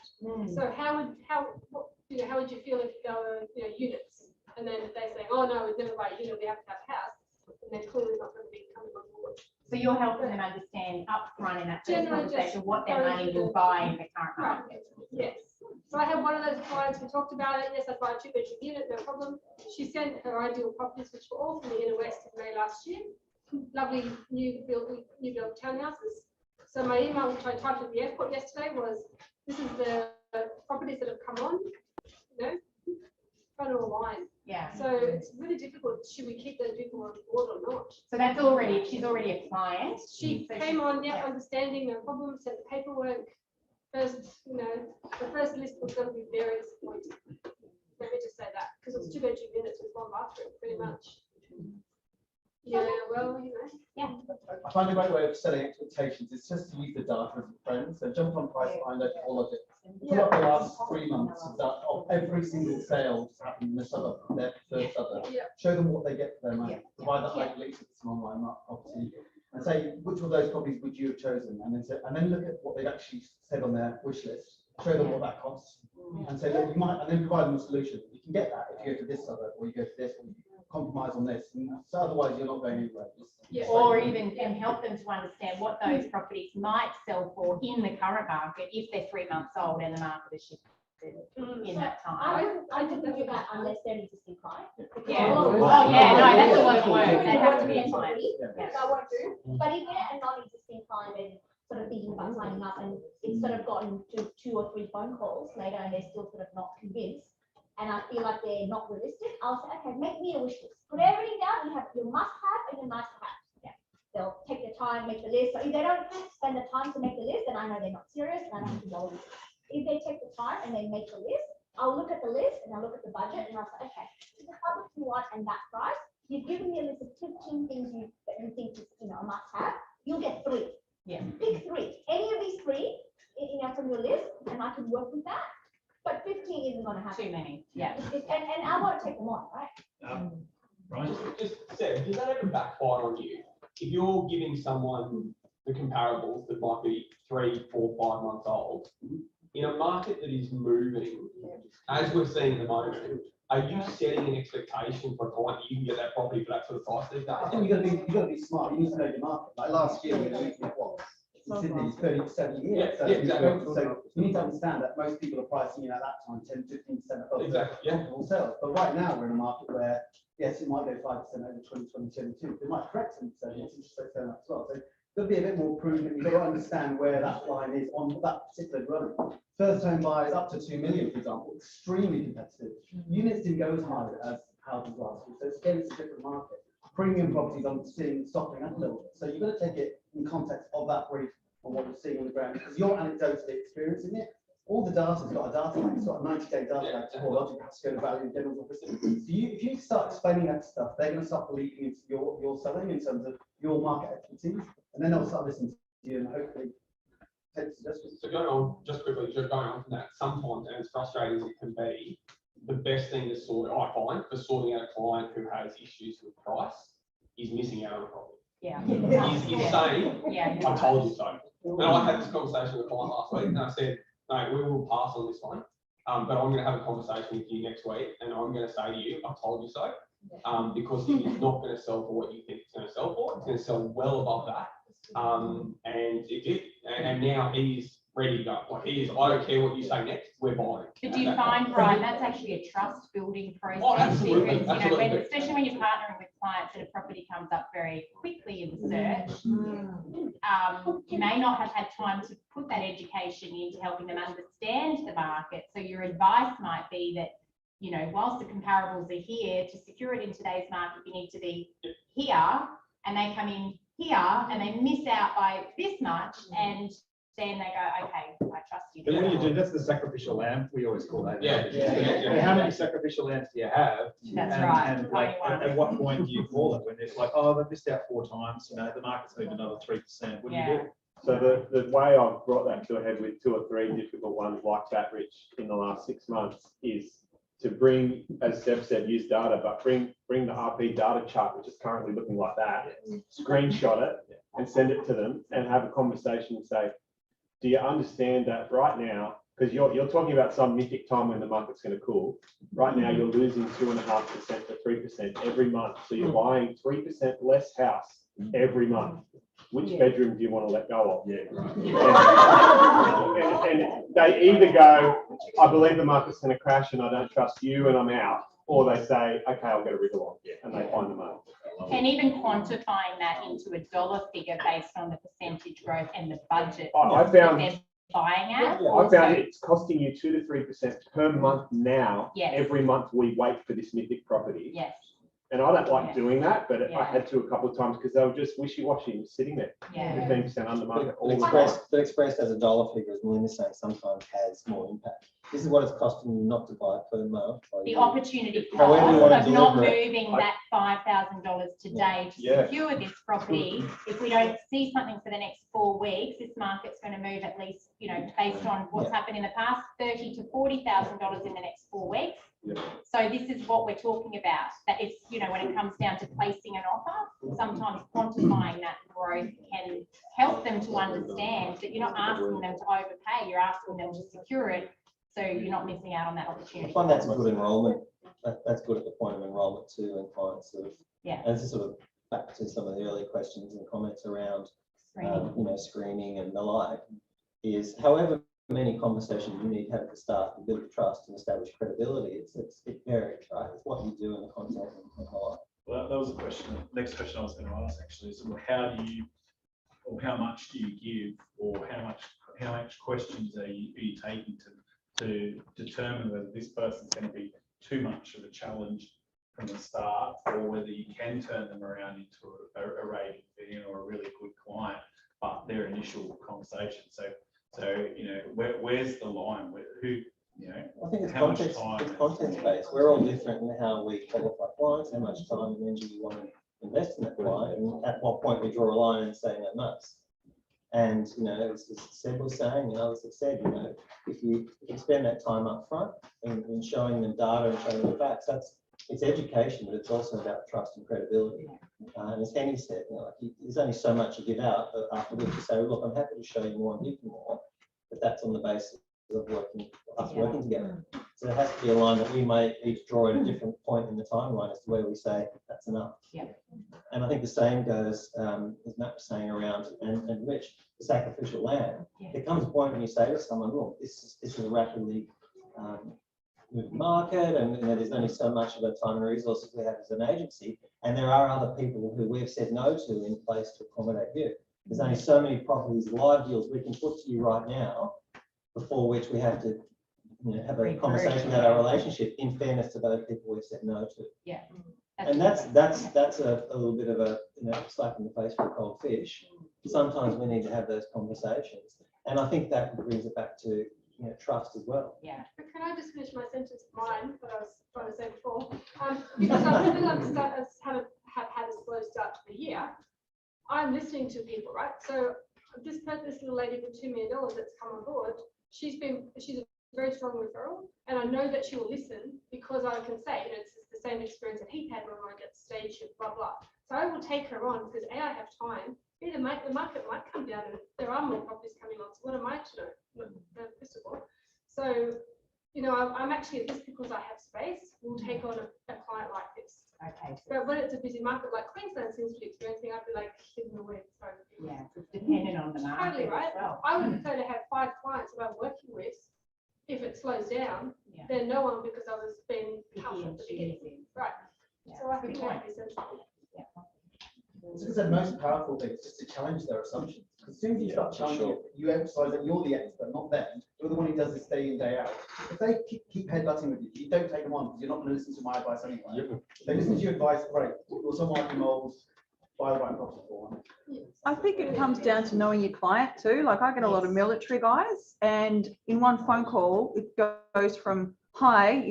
So how would you feel if there were, you know, units? And then if they say, oh no, we'd never buy a unit, we have to have a house, and they're clearly not going to be coming on board. So you're helping them understand upfront in that first Generally conversation just what their money will buy in the current market. Yes. So I had one of those clients, we talked about it. Yes, I'd buy a 2-bedroom unit, no problem. She sent her ideal properties, which were all from the inner west in May last year. Lovely new built townhouses. So my email, which I typed at the airport yesterday, was, this is the properties that have come on, you know, front of a line. Yeah. So it's really difficult. Should we keep those people on board or not? So that's she's already a client. She came on, yeah, understanding, no problem, sent the paperwork. First, you know, the first list was going to be very disappointing. Let me just say that, because it was 2-bedroom units with 1 bathroom, pretty much. Yeah, well, you know. Yeah. I find a great way of setting expectations is just to use the data as a friend. So jump on Price Finder, all of it. Pull up the last 3 months of every single sale that's happened in the suburb, their first suburb. Show them what they get for their money. Provide that like links to some online property, and say which of those properties would you have chosen, and then look at what they've actually said on their wish list. Show them what that costs, and say look, you might, and then provide them a solution. You can get that if you go to this suburb, or you go to this, or you compromise on this. And so otherwise, you're not going anywhere. Or even can help them to understand what those properties might sell for in the current market if they're 3 months old and the market is shifted in that time. I wouldn't do that unless they're an existing client. Yeah. Oh, yeah, no, that's a lot of work. They have to be a client. Which I won't do. But if they're a non-existing client and sort of thinking about signing up, and it's sort of gotten to 2 or 3 phone calls later and they're still sort of not convinced, and I feel like they're not realistic, I'll say, okay, make me a wish list. Put everything down. You have your must-have and your nice-to-have. Yeah. They'll take the time, make the list. So if they don't spend the time to make the list, then I know they're not serious and I don't have to go with it. If they take the time and they make the list, I'll look at the list and I'll look at the budget and I'll say, okay, this is how much you want and that price. You've given me a list of 15 things that you think is, you know, a must-have. You'll get 3. Yeah. Pick 3. Any of these 3, you know, from your list, and I can work with that. But 15 isn't going to happen. Too many. Yeah. And I won't take them on, right? Right. Just Sarah, does that ever backfire on you? If you're giving someone the comparables that might be 3, 4, 5 months old, in a market that is moving, as we're seeing at the moment, are you setting an expectation for a client that you can get that property for that sort of price these days? I think you've got to be smart. You need to know your market. Like last year, we were looking at what? Sydney's 30% a year. Yeah, So, exactly. So you need to understand that most people are pricing in at that time 10, 15% above Exactly, comparable sales. But right now we're in a market where, yes, it might go 5% over 2022. It might correct 10%. It's interest rates going up as well. So you've got to be a bit more prudent. You've got to understand where that line is on that particular run. First home buyers up to 2 million, for example, extremely competitive. Units didn't go as high as houses last year. So it's again, it's a different market. Premium properties I'm seeing softening up a little bit. So you've got to take it in context of that brief and what you're seeing on the ground, because you're anecdotally experiencing it. all the data's got a data bank, it's got a 90-day data bank to logic, Pascal value, general officer. So if you start explaining that stuff, they're going to start believing into your selling in terms of your market expertise, and then they'll start listening to you and hopefully take suggestions. So going on, just quickly, just going on from that, sometimes, and as frustrating as it can be, the best thing to sort, I find, for sorting out a client who has issues with price is missing out on a property. Yeah. He's saying, Yeah. I told you so. And I had this conversation with a client last week, and I said, no, we will pass on this one, but I'm going to have a conversation with you next week, and I'm going to say to you, I told you so, because it is not going to sell for what you think it's going to sell for. It's going to sell well above that, and it did. And now he's ready to go. Like he is, I don't care what you say next, we're buying. But do you find, Brian, that's actually a trust building process? Oh, absolutely, Because, absolutely. especially when you're partnering with clients and a property comes up very quickly in the search, you may not have had time to put that education into helping them understand the market. So your advice might be that, whilst the comparables are here, to secure it in today's market, you need to be here, and they come in here and they miss out by this much, and then they go, okay, I trust you. Then what do you do? That's the sacrificial lamb. We always call that. Yeah. How many sacrificial lambs do you have? That's right. And like, at what point do you call it? When it's like, oh, they've missed out 4 times, the market's moved another 3%. What do you do? So the way I've brought that to a head with 2 or 3 difficult ones like that, Rich, in the last 6 months is to bring, as Steph said, use data, but bring the RP data chart, which is currently looking like that, screenshot it and send it to them and have a conversation and say, do you understand that right now, because you're talking about some mythic time when the market's going to cool. Right now, you're losing 2.5% to 3% every month. So you're buying 3% less house every month. Which bedroom do you want to let go of? Yeah, right. And they either go, I believe the market's going to crash and I don't trust you and I'm out. Or they say, okay, I'll get a wriggle on, and they find the money. And even quantifying that into a dollar figure based on the percentage growth and the budget I that found they're buying at. I found it's costing you 2 to 3% per month now. Yes. Every month we wait for this mythic property. Yes. And I don't like Yes. doing that, but I Yeah. had to a couple of times because they were just wishy-washy sitting there. Yeah. 15% under market all the time. But expressed as a dollar figure, as Melinda's saying, sometimes has more impact. This is what it's costing you not to buy it per month. The opportunity However you cost want to of not deliver it. moving that $5,000 today to Yeah. secure this property. If we don't see something for the next 4 weeks, this market's going to move at least, based on what's happened in the past, $30,000 to $40,000 in the next 4 weeks. Yeah. So this is what we're talking about, that it's, when it comes down to placing an offer, sometimes quantifying that growth can help them to understand that you're not asking them to overpay, you're asking them to secure it, so you're not missing out on that I opportunity. find that's a good enrollment. That's good at the point of enrollment too, and clients sort of. Yeah. And this is sort of back to some of the early questions and comments around, screening and the like, is however many conversations you need to have at the start to build the trust and establish credibility. It varies, right? It's what you do in the content and the like. Well, that was a question. Next question I was going to ask actually is, well, how much do you give, or how much questions are you taking to determine whether this person's going to be too much of a challenge from the start, or whether you can turn them around into a raving fan or a really good client, but their initial conversation. So where's the line? I think it's how much context, time? it's context based. We're all different in how we qualify clients, how much time and energy we want to invest in that client, and at what point we draw a line and say no mas. And as Seb was saying, and others have said, if you spend that time up front in showing them data and showing them facts, it's education, but it's also about trust and credibility. And as Henny said, there's only so much you give out, but after which you say, look, I'm happy to show you more and give you more, but that's on the basis of working together. So there has to be a line that we may each draw at a different point in the timeline as to where we say that's enough. Yeah. And I think the same goes, as Matt was saying around, and Rich, the sacrificial lamb. Yeah. There comes a point when you say to someone, look, this is a rapidly moving market, and there's only so much of a time and resources we have as an agency, and there are other people who we've said no to in place to accommodate you. There's only so many properties, live deals we can put to you right now, before which we have to have a conversation about our relationship in fairness to those people we've said no to. Yeah. And that's a little bit of a slap in the face for a cold fish. Sometimes we need to have those conversations. And I think that brings it back to trust as well. Yeah. But can I just finish my sentence of mine, that I was trying to say before? Because I've had a slow start to the year. I'm listening to people, right? So this little lady with $2 million that's come on board, she's a very strong referral, and I know that she will listen because I can say, it's the same experience that he had when I get stage, blah, blah. So I will take her on because A, I have time. B, the market might come down and there are more properties coming on. So what am I to know? The crystal ball. So, I'm actually at this because I have space. We'll take on a client like this. Okay. But when it's a busy market like Queensland seems to be experiencing, I'd be like hidden away. So yeah, it's dependent on the market. Totally right. As well. I would prefer to have 5 clients that I'm working with. If it slows down, then no one because I was being tough at the beginning. Right. Yeah. So I think that would be sensible. It's the most powerful thing is just to challenge their assumptions. As soon as you start challenging it, you emphasize that you're the expert, not them. You're the one who does this day in, day out. If they keep headbutting with you, you don't take them on because you're not going to listen to my advice anyway. If they listen to your advice, great. You're someone like moles, buy the right property for one. I think it comes down to knowing your client too. Like I get a lot of military guys, and in one phone call, it goes from, hi,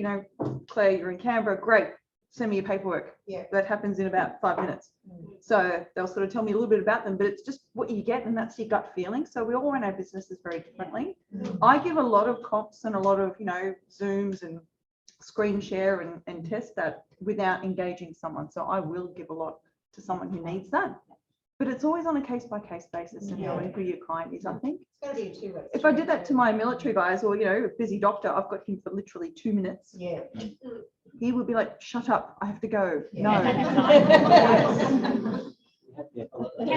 Claire, you're in Canberra, great, send me your paperwork. Yeah. That happens in about 5 minutes. So they'll sort of tell me a little bit about them, but it's just what you get, and that's your gut feeling. So we all run our businesses very differently. I give a lot of comps and a lot of, Zooms and screen share and test that without engaging someone. So I will give a lot to someone who needs that. But it's always on a case-by-case basis and knowing who your client is, I think. It's got to be a two-way. If I did that to my military guys or, a busy doctor, I've got him for literally 2 minutes. Yeah. He would be like, shut up, I have to go. Yeah. No. Can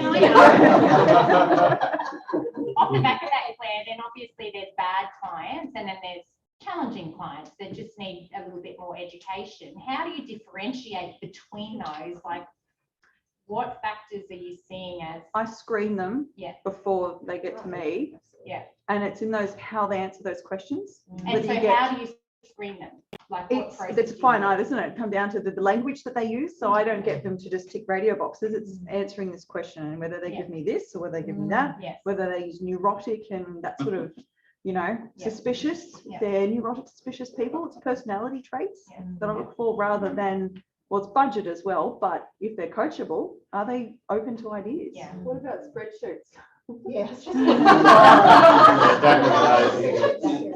I off the back of that, Claire, then obviously there's bad clients and then there's challenging clients that just need a little bit more education. How do you differentiate between those? Like, what factors are you seeing as? I screen them before they get to me. Yeah. And it's in those, how they answer those questions. And so how do you screen them? Like what process It's do you fine use? art, isn't it? Come down to the language that they use. So I don't get them to just tick radio boxes. It's answering this question and whether they give me this or whether they give me that, Yes. whether they use neurotic and that sort of, suspicious. Yeah. They're neurotic, suspicious people. It's personality traits that I look for rather than, well, it's budget as well, but if they're coachable, are they open to ideas? Yeah. What about spreadsheets? Yes.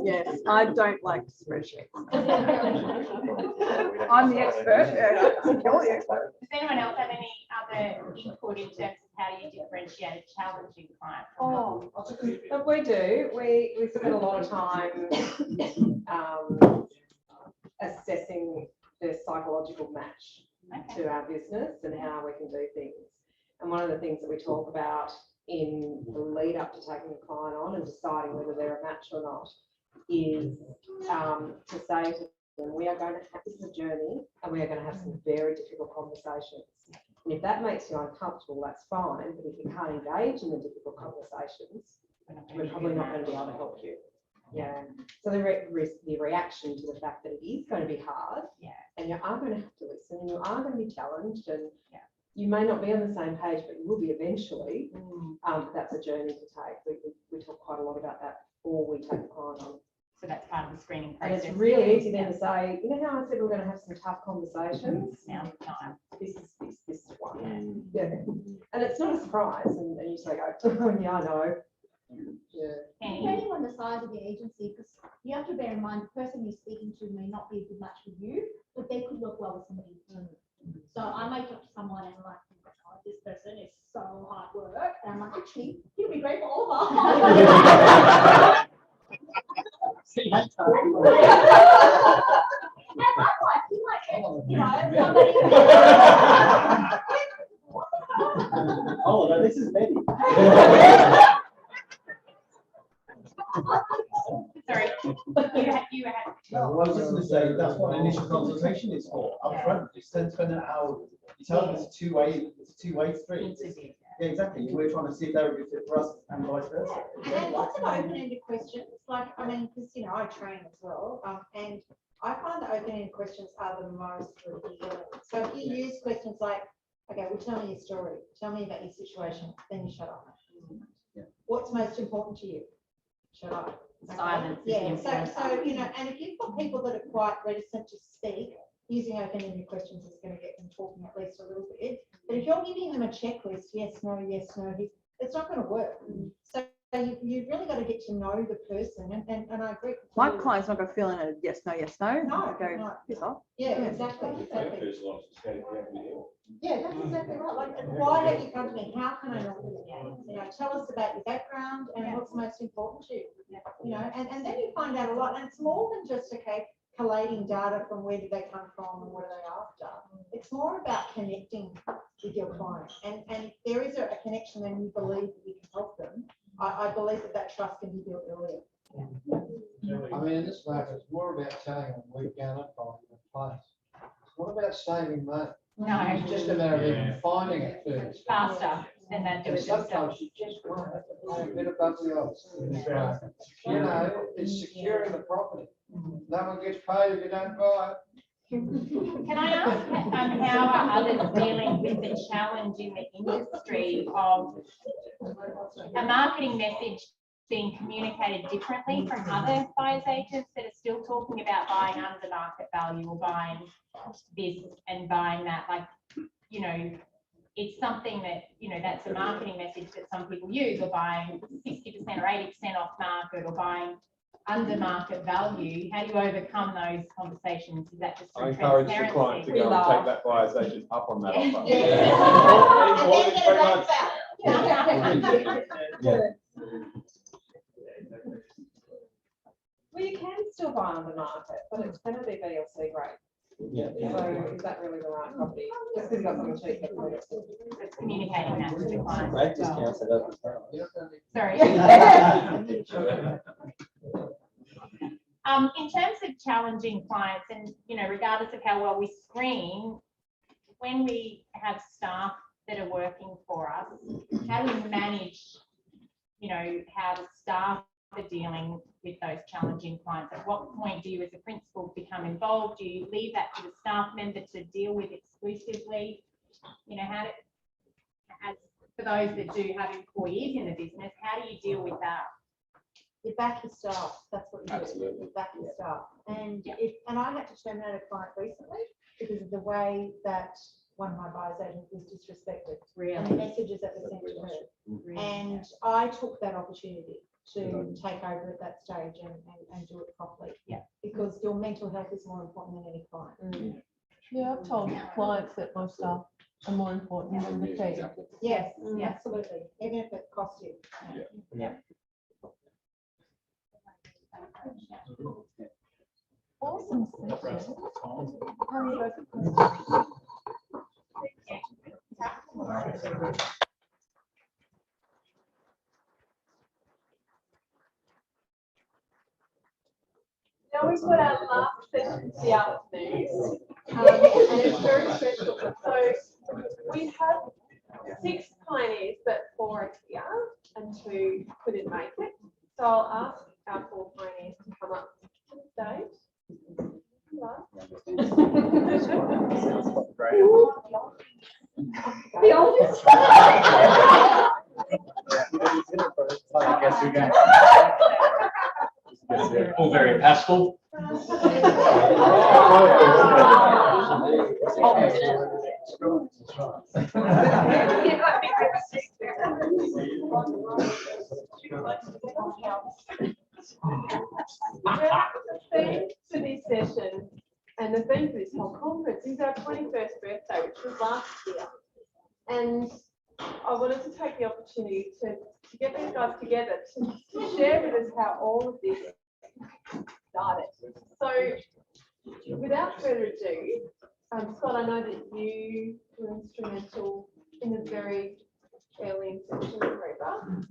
Yes, I don't like spreadsheets. I'm the expert. You're the expert. Does anyone else have any other input in terms of how do you differentiate a challenging client from But we do. We spend a lot of time assessing the psychological match to our business and how we can do things. And one of the things that we talk about in the lead up to taking a client on and deciding whether they're a match or not is to say to them, we are going to have, this is a journey, and we are going to have some very difficult conversations. And if that makes you uncomfortable, that's fine. But if you can't engage in the difficult conversations, we're probably not going to be able to help you. Yeah. So the reaction to the fact that it is going to be hard, and you are going to have to listen, and you are going to be challenged, and you may not be on the same page, but you will be eventually. That's a journey to take. We talk quite a lot about that before we take the client on. So that's part of the screening And process. it's really easy then to say, you know how I said we're going to have some tough conversations? Now it's time. This is one. Yeah. And it's not a surprise, and you say, oh, yeah, I know. Yeah. Depending on the size of the agency, because you have to bear in mind the person you're speaking to may not be a good match for you, but they could work well with somebody. So I might talk to someone and like, oh, this person is so hard work, and I'm like, actually, he'll be great for all of us. And likewise, he might get, somebody. Oh, no, this is Betty. Sorry, you had. No, I was just going to say, that's what an initial consultation is for, upfront. You spend an hour, you tell them it's a two-way street. Yeah, exactly. We're trying to see if they're a good fit for us and vice versa. And lots of open-ended questions, like, I mean, because, I train as well, and I find the open-ended questions are the most revealing. So if you use questions like, okay, well, tell me your story, tell me about your situation, then you shut up. Yeah. What's most important to you? Shut up. silence is Yeah, important. so, you know, and if you've got people that are quite reticent to speak, using open-ended questions is going to get them talking at least a little bit. But if you're giving them a checklist, yes, no, it's not going to work. So you've really got to get to know the person, and I agree. My client's not going to fill in a yes, no, yes, no. No, Go, no. piss off. Yeah, exactly. Yeah, that's exactly right. Like, why have you come to me? How can I help you? You know, tell us about your background and what's most important to you. You know, and then you find out a lot. And it's more than just, okay, collating data from where did they come from and what are they after. It's more about connecting with your client. And if there is a connection and you believe that you can help them, I believe that trust can be built earlier. I mean, in this market, it's more about telling them we've gone up on the place. It's not about saving money. No. It's just a matter of even finding it first. Faster than that. And sometimes you just want to pay a bit above the odds in this market. You know, it's securing the property. No one gets paid if you don't buy it. Can I ask how are others dealing with the challenge in the industry of a marketing message being communicated differently from other buyers agents that are still talking about buying under market value or buying this and buying that? Like, you know, it's something that, you know, that's a marketing message that some people use, or buying 60% or 80% off market, or buying under market value. How do you overcome those conversations? Is that just I encourage the client to go and take that buyer's agent up on that offer. Well, you can still buy on the market, but it's going to be VLC grade. Yeah. So is that really the right property? Just because you've got something cheap. It's communicating that to the client. Great discounts, that doesn't Sorry. In terms of challenging clients, and you know, regardless of how well we screen, when we have staff that are working for us, how do we manage, you know, how the staff are dealing with those challenging clients? At what point do you, as a principal, become involved? Do you leave that to the staff member to deal with exclusively? You know, how do, as for those that do have employees in the business, how do you deal with that? You back your staff. That's what you do. Absolutely. You back your staff. And and I had to terminate a client recently because of the way that one of my buyer's agents was disrespected. Really? And the messages that were sent to her. Really? And I took that opportunity to take over at that stage and do it properly. Yeah. Because your mental health is more important than any client. Yeah, I've told clients that my staff are more important than the fee. Yes, Yeah. absolutely. Even if it costs you. Yeah. Awesome. Now we've got our last session for the afternoon, and it's very special. So we have 6 pioneers, but 4 are here and 2 couldn't make it. So I'll ask our 4 pioneers to come up to the stage. The oldest. All very pastoral. The theme for this session and the theme for this whole conference is our 21st birthday, which was last year. And I wanted to take the opportunity to get these guys together to share with us how all of this started. So without further ado, Scott, I know that you were instrumental in the very early inception of REBAA.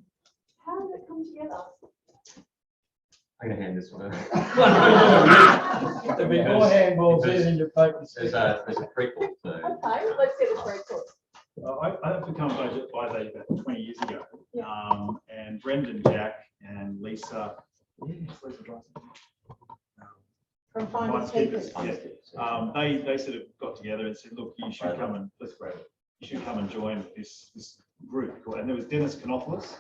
How did it come together? I'm going to hand this one over. The beforehand will sit in your papers. There's a prequel. So. Okay, let's get the prequel. I have become buyer's agent about 20 years ago. And Brendan, Jack, and Lisa. Lisa Dryson. From Finding Speakers. Yeah. They sort of got together and said, look, you should come and, let's grab it. You should come and join this group. And there was Dennis Kanopoulos,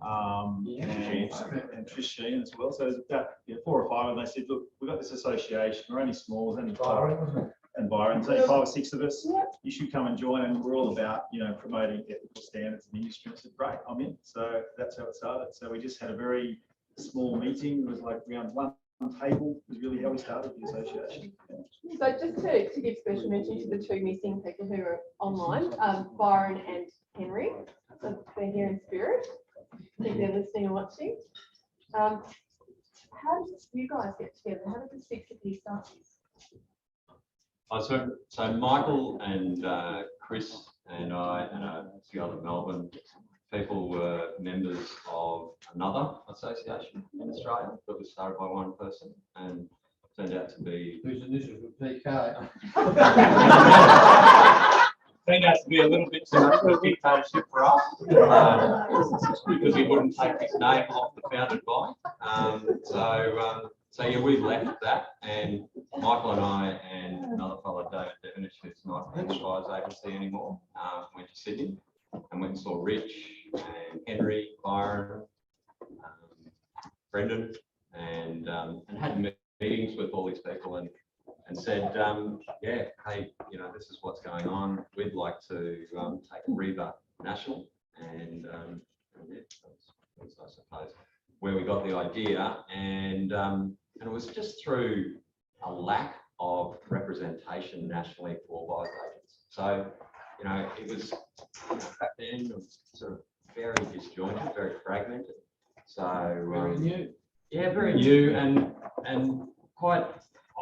And Trish Sheen as well. So there's about 4 or 5, and they said, look, we've got this association, we're only small, there's only 5, and Byron's only 5 or 6 of us. You should come and join, and we're all about, promoting ethical standards in the industry. I said, great, I'm in. So that's how it started. So we just had a very small meeting. It was like around one table. It was really how we started the association. So just to give special mention to the 2 missing people who are online, Byron and Henry. So they're here in spirit. I think they're listening and watching. How did you guys get together? How did the 6 of you start this? So Michael and Chris and I and a few other Melbourne people were members of another association in Australia that was started by one person and turned out to be. Whose initials were PK? Turned out to be a little bit too much of a dictatorship for us because he wouldn't take his name off the founded by. So yeah, we left that, and Michael and I and another fellow, David Devenish, who's not in the Buyers Agency anymore, went to Sydney and went and saw Rich and Henry, Byron, Brendan, and had meetings with all these people and said, yeah, hey, this is what's going on. We'd like to take REBAA national, and yeah, that's I suppose where we got the idea, and it was just through a lack of representation nationally for buyers agents. So, it was back then it was sort of very disjointed, very fragmented. So Very new. Yeah, very new and quite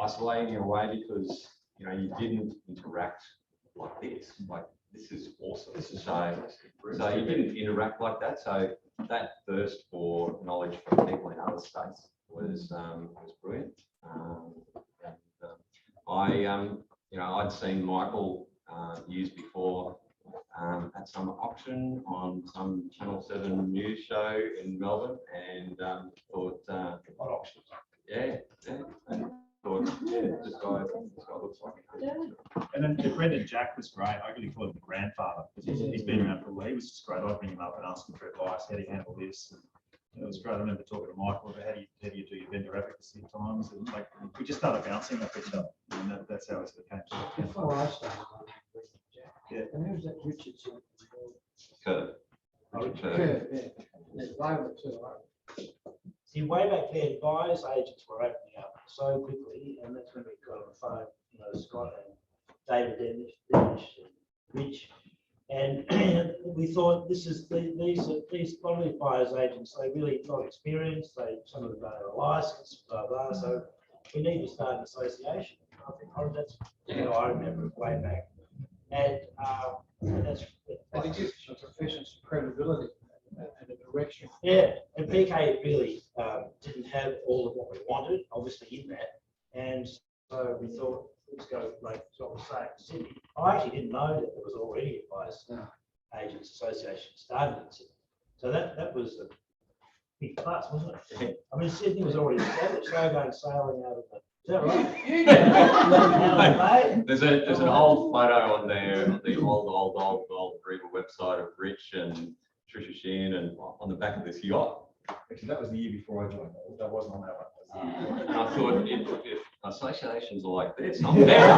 isolating in a way because you didn't interact like this. Like this is awesome. So you didn't interact like that. So that thirst for knowledge from people in other states was brilliant. I'd seen Michael years before at some auction on some Channel 7 news show in Melbourne, and thought, auctions. Yeah, and thought, this guy looks like it. And then Brendan Jack was great. I really call him the grandfather because he's been around for a while. He was just great. I'd bring him up and ask him for advice. How do you handle this? And it was great. I remember talking to Michael about how do you do your vendor advocacy at times, and like we just started bouncing off each other, and that's how it sort of came. Before I started, yeah. And who's that Richardson? Kurt. Kurt, yeah. They were too, right? See, way back then, buyers agents were opening up so quickly, and that's when we got on the phone, Scott and David Dennis and Rich, and we thought these one of these buyers agents, they really not experienced, some of them don't have a license, blah blah. So we need to start an association. I think that's I remember it way back, and that's. And it gives the profession some credibility and a direction. Yeah, and PK really didn't have all of what we wanted, obviously in that, and so we thought let's go like what I was saying, Sydney. I actually didn't know that there was already a buyers agents association started in Sydney, so that was a big plus, wasn't it? I mean, Sydney was already established. They were going sailing out of the. Is that right? There's an old photo on there of the old REBAA website of Rich and Trisha Sheehan and on the back of this yacht. Actually, that was the year before I joined. That wasn't on that one. And I thought if associations are like this, I'm there.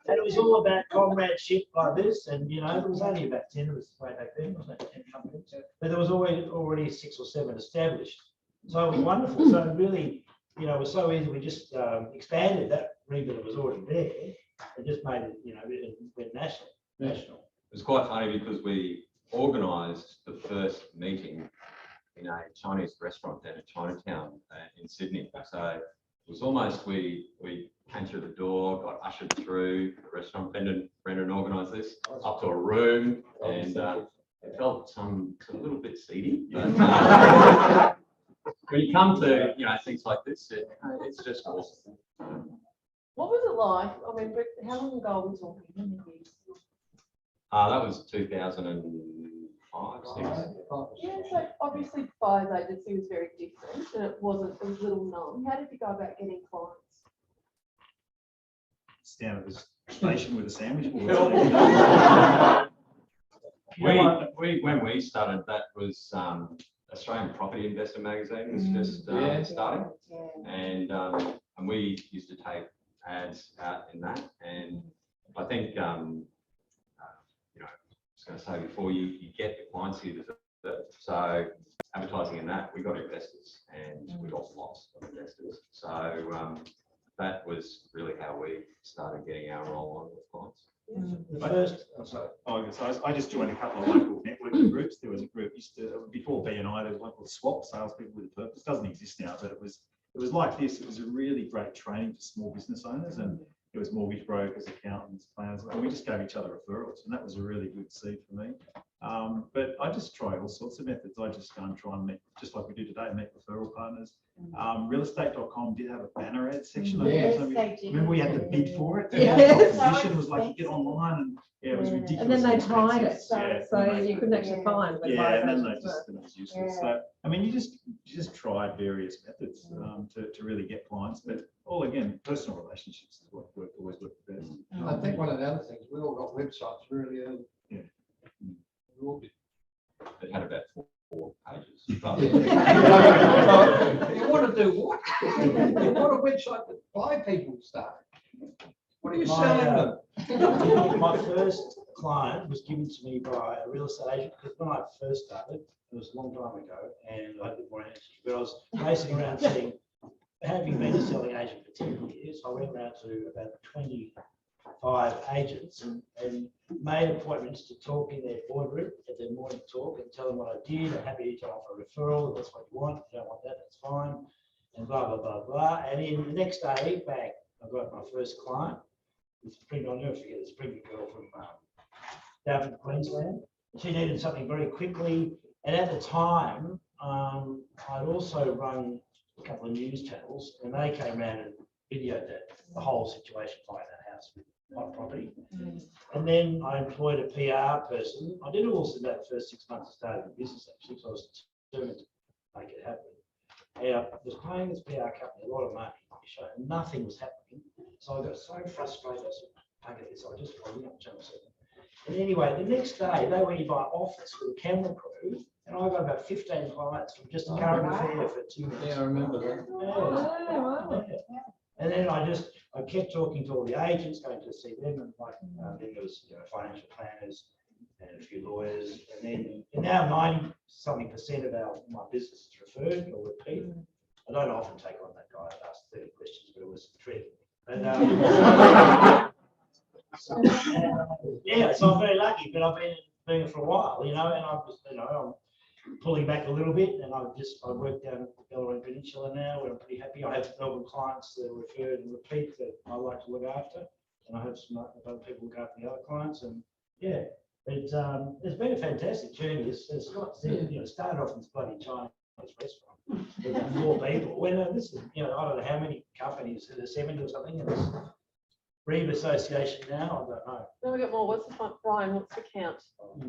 And it was all about comradeship like this, and there was only about 10 of us way back then, wasn't it? 10 companies. But there was already 6 or 7 established. So it was wonderful. So really, it was so easy. We just expanded that REBAA that was already there and just made it, it went national. It was quite funny because we organised the first meeting in a Chinese restaurant down in Chinatown in Sydney. So it was almost we came through the door, got ushered through the restaurant. Brendan organised this up to a room, and it felt a little bit seedy. But, when you come to things like this, it's just awesome. What was it like? I mean, how long ago are we talking? How many years? That was 2005, 6. Yeah, so obviously buyers agency was very different, and it was little known. How did you go about getting clients? Stand at the station with a sandwich. When we started, that was Australian Property Investor magazine was just starting, and we used to take ads out in that, and I think you know, I was going to say before, you get the clients you deserve. So advertising in that, we got investors, and we got lots of investors. So that was really how we started getting our roll on with clients. I just joined a couple of local networking groups. There was a group before BNI. There was one called Swap, Salespeople with a Purpose. Doesn't exist now, but it was like this. It was a really great training for small business owners, and it was mortgage brokers, accountants, planners, and we just gave each other referrals, and that was a really good seed for me. But I just try all sorts of methods. I just go and try and meet, just like we do today, meet referral partners. Realestate.com did have a banner ad section. Remember we had to bid for it? It was like you get online, and it was ridiculous. And then they tried it, expensive. so you couldn't actually find. And then it was useless. So I mean, you just try various methods to really get clients, but all again, personal relationships is what always work the best. I think one of the other things, we all got websites really early. Yeah. We all did. It had about four pages. You want to do what? You want a website that buy people stuff. What are you selling them? My first client was given to me by a real estate agent, because when I first started, it was a long time ago, and I had more answers, but I was racing around saying, having been a selling agent for 10 years, I went around to about 25 agents and made appointments to talk in their boardroom at their morning talk and tell them what I did. I'm happy to offer a referral. If that's what you want. If you don't want that, that's fine. And blah, blah, blah, blah. And then the next day, bang, I got my first client. I'll never forget this pregnant girl from down from Queensland. She needed something very quickly. And at the time, I'd also run a couple of news channels, and they came around and videoed the whole situation buying that house with my property. And then I employed a PR person. I did also that the first 6 months of starting the business, actually, so I was determined to make it happen. And I was paying this PR company a lot of money, and nothing was happening. So I got so frustrated, I said, "Bugger this," I went up Channel 7. And anyway, the next day, they went in my office with a camera crew, and I got about 15 clients from just a current affair for 2 minutes. Yeah, I remember that. Yeah. And then I kept talking to all the agents, going to see them, and then there was financial planners and a few lawyers, and now 90-something% of my business is referred or repeat. I don't often take on that guy. I asked 30 questions, but it was a trick. And, yeah, so I'm very lucky, but I've been doing it for a while, and I'm pulling back a little bit, and I work down at Bellarine Peninsula now, where I'm pretty happy. I have Melbourne clients that are referred and repeat that I like to look after, and I have some other people look after the other clients, and yeah, it's been a fantastic journey. As Scott said, started off in this bloody Chinese restaurant with about 4 people. When this is, I don't know how many companies, 70 or something, and it's REBAA Association now, I don't know. Then we got more. What's the front, Brian? What's the count?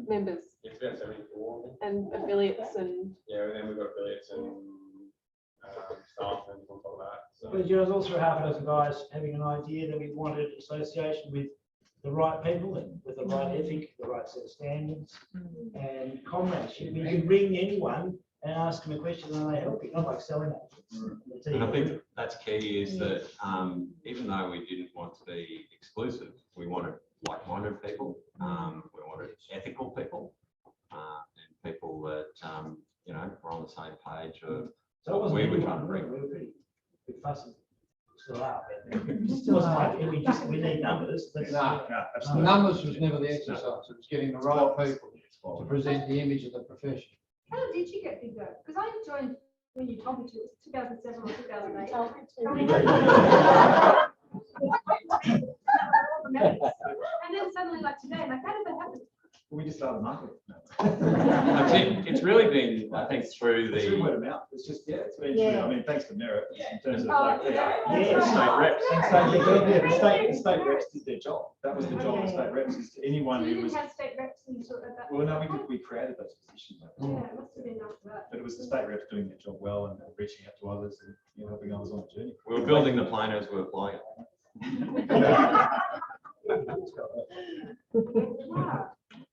Members It's about 74. and affiliates and. Yeah, and then we've got affiliates and staff and on top of that. So. But there's also half a dozen guys having an idea that we wanted association with the right people and with the right ethic, the right set of standards and comradeship. You can ring anyone and ask them a question and they help you, not like selling it. And I think that's key is that even though we didn't want to be exclusive, we wanted like-minded people, we wanted ethical people, and people that, were on the same page of what we were trying to bring. We were pretty fussy. Still are, but we need numbers. Numbers was never the exercise. It was getting the right people to present the image of the profession. How did you get bigger? Because I joined when you told me to, it was 2007 or 2008. And then suddenly, like today, I'm like, how did that happen? We just started marketing. It's really been, I think, through It's through word of the. mouth. It's just, it's been through, I mean, thanks to Merit in terms of Oh, like, yeah. State reps. the state reps did their job. That was the job of state reps, is to anyone You who was. didn't have state reps until at that. Well, no, we created those positions. Yeah, it must have been after that. But it was the state reps doing their job well and reaching out to others and helping others on the journey. We were building the plane as we were flying it.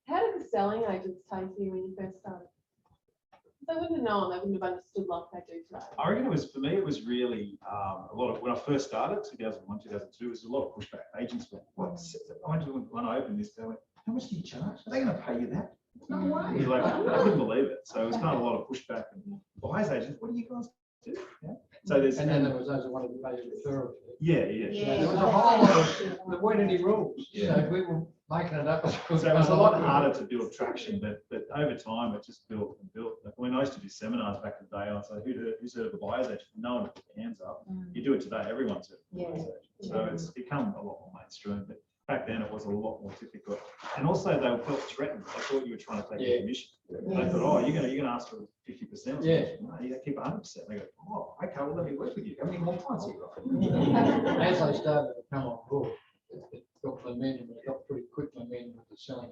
How did the selling agents known, they wouldn't have understood like they do today. I reckon it was, for me, it was really a lot of, when I first started, 2001, 2002, it was a lot of pushback. Agents went, what's, when I opened this, they went, how much do you charge? Are they going to pay you that? No way. You're like, I couldn't believe it. So it was kind of a lot of pushback. And buyers agents, what do you guys do? Yeah. So there's, and then there was those who wanted to pay the referral fee. Yeah. There was a whole lot of, there weren't any rules. Yeah. So we were making it up. So it was a lot harder to build traction, but over time it just built and built. Like when I used to do seminars back in the day, I'd say, who's heard of a buyer's agent? No one put their hands up. You do it today, everyone's heard of a buyer's agent. So it's become a lot more mainstream, but back then it was a lot more difficult. And also they felt threatened. They thought you were trying to take a commission. They thought, oh, you're gonna ask for 50%. Yeah. No, you gotta keep 100%. They go, oh, okay, well let me work with you. How many more clients have you got? As they started to come on board, it got momentum, it got pretty quick momentum with the selling.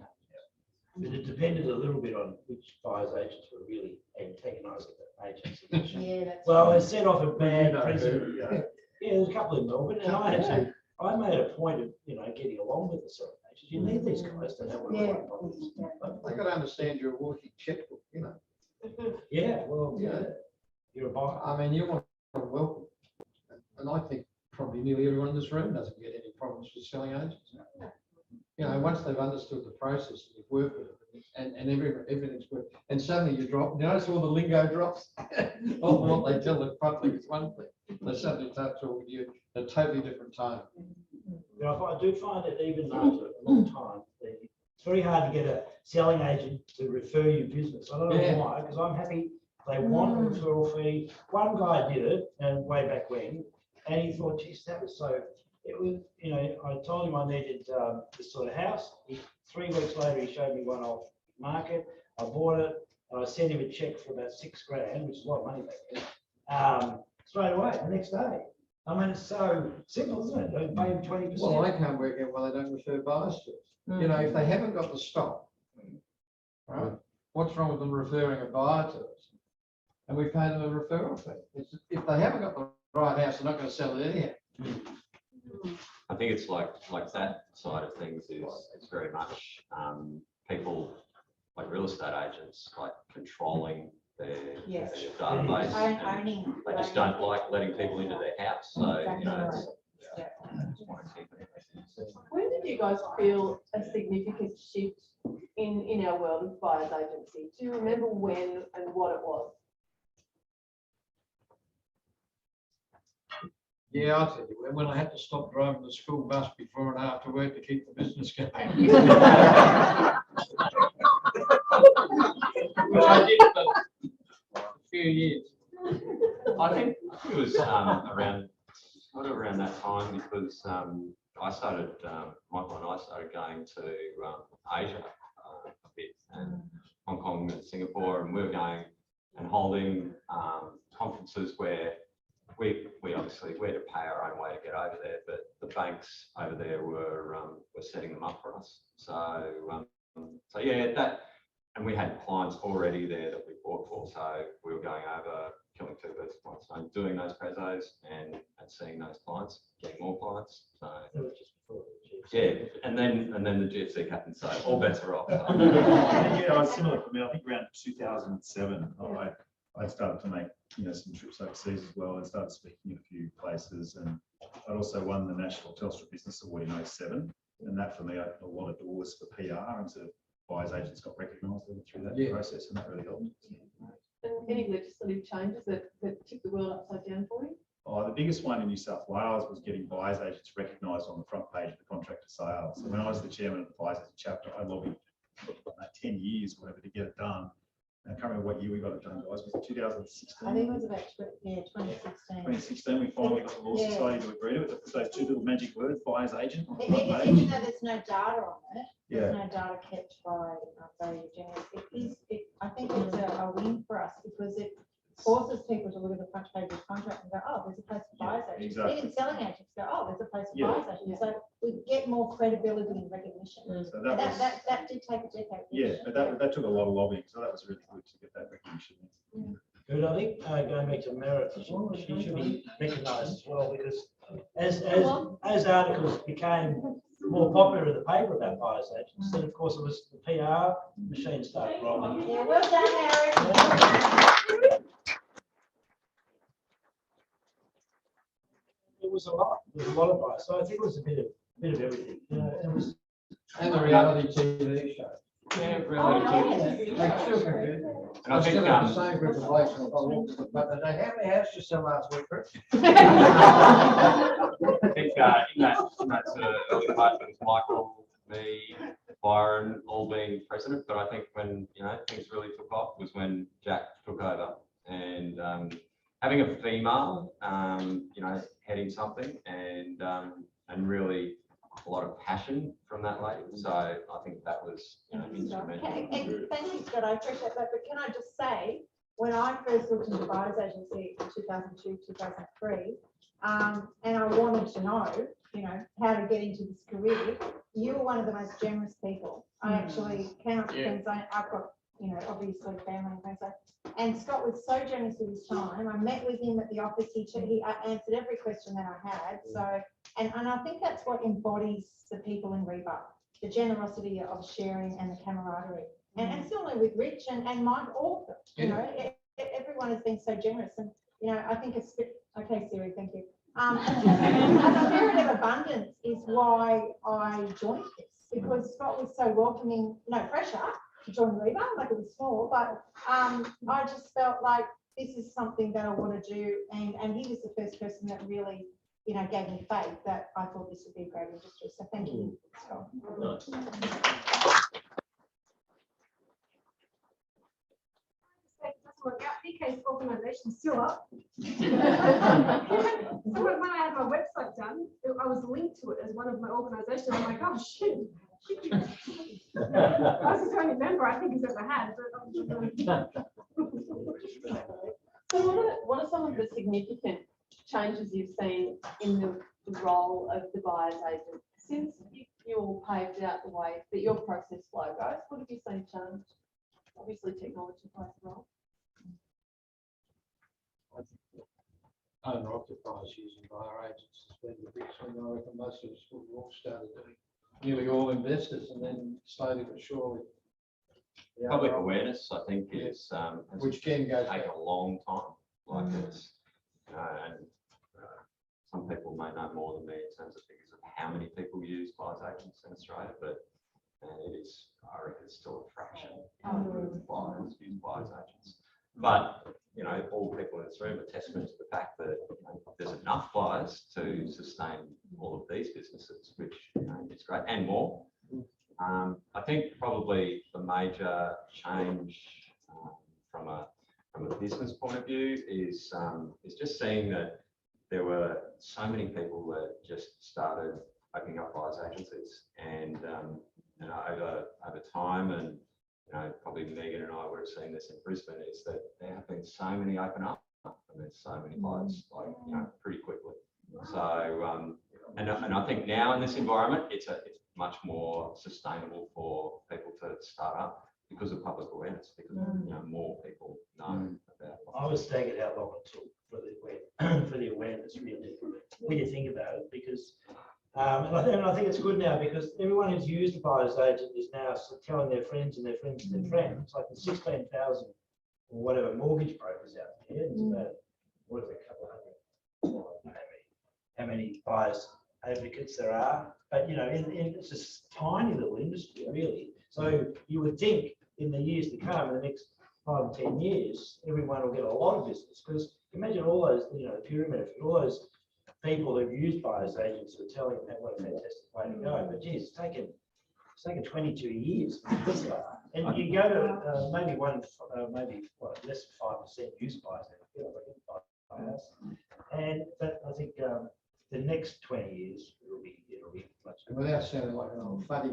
But it depended a little bit on which buyers agents were really antagonising the agents. Yeah, that's. Well, it set off a bad You know, precedent. Yeah, there's a couple in Melbourne, and I made a point of, getting along with the selling agents. You need these guys to know what the right properties. They got to understand you're a working checkbook, you know. Yeah, well, you're a buyer. I mean, you want to welcome, and I think probably nearly everyone in this room doesn't get any problems with selling agents. You know, once they've understood the process, you've worked with it, and everything's good, and suddenly you drop. You notice all the lingo drops. All what they tell the public is one thing. They suddenly start talking to you in a totally different tone. I do find that even after a long time, it's very hard to get a selling agent to refer you business. I don't know why, because I'm happy. They want a referral fee. One guy did it, and way back when, and he thought, geez, that was so. It was, I told him I needed this sort of house. 3 weeks later, he showed me one off market. I bought it, and I sent him a check for about $6,000, which is a lot of money back then. Straight away, the next day. I mean, it's so simple, isn't it? Don't pay him 20%. Well, I can't work out why they don't refer buyers to us. You know, if they haven't got the stock, right? What's wrong with them referring a buyer to us? And we pay them a referral fee. If they haven't got the right house, they're not going to sell it anyhow. I think it's like that side of things is it's very much people like real estate agents like controlling their database. Owning. They just don't like letting people into their house. So When did you guys feel a significant shift in our world of buyers agency? Do you remember when and what it was? Yeah, I'll tell you, when I had to stop driving the school bus before and after work to keep the business going. Which I did for a few years. I think it was around that time because I started, Michael and I started going to Asia a bit, and Hong Kong and Singapore, and we were going and holding conferences where we obviously we had to pay our own way to get over there, but the banks over there were setting them up for us. So yeah, that, and we had clients already there that we bought for, so we were going over, killing 2 birds with one stone, doing those prezos and seeing those clients, getting more clients. So yeah, and then the GFC happened, so all bets are off. Yeah, I was similar for me. I think around 2007, I started to make some trips overseas as well, and started speaking in a few places, and I also won the National Telstra Business Award in 2007, and that for me opened a lot of doors for PR, and sort of buyers agents got recognised through that process, and that really helped. And any legislative changes that tipped the world upside down for you? Oh, the biggest one in New South Wales was getting buyers agents recognised on the front page of the contract of sales. So when I was the chairman of the buyers agent chapter, I lobbied for 10 years, whatever, to get it done. I can't remember what year we got it done, guys. Was it 2016? I think it was about 2016. 2016, we finally got the Law Society to agree to it. With those 2 little magic words, buyer's agent. On the front page. Even though there's no data on it, there's Yeah. no data kept by value generally. I think it's a win for us because it forces people to look at the front page of the contract and go, oh, there's a place for buyers agents. Exactly. Even selling agents go, oh, there's a place for Yeah. buyers agents. So we get more credibility and recognition. So And that was, that did take a decade. yeah, but that took a lot of lobbying, so that was really good to get that recognition. Good, I think going back to Merit, she should be recognised as well, because as articles became more popular in the paper about buyers agents, then of course it was the PR machine started rolling. Yeah, well done, Eric. It was a lot. There was a lot of buyers. So I think it was a bit of everything. You know, it was. And the reality TV show. Yeah, They still compete. And I think, still have the same group of blokes on the phone, but they say, how many houses did you sell last week, Chris? I think in that sort of early part, it was Michael, me, Byron, all being president. But I think when things really took off was when Jack took over, and having a female, heading something, and really a lot of passion from that lady. So I think that was instrumental. And thank you, Scott, I appreciate that, but can I just say, when I first looked into buyer's agency in 2002, 2003, and I wanted to know, how to get into this career, you were one of the most generous people. I actually cannot defend, I've got, obviously family and things. And Scott was so generous with his time. I met with him at the office. He answered every question that I had. So, and I think that's what embodies the people in REBAA, the generosity of sharing and the camaraderie. And similarly with Rich and Mike, all of them, everyone has been so generous. And, I think it's, okay, Siri, thank you. A spirit of abundance is why I joined this, because Scott was so welcoming, no pressure to join REBAA, like it was small, but I just felt like this is something that I want to do, and he was the first person that really, gave me faith that I thought this would be a great industry. So thank you, Scott. Work out because organisation's still up. So when I had my website done, I was linked to it as one of my organisations. I'm like, oh shit. I was the only member I think he's ever had. So what are some of the significant changes you've seen in the role of the buyer's agent since you all paved out the way that your process flow goes? What have you seen change? Obviously technology plays a role. Owner-occupiers using buyer agents has been the big thing. I reckon most of us would have all started doing. Nearly all investors, and then slowly but surely. Public awareness, I think, is which can go take a long time. Like it's, and some people may know more than me in terms of figures of how many people use buyers agents in Australia, but it is, I reckon, it's still a fraction of buyers use buyers agents. But all people in this room are testament to the fact that there's enough buyers to sustain all of these businesses, which is great, and more. I think probably the major change from a business point of view is just seeing that there were so many people that just started opening up buyers agencies, and over time, and probably Megan and I would have seen this in Brisbane, is that there have been so many open up, and there's so many buyers pretty quickly. So and I think now in this environment, it's much more sustainable for people to start up because of public awareness, because more people know about. I was staggered how long it took for the awareness, really, when you think about it, because and I think it's good now, because everyone who's used a buyer's agent is now telling their friends and their friends and their friends. Like the 16,000 or whatever mortgage brokers out there, it's about, what is it, a couple hundred, how many buyers advocates there are. But it's a tiny little industry, really. So you would think in the years to come, in the next 5 or 10 years, everyone will get a lot of business, because imagine all those, the pyramid effect, all those people who've used buyers agents are telling them what a fantastic way to go. But geez, it's taken 22 years. And you go to maybe less than 5% use buyers agents. But I think the next 20 years it'll be much. And without sounding like an old fuddy,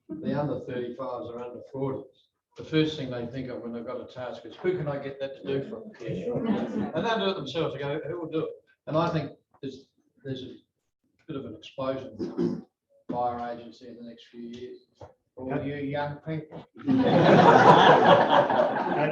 the under 35s or under 40s. The first thing they think of when they've got a task is, who can I get that to do for them? Yeah, sure. And they'll do it themselves. They go, who will do it? And I think there's a bit of an explosion in buyer agency in the next few years. For all you young people. And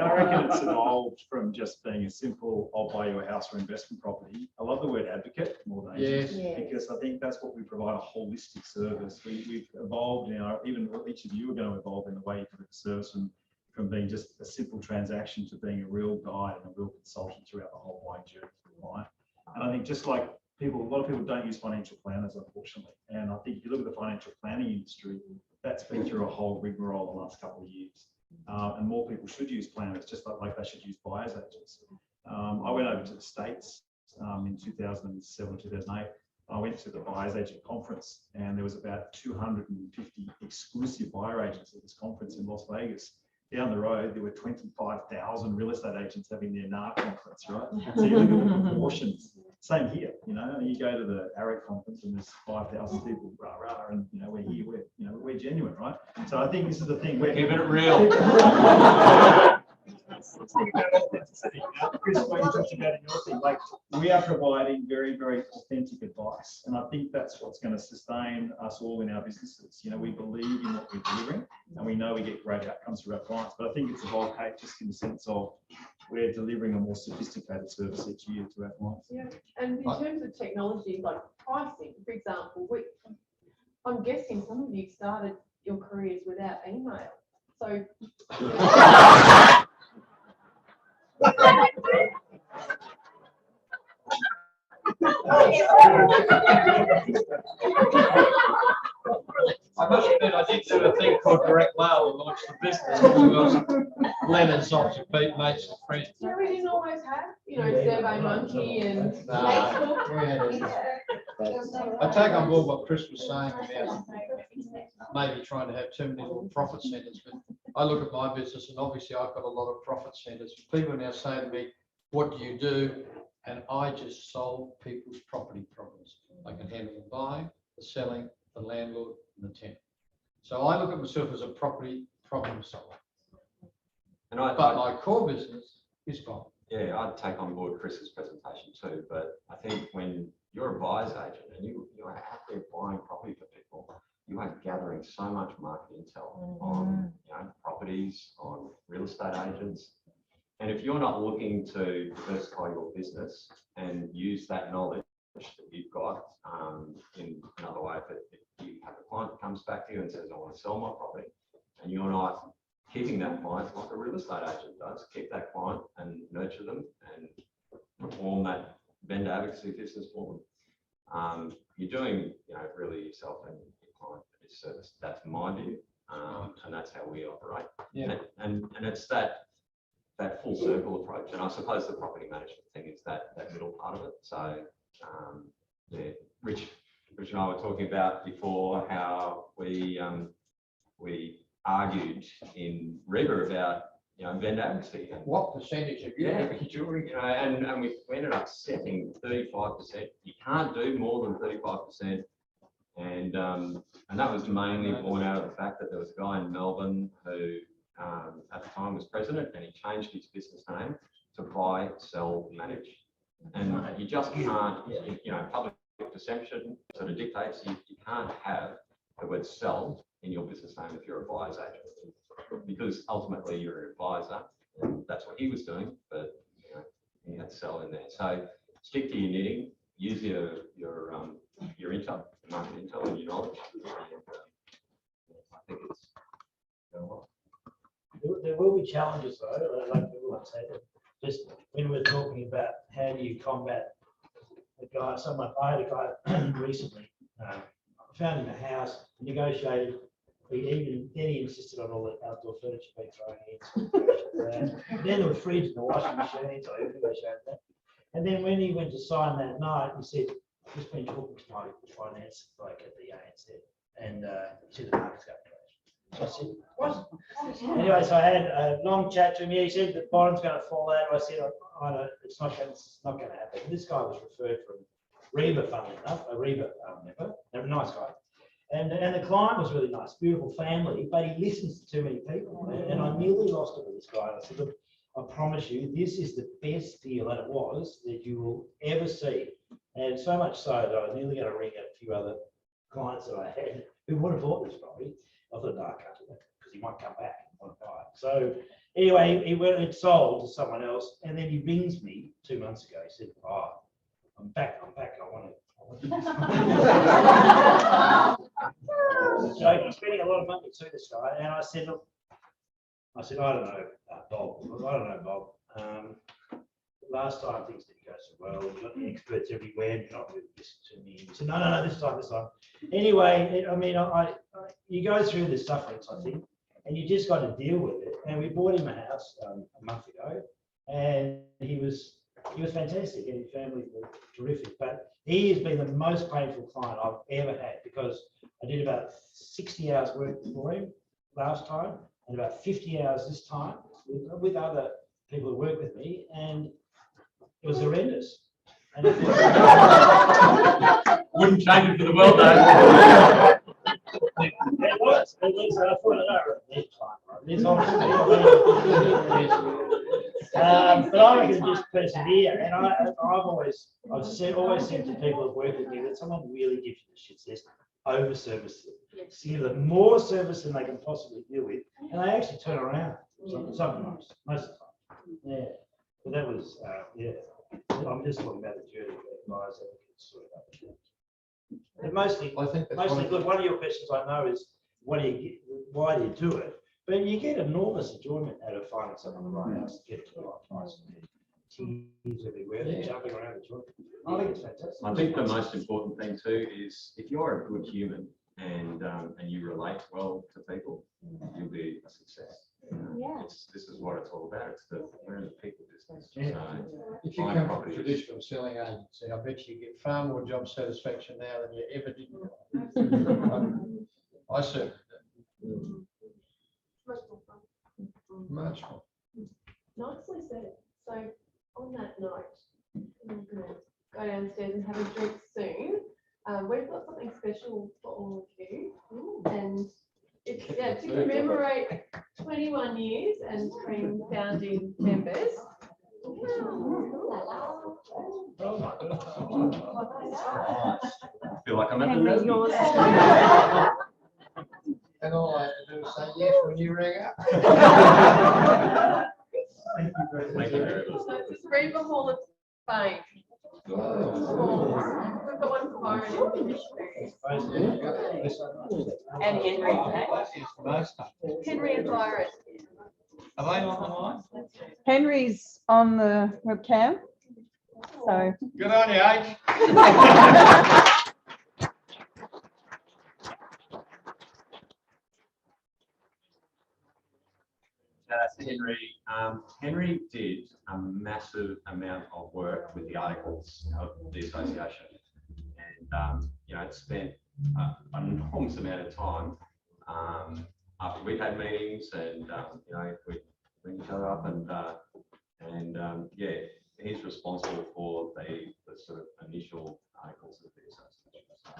I reckon it's evolved from just being a simple, I'll buy you a house or investment property. I love the word advocate more than agent, because I think that's what we provide, a holistic service. We've evolved now, even each of you are going to evolve in the way you deliver service from from being just a simple transaction to being a real guide and a real consultant throughout the whole buying journey for the client. And I think just like people, a lot of people don't use financial planners, unfortunately. And I think if you look at the financial planning industry, that's been through a whole rigmarole the last couple of years. And more people should use planners, just like they should use buyer's agents. I went over to the States in 2007, 2008. I went to the buyer's agent conference, and there was about 250 exclusive buyer agents at this conference in Las Vegas. Down the road, there were 25,000 real estate agents having their NAR conference, right? So you look at the proportions. Same here, you know, you go to the ARIC conference and there's 5,000 people, rah, rah, and, you know, we're here, we're genuine, right? So I think this is the thing. We're Keep it real. Chris, what you talked about in your thing, like we are providing very, very authentic advice, and I think that's what's going to sustain us all in our businesses. You know, we believe in what we're delivering, and we know we get great outcomes for our clients. But I think it's a whole cake, just in the sense of we're delivering a more sophisticated service each year to our clients. Yeah, and in terms of technology, like pricing, for example, I'm guessing some of you started your careers without email, so. I must admit, I did do a thing called direct mail and launch the business. Letters off to mates and friends. Yeah, we didn't always have, you know, Survey Monkey and Facebook. I take on board what Chris was saying about maybe trying to have too many little profit centres, but I look at my business and obviously I've got a lot of profit centres. People now say to me, what do you do? And I just solve people's property problems. I can handle the buying, the selling, the landlord, and the tenant. So I look at myself as a property problem solver. But my core business is gone. Yeah, I'd take on board Chris's presentation too, but I think when you're a buyer's agent and you are out there buying property for people, you are gathering so much market intel on, you know, properties, on real estate agents. And if you're not looking to diversify your business and use that knowledge that you've got in another way, if you have a client that comes back to you and says, I want to sell my property, and you're not keeping that client like a real estate agent does, keep that client and nurture them and perform that vendor advocacy business for them. You're doing, you know, really yourself and your client a disservice. That's my view, and that's how we operate. Yeah. And it's that full circle approach. And I suppose the property management thing is that middle part of it. So yeah, Rich and I were talking about before how we argued in REBAA about, you know, vendor advocacy. And what percentage of you you know, and we ended up setting 35%. You can't do more than 35%. And that was mainly born out of the fact that there was a guy in Melbourne who at the time was president, and he changed his business name to Buy, Sell, Manage. And you just can't, you know, public perception sort of dictates you can't have the word sell in your business name if you're a buyer's agent, because ultimately you're an advisor, and that's what he was doing, but you know, he had sell in there. So stick to your knitting, use your intel, market intel, and your knowledge. And, I think it's going well. There will be challenges though, like everyone said. Just when we're talking about how do you combat a guy, I had a guy recently, found him a house, negotiated. He insisted on all the outdoor furniture being thrown in. Then there was fridge and the washing machine, so he negotiated that. And then when he went to sign that night, he said, I've just been talking to my finance bloke at the ANZ, and he said the market's going to crash. So I said, what? Anyway, so I had a long chat to him. He said the bottom's going to fall out. I said, I know it's not going to happen. And this guy was referred from REBAA, funnily enough, a REBAA member, a nice guy. And the client was really nice, beautiful family, but he listens to too many people. And I nearly lost it with this guy. I said, look, I promise you, this is the best deal that it was that you will ever see. And so much so that I was nearly going to ring a few other clients that I had who would have bought this property. I thought, no, I can't do that because he might come back and want to buy it. So anyway, it sold to someone else. And then he rings me 2 months ago. He said, oh, I'm back. I want to. So I'm spending a lot of money to this guy. And I said, look, I said, I don't know, Bob. I don't know, Bob. Last time things didn't go so well. You've got the experts everywhere. You're not really listening to me. He said, no, this time. Anyway, I mean, you go through the sufferance, I think, and you just got to deal with it. And we bought him a house a month ago, and he was fantastic, and his family were terrific. But he has been the most painful client I've ever had, because I did about 60 hours work for him last time, and about 50 hours this time with other people who work with me, and it was horrendous. And Wouldn't change it for the world, though. It was. I thought, there's but I reckon just persevere. And I've always said to people who've worked with me that someone really gives you the shit, says over service them. Give them more service than they can possibly deal with, and they actually turn around sometimes, most of the time. Yeah. But that was I'm just talking about the journey that guys sort of. And mostly, I think that's look, one of your questions I know is, why do you do it? But you get enormous enjoyment out of finding someone the right house to get to the right price. Teams everywhere, they're jumping around the joint. I think it's fantastic. I think the most important thing too is if you're a good human and you relate well to people, you'll be a success. This is what it's all about. We're in the people business. So if you come from traditional selling agency, I bet you get far more job satisfaction now than you ever did. I certainly do. Much more. Nicely said. So on that note, I'm going to go downstairs and have a drink soon. We've got something special for all of you, and it's to commemorate 21 years and being founding members. I feel like I'm at the yours. And all I had to do was say yes when you rang up. Thank you very much. So it's a REBAA Hall of Fame. We've got one for Byron And Henry. Henry and Byron. Are they on the line? Henry's on the webcam. So Good on you, H. That's Henry. Henry did a massive amount of work with the articles of the association, and it spent an enormous amount of time after we've had meetings, and we bring each other up, and he's responsible for the sort of initial articles of the association. So,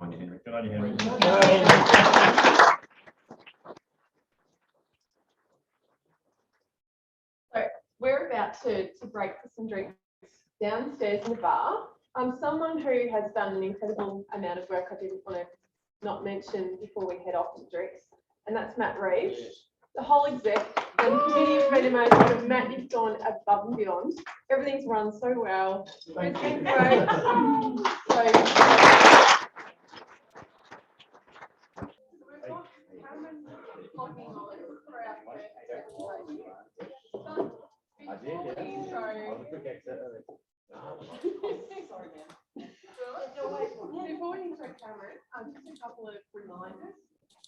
on you, Henry. Good on you, Henry. We're about to break for some drinks downstairs in the bar. Someone who has done an incredible amount of work I didn't want to not mention before we head off to drinks, and that's Matt Reeves. The whole exec and the committee of Freedom Management, Matt, you've gone above and beyond. Everything's run so well. It's been great. I did, yeah. I was a quick exit. Sorry, man. Before you intro Cameron, just a couple of reminders.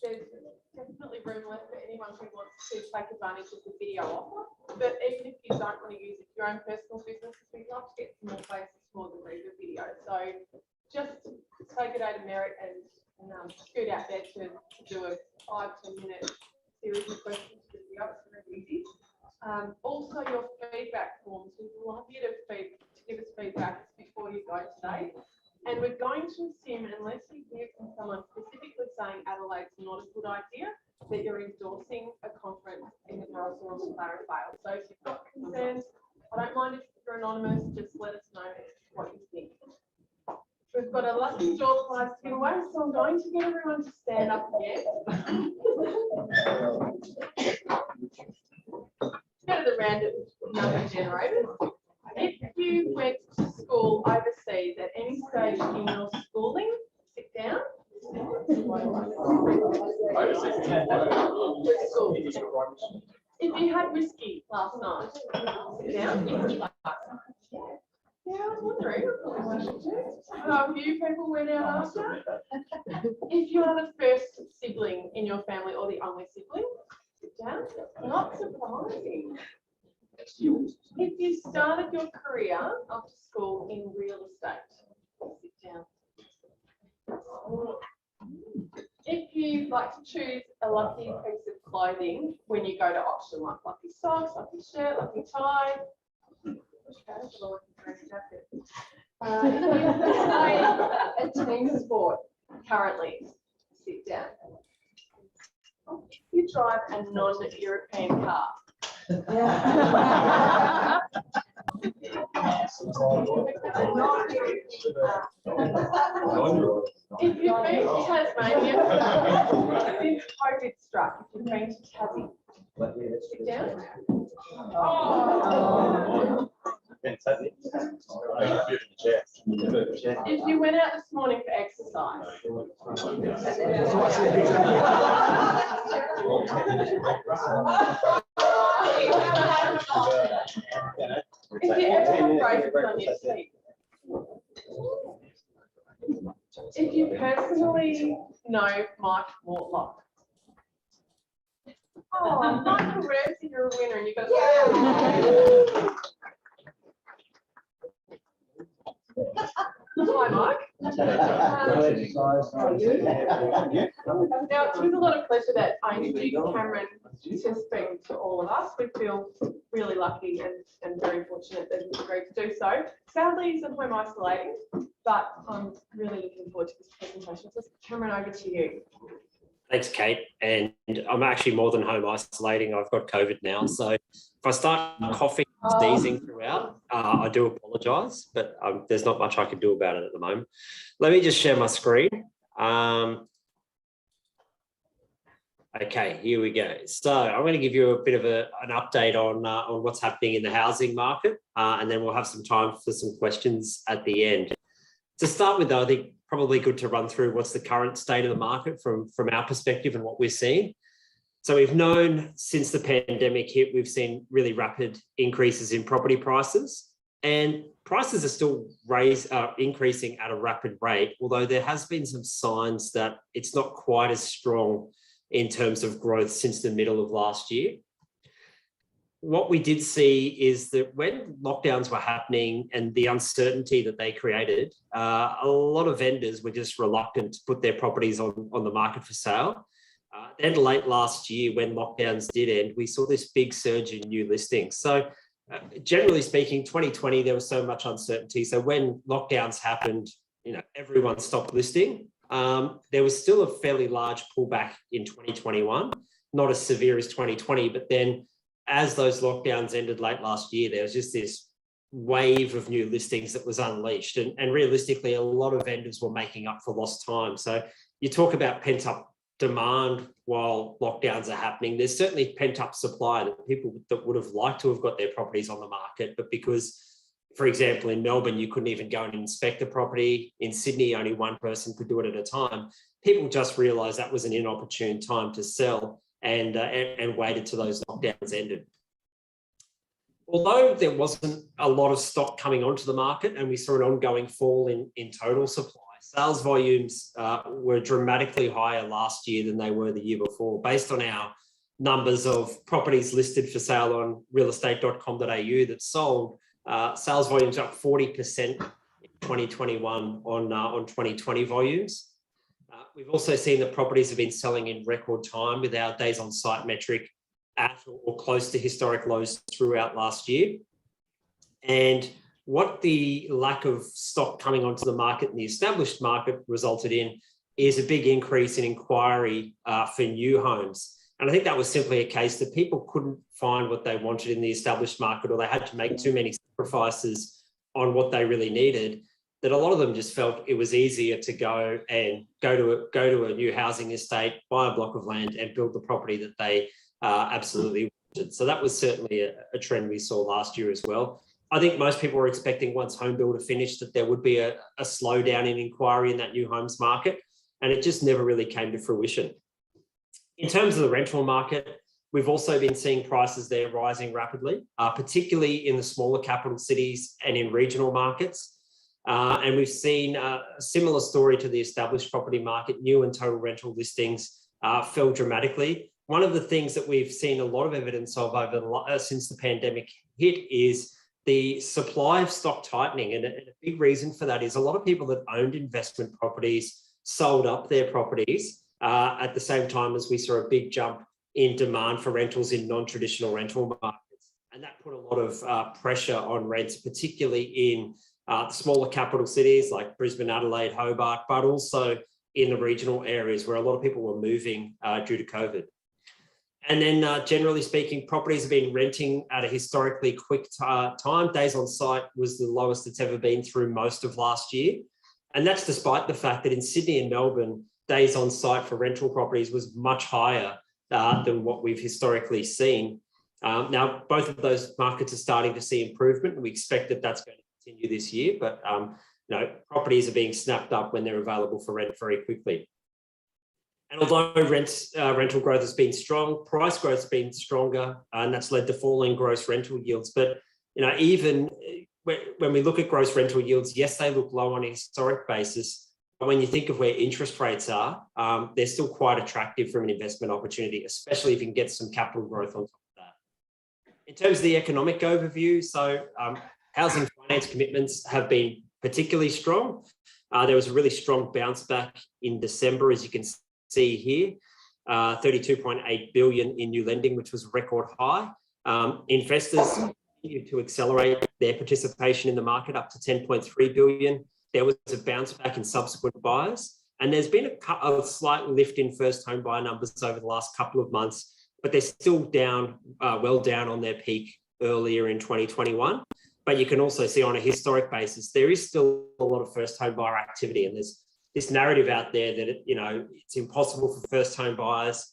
There's definitely room left for anyone who wants to take advantage of the video offer. But even if you don't want to use it for your own personal business, we'd love to get some more places for the REBAA video. So just take it out of merit and scoot out there to do a 5-10 minute series of questions for the video. It's really easy. Also, your feedback forms, we'd love you to give us feedback before you go today. And we're going to assume, unless you hear from someone specifically saying Adelaide's not a good idea, that you're endorsing a conference in the Barossa or Clara Vale. So if you've got concerns, I don't mind if you're anonymous, just let us know what you think. We've got a lucky door prize giveaway, so I'm going to get everyone to stand up again. Go to the random number generators. If you went to school overseas at any stage in your schooling, sit down. If you had whiskey last night, sit down. Yeah, I was wondering. A few people went out after. If you are the first sibling in your family or the only sibling, sit down. Not surprising. If you started your career after school in real estate, sit down. If you like to choose a lucky piece of clothing when you go to auction, like lucky socks, lucky shirt, lucky tie. If you play a team sport currently, sit down. You drive a non-European car. If you've been to Tasmania since COVID struck, if you've been to Tassie, sit down. If you went out this morning for exercise. If you ever have braces on your teeth. If you personally know Mike Mortlock. Oh, Michael Ramsey, you're a winner and you got to Hi, Mike. Now, it's with a lot of pleasure that I introduce Cameron to speak to all of us. We feel really lucky and very fortunate that he's agreed to do so. Sadly, he's at home isolating, but I'm really looking forward to this presentation. So, Cameron, over to you. Thanks, Kate. And I'm actually more than home isolating. I've got COVID now. So if I start coughing and sneezing throughout, I do apologise, but there's not much I can do about it at the moment. Let me just share my screen. Okay, here we go. So I'm going to give you a bit of an update on what's happening in the housing market, and then we'll have some time for some questions at the end. To start with, though, I think probably good to run through what's the current state of the market from our perspective and what we're seeing. So we've known since the pandemic hit, we've seen really rapid increases in property prices, and prices are still increasing at a rapid rate, although there has been some signs that it's not quite as strong in terms of growth since the middle of last year. What we did see is that when lockdowns were happening and the uncertainty that they created, a lot of vendors were just reluctant to put their properties on the market for sale. Then late last year, when lockdowns did end, we saw this big surge in new listings. So generally speaking, 2020, there was so much uncertainty. So when lockdowns happened, everyone stopped listing. There was still a fairly large pullback in 2021, not as severe as 2020, but then as those lockdowns ended late last year, there was just this wave of new listings that was unleashed. And realistically, a lot of vendors were making up for lost time. So you talk about pent-up demand while lockdowns are happening. There's certainly pent-up supply that people that would have liked to have got their properties on the market, but because, for example, in Melbourne, you couldn't even go and inspect the property. In Sydney, only one person could do it at a time. People just realised that was an inopportune time to sell and waited till those lockdowns ended. Although there wasn't a lot of stock coming onto the market and we saw an ongoing fall in total supply, sales volumes were dramatically higher last year than they were the year before. Based on our numbers of properties listed for sale on realestate.com.au that sold, sales volumes up 40% in 2021 on 2020 volumes. We've also seen that properties have been selling in record time with our days on site metric at or close to historic lows throughout last year. And what the lack of stock coming onto the market in the established market resulted in is a big increase in inquiry for new homes. And I think that was simply a case that people couldn't find what they wanted in the established market, or they had to make too many sacrifices on what they really needed, that a lot of them just felt it was easier to go to a new housing estate, buy a block of land and build the property that they absolutely wanted. So that was certainly a trend we saw last year as well. I think most people were expecting once home builder finished that there would be a slowdown in inquiry in that new homes market, and it just never really came to fruition. In terms of the rental market, we've also been seeing prices there rising rapidly, particularly in the smaller capital cities and in regional markets. And we've seen a similar story to the established property market. New and total rental listings fell dramatically. One of the things that we've seen a lot of evidence of since the pandemic hit is the supply of stock tightening. And a big reason for that is a lot of people that owned investment properties sold up their properties at the same time as we saw a big jump in demand for rentals in non-traditional rental markets. And that put a lot of pressure on rents, particularly in the smaller capital cities like Brisbane, Adelaide, Hobart, but also in the regional areas where a lot of people were moving due to COVID. And then generally speaking, properties have been renting at a historically quick time. Days on site was the lowest it's ever been through most of last year. And that's despite the fact that in Sydney and Melbourne, days on site for rental properties was much higher than what we've historically seen. Now, both of those markets are starting to see improvement, and we expect that that's going to continue this year. But properties are being snapped up when they're available for rent very quickly. And although rental growth has been strong, price growth has been stronger, and that's led to falling gross rental yields. But even when we look at gross rental yields, yes, they look low on a historic basis. But when you think of where interest rates are, they're still quite attractive from an investment opportunity, especially if you can get some capital growth on top of that. In terms of the economic overview, so housing finance commitments have been particularly strong. There was a really strong bounce back in December, as you can see here, 32.8 billion in new lending, which was a record high. Investors continued to accelerate their participation in the market up to 10.3 billion. There was a bounce back in subsequent buyers, and there's been a slight lift in first home buyer numbers over the last couple of months, but they're still down, well down on their peak earlier in 2021. But you can also see on a historic basis, there is still a lot of first home buyer activity, and there's this narrative out there that it's impossible for first home buyers.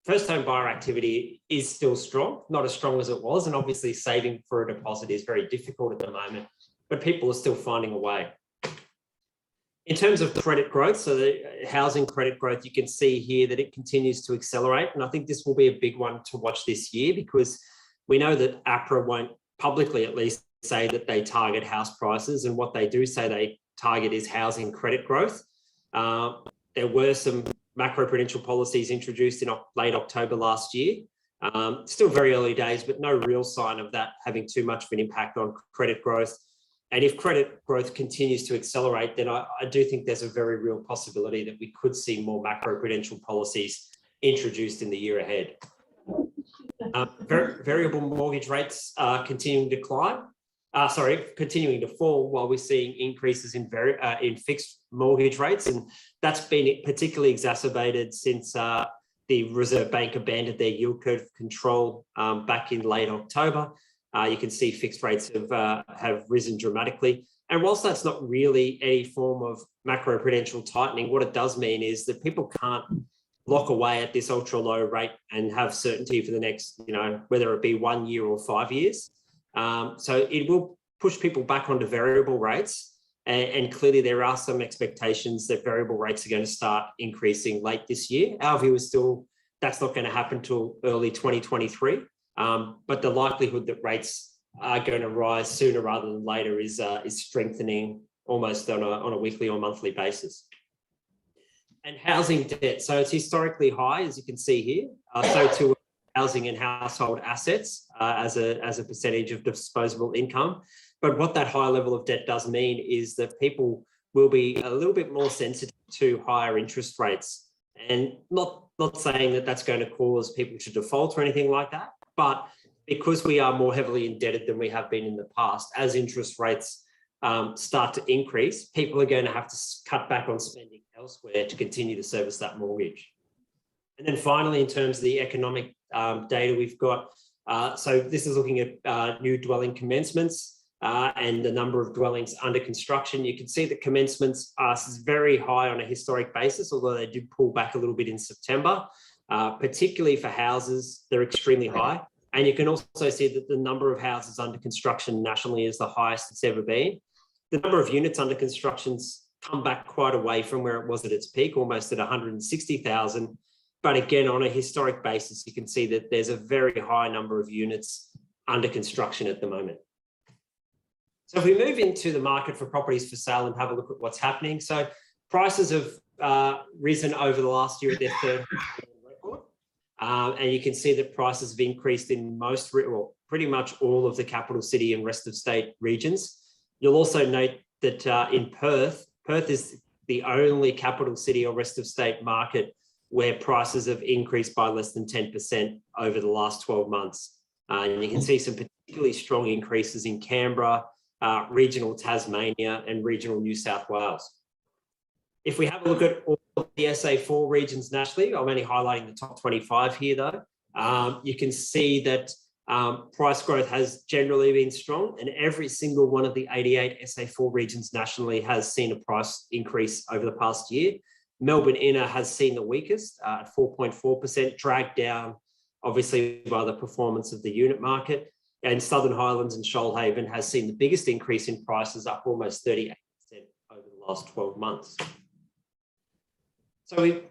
First home buyer activity is still strong, not as strong as it was, and obviously saving for a deposit is very difficult at the moment, but people are still finding a way. In terms of credit growth, so the housing credit growth, you can see here that it continues to accelerate, and I think this will be a big one to watch this year, because we know that APRA won't publicly at least say that they target house prices, and what they do say they target is housing credit growth. There were some macroprudential policies introduced in late October last year. Still very early days, but no real sign of that having too much of an impact on credit growth. And if credit growth continues to accelerate, then I do think there's a very real possibility that we could see more macroprudential policies introduced in the year ahead. Variable mortgage rates are continuing to continuing to fall, while we're seeing increases in fixed mortgage rates, and that's been particularly exacerbated since the Reserve Bank abandoned their yield curve control back in late October. You can see fixed rates have risen dramatically, and whilst that's not really any form of macroprudential tightening, what it does mean is that people can't lock away at this ultra low rate and have certainty for the next, whether it be 1 year or 5 years. So it will push people back onto variable rates, and clearly there are some expectations that variable rates are going to start increasing late this year. Our view is still that's not going to happen till early 2023, but the likelihood that rates are going to rise sooner rather than later is strengthening almost on a weekly or monthly basis. And housing debt, so it's historically high, as you can see here. So too housing and household assets as a percentage of disposable income. But what that high level of debt does mean is that people will be a little bit more sensitive to higher interest rates. And not saying that that's going to cause people to default or anything like that, but because we are more heavily indebted than we have been in the past, as interest rates start to increase, people are going to have to cut back on spending elsewhere to continue to service that mortgage. And then finally, in terms of the economic data we've got, so this is looking at new dwelling commencements and the number of dwellings under construction. You can see that commencements are very high on a historic basis, although they did pull back a little bit in September, particularly for houses, they're extremely high. And you can also see that the number of houses under construction nationally is the highest it's ever been. The number of units under construction's come back quite away from where it was at its peak, almost at 160,000. But again, on a historic basis, you can see that there's a very high number of units under construction at the moment. So if we move into the market for properties for sale and have a look at what's happening. So prices have risen over the last year at their third record. And you can see that prices have increased in well, pretty much all of the capital city and rest of state regions. You'll also note that in Perth is the only capital city or rest of state market where prices have increased by less than 10% over the last 12 months. And you can see some particularly strong increases in Canberra, regional Tasmania, and regional New South Wales. If we have a look at all of the SA4 regions nationally, I'm only highlighting the top 25 here though, you can see that price growth has generally been strong, and every single one of the 88 SA4 regions nationally has seen a price increase over the past year. Melbourne Inner has seen the weakest at 4.4%, dragged down obviously by the performance of the unit market, and Southern Highlands and Shoalhaven has seen the biggest increase in prices, up almost 38% over the last 12 months. So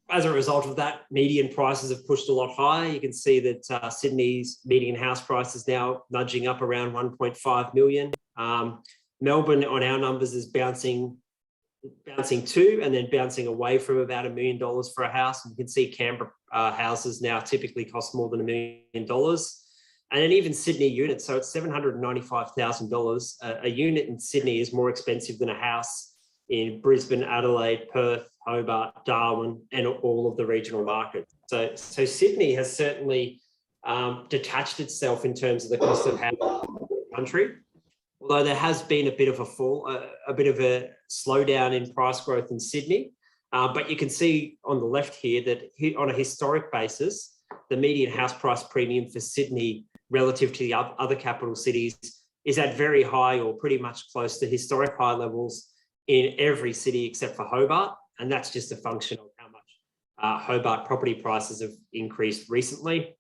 as a result of that, median prices have pushed a lot higher. You can see that Sydney's median house price is now nudging up around 1.5 million. Melbourne on our numbers is bouncing to and then bouncing away from about $1 million for a house. And you can see Canberra houses now typically cost more than $1 million. And then even Sydney units, so it's $795,000. A unit in Sydney is more expensive than a house in Brisbane, Adelaide, Perth, Hobart, Darwin, and all of the regional markets. So Sydney has certainly detached itself in terms of the cost of housing in the country. Although there has been a bit of a fall, a bit of a slowdown in price growth in Sydney. But you can see on the left here that on a historic basis, the median house price premium for Sydney relative to the other capital cities is at very high or pretty much close to historic high levels in every city except for Hobart. And that's just a function of how much Hobart property prices have increased recently.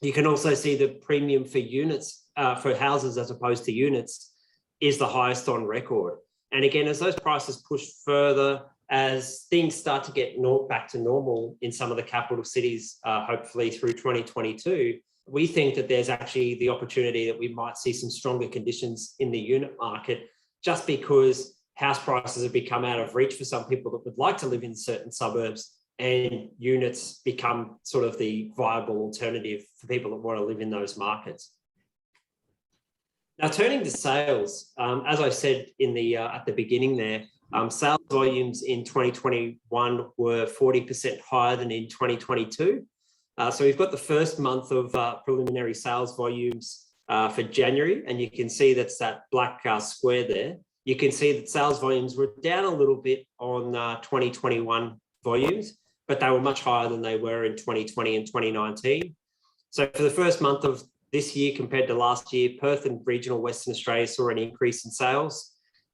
You can also see the premium for units, for houses as opposed to units, is the highest on record. And again, as those prices push further, as things start to get back to normal in some of the capital cities, hopefully through 2022, we think that there's actually the opportunity that we might see some stronger conditions in the unit market, just because house prices have become out of reach for some people that would like to live in certain suburbs, and units become sort of the viable alternative for people that want to live in those markets. Now, turning to sales, as I said in the at the beginning there, sales volumes in 2021 were 40% higher than in 2022. So we've got the first month of preliminary sales volumes for January, and you can see that's that black square there. You can see that sales volumes were down a little bit on 2021 volumes, but they were much higher than they were in 2020 and 2019. So for the first month of this year compared to last year, Perth and regional Western Australia saw an increase in sales.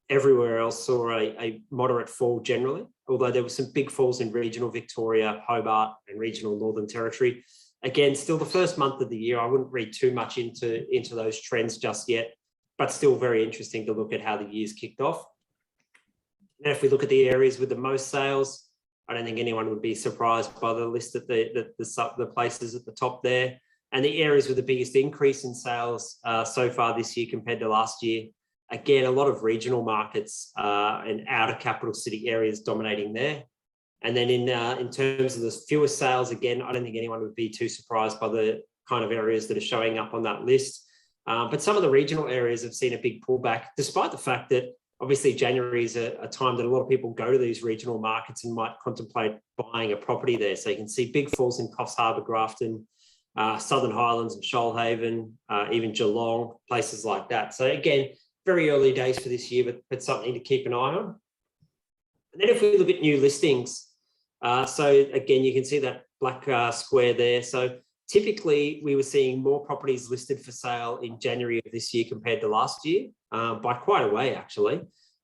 Everywhere else saw a moderate fall generally, although there were some big falls in regional Victoria, Hobart, and regional Northern Territory. Again, still the first month of the year, I wouldn't read too much into those trends just yet, but still very interesting to look at how the year's kicked off. Now, if we look at the areas with the most sales, I don't think anyone would be surprised by the list of the places at the top there. And the areas with the biggest increase in sales so far this year compared to last year, again, a lot of regional markets and outer capital city areas dominating there. And then in terms of the fewest sales, again, I don't think anyone would be too surprised by the kind of areas that are showing up on that list. But some of the regional areas have seen a big pullback, despite the fact that obviously January is a time that a lot of people go to these regional markets and might contemplate buying a property there. So you can see big falls in Coffs Harbour, Grafton, Southern Highlands and Shoalhaven, even Geelong, places like that. So again, very early days for this year, but something to keep an eye on. And then if we look at new listings, so again, you can see that black square there. So typically we were seeing more properties listed for sale in January of this year compared to last year, by quite a way actually.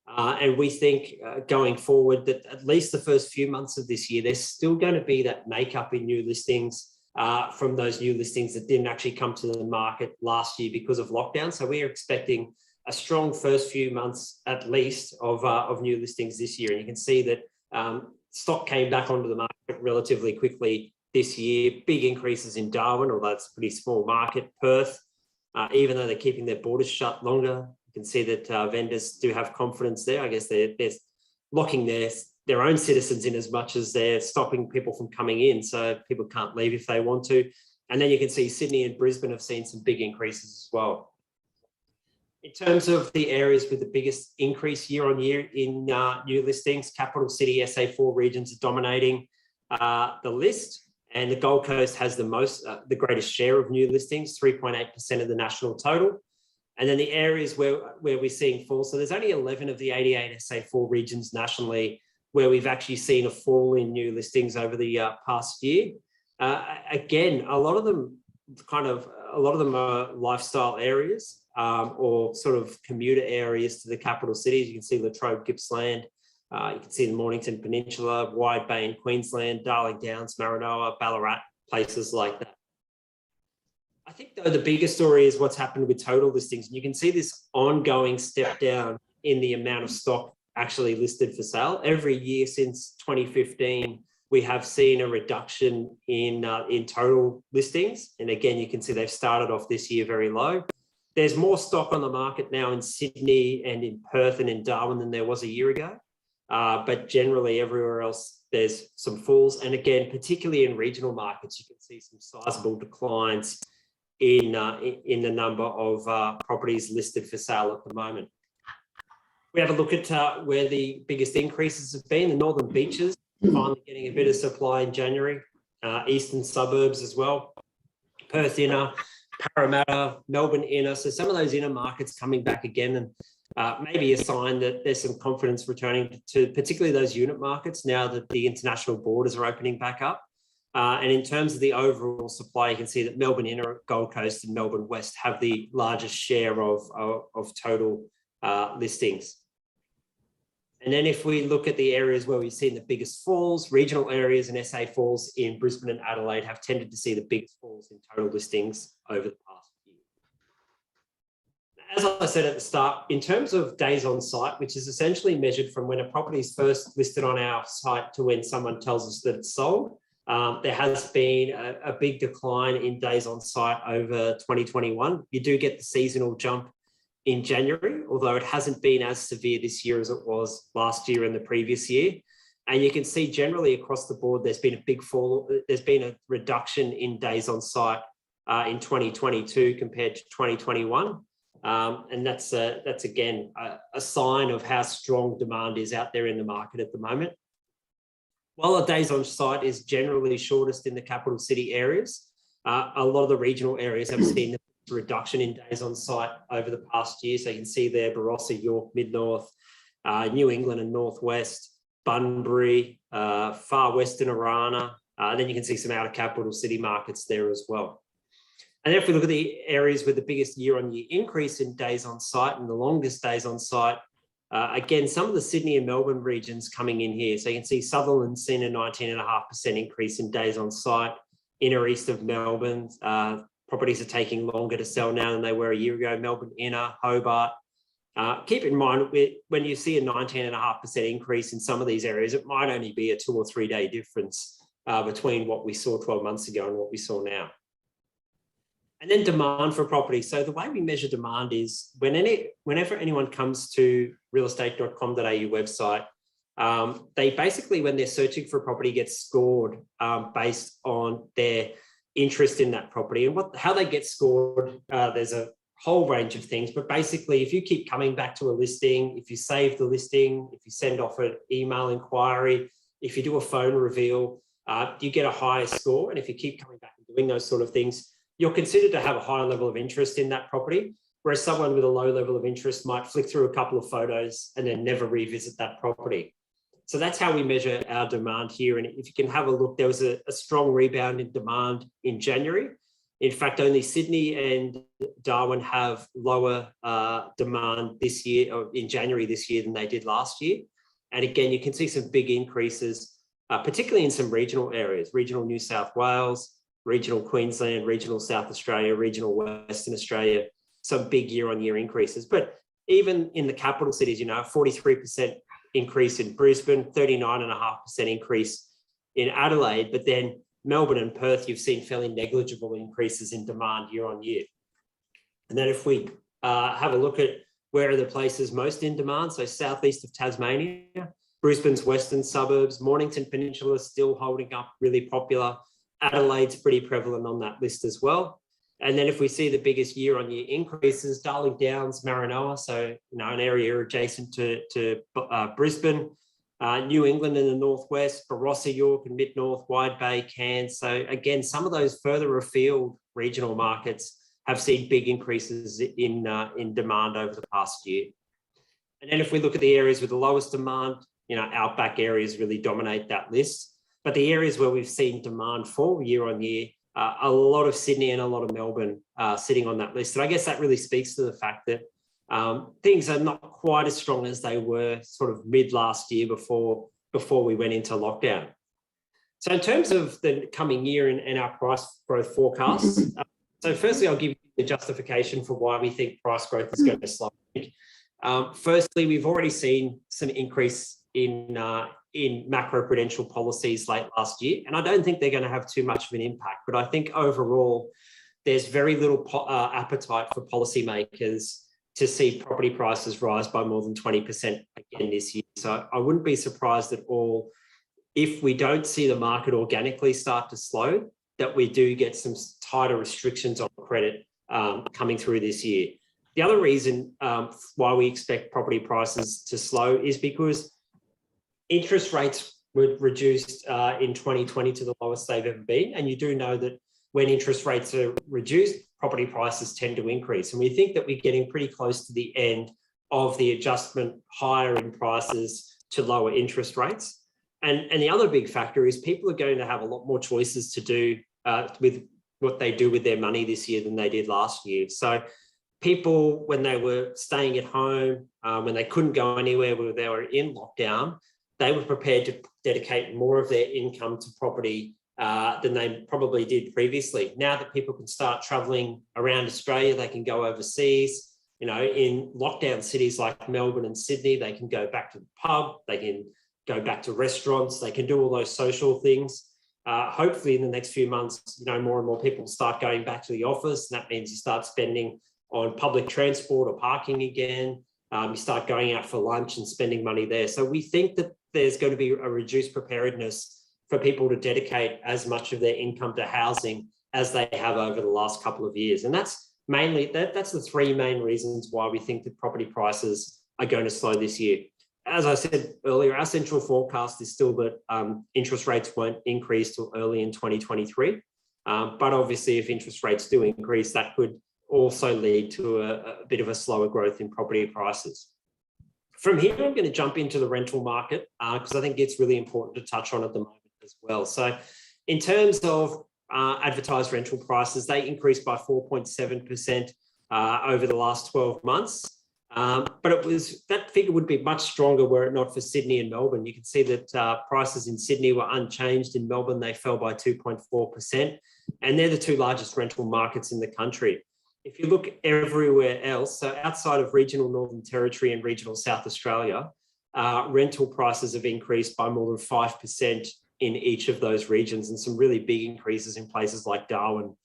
And we think going forward that at least the first few months of this year, there's still going to be that makeup in new listings from those new listings that didn't actually come to the market last year because of lockdown. So we are expecting a strong first few months at least of new listings this year. And you can see that stock came back onto the market relatively quickly this year. Big increases in Darwin, although it's a pretty small market. Perth, even though they're keeping their borders shut longer, you can see that vendors do have confidence there. I guess they're locking their own citizens in as much as they're stopping people from coming in, so people can't leave if they want to. And then you can see Sydney and Brisbane have seen some big increases as well. In terms of the areas with the biggest increase year on year in new listings, capital city SA4 regions are dominating the list, and the Gold Coast has the greatest share of new listings, 3.8% of the national total. And then the areas where we're seeing fall, so there's only 11 of the 88 SA4 regions nationally where we've actually seen a fall in new listings over the past year. Again, a lot of them are lifestyle areas or sort of commuter areas to the capital cities. You can see Latrobe, Gippsland, you can see the Mornington Peninsula, Wide Bay in Queensland, Darling Downs, Maranoa, Ballarat, places like that. I think though the bigger story is what's happened with total listings. And you can see this ongoing step down in the amount of stock actually listed for sale. Every year since 2015, we have seen a reduction in total listings. And again, you can see they've started off this year very low. There's more stock on the market now in Sydney and in Perth and in Darwin than there was a year ago. But generally everywhere else, there's some falls. And again, particularly in regional markets, you can see some sizable declines in the number of properties listed for sale at the moment. We have a look at where the biggest increases have been. The Northern Beaches, finally getting a bit of supply in January. Eastern suburbs as well. Perth Inner, Parramatta, Melbourne Inner. So some of those inner markets coming back again, and maybe a sign that there's some confidence returning to particularly those unit markets now that the international borders are opening back up. And in terms of the overall supply, you can see that Melbourne Inner, Gold Coast and Melbourne West have the largest share of total listings. And then if we look at the areas where we've seen the biggest falls, regional areas and SA falls in Brisbane and Adelaide have tended to see the biggest falls in total listings over the past year. As I said at the start, in terms of days on site, which is essentially measured from when a property is first listed on our site to when someone tells us that it's sold, there has been a big decline in days on site over 2021. You do get the seasonal jump in January, although it hasn't been as severe this year as it was last year and the previous year. And you can see generally across the board, there's been a big fall. There's been a reduction in days on site in 2022 compared to 2021. And that's again, a sign of how strong demand is out there in the market at the moment. While our days on site is generally shortest in the capital city areas, a lot of the regional areas have seen a reduction in days on site over the past year. So you can see there Barossa, York, Mid-North, New England and Northwest, Bunbury, far western Arana. Then you can see some outer capital city markets there as well. And if we look at the areas with the biggest year-on-year increase in days on site and the longest days on site, again, some of the Sydney and Melbourne regions coming in here. So you can see Sutherland's seen a 19.5% increase in days on site. Inner east of Melbourne, properties are taking longer to sell now than they were a year ago. Melbourne Inner, Hobart. Keep in mind, when you see a 19.5% increase in some of these areas, it might only be a 2 or 3 day difference between what we saw 12 months ago and what we saw now. And then demand for property. So the way we measure demand is whenever anyone comes to realestate.com.au website, they basically, when they're searching for a property, get scored based on their interest in that property. And how they get scored, there's a whole range of things, but basically if you keep coming back to a listing, if you save the listing, if you send off an email inquiry, if you do a phone reveal, you get a higher score. And if you keep coming back and doing those sort of things, you're considered to have a higher level of interest in that property, whereas someone with a low level of interest might flick through a couple of photos and then never revisit that property. So that's how we measure our demand here. And if you can have a look, there was a strong rebound in demand in January. In fact, only Sydney and Darwin have lower demand this year, or in January this year, than they did last year. And again, you can see some big increases, particularly in some regional areas, regional New South Wales, regional Queensland, regional South Australia, regional Western Australia, some big year-on-year increases. But even in the capital cities, 43% increase in Brisbane, 39.5% increase in Adelaide. But then Melbourne and Perth, you've seen fairly negligible increases in demand year on year. And then if we have a look at where are the places most in demand, so southeast of Tasmania, Brisbane's western suburbs, Mornington Peninsula is still holding up, really popular. Adelaide's pretty prevalent on that list as well. And then if we see the biggest year-on-year increases, Darling Downs, Maranoa, so an area adjacent to Brisbane, New England in the northwest, Barossa, York and mid-north, Wide Bay, Cairns. So again, some of those further afield regional markets have seen big increases in demand over the past year. And then if we look at the areas with the lowest demand, outback areas really dominate that list. But the areas where we've seen demand fall year on year, a lot of Sydney and a lot of Melbourne sitting on that list. And I guess that really speaks to the fact that things are not quite as strong as they were sort of mid last year before we went into lockdown. So in terms of the coming year and our price growth forecasts, so firstly, I'll give you the justification for why we think price growth is going to slow. Firstly, we've already seen some increase in macroprudential policies late last year, and I don't think they're going to have too much of an impact. But I think overall, there's very little appetite for policymakers to see property prices rise by more than 20% again this year. So I wouldn't be surprised at all if we don't see the market organically start to slow, that we do get some tighter restrictions on credit coming through this year. The other reason why we expect property prices to slow is because interest rates were reduced in 2020 to the lowest they've ever been. And you do know that when interest rates are reduced, property prices tend to increase. And we think that we're getting pretty close to the end of the adjustment higher in prices to lower interest rates. And the other big factor is people are going to have a lot more choices to do with what they do with their money this year than they did last year. So people, when they were staying at home, when they couldn't go anywhere, when they were in lockdown, they were prepared to dedicate more of their income to property than they probably did previously. Now that people can start traveling around Australia, they can go overseas. In lockdown cities like Melbourne and Sydney, they can go back to the pub, they can go back to restaurants, they can do all those social things. Hopefully in the next few months, more and more people start going back to the office. And that means you start spending on public transport or parking again. You start going out for lunch and spending money there. So we think that there's going to be a reduced preparedness for people to dedicate as much of their income to housing as they have over the last couple of years. And that's the three main reasons why we think that property prices are going to slow this year. As I said earlier, our central forecast is still that interest rates won't increase till early in 2023. But obviously, if interest rates do increase, that could also lead to a bit of a slower growth in property prices. From here, I'm going to jump into the rental market because I think it's really important to touch on at the moment as well. So in terms of advertised rental prices, they increased by 4.7% over the last 12 months. But that figure would be much stronger were it not for Sydney and Melbourne. You can see that prices in Sydney were unchanged. In Melbourne, they fell by 2.4%. And they're the two largest rental markets in the country. If you look everywhere else, so outside of regional Northern Territory and regional South Australia, rental prices have increased by more than 5% in each of those regions, and some really big increases in places like Darwin,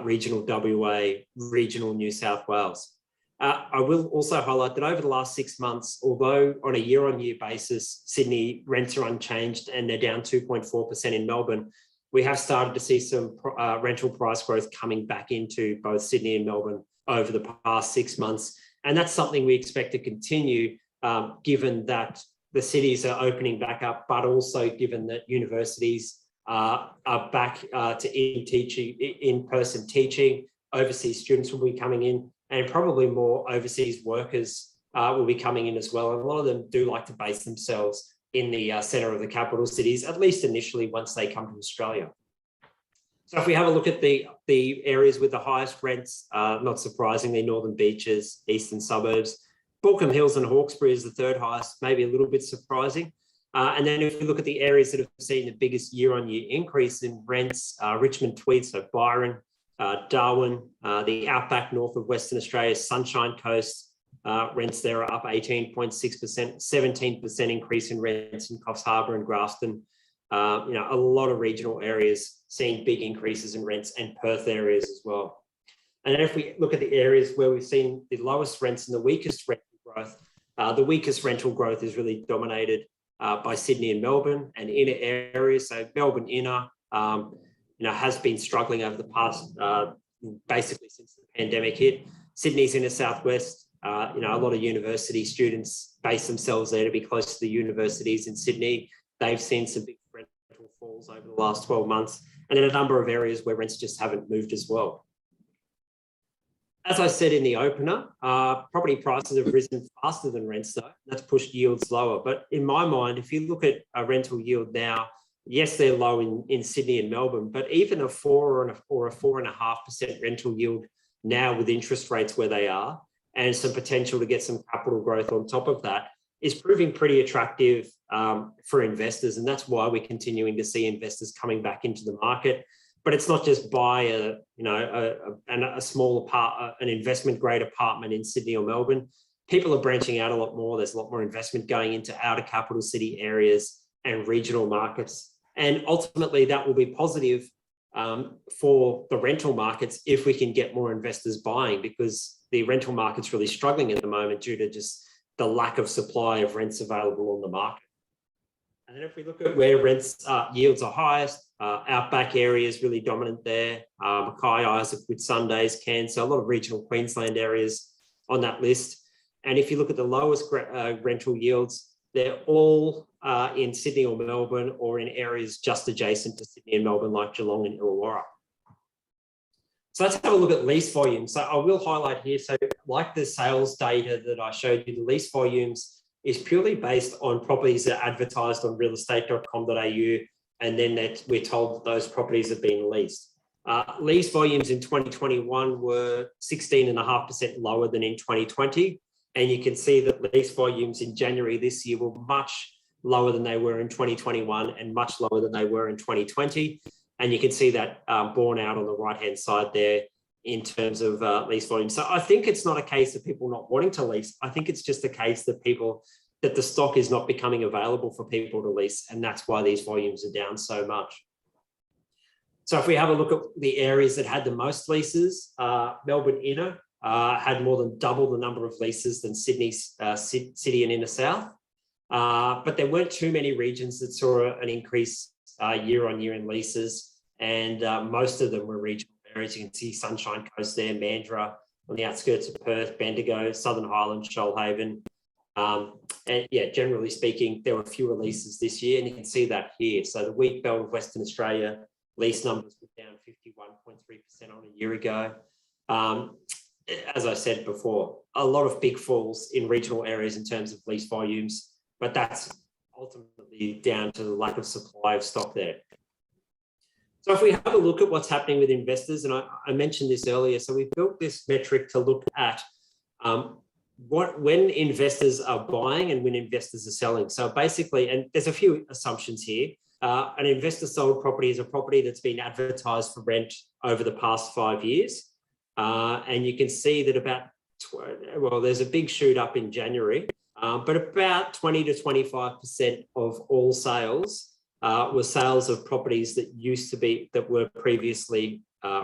regional WA, regional New South Wales. I will also highlight that over the last 6 months, although on a year-on-year basis, Sydney rents are unchanged and they're down 2.4% in Melbourne, we have started to see some rental price growth coming back into both Sydney and Melbourne over the past 6 months. And that's something we expect to continue given that the cities are opening back up, but also given that universities are back to in-person teaching, overseas students will be coming in, and probably more overseas workers will be coming in as well. And a lot of them do like to base themselves in the centre of the capital cities, at least initially once they come to Australia. So if we have a look at the areas with the highest rents, not surprisingly, Northern Beaches, eastern suburbs, Baulkham Hills and Hawkesbury is the third highest, maybe a little bit surprising. And then if we look at the areas that have seen the biggest year-on-year increase in rents, Richmond Tweed, so Byron, Darwin, the outback north of Western Australia, Sunshine Coast, rents there are up 18.6%, 17% increase in rents in Coffs Harbour and Grafton. A lot of regional areas seeing big increases in rents, and Perth areas as well. And if we look at the areas where we've seen the lowest rents and the weakest rental growth, the weakest rental growth is really dominated by Sydney and Melbourne and inner areas. So Melbourne inner, has been struggling over the past, basically since the pandemic hit. Sydney's inner southwest, a lot of university students base themselves there to be close to the universities in Sydney. They've seen some big rental falls over the last 12 months, and in a number of areas where rents just haven't moved as well. As I said in the opener, property prices have risen faster than rents, though. That's pushed yields lower. But in my mind, if you look at a rental yield now, yes, they're low in Sydney and Melbourne, but even a 4 or a 4.5% rental yield now with interest rates where they are, and some potential to get some capital growth on top of that, is proving pretty attractive for investors. And that's why we're continuing to see investors coming back into the market. But it's not just buy a small an investment grade apartment in Sydney or Melbourne. People are branching out a lot more. There's a lot more investment going into outer capital city areas and regional markets. And ultimately that will be positive for the rental markets if we can get more investors buying, because the rental market's really struggling at the moment due to just the lack of supply of rents available on the market. And then if we look at where rents yields are highest, outback area is really dominant there. Mackay, Isaac, Whitsundays, Cairns, so a lot of regional Queensland areas on that list. And if you look at the lowest rental yields, they're all in Sydney or Melbourne, or in areas just adjacent to Sydney and Melbourne, like Geelong and Illawarra. So let's have a look at lease volume. So I will highlight here, so like the sales data that I showed you, the lease volumes is purely based on properties that are advertised on realestate.com.au, and then that we're told that those properties have been leased. Lease volumes in 2021 were 16.5% lower than in 2020. And you can see that lease volumes in January this year were much lower than they were in 2021 and much lower than they were in 2020. And you can see that borne out on the right-hand side there in terms of lease volume. So I think it's not a case of people not wanting to lease. I think it's just a case that the stock is not becoming available for people to lease. And that's why these volumes are down so much. So if we have a look at the areas that had the most leases, Melbourne inner had more than double the number of leases than Sydney's city and inner south. But there weren't too many regions that saw an increase year on year in leases. And most of them were regional areas. You can see Sunshine Coast there, Mandurah on the outskirts of Perth, Bendigo, Southern Highlands, Shoalhaven. And yeah, generally speaking, there were fewer leases this year, and you can see that here. So the wheat belt of Western Australia, lease numbers were down 51.3% on a year ago. As I said before, a lot of big falls in regional areas in terms of lease volumes, but that's ultimately down to the lack of supply of stock there. So if we have a look at what's happening with investors, and I mentioned this earlier, so we built this metric to look at when investors are buying and when investors are selling. So basically, and there's a few assumptions here, an investor sold property is a property that's been advertised for rent over the past 5 years. And you can see that there's a big shoot up in January, but about 20 to 25% of all sales were sales of properties that were previously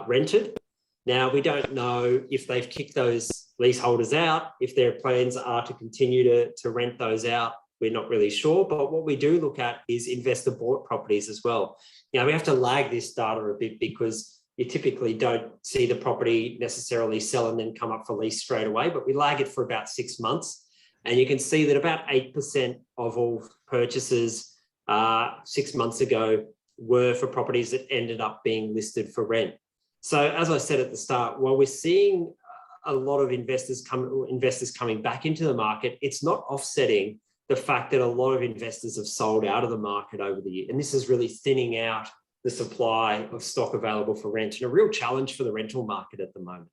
rented. Now, we don't know if they've kicked those leaseholders out, if their plans are to continue to rent those out. We're not really sure, but what we do look at is investor bought properties as well. Now, we have to lag this data a bit because you typically don't see the property necessarily sell and then come up for lease straight away, but we lag it for about 6 months. And you can see that about 8% of all purchases 6 months ago were for properties that ended up being listed for rent. So as I said at the start, while we're seeing a lot of investors coming back into the market, it's not offsetting the fact that a lot of investors have sold out of the market over the year. And this is really thinning out the supply of stock available for rent, and a real challenge for the rental market at the moment.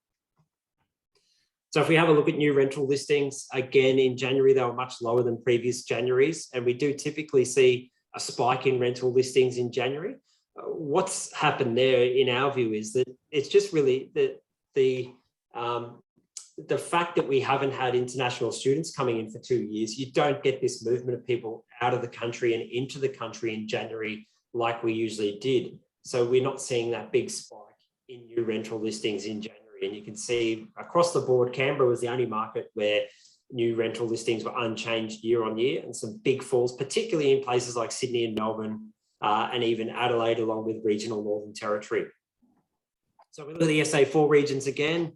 So if we have a look at new rental listings, again, in January, they were much lower than previous Januaries. And we do typically see a spike in rental listings in January. What's happened there, in our view, is that it's just really the fact that we haven't had international students coming in for 2 years. You don't get this movement of people out of the country and into the country in January like we usually did. So we're not seeing that big spike in new rental listings in January. And you can see across the board, Canberra was the only market where new rental listings were unchanged year on year, and some big falls, particularly in places like Sydney and Melbourne, and even Adelaide, along with regional Northern Territory. So we look at the SA4 regions again.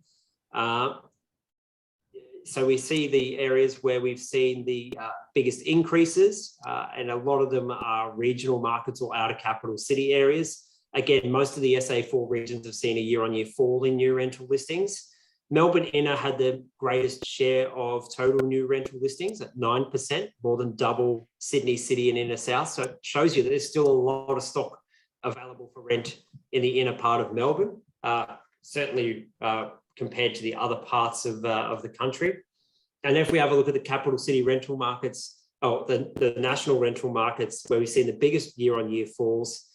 So we see the areas where we've seen the biggest increases, and a lot of them are regional markets or outer capital city areas. Again, most of the SA4 regions have seen a year-on-year fall in new rental listings. Melbourne Inner had the greatest share of total new rental listings at 9%, more than double Sydney City and Inner South. So it shows you that there's still a lot of stock available for rent in the inner part of Melbourne, certainly compared to the other parts of the country. And if we have a look at the capital city rental markets, the national rental markets, where we've seen the biggest year-on-year falls,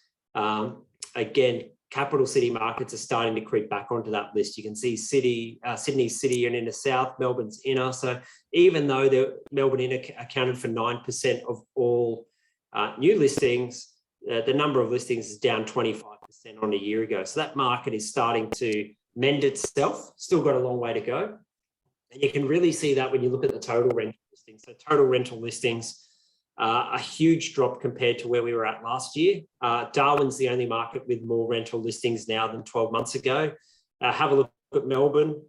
again, capital city markets are starting to creep back onto that list. You can see Sydney City and Inner South, Melbourne's Inner. So even though the Melbourne Inner accounted for 9% of all new listings, the number of listings is down 25% on a year ago. So that market is starting to mend itself. Still got a long way to go. And you can really see that when you look at the total rental listings. So total rental listings, a huge drop compared to where we were at last year. Darwin's the only market with more rental listings now than 12 months ago. Have a look at Melbourne.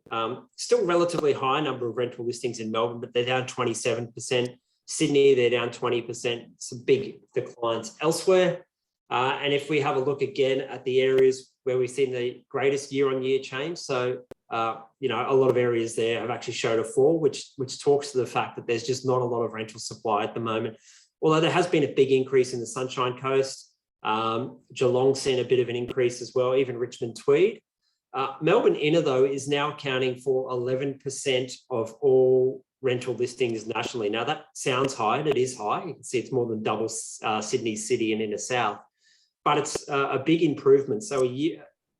Still relatively high number of rental listings in Melbourne, but they're down 27%. Sydney, they're down 20%. Some big declines elsewhere. And if we have a look again at the areas where we've seen the greatest year-on-year change, so a lot of areas there have actually showed a fall, which talks to the fact that there's just not a lot of rental supply at the moment. Although there has been a big increase in the Sunshine Coast, Geelong's seen a bit of an increase as well, even Richmond Tweed. Melbourne Inner, though, is now accounting for 11% of all rental listings nationally. Now, that sounds high, and it is high. You can see it's more than double Sydney City and Inner South. But it's a big improvement. So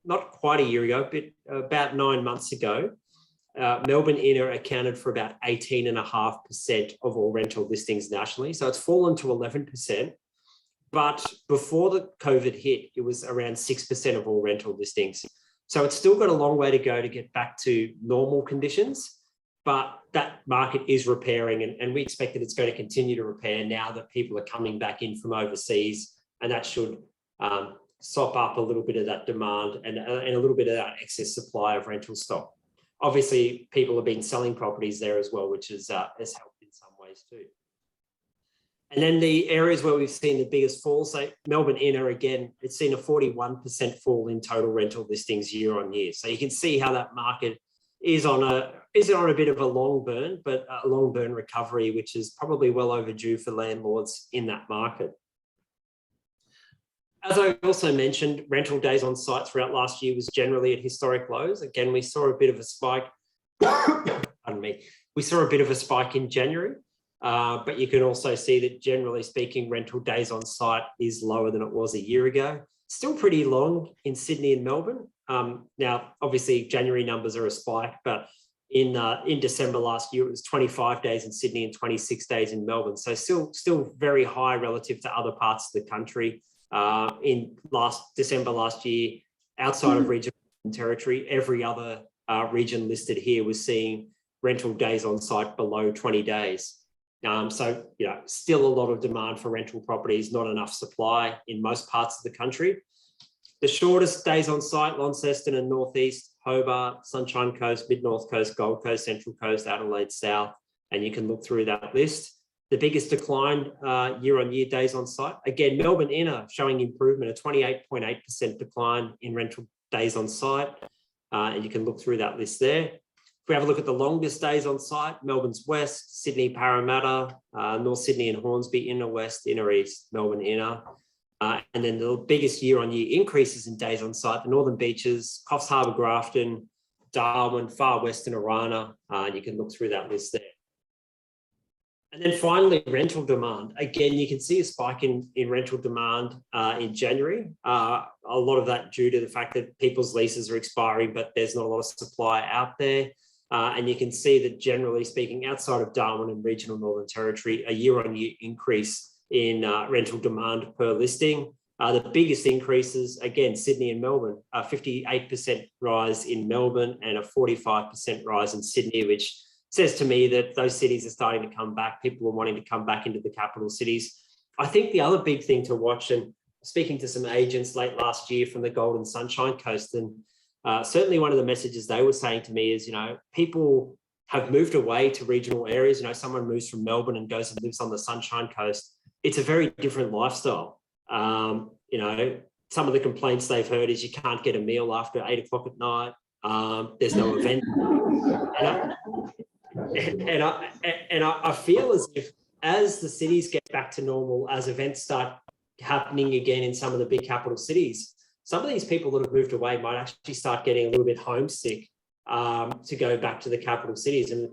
not quite a year ago, but about 9 months ago, Melbourne Inner accounted for about 18.5% of all rental listings nationally. So it's fallen to 11%. But before the COVID hit, it was around 6% of all rental listings. So it's still got a long way to go to get back to normal conditions. But that market is repairing, and we expect that it's going to continue to repair now that people are coming back in from overseas, and that should sop up a little bit of that demand and a little bit of that excess supply of rental stock. Obviously, people have been selling properties there as well, which has helped in some ways too. And then the areas where we've seen the biggest falls, so Melbourne Inner, again, it's seen a 41% fall in total rental listings year on year. So you can see how that market is on a bit of a long burn, but a long burn recovery, which is probably well overdue for landlords in that market. As I also mentioned, rental days on site throughout last year was generally at historic lows. Again, we saw a bit of a spike. Pardon me. We saw a bit of a spike in January, but you can also see that generally speaking, rental days on site is lower than it was a year ago. Still pretty long in Sydney and Melbourne. Now, obviously, January numbers are a spike, but in December last year, it was 25 days in Sydney and 26 days in Melbourne. So still very high relative to other parts of the country. In December last year, outside of regional territory, every other region listed here was seeing rental days on site below 20 days. So, still a lot of demand for rental properties, not enough supply in most parts of the country. The shortest days on site, Launceston and Northeast, Hobart, Sunshine Coast, Mid-North Coast, Gold Coast, Central Coast, Adelaide South, and you can look through that list. The biggest decline year-on-year days on site. Again, Melbourne Inner showing improvement, a 28.8% decline in rental days on site. And you can look through that list there. If we have a look at the longest days on site, Melbourne's West, Sydney Parramatta, North Sydney and Hornsby, Inner West, Inner East, Melbourne Inner. And then the biggest year-on-year increases in days on site, the Northern Beaches, Coffs Harbour, Grafton, Darwin, Far Western Arana. And you can look through that list there. And then finally, rental demand. Again, you can see a spike in rental demand in January. A lot of that due to the fact that people's leases are expiring, but there's not a lot of supply out there. And you can see that generally speaking, outside of Darwin and regional Northern Territory, a year-on-year increase in rental demand per listing. The biggest increases, again, Sydney and Melbourne, a 58% rise in Melbourne and a 45% rise in Sydney, which says to me that those cities are starting to come back. People are wanting to come back into the capital cities. I think the other big thing to watch, and speaking to some agents late last year from the Golden Sunshine Coast, and certainly one of the messages they were saying to me is, people have moved away to regional areas. Someone moves from Melbourne and goes and lives on the Sunshine Coast. It's a very different lifestyle. Some of the complaints they've heard is you can't get a meal after 8 o'clock at night. There's no event. And I feel as if as the cities get back to normal, as events start happening again in some of the big capital cities, some of these people that have moved away might actually start getting a little bit homesick to go back to the capital cities. And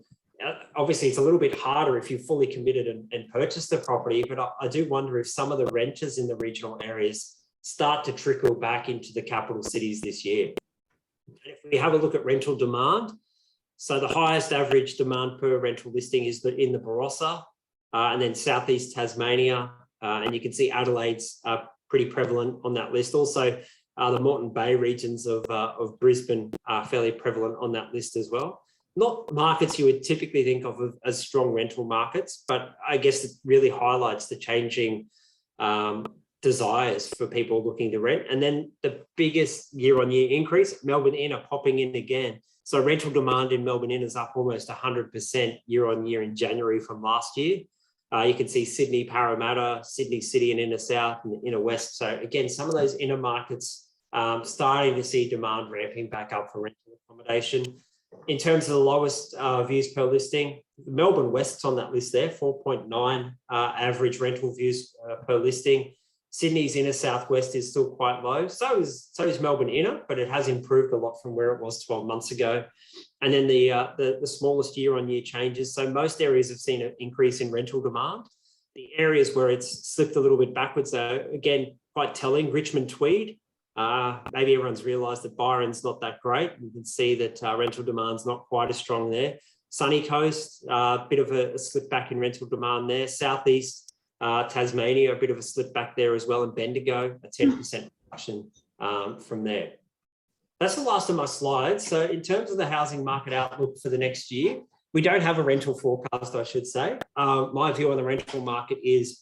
obviously it's a little bit harder if you've fully committed and purchased the property, but I do wonder if some of the renters in the regional areas start to trickle back into the capital cities this year. And if we have a look at rental demand, so the highest average demand per rental listing is in the Barossa, and then Southeast Tasmania, and you can see Adelaide's pretty prevalent on that list. Also, the Moreton Bay regions of Brisbane are fairly prevalent on that list as well. Not markets you would typically think of as strong rental markets, but I guess it really highlights the changing desires for people looking to rent. And then the biggest year-on-year increase, Melbourne Inner popping in again. So rental demand in Melbourne Inner is up almost 100% year-on-year in January from last year. You can see Sydney, Parramatta, Sydney City and Inner South and the Inner West. So again, some of those inner markets starting to see demand ramping back up for rental accommodation. In terms of the lowest views per listing, Melbourne West's on that list there, 4.9 average rental views per listing. Sydney's Inner Southwest is still quite low. So is Melbourne Inner, but it has improved a lot from where it was 12 months ago. And then the smallest year-on-year changes. So most areas have seen an increase in rental demand. The areas where it's slipped a little bit backwards, though, again, quite telling, Richmond Tweed. Maybe everyone's realised that Byron's not that great. You can see that rental demand's not quite as strong there. Sunny Coast, a bit of a slip back in rental demand there. Southeast Tasmania, a bit of a slip back there as well. And Bendigo, a 10% reduction from there. That's the last of my slides. So in terms of the housing market outlook for the next year, we don't have a rental forecast, I should say. My view on the rental market is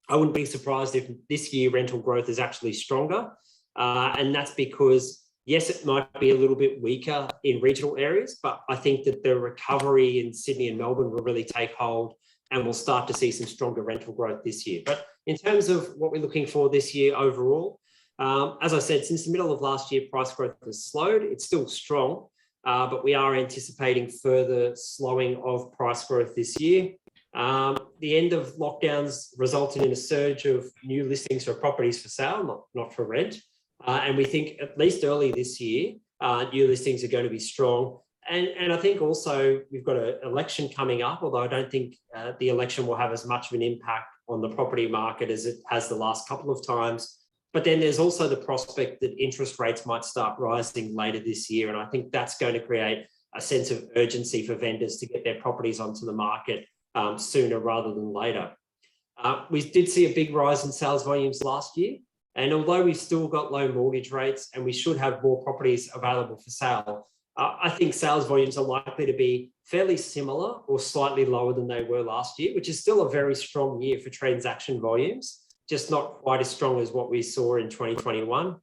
I wouldn't be surprised if this year rental growth is actually stronger. And that's because, yes, it might be a little bit weaker in regional areas, but I think that the recovery in Sydney and Melbourne will really take hold and we'll start to see some stronger rental growth this year. But in terms of what we're looking for this year overall, as I said, since the middle of last year, price growth has slowed. It's still strong, but we are anticipating further slowing of price growth this year. The end of lockdowns resulted in a surge of new listings for properties for sale, not for rent. And we think at least early this year, new listings are going to be strong. And I think also we've got an election coming up, although I don't think the election will have as much of an impact on the property market as it has the last couple of times. But then there's also the prospect that interest rates might start rising later this year. And I think that's going to create a sense of urgency for vendors to get their properties onto the market sooner rather than later. We did see a big rise in sales volumes last year. And although we've still got low mortgage rates and we should have more properties available for sale, I think sales volumes are likely to be fairly similar or slightly lower than they were last year, which is still a very strong year for transaction volumes, just not quite as strong as what we saw in 2021.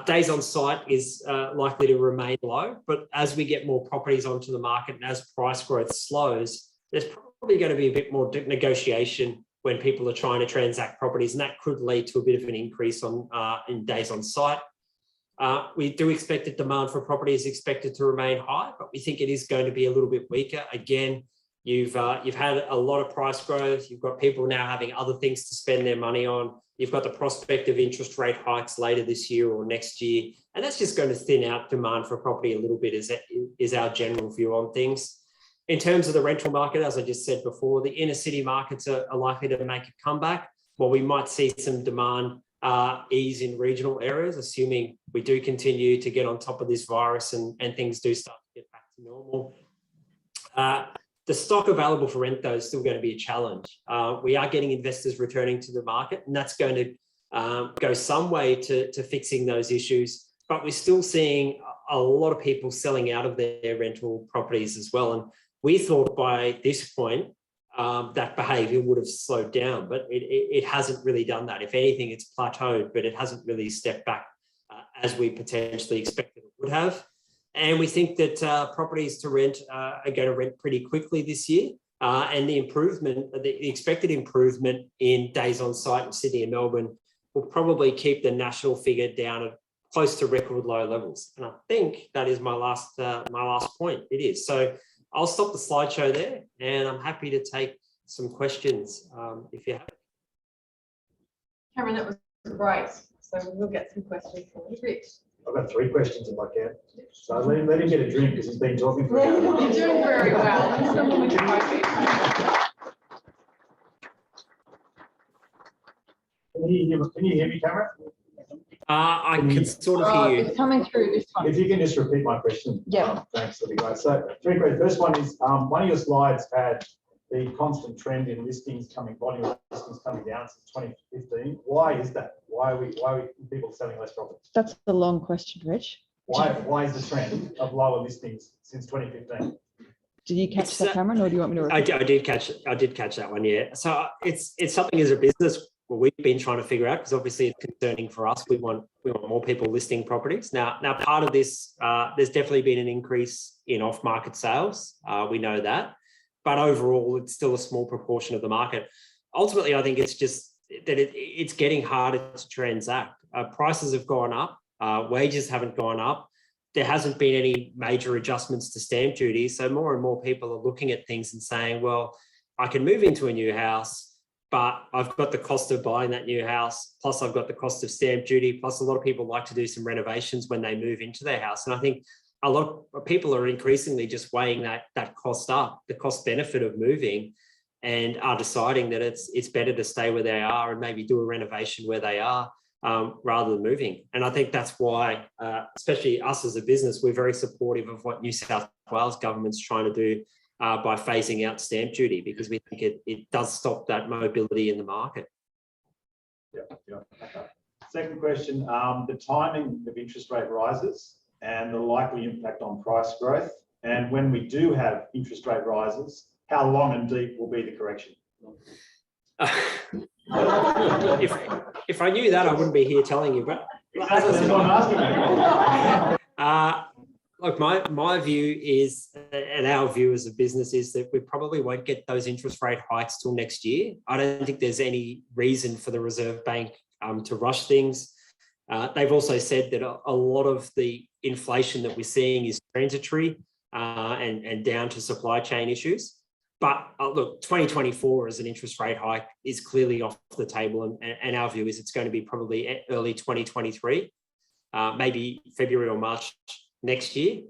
Days on site is likely to remain low, but as we get more properties onto the market and as price growth slows, there's probably going to be a bit more negotiation when people are trying to transact properties, and that could lead to a bit of an increase in days on site. We do expect that demand for property is expected to remain high, but we think it is going to be a little bit weaker. Again, you've had a lot of price growth. You've got people now having other things to spend their money on. You've got the prospect of interest rate hikes later this year or next year, and that's just going to thin out demand for property a little bit, is our general view on things. In terms of the rental market, as I just said before, the inner city markets are likely to make a comeback. Well, we might see some demand ease in regional areas, assuming we do continue to get on top of this virus and things do start to get back to normal. The stock available for rent, though, is still going to be a challenge. We are getting investors returning to the market, and that's going go some way to fixing those issues. But we're still seeing a lot of people selling out of their rental properties as well. And we thought by this point that behaviour would have slowed down, but it hasn't really done that. If anything, it's plateaued, but it hasn't really stepped back as we potentially expected it would have. And we think that properties to rent are going to rent pretty quickly this year. And the expected improvement in days on site in Sydney and Melbourne will probably keep the national figure down at close to record low levels. And I think that is my last point. It is. So I'll stop the slideshow there, and I'm happy to take some questions if you have. Cameron, that was great. So we'll get some questions from you. Rich. I've got 3 questions if I can. So let him get a drink because he's been talking for an hour. You're doing very well. Someone with Can you hear me, Cameron? I can sort of hear you. It's coming through this one. If you can just repeat my question. Yeah. Thanks, that'd be great. So 3 questions. First one is, one of your slides had the constant trend in volume of listings coming down since 2015. Why is that? Why are people selling less properties? That's a long question, Rich. Why is the trend of lower listings since 2015? Did you catch that, Cameron, or do you want me to repeat? I did catch that one, yeah. So it's something as a business we've been trying to figure out, because obviously it's concerning for us. We want more people listing properties. Now part of this, there's definitely been an increase in off-market sales. We know that, but overall it's still a small proportion of the market. Ultimately, I think it's just that it's getting harder to transact. Prices have gone up, wages haven't gone up. There hasn't been any major adjustments to stamp duty. So more and more people are looking at things and saying, well, I can move into a new house, but I've got the cost of buying that new house, plus I've got the cost of stamp duty, plus a lot of people like to do some renovations when they move into their house. And I think a lot of people are increasingly just weighing that cost up, the cost benefit of moving, and are deciding that it's better to stay where they are and maybe do a renovation where they are rather than moving. And I think that's why, especially us as a business, we're very supportive of what New South Wales government's trying to do by phasing out stamp duty, because we think it does stop that mobility in the market. Yeah. Okay. Second question, the timing of interest rate rises and the likely impact on price growth. And when we do have interest rate rises, how long and deep will be the correction? If I knew that, I wouldn't be here telling you, but that's what I'm asking. Look, my view is, and our view as a business is, that we probably won't get those interest rate hikes till next year. I don't think there's any reason for the Reserve Bank to rush things. They've also said that a lot of the inflation that we're seeing is transitory and down to supply chain issues. But look, 2024 as an interest rate hike is clearly off the table, and our view is it's going to be probably early 2023, maybe February or March next year.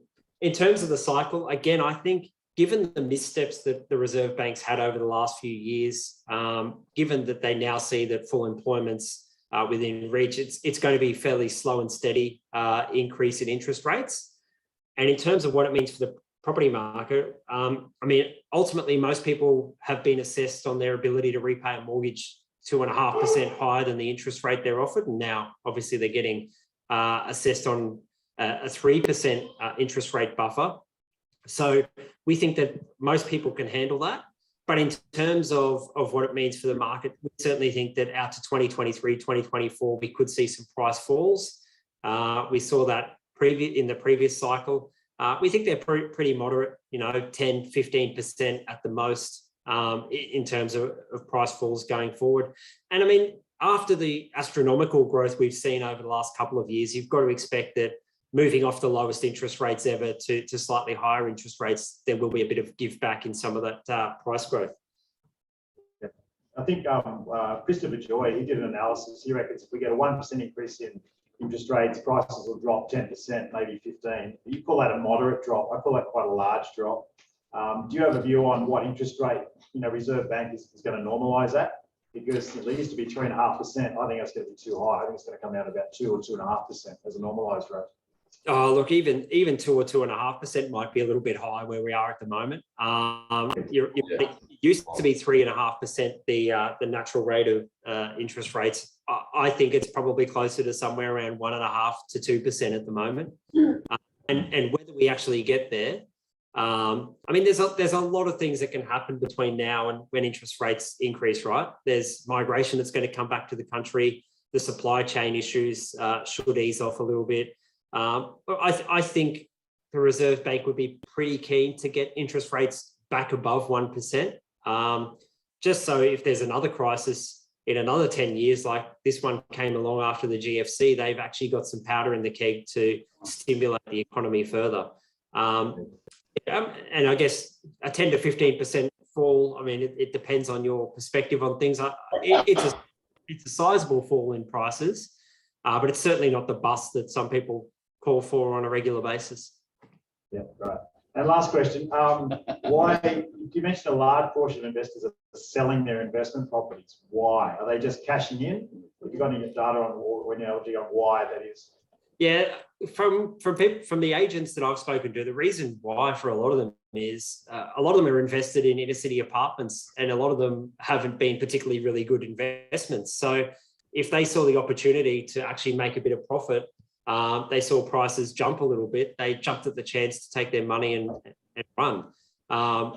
In terms of the cycle, again, I think given the missteps that the Reserve Bank's had over the last few years, given that they now see that full employment's within reach, it's going to be fairly slow and steady increase in interest rates. And in terms of what it means for the property market, I mean, ultimately, most people have been assessed on their ability to repay a mortgage 2.5% higher than the interest rate they're offered. And now, obviously, they're getting assessed on a 3% interest rate buffer. So we think that most people can handle that. But in terms of what it means for the market, we certainly think that out to 2023, 2024, we could see some price falls. We saw that in the previous cycle. We think they're pretty moderate, 10, 15% at the most in terms of price falls going forward. And I mean, after the astronomical growth we've seen over the last couple of years, you've got to expect that moving off the lowest interest rates ever to slightly higher interest rates, there will be a bit of give back in some of that price growth. Yeah. I think Christopher Joy, he did an analysis. He reckons if we get a 1% increase in interest rates, prices will drop 10%, maybe 15%. You call that a moderate drop. I call that quite a large drop. Do you have a view on what interest rate, Reserve Bank is going to normalise at? Because there used to be 3.5%. I think that's going to be too high. I think it's going to come down to about 2 or 2.5% as a normalised rate. Oh, look, even 2 or 2.5% might be a little bit high where we are at the moment. It used to be 3.5%, the natural rate of interest rates. I think it's probably closer to somewhere around 1.5 to 2% at the moment. And whether we actually get there, I mean, there's a lot of things that can happen between now and when interest rates increase, right? There's migration that's going to come back to the country. The supply chain issues should ease off a little bit. I think the Reserve Bank would be pretty keen to get interest rates back above 1%. Just so if there's another crisis in another 10 years, like this one came along after the GFC, they've actually got some powder in the keg to stimulate the economy further. And I guess a 10 to 15% fall, I mean, it depends on your perspective on things. It's a sizable fall in prices, but it's certainly not the bust that some people call for on a regular basis. Yeah, right. And last question, why, you mentioned a large portion of investors are selling their investment properties. Why? Are they just cashing in? Have you got any data on or analogy on why that is? Yeah, from the agents that I've spoken to, the reason why for a lot of them is a lot of them are invested in inner city apartments, and a lot of them haven't been particularly really good investments. So if they saw the opportunity to actually make a bit of profit, they saw prices jump a little bit, they jumped at the chance to take their money and run. I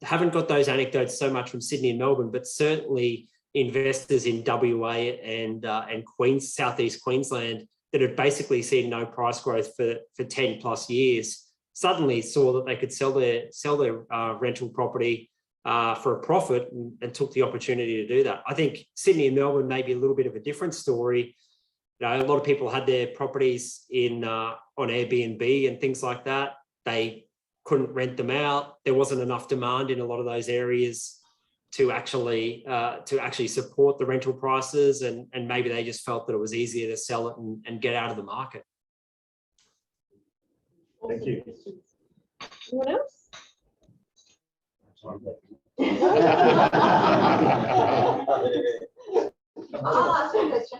haven't got those anecdotes so much from Sydney and Melbourne, but certainly investors in WA and Southeast Queensland that had basically seen no price growth for 10 plus years suddenly saw that they could sell their rental property for a profit and took the opportunity to do that. I think Sydney and Melbourne may be a little bit of a different story. You know, a lot of people had their properties on Airbnb and things like that. They couldn't rent them out. There wasn't enough demand in a lot of those areas to actually support the rental prices, and maybe they just felt that it was easier to sell it and get out of the market. Thank you. Anyone else? I'll ask you a question.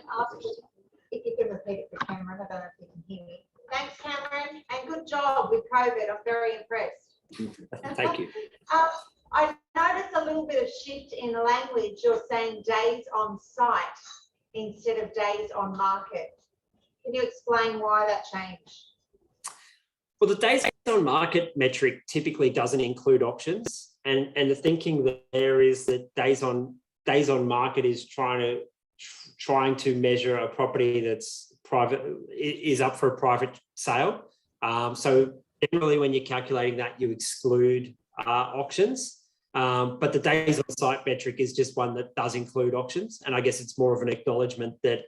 If you can repeat it for Cameron, I don't know if you can hear me. Thanks, Cameron, and good job with COVID. I'm very impressed. Thank you. I noticed a little bit of shift in the language. You're saying days on site instead of days on market. Can you explain why that changed? Well, the days on market metric typically doesn't include options, and the thinking there is that days on market is trying to measure a property that's private, is up for a private sale. So generally, when you're calculating that, you exclude auctions. But the days on site metric is just one that does include auctions, and I guess it's more of an acknowledgement that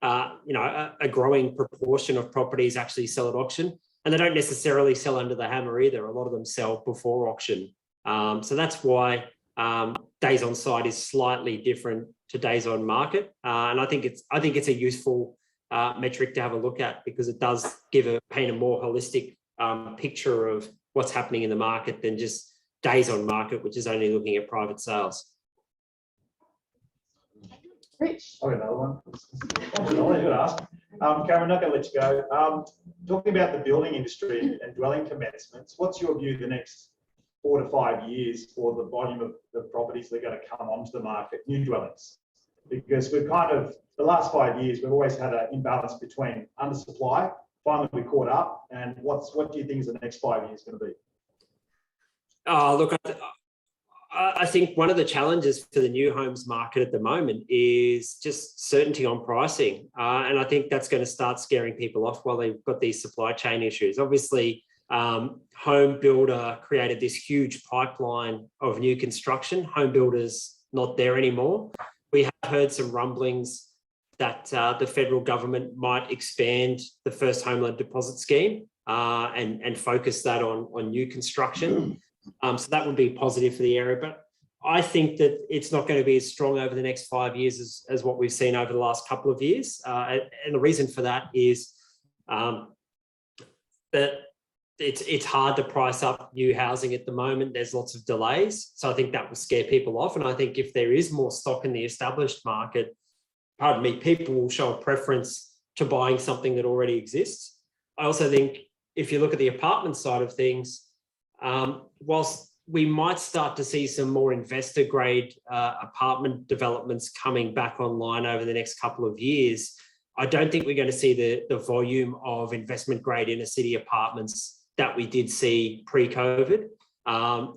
a growing proportion of properties actually sell at auction, and they don't necessarily sell under the hammer either. A lot of them sell before auction, so that's why days on site is slightly different to days on market, and I think it's a useful metric to have a look at, because it does paint a more holistic picture of what's happening in the market than just days on market, which is only looking at private sales. Rich. I've got another one. I'll leave it ask. Cameron, not going to let you go. Talking about the building industry and dwelling commencements, what's your view the next 4 to 5 years for the volume of the properties that are going to come onto the market, new dwellings? Because we've the last 5 years, we've always had an imbalance between undersupply. Finally, we caught up. And what do you think is the next 5 years going to be? Look, I think one of the challenges for the new homes market at the moment is just certainty on pricing. And I think that's going to start scaring people off while they've got these supply chain issues. Obviously, Home Builder created this huge pipeline of new construction. Home Builder's not there anymore. We have heard some rumblings that the federal government might expand the first home loan deposit scheme and focus that on new construction. So that would be positive for the area. But I think that it's not going to be as strong over the next 5 years as what we've seen over the last couple of years. And the reason for that is that it's hard to price up new housing at the moment. There's lots of delays. So I think that will scare people off. And I think if there is more stock in the established market, people will show a preference to buying something that already exists. I also think if you look at the apartment side of things, whilst we might start to see some more investor grade apartment developments coming back online over the next couple of years, I don't think we're going to see the volume of investment grade inner city apartments that we did see pre-COVID. And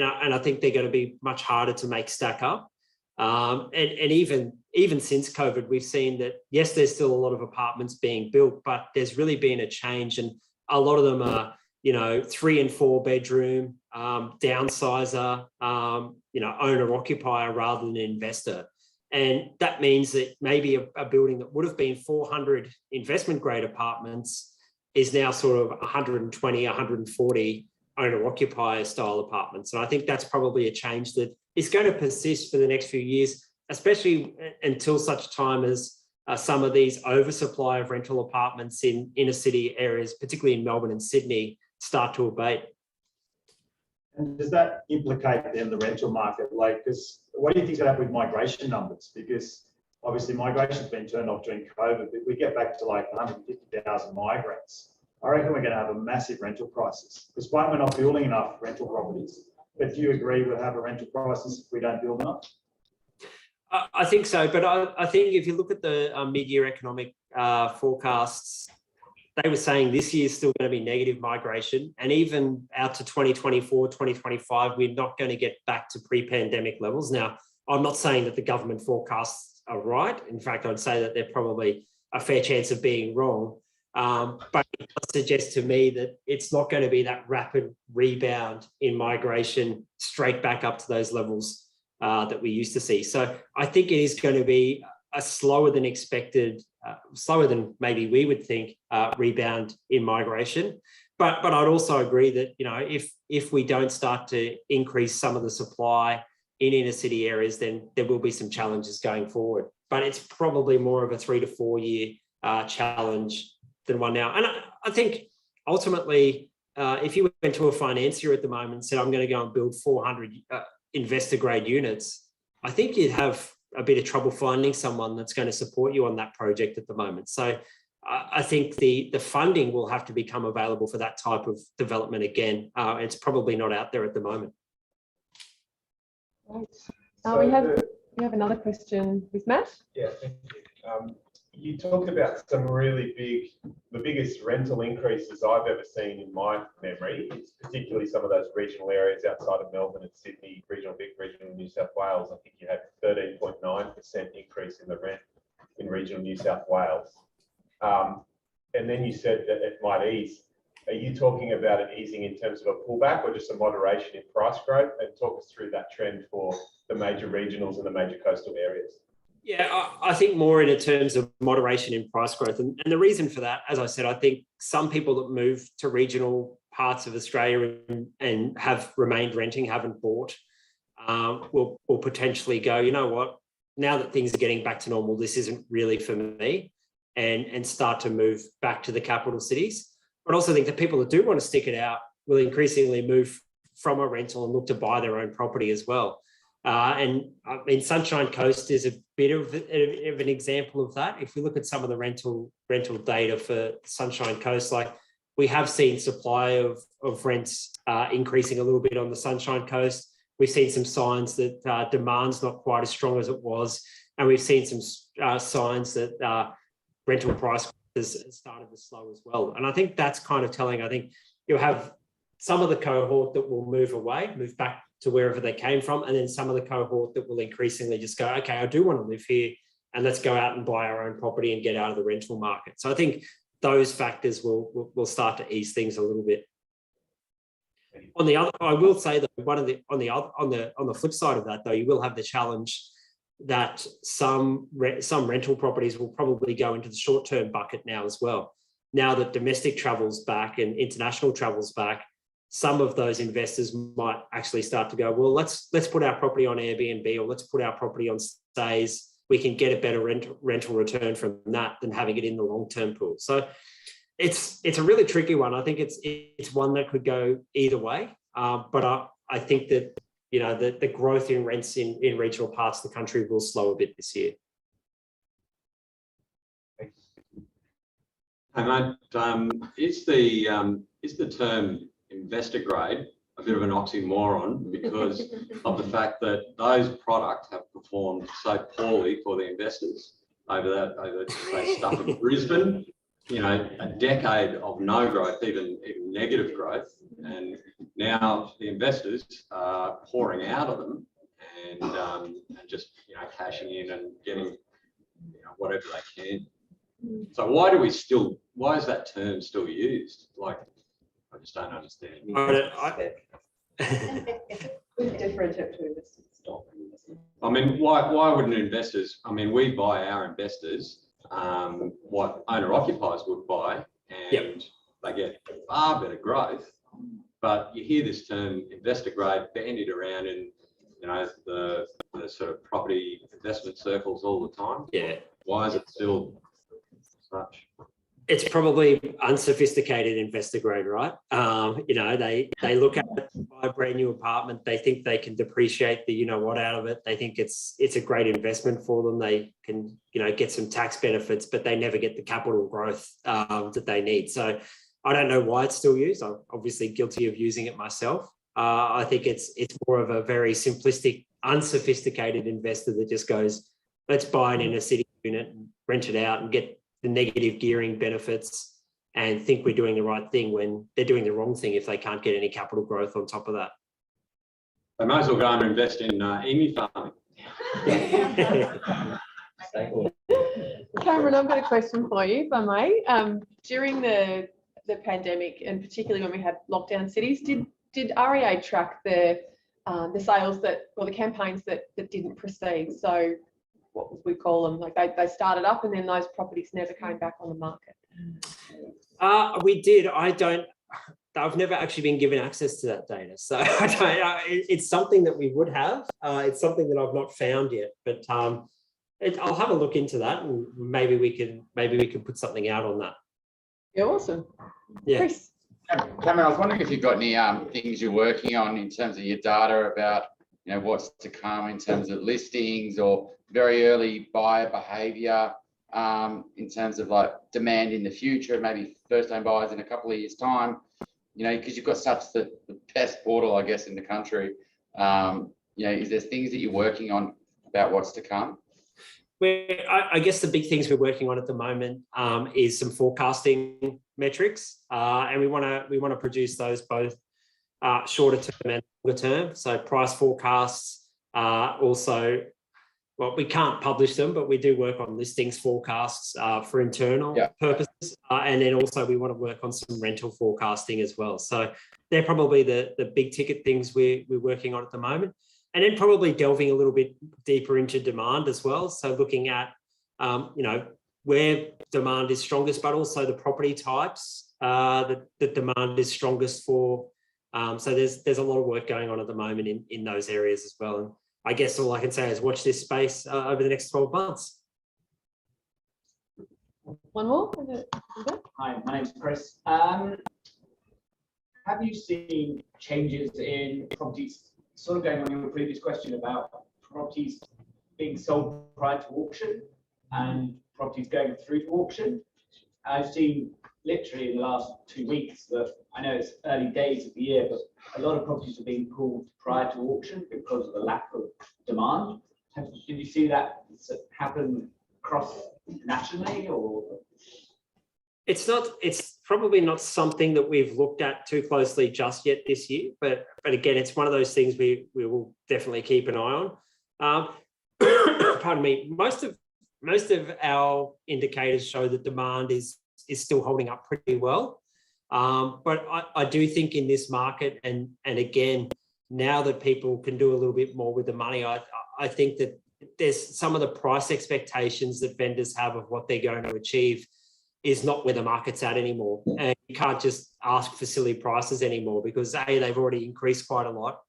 I think they're going to be much harder to make stack up. And even since COVID, we've seen that, yes, there's still a lot of apartments being built, but there's really been a change, and a lot of them are, 3 and 4 bedroom, downsizer, owner occupier rather than investor. And that means that maybe a building that would have been 400 investment grade apartments is now sort of 120, 140 owner occupier style apartments. And I think that's probably a change that is going to persist for the next few years, especially until such time as some of these oversupply of rental apartments in inner city areas, particularly in Melbourne and Sydney, start to abate. And does that implicate then the rental market? Like, because what do you think's going to happen with migration numbers? Because obviously migration's been turned off during COVID. If we get back to like 150,000 migrants, I reckon we're going to have a massive rental crisis. Because one, we're not building enough rental properties. But do you agree we'll have a rental crisis if we don't build enough? I think so, but I think if you look at the mid-year economic forecasts, they were saying this year is still going to be negative migration, and even out to 2024, 2025, we're not going to get back to pre-pandemic levels. Now, I'm not saying that the government forecasts are right. In fact, I'd say that they're probably a fair chance of being wrong. But it does suggest to me that it's not going to be that rapid rebound in migration straight back up to those levels that we used to see. So I think it is going to be a slower than expected, slower than maybe we would think, rebound in migration. But I'd also agree that, if we don't start to increase some of the supply in inner city areas, then there will be some challenges going forward. But it's probably more of a 3 to 4 year challenge than one now. And I think ultimately, if you went to a financier at the moment and said, I'm going to go and build 400 investor grade units, I think you'd have a bit of trouble finding someone that's going to support you on that project at the moment. So I think the funding will have to become available for that type of development again. It's probably not out there at the moment. Right. We have another question with Matt. Yeah, thank you. You talked about some really the biggest rental increases I've ever seen in my memory. It's particularly some of those regional areas outside of Melbourne and Sydney, regional New South Wales. I think you had 13.9% increase in the rent in regional New South Wales. And then you said that it might ease. Are you talking about it easing in terms of a pullback or just a moderation in price growth? And talk us through that trend for the major regionals and the major coastal areas. Yeah, I think more in terms of moderation in price growth. And the reason for that, as I said, I think some people that move to regional parts of Australia and have remained renting, haven't bought, will potentially go, you know what, now that things are getting back to normal, this isn't really for me, and start to move back to the capital cities. But I also think that people that do want to stick it out will increasingly move from a rental and look to buy their own property as well. And I mean, Sunshine Coast is a bit of an example of that. If we look at some of the rental data for Sunshine Coast, like we have seen supply of rents increasing a little bit on the Sunshine Coast. We've seen some signs that demand's not quite as strong as it was. And we've seen some signs that rental price has started to slow as well. And I think that's kind of telling. I think you'll have some of the cohort that will move back to wherever they came from, and then some of the cohort that will increasingly just go, okay, I do want to live here, and let's go out and buy our own property and get out of the rental market. So I think those factors will start to ease things a little bit. On the other, I will say that on the flip side of that, though, you will have the challenge that some rental properties will probably go into the short-term bucket now as well. Now that domestic travel's back and international travel's back, some of those investors might actually start to go, well, let's put our property on Airbnb, or let's put our property on stays. We can get a better rental return from that than having it in the long-term pool. So it's a really tricky one. I think it's one that could go either way. But I think that the growth in rents in regional parts of the country will slow a bit this year. And is the term investor grade a bit of an oxymoron because of the fact that those products have performed so poorly for the investors over say stuff in Brisbane, you know, a decade of no growth, even negative growth, and now the investors are pouring out of them and just, you know, cashing in and getting, you know, whatever they can. So why is that term still used? Like, I just don't understand. I mean, why wouldn't investors, I mean, we buy our investors what owner occupiers would buy, and they get far better growth. But you hear this term investor grade bandied around in, you know, the sort of property investment circles all the time. Yeah. Why is it still such? It's probably unsophisticated investor grade, right? You know, they look at a brand new apartment, they think they can depreciate the, you know what, out of it. They think it's a great investment for them. They can, you know, get some tax benefits, but they never get the capital growth that they need. So I don't know why it's still used. I'm obviously guilty of using it myself. I think it's more of a very simplistic, unsophisticated investor that just goes, let's buy it in a city unit and rent it out and get the negative gearing benefits and think we're doing the right thing when they're doing the wrong thing if they can't get any capital growth on top of that. They might as well go and invest in emu farming. Cameron, I've got a question for you, if I may. During the pandemic, and particularly when we had lockdown cities, did REA track the sales or the campaigns that didn't proceed? So what would we call them? Like they started up and then those properties never came back on the market. We did. I've never actually been given access to that data. So I don't, it's something that we would have. It's something that I've not found yet, but I'll have a look into that and maybe we can put something out on that. Yeah, awesome. Yeah. Chris. Cameron, I was wondering if you've got any things you're working on in terms of your data about, you know, what's to come in terms of listings or very early buyer behaviour, in terms of like demand in the future, maybe first home buyers in a couple of years' time, you know, because you've got such the best portal, I guess, in the country. You know, is there things that you're working on about what's to come? I guess the big things we're working on at the moment is some forecasting metrics, and we want to produce those both shorter term and longer term. So price forecasts, also, well, we can't publish them, but we do work on listings forecasts for internal purposes, and then also we want to work on some rental forecasting as well. So they're probably the big ticket things we're working on at the moment. And then probably delving a little bit deeper into demand as well. So looking at, you know, where demand is strongest, but also the property types that demand is strongest for. So there's a lot of work going on at the moment in those areas as well. And I guess all I can say is watch this space over the next 12 months. One more? Hi, my name's Chris. Have you seen changes in properties, sort of going on your previous question about properties being sold prior to auction and properties going through to auction? I've seen literally in the last 2 weeks that, I know it's early days of the year, but a lot of properties are being pulled prior to auction because of the lack of demand. Did you see that happen across nationally, or? It's probably not something that we've looked at too closely just yet this year, but again, it's one of those things we will definitely keep an eye on. Pardon me. Most of our indicators show that demand is still holding up pretty well. But I do think in this market, and again, now that people can do a little bit more with the money, I think that there's some of the price expectations that vendors have of what they're going to achieve is not where the market's at anymore. And you can't just ask for silly prices anymore because A, they've already increased quite a lot.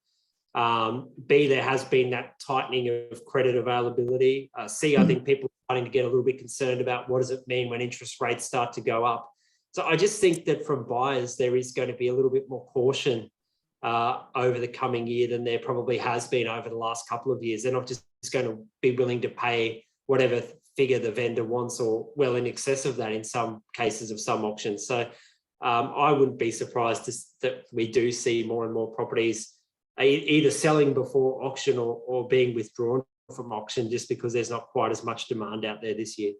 B, there has been that tightening of credit availability. C, I think people are starting to get a little bit concerned about what does it mean when interest rates start to go up. So I just think that from buyers, there is going to be a little bit more caution over the coming year than there probably has been over the last couple of years. They're not just going to be willing to pay whatever figure the vendor wants, or well in excess of that in some cases of some auctions. So I wouldn't be surprised that we do see more and more properties either selling before auction or being withdrawn from auction, just because there's not quite as much demand out there this year.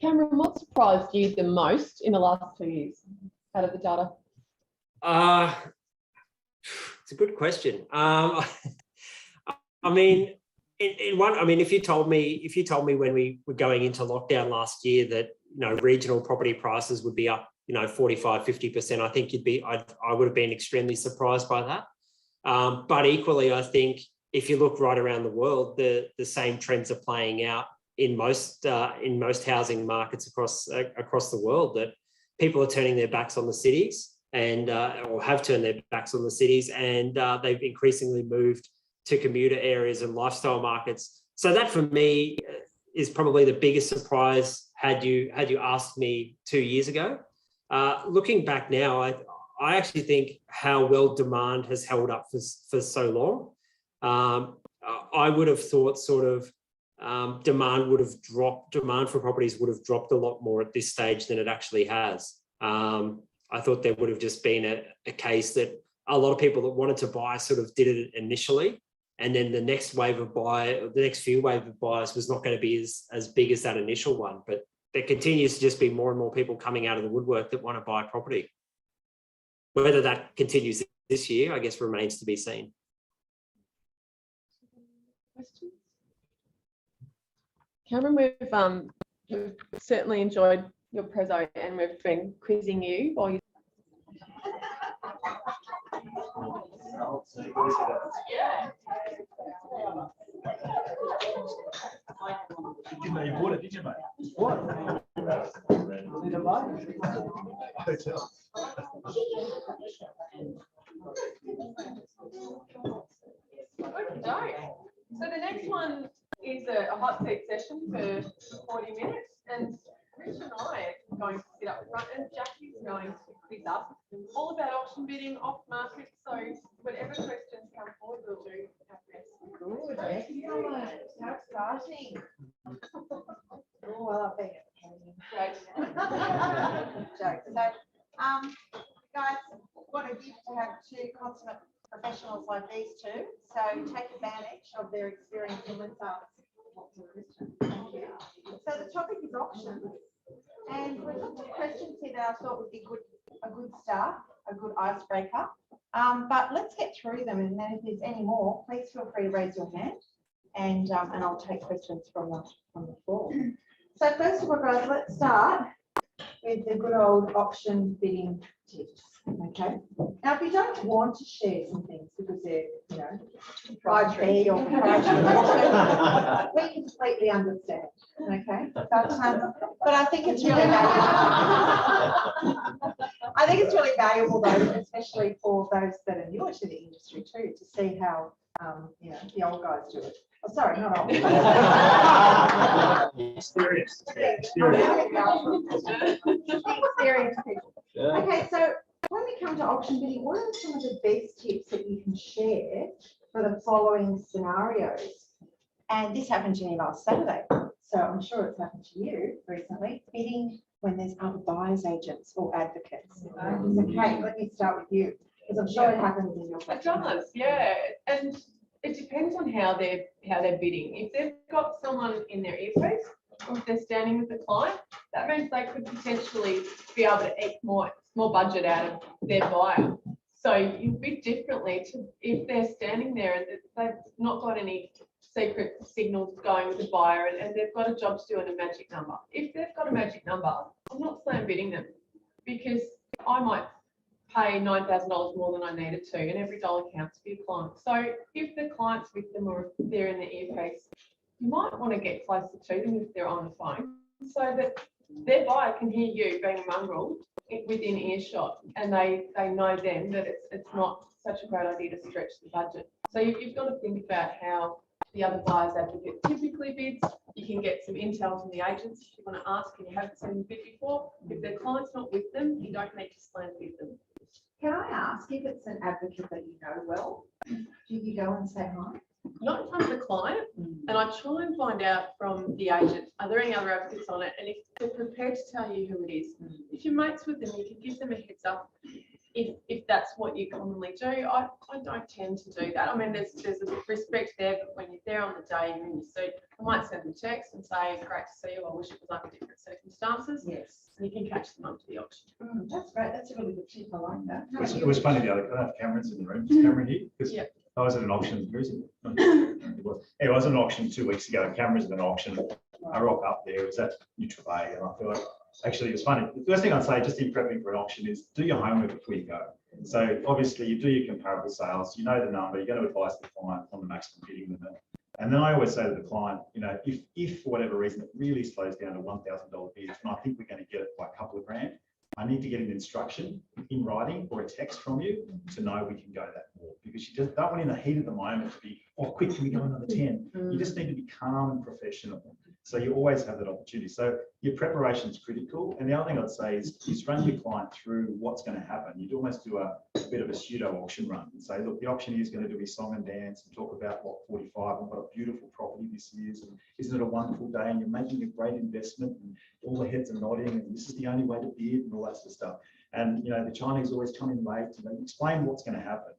Cameron, what surprised you the most in the last 2 years out of the data? It's a good question. I mean, if you told me when we were going into lockdown last year that, you know, regional property prices would be up, you know, 45, 50%, I think I would have been extremely surprised by that. But equally, I think if you look right around the world, the same trends are playing out in most housing markets across the world, that people are turning their backs on the cities and or have turned their backs on the cities, and they've increasingly moved to commuter areas and lifestyle markets. So that for me is probably the biggest surprise had you asked me 2 years ago. Looking back now, I actually think how well demand has held up for so long. I would have thought sort of demand for properties would have dropped a lot more at this stage than it actually has. I thought there would have just been a case that a lot of people that wanted to buy sort of did it initially, and then the next few wave of buyers was not going to be as big as that initial one. But there continues to just be more and more people coming out of the woodwork that want to buy property. Whether that continues this year, I guess, remains to be seen. Questions? Cameron, we've certainly enjoyed your preso, and we've been quizzing you while you. You know, you bought it, did you, mate? What? Hotel. So the next one is a hot seat session for 40 minutes, and Rich and I are going to sit up front, and Jackie's going to quiz us all about auction bidding, off market. So whatever questions come forward, we'll do our best. Good, excellent. How exciting. Oh, well, I've been at jokes. So, guys, what a gift to have two consummate professionals like these two. So take advantage of their experience and let's ask lots of questions. Thank you. So the topic is auctions, and we've got some questions here that I thought would be a good start, a good icebreaker. But let's get through them, and then if there's any more, please feel free to raise your hand, and I'll take questions from the floor. So first of all, guys, let's start with the good old auction bidding tips. Okay. Now, if you don't want to share some things because they're, you know, private or proprietary, we completely understand. Okay. But I think it's really valuable. Though, especially for those that are newer to the industry too, to see how you know, the old guys do it. Oh, sorry, not old. Experience. Experienced people. Okay, so when we come to auction bidding, what are some of the best tips that you can share for the following scenarios? And this happened to me last Saturday, so I'm sure it's happened to you recently. Bidding when there's other buyers agents or advocates. Okay, let me start with you, because I'm sure it happens in your practice. It does, yeah, and it depends on how they're bidding. If they've got someone in their earpiece, or if they're standing with the client, that means they could potentially be able to eke more budget out of their buyer. So you bid differently to if they're standing there and they've not got any secret signals going with the buyer, and they've got a job to do and a magic number. If they've got a magic number, I'm not slam bidding them, because I might pay $9,000 more than I needed to, and every dollar counts for your client. So if the client's with them or if they're in the earpiece, you might want to get closer to them if they're on the phone, so that their buyer can hear you being mongrel within earshot, and they know then that it's not such a great idea to stretch the budget. So you've got to think about how the other buyer's advocate typically bids. You can get some intel from the agents if you want to ask and you haven't seen them bid before. If their client's not with them, you don't need to slam bid them. Can I ask, if it's an advocate that you know well, do you go and say hi? not in front of the client, and I try and find out from the agent, are there any other advocates on it? And if they're prepared to tell you who it is, if you're mates with them, you can give them a heads up. If that's what you commonly do, I don't tend to do that. I mean, there's a respect there, but when you're there on the day, you're in your seat, I might send them a text and say, great to see you, I wish it was under different circumstances. Yes. And you can catch them onto the auction. That's great. That's a really good tip. I like that. How It was, about it was you? funny the other, I don't have cameras in the room, is Cameron here? Because I was at an auction, where is it? Anyway, I was at an auction 2 weeks ago, cameras at an auction, I rock up there, it was at Neutral Bay, and I feel like, actually, it was funny. The first thing I'd say, just in prepping for an auction, is do your homework before you go. So obviously, you do your comparable sales, you know the number, you're going to advise the client on the maximum bidding limit. And then I always say to the client, you know, if for whatever reason it really slows down to $1,000 bids, and I think we're going to get it by a couple of grand, I need to get an instruction in writing or a text from you to know we can go that more, because you just don't want in the heat of the moment to be, oh, quick, can we go another 10? You just need to be calm and professional. So you always have that opportunity. So your preparation is critical. And the other thing I'd say is run your client through what's going to happen. You'd almost do a bit of a pseudo auction run and say, look, the auctioneer is going to do his song and dance and talk about lot 45 and what a beautiful property this is. And isn't it a wonderful day? And you're making a great investment and all the heads are nodding and this is the only way to bid and all that sort of stuff. And, you know, the Chinese always come in late and they explain what's going to happen.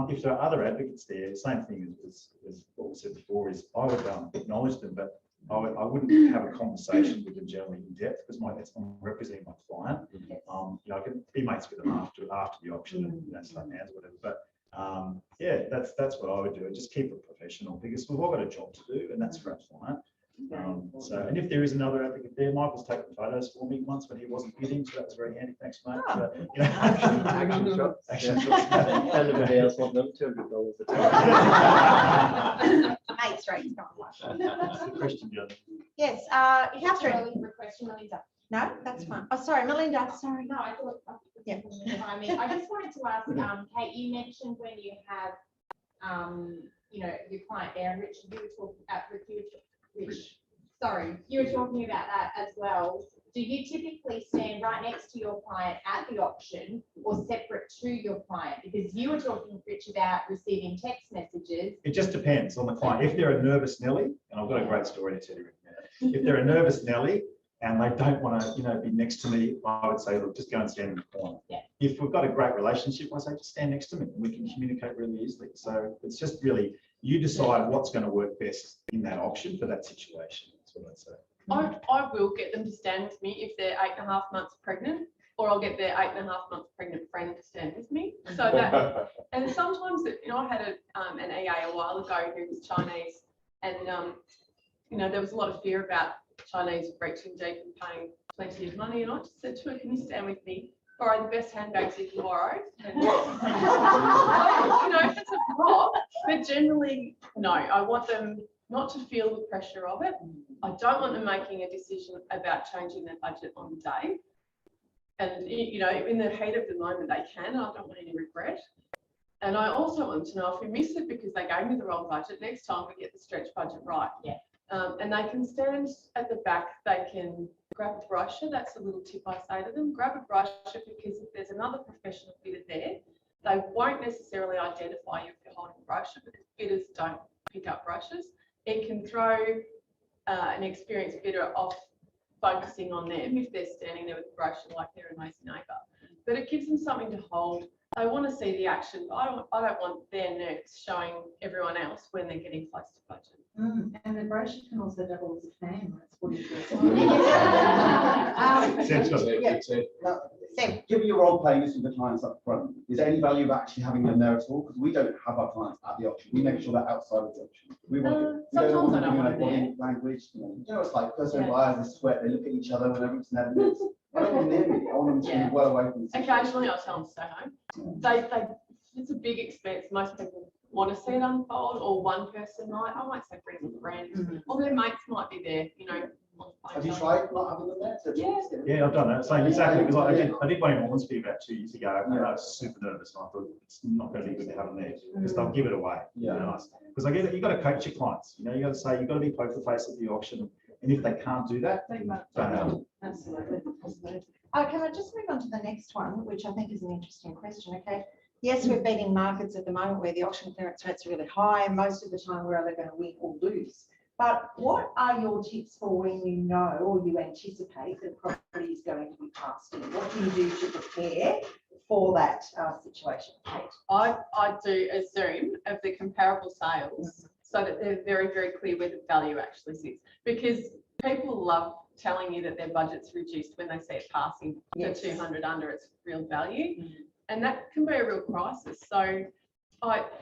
If there are other advocates there, same thing as what we said before, is I would acknowledge them, but I wouldn't have a conversation with them generally in depth because I'm representing my client. You know, I can be mates with them after the auction and, you know, slap hands or whatever. But yeah, that's what I would do. Just keep it professional because we've all got a job to do, and that's for our client. And if there is another advocate there, Michael's taken photos for me once when he wasn't bidding, so that was very handy. Thanks, mate. You know, Action shots. Action shots. And everybody else want them $200 a time. Mates rates, not much. That's the question, John. Yes, Catherine. Question, Melinda. No, that's fine. Oh, sorry, Melinda, sorry. No, I thought. Yeah. I mean, I just wanted to ask, Kate, you mentioned when you have, you know, your client there, and Richard, you were talking about, you were talking about that as well. Do you typically stand right next to your client at the auction or separate to your client? Because you were talking, Rich, about receiving text messages. It just depends on the client. If they're a nervous Nelly, and I've got a great story to tell you right now. If they're a nervous Nelly and they don't want to, you know, be next to me, I would say, look, just go and stand in the corner. Yeah. If we've got a great relationship, I say, just stand next to me and we can communicate really easily. So it's just really, you decide what's going to work best in that auction for that situation. That's what I'd say. I will get them to stand with me if they're 8.5 months pregnant, or I'll get their 8.5 months pregnant friend to stand with me. So that, and sometimes, you know, I had an EA a while ago who was Chinese, and you know, there was a lot of fear about Chinese reaching deep and paying plenty of money, and I just said to her, "Can you stand with me? Borrow the best handbags you can borrow." And, you know, if it's a prop, but generally, no, I want them not to feel the pressure of it. I don't want them making a decision about changing their budget on the day. And, you know, in the heat of the moment, they can. I don't want any regret. And I also want to know if we miss it because they gave me the wrong budget, next time we get the stretch budget right. Yeah. And they can stand at the back, they can grab a brochure. That's a little tip I say to them. Grab a brochure because if there's another professional bidder there, they won't necessarily identify you if you're holding a brochure because bidders don't pick up brochures. It can throw an experienced bidder off focusing on them if they're standing there with a brochure like they're a nosy neighbour. But it gives them something to hold. They want to see the action, but I don't want their nerves showing everyone else when they're getting close to budget. And the brochure can also double as a fan. That's what it Sam, given your role playing this with the clients up front, is there any value of actually having them there at all? Because we don't have our clients at the auction. We make sure they're outside of the auction. We want sometimes I don't want like body language. You know, it's like first time Yeah. buyers, they sweat, they look at each other whenever it's never minutes. I don't want them near me. I want them to be well away from the situation. Occasionally I'll tell them to stay home. It's a big expense. Most people want to see it unfold, or one person might. I might say bring a friend, or their mates might be there, you know. Have you tried not having them there? Yeah, I've done that. Same exactly, because I did one in Hornsby about 2 years ago, and I was super nervous, and I thought it's not going to be good to have them there because they'll give it away. Yeah. Because I get it. You got to coach your clients. You know, you got to say you got to be poker face at the auction, and if they can't do that, don't have them. Absolutely. Can I just move on to the next one, which I think is an interesting question, okay? Yes, we've been in markets at the moment where the auction clearance rates are really high, and most of the time we're either going to win or lose. But what are your tips for when you know or you anticipate that property is going to be passed in? What do you do to prepare for that situation, Kate? I do a zoom of the comparable sales so that they're very, very clear where the value actually sits. Because people love telling you that their budget's reduced when they see it passing the 200 under its real value. And that can be a real crisis. So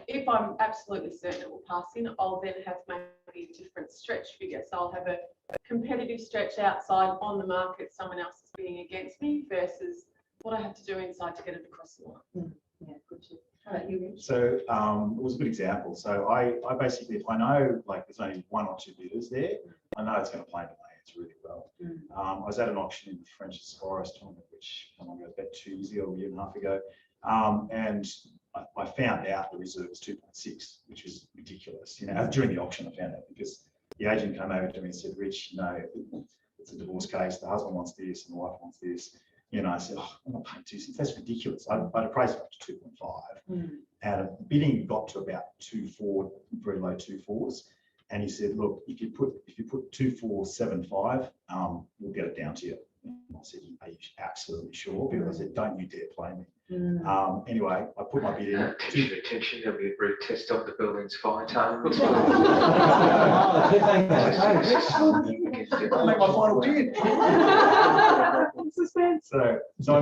if I'm absolutely certain it will pass in, I'll then have maybe a different stretch figure. So I'll have a competitive stretch outside on the market, someone else is bidding against me versus what I have to do inside to get it across the line. Yeah, good tip. How about you, Rich? So it was a good example. So I basically, if I know like there's only 1 or 2 bidders there, I know it's going to play to my hands really well. I was at an auction in the French's Forest, which about 2 years ago, a year and a half ago, and I found out the reserve was 2.6, which was ridiculous. You know, during the auction, I found out because the agent came over to me and said, "Rich, you know, it's a divorce case. The husband wants this, and the wife wants this." You know, I said, "Oh, I'm not paying 2.6. That's ridiculous." I'd appraised it up to 2.5, and bidding got to about 2.4, very low 2.4s. And he said, "Look, if you put 2.475, we'll get it down to you." And I said, "Are you absolutely sure?" Because I said, "Don't you dare play me." Anyway, I put my bid in. Attention, there'll be a brief test of the building's fire tables. I'll make my final bid. So I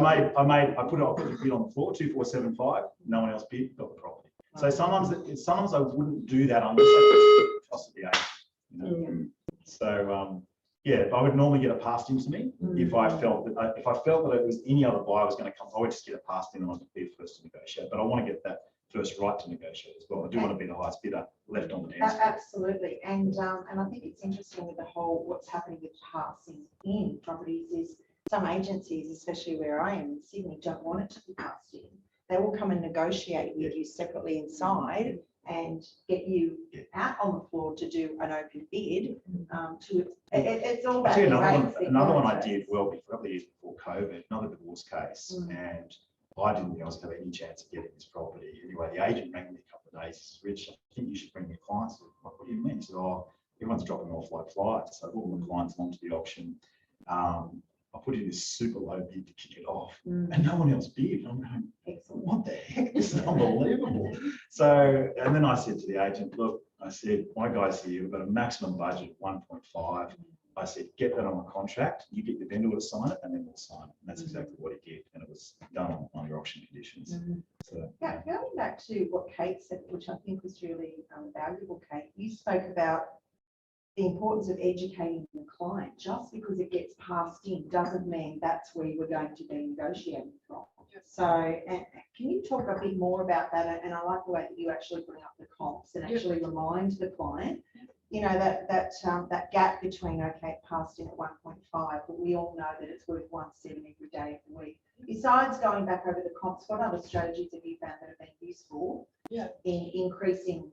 put the bid on the floor, 2.475. No one else bid, got the property. So sometimes I wouldn't do that unless I trusted the agent. You know? So yeah, I would normally get it passed into me if I felt that it was any other buyer was going to come. I would just get it passed in and I'd be first to negotiate. But I want to get that first right to negotiate as well. I do want to be the highest bidder left on the dance floor. Absolutely, and I think it's interesting with the whole what's happening with passing in properties is some agencies, especially where I am in Sydney, don't want it to be passed in. They will come and negotiate with you separately inside and get you out on the floor to do an open bid. It's all about another one I did well before, a couple of years before COVID, another divorce case, and I didn't think I was going to have any chance of getting this property. Anyway, the agent rang me a couple of days. He said, "Rich, I think you should bring your clients." I said, "What do you mean?" He said, "Oh, everyone's dropping off like flies." So I brought my clients onto the auction. I put in this super low bid to kick it off, and no one else bid. I'm going, "What the heck? This is unbelievable." So, and then I said to the agent, "Look," I said, "my guys here, we've got a maximum budget of 1.5. I said, "Get that on the contract. You get the vendor to sign it, and then we'll sign it." And that's exactly what he did, and it was done on your auction conditions. So, yeah, going back to what Kate said, which I think was really valuable, Kate, you spoke about the importance of educating the client. Just because it gets passed in doesn't mean that's where we're going to be negotiating from. So, and can you talk a bit more about that? And I like the way that you actually bring up the comps and actually remind the client, you know, that gap between, okay, it passed in at 1.5, but we all know that it's worth 1.7 every day of the week. Besides going back over the comps, what other strategies have you found that have been useful in increasing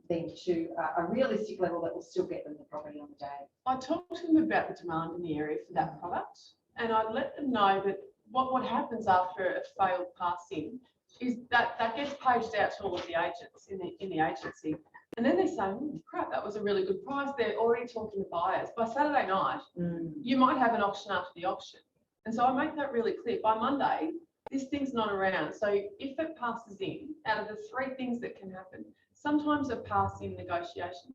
them to a realistic level that will still get them the property on the day? I talked to them about the demand in the area for that product, and I let them know that what happens after a failed pass-in is that gets paged out to all of the agents in the agency. And then they say, "Crap, that was a really good price." They're already talking to buyers. By Saturday night, you might have an auction after the auction. And so I make that really clear. By Monday, this thing's not around. So if it passes in, out of the 3 things that can happen, sometimes a pass-in negotiation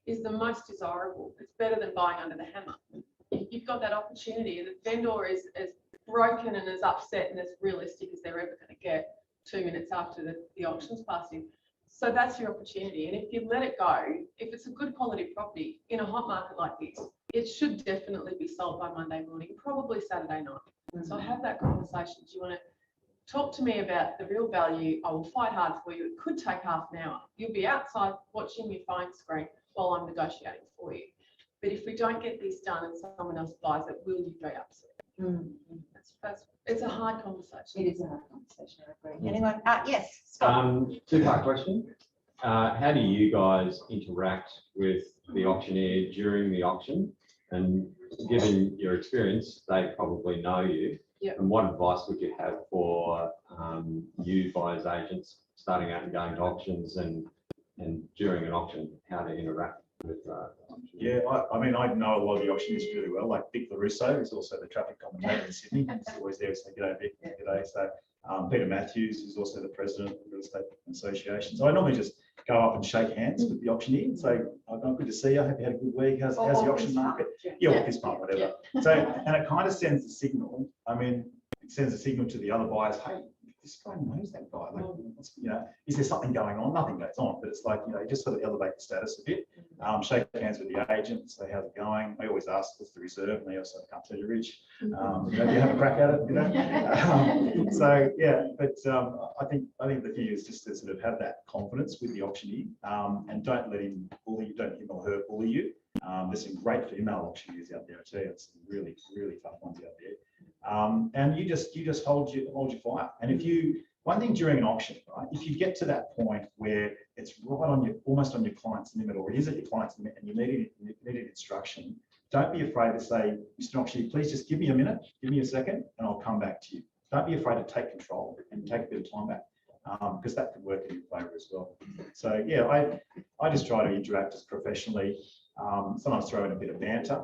is the most desirable. It's better than buying under the hammer. You've got that opportunity, and the vendor is as broken and as upset and as realistic as they're ever going to get 2 minutes after the auction's passing. So that's your opportunity. And if you let it go, if it's a good quality property in a hot market like this, it should definitely be sold by Monday morning, probably Saturday night. So have that conversation. Do you want to talk to me about the real value? I will fight hard for you. It could take half an hour. You'll be outside watching your phone screen while I'm negotiating for you. But if we don't get this done and someone else buys it, will you be upset? It's a hard conversation. It is a hard conversation, I agree. Anyone? Yes, Scott. 2-part question. How do you guys interact with the auctioneer during the auction? And given your experience, they probably know you. Yeah. And what advice would you have for you buyers agents starting out and going to auctions and during an auction, how to interact with Yeah, I mean, I know a lot of the auctioneers really well, like Vic LaRusso is also the traffic commentator in Sydney. He's always there, so g'day Vic, g'day. So Peter Matthews is also the president of the Real Estate Association. So I normally just go up and shake hands with the auctioneer and say, oh, good to see you, I hope you had a good week, how's the auction market? Yeah, or this month, whatever. So, and it kind of sends a signal, I mean, it sends a signal to the other buyers, hey, this guy knows that guy. Like, is there something going on? Nothing goes on, but it's like, just sort of elevate the status a bit. Shake hands with the agent, say how's it going. I always ask what's the reserve, and they also can't tell you, Rich. Do you have a crack at it? So yeah, but I think the key is just to sort of have that confidence with the auctioneer, and don't let him bully you, don't him or her bully you. There's some great female auctioneers out there too. It's some really tough ones out there. And you just hold your fire. And if one thing during an auction, right, if you get to that point where it's right on your, almost on your client's limit, or it is at your client's limit, and you need an instruction, don't be afraid to say, Mr. Auctioneer, please just give me a minute, give me a second, and I'll come back to you. Don't be afraid to take control and take a bit of time back, because that could work in your favour as well. So yeah, I just try to interact as professionally. Sometimes throw in a bit of banter,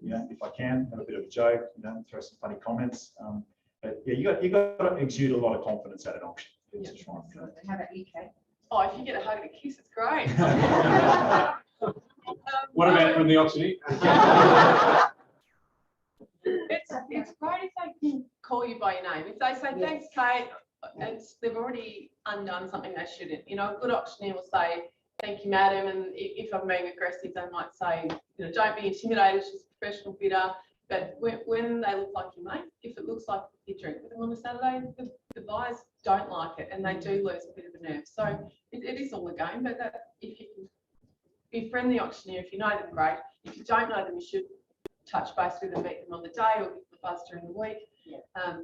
if I can, have a bit of a joke, throw some funny comments. But yeah, you got to exude a lot of confidence at an auction. Yeah. How about you, Kate? Oh, if you get a hug and a kiss, it's great. What about from the auctioneer? It's great if they can call you by your name. If they say, thanks, Kate, they've already undone something they shouldn't. A good auctioneer will say, thank you, madam. And if I'm being aggressive, they might say, don't be intimidated, she's a professional bidder. But when they look like your mate, if it looks like you drink with them on a Saturday, the buyers don't like it and they do lose a bit of a nerve. So it is all a game, but if you can befriend the auctioneer, if you know them, great. If you don't know them, you should touch base with them, meet them on the day or give them a buzz during the week.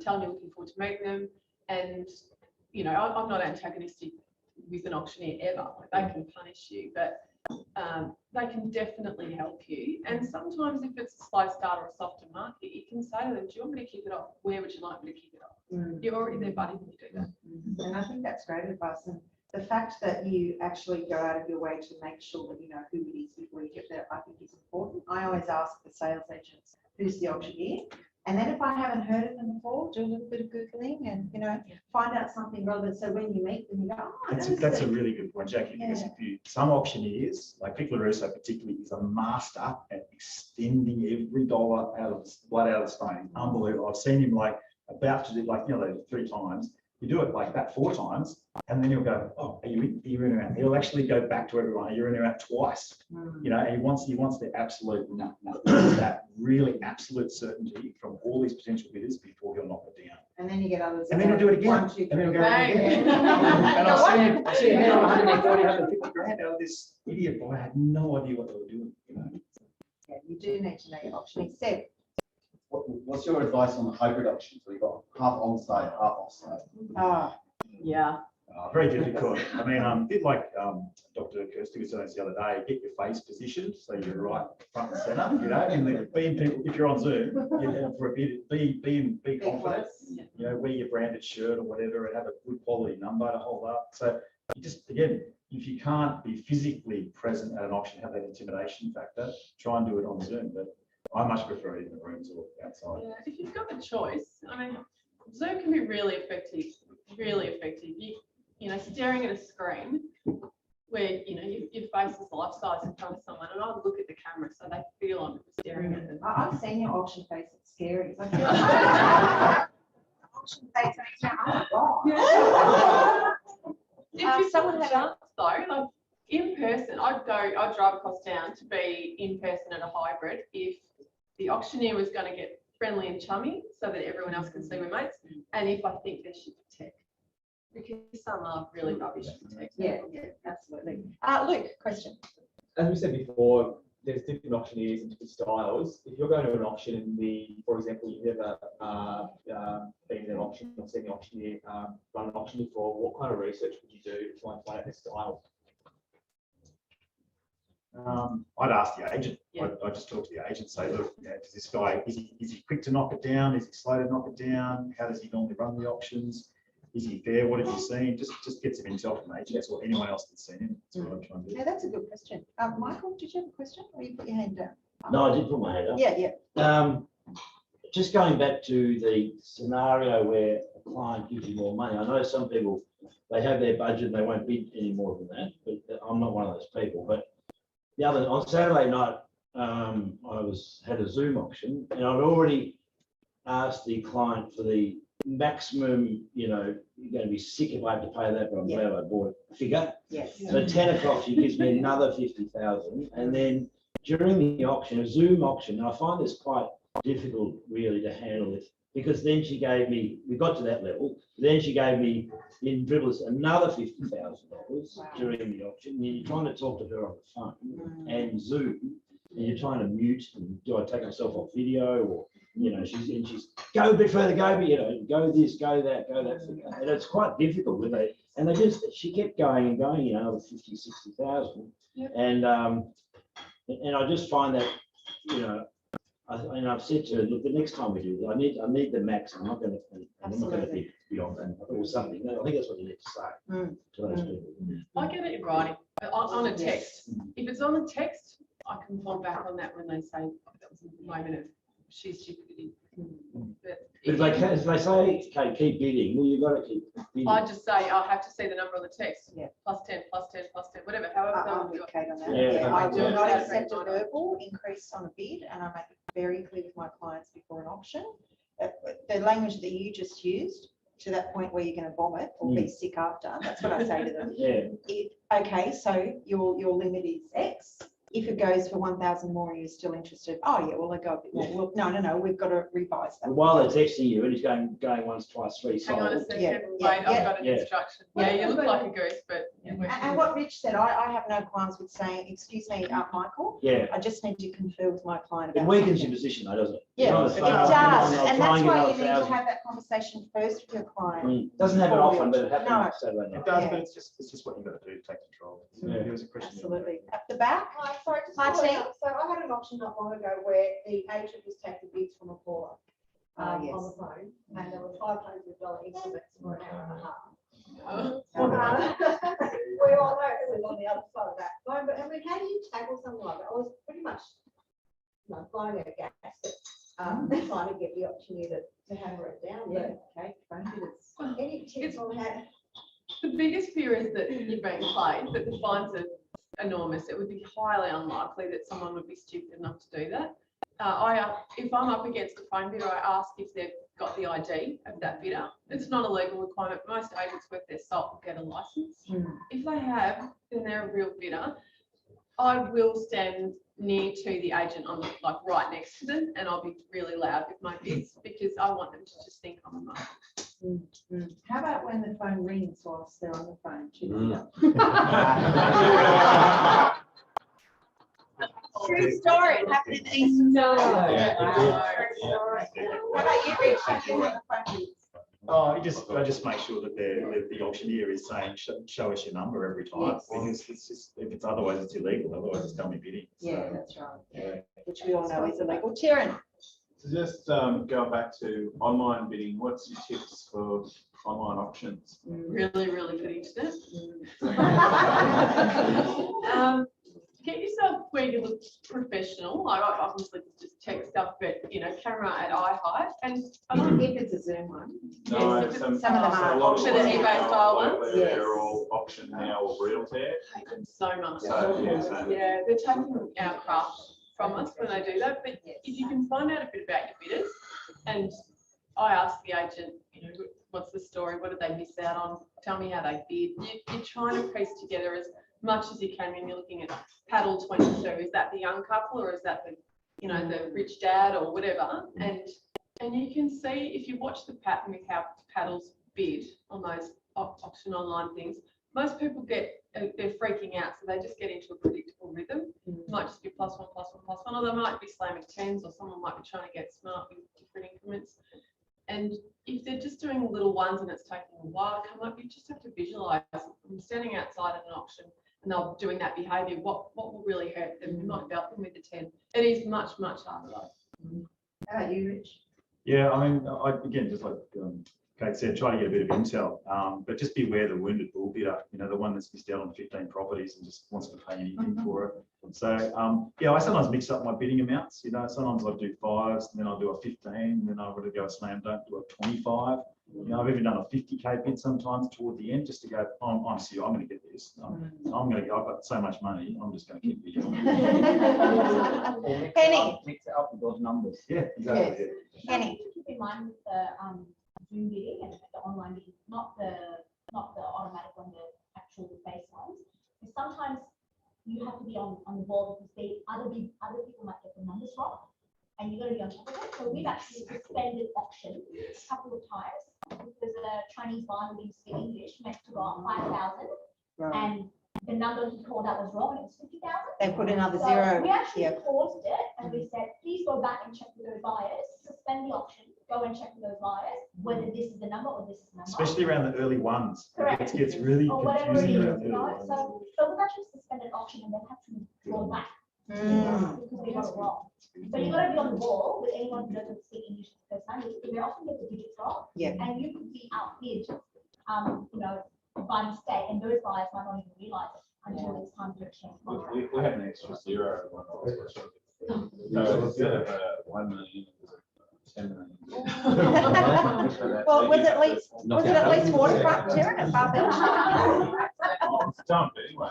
Tell them you're looking forward to meeting them. And, I'm not antagonistic with an auctioneer ever. Like, they can punish you, but they can definitely help you. And sometimes if it's a slow start or a softer market, you can say to them, do you want me to kick it off? Where would you like me to kick it off? You're already there, buddy, when you do that. And I think that's great advice. And the fact that you actually go out of your way to make sure that you know who it is before you get there, I think is important. I always ask the sales agents, who's the auctioneer? And then if I haven't heard of them before, do a little bit of Googling and, find out something relevant. So when you meet them, you go, oh, that's a really good point, Jackie, because some auctioneers, like Vic LaRusso particularly, is a master at extending every dollar out of blood out of the stone. Unbelievable. I've seen him about to do 3 times. You do it like that 4 times, and then you'll go, oh, are you in or out? He'll actually go back to everyone, you're in or out twice. And he wants the absolute, that really absolute certainty from all these potential bidders before he'll knock it down. And then you get others. And then he'll do it again. 1, 2, 3. And then he'll go again. And I've seen him on 140, 150 grand out of this idiot boy. I had no idea what they were doing. Yeah, you do need to know your auctioneer. Seb, What's your advice on the hybrid auction? So you've got half on-site, half off-site. Yeah. Very difficult. I mean, a bit like Dr. Kirsty was saying the other day, get your face positioned so you're right front and center, and being people, if you're on Zoom, for a bit, be confident, wear your branded shirt or whatever and have a good quality number to hold up. So you just, again, if you can't be physically present at an auction, have that intimidation factor, try and do it on Zoom. But I much prefer it in the rooms or outside. Yeah, if you've got the choice, I mean, Zoom can be really effective, really effective. Staring at a screen where, your face is life-size in front of someone, and I look at the camera so they feel I'm staring at them. I've seen your auction face, it's scary. I feel like auction face makes me, oh my God. If someone had asked though, in person, I'd drive across town to be in person at a hybrid if the auctioneer was going to get friendly and chummy so that everyone else can see my mates, and if I think they should tech, because some are really rubbish for tech. Yeah, absolutely. Luke, question. As we said before, there's different auctioneers and different styles. If you're going to an auction and for example, you've never been in an auction or seen the auctioneer run an auction before, what kind of research would you do to try and find out their style? I'd ask the agent. I'd just talk to the agent, say, look, does this guy, is he quick to knock it down? Is he slow to knock it down? How does he normally run the auctions? Is he fair? What have you seen? Just get some intel from agents or anyone else that's seen him. That's what I'm trying to do. Yeah, that's a good question. Michael, did you have a question or you put your hand down? No, I did put my hand up. Yeah. Just going back to the scenario where a client gives you more money. I know some people, they have their budget and they won't bid any more than that, but I'm not one of those people. But on Saturday night, I had a Zoom auction and I'd already asked the client for the maximum, you're going to be sick if I have to pay that, but I'm glad I bought a figure. Yes. So 10 o'clock, she gives me another 50,000. And then during the auction, a Zoom auction, I find this quite difficult really to handle it, because then she gave me, we got to that level, then she gave me in dribblers another $50,000 during the auction. And you're trying to talk to her on the phone and Zoom, and you're trying to mute, and do I take myself off video, or she's go a bit further, go this, go that, and it's quite difficult with it. And she kept going and going, another 50, 60,000, and I just find that, I've said to her, look, the next time we do this, I need the max. I'm not going to be beyond that, or something. I think that's what you need to say to those people. I get it in writing, on a text. If it's on a text, I can fall back on that when they say that was a moment of sheer stupidity. But if they say, okay, keep bidding, well, you've got to keep bidding. I just say, I have to see the number on the text. Plus 10, plus 10, plus 10, whatever, however. I'm with Kate on that. Yeah. I will not accept a verbal increase on a bid, and I make it very clear with my clients before an auction. The language that you just used, to that point where you're going to vomit or be sick after, that's what I say to them. Okay, so your limit is X. If it goes for 1,000 more, you're still interested. Oh yeah, well I go a bit more. Well, no, we've got to revise that. While they're texting you, and he's going once, twice, three. Hang on a second, wait, I've got an instruction. Yeah, you look like a goose, but. And what Rich said, I have no qualms with saying, excuse me, Michael. I just need to confer with my client about. It weakens your position, though, doesn't it? Yeah, it does, and that's why you need to have that conversation first with your client. Doesn't happen often, but it happens. No, it does, but it's just what you've got to do to take control. There was a question. Absolutely. At the back. Sorry, just following up. So I had an auction not long ago where the agent was taking bids from a caller on the phone, and there were $500 increments for an hour and a half. We all know who was on the other side of that phone, but I mean, how do you tackle something like that? I was pretty much blowing at gas, trying to get the auctioneer to hammer it down. Okay, any tips on how? The biggest fear is that you're being played, but the fines are enormous. It would be highly unlikely that someone would be stupid enough to do that. If I'm up against a phone bidder, I ask if they've got the ID of that bidder. It's not a legal requirement. Most agents worth their salt will get a license. If they have, then they're a real bidder. I will stand near to the agent, right next to them, and I'll be really loud with my bids because I want them to just think I'm a mum. How about when the phone rings whilst they're on the phone? True story. It happened in the Eastern Zone. How about you, Rich? Have you had a phone bids? I just make sure that the auctioneer is saying, show us your number every time, because it's just, if it's otherwise it's illegal, otherwise it's dummy bidding. Yeah, that's right. Which we all know is illegal. Tieran. So just going back to online bidding, what's your tips for online auctions? Really, really good internet. Get yourself where you look professional. Like obviously just tech stuff, but camera at eye height. And I don't if it's a Zoom one. No, yes, some of them are. Auction and eBay style ones. They're all auction now or realtor. I hate them so much. So, yeah, they're taking our craft from us when they do that. But if you can find out a bit about your bidders, and I ask the agent, what's the story? What did they miss out on? Tell me how they bid. You're trying to piece together as much as you can when you're looking at paddle 22. Is that the young couple, or is that the the rich dad, or whatever? And you can see, if you watch the pattern with how paddles bid on those auction online things, most people they're freaking out, so they just get into a predictable rhythm. It might just be +1, +1, +1, or they might be slamming 10s, or someone might be trying to get smart with different increments. And if they're just doing little ones and it's taking a while to come up, you just have to visualize. I'm standing outside at an auction and they're doing that behaviour, what will really hurt them? Not about them with the 10. It is much harder though. How about you, Rich? Yeah, I mean, again, just like Kate said, try to get a bit of intel, but just beware the wounded bull bidder, the one that's missed out on 15 properties and just wants to pay anything for it. So, yeah, I sometimes mix up my bidding amounts, sometimes I do 5s, and then I'll do a 15, and then I would go a slam dunk, do a 25. I've even done a 50K bid sometimes toward the end just to go, I'm serious, I'm going to get this. I've got so much money, I'm just going to keep bidding. Penny. Mix it up with those numbers. Yeah, exactly. Yes. Penny. Keep in mind with the Zoom bidding and the online bidding, not the automatic one, the actual face ones. Because sometimes you have to be on the ball because other people might get the numbers wrong, and you got to be on top of it. So we've actually suspended auction a couple of times because a Chinese buyer who didn't speak English meant to go up 5,000, and the number he called out was wrong. It was 50,000. They put another So zero. we actually paused it and we said, please go back and check with those buyers, suspend the auction, go and check with those buyers whether this is the number or this is the number. Especially around the early ones. Correct. It gets really Or whatever it confusing is, around the you early know. ones. So we've actually suspended auction and they've had to draw back. Because we got it wrong. But you got to be on the ball with anyone who doesn't speak English for the first time. Because they often get the digits wrong. Yeah. And you could be outbid, by mistake, and those buyers might not even realize it until it's time to exchange contract. We had an extra zero. So instead of 1 million, it was 10 million. Well, was it at least waterfront, Sharon, above it? It's done, but anyway.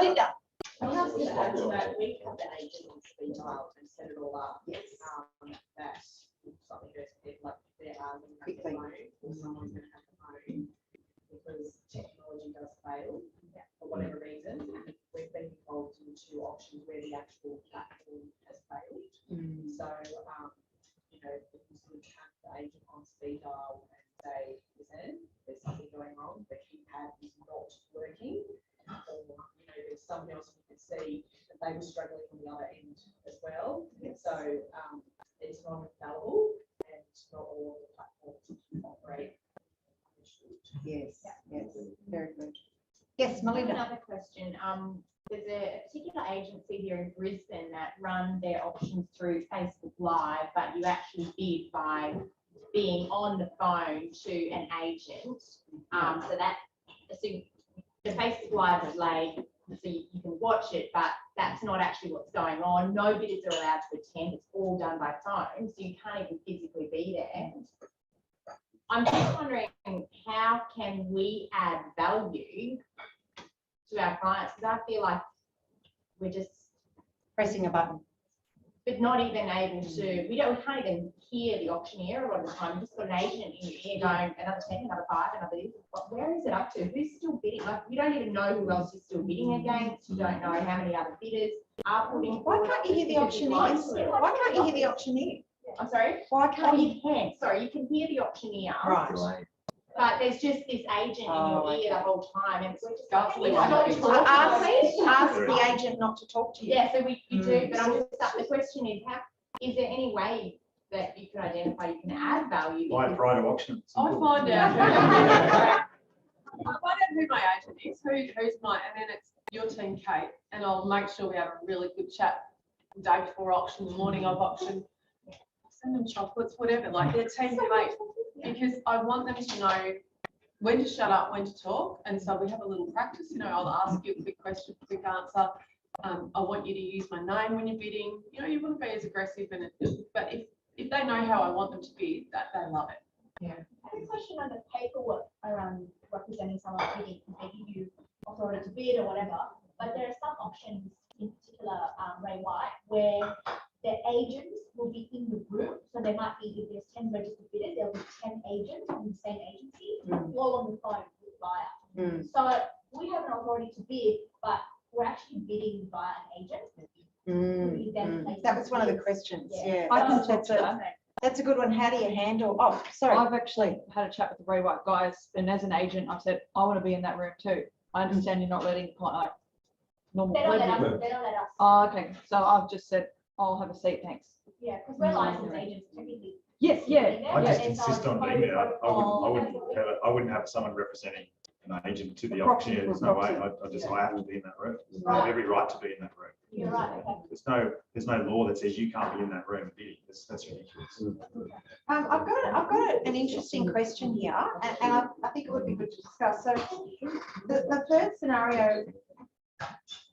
Linda. I was just going to add to that, we have the agent on speed dial and set it all up. Yes. That if something goes to bed, like there are going to have the phone, or someone's going to have the phone, because technology does fail for whatever reason. We've been involved in 2 auctions where the actual platform has failed. So, if you sort of have the agent on speed dial and say, listen, there's something going wrong, the keypad is not working, or there's something else you can see that they were struggling on the other end as well. So it's not infallible, and not all of the platforms operate. Yes, yes, very good. Yes, Melinda. Another question. There's a particular agency here in Brisbane that run their auctions through Facebook Live, but you actually bid by being on the phone to an agent. So the Facebook Live is laid, so you can watch it, but that's not actually what's going on. No bidders are allowed to attend. It's all done by phone, so you can't even physically be there. I'm just wondering, how can we add value to our clients? Because I feel like we're just pressing a button, but not even able to. We can't even hear the auctioneer a lot of the time. We've just got an agent in your ear going, another 10, another 5, another this. But where is it up to? Who's still bidding? Like, you don't even know who else is still bidding against. You don't know how many other bidders are putting. Why can't you hear the auctioneer? Why can't you hear the auctioneer? I'm sorry? Why can't you can. Sorry, you can hear the auctioneer. Right. But there's just this agent in your ear the whole time, and we're just like, ask the agent not to talk to you. Yeah, so you do, but I'm just, the question is, is there any way that you can identify you can add value? Buy it prior to auction. I find out. I find out who my agent is, who's my, and then it's your team, Kate, and I'll make sure we have a really good chat the day before auction, the morning of auction. Send them chocolates, whatever, like their team mate, because I want them to know when to shut up, when to talk, and so we have a little practice. I'll ask you a quick question, quick answer. I want you to use my name when you're bidding. You want to be as aggressive, but if they know how I want them to bid, that they love it. Yeah. I have a question on the paperwork around representing someone bidding. They give you authority to bid or whatever, but there are some options, in particular, Ray White, where the agents will be in the group. So there might be, if there's 10 registered bidders, there'll be 10 agents from the same agency, all on the phone with buyer. So we have an authority to bid, but we're actually bidding via an agent. That was one of the questions. Yeah, I can talk that's to that. That's a good one. How do you handle? Oh, sorry. I've actually had a chat with the Ray White guys, and as an agent, I've said I want to be in that room too. I understand you're not letting like normal. They don't let us. Oh, okay. So I've just said I'll have a seat, thanks. Yeah, because we're licensed agents technically. Yes, yeah. I just insist on being there. I wouldn't have someone representing an agent to the auctioneer. There's no way. I have to be in that room. I have every right to be in that room. You're right, okay. There's no law that says you can't be in that room bidding. That's ridiculous. I've got an interesting question here, and I think it would be good to discuss. So the third scenario,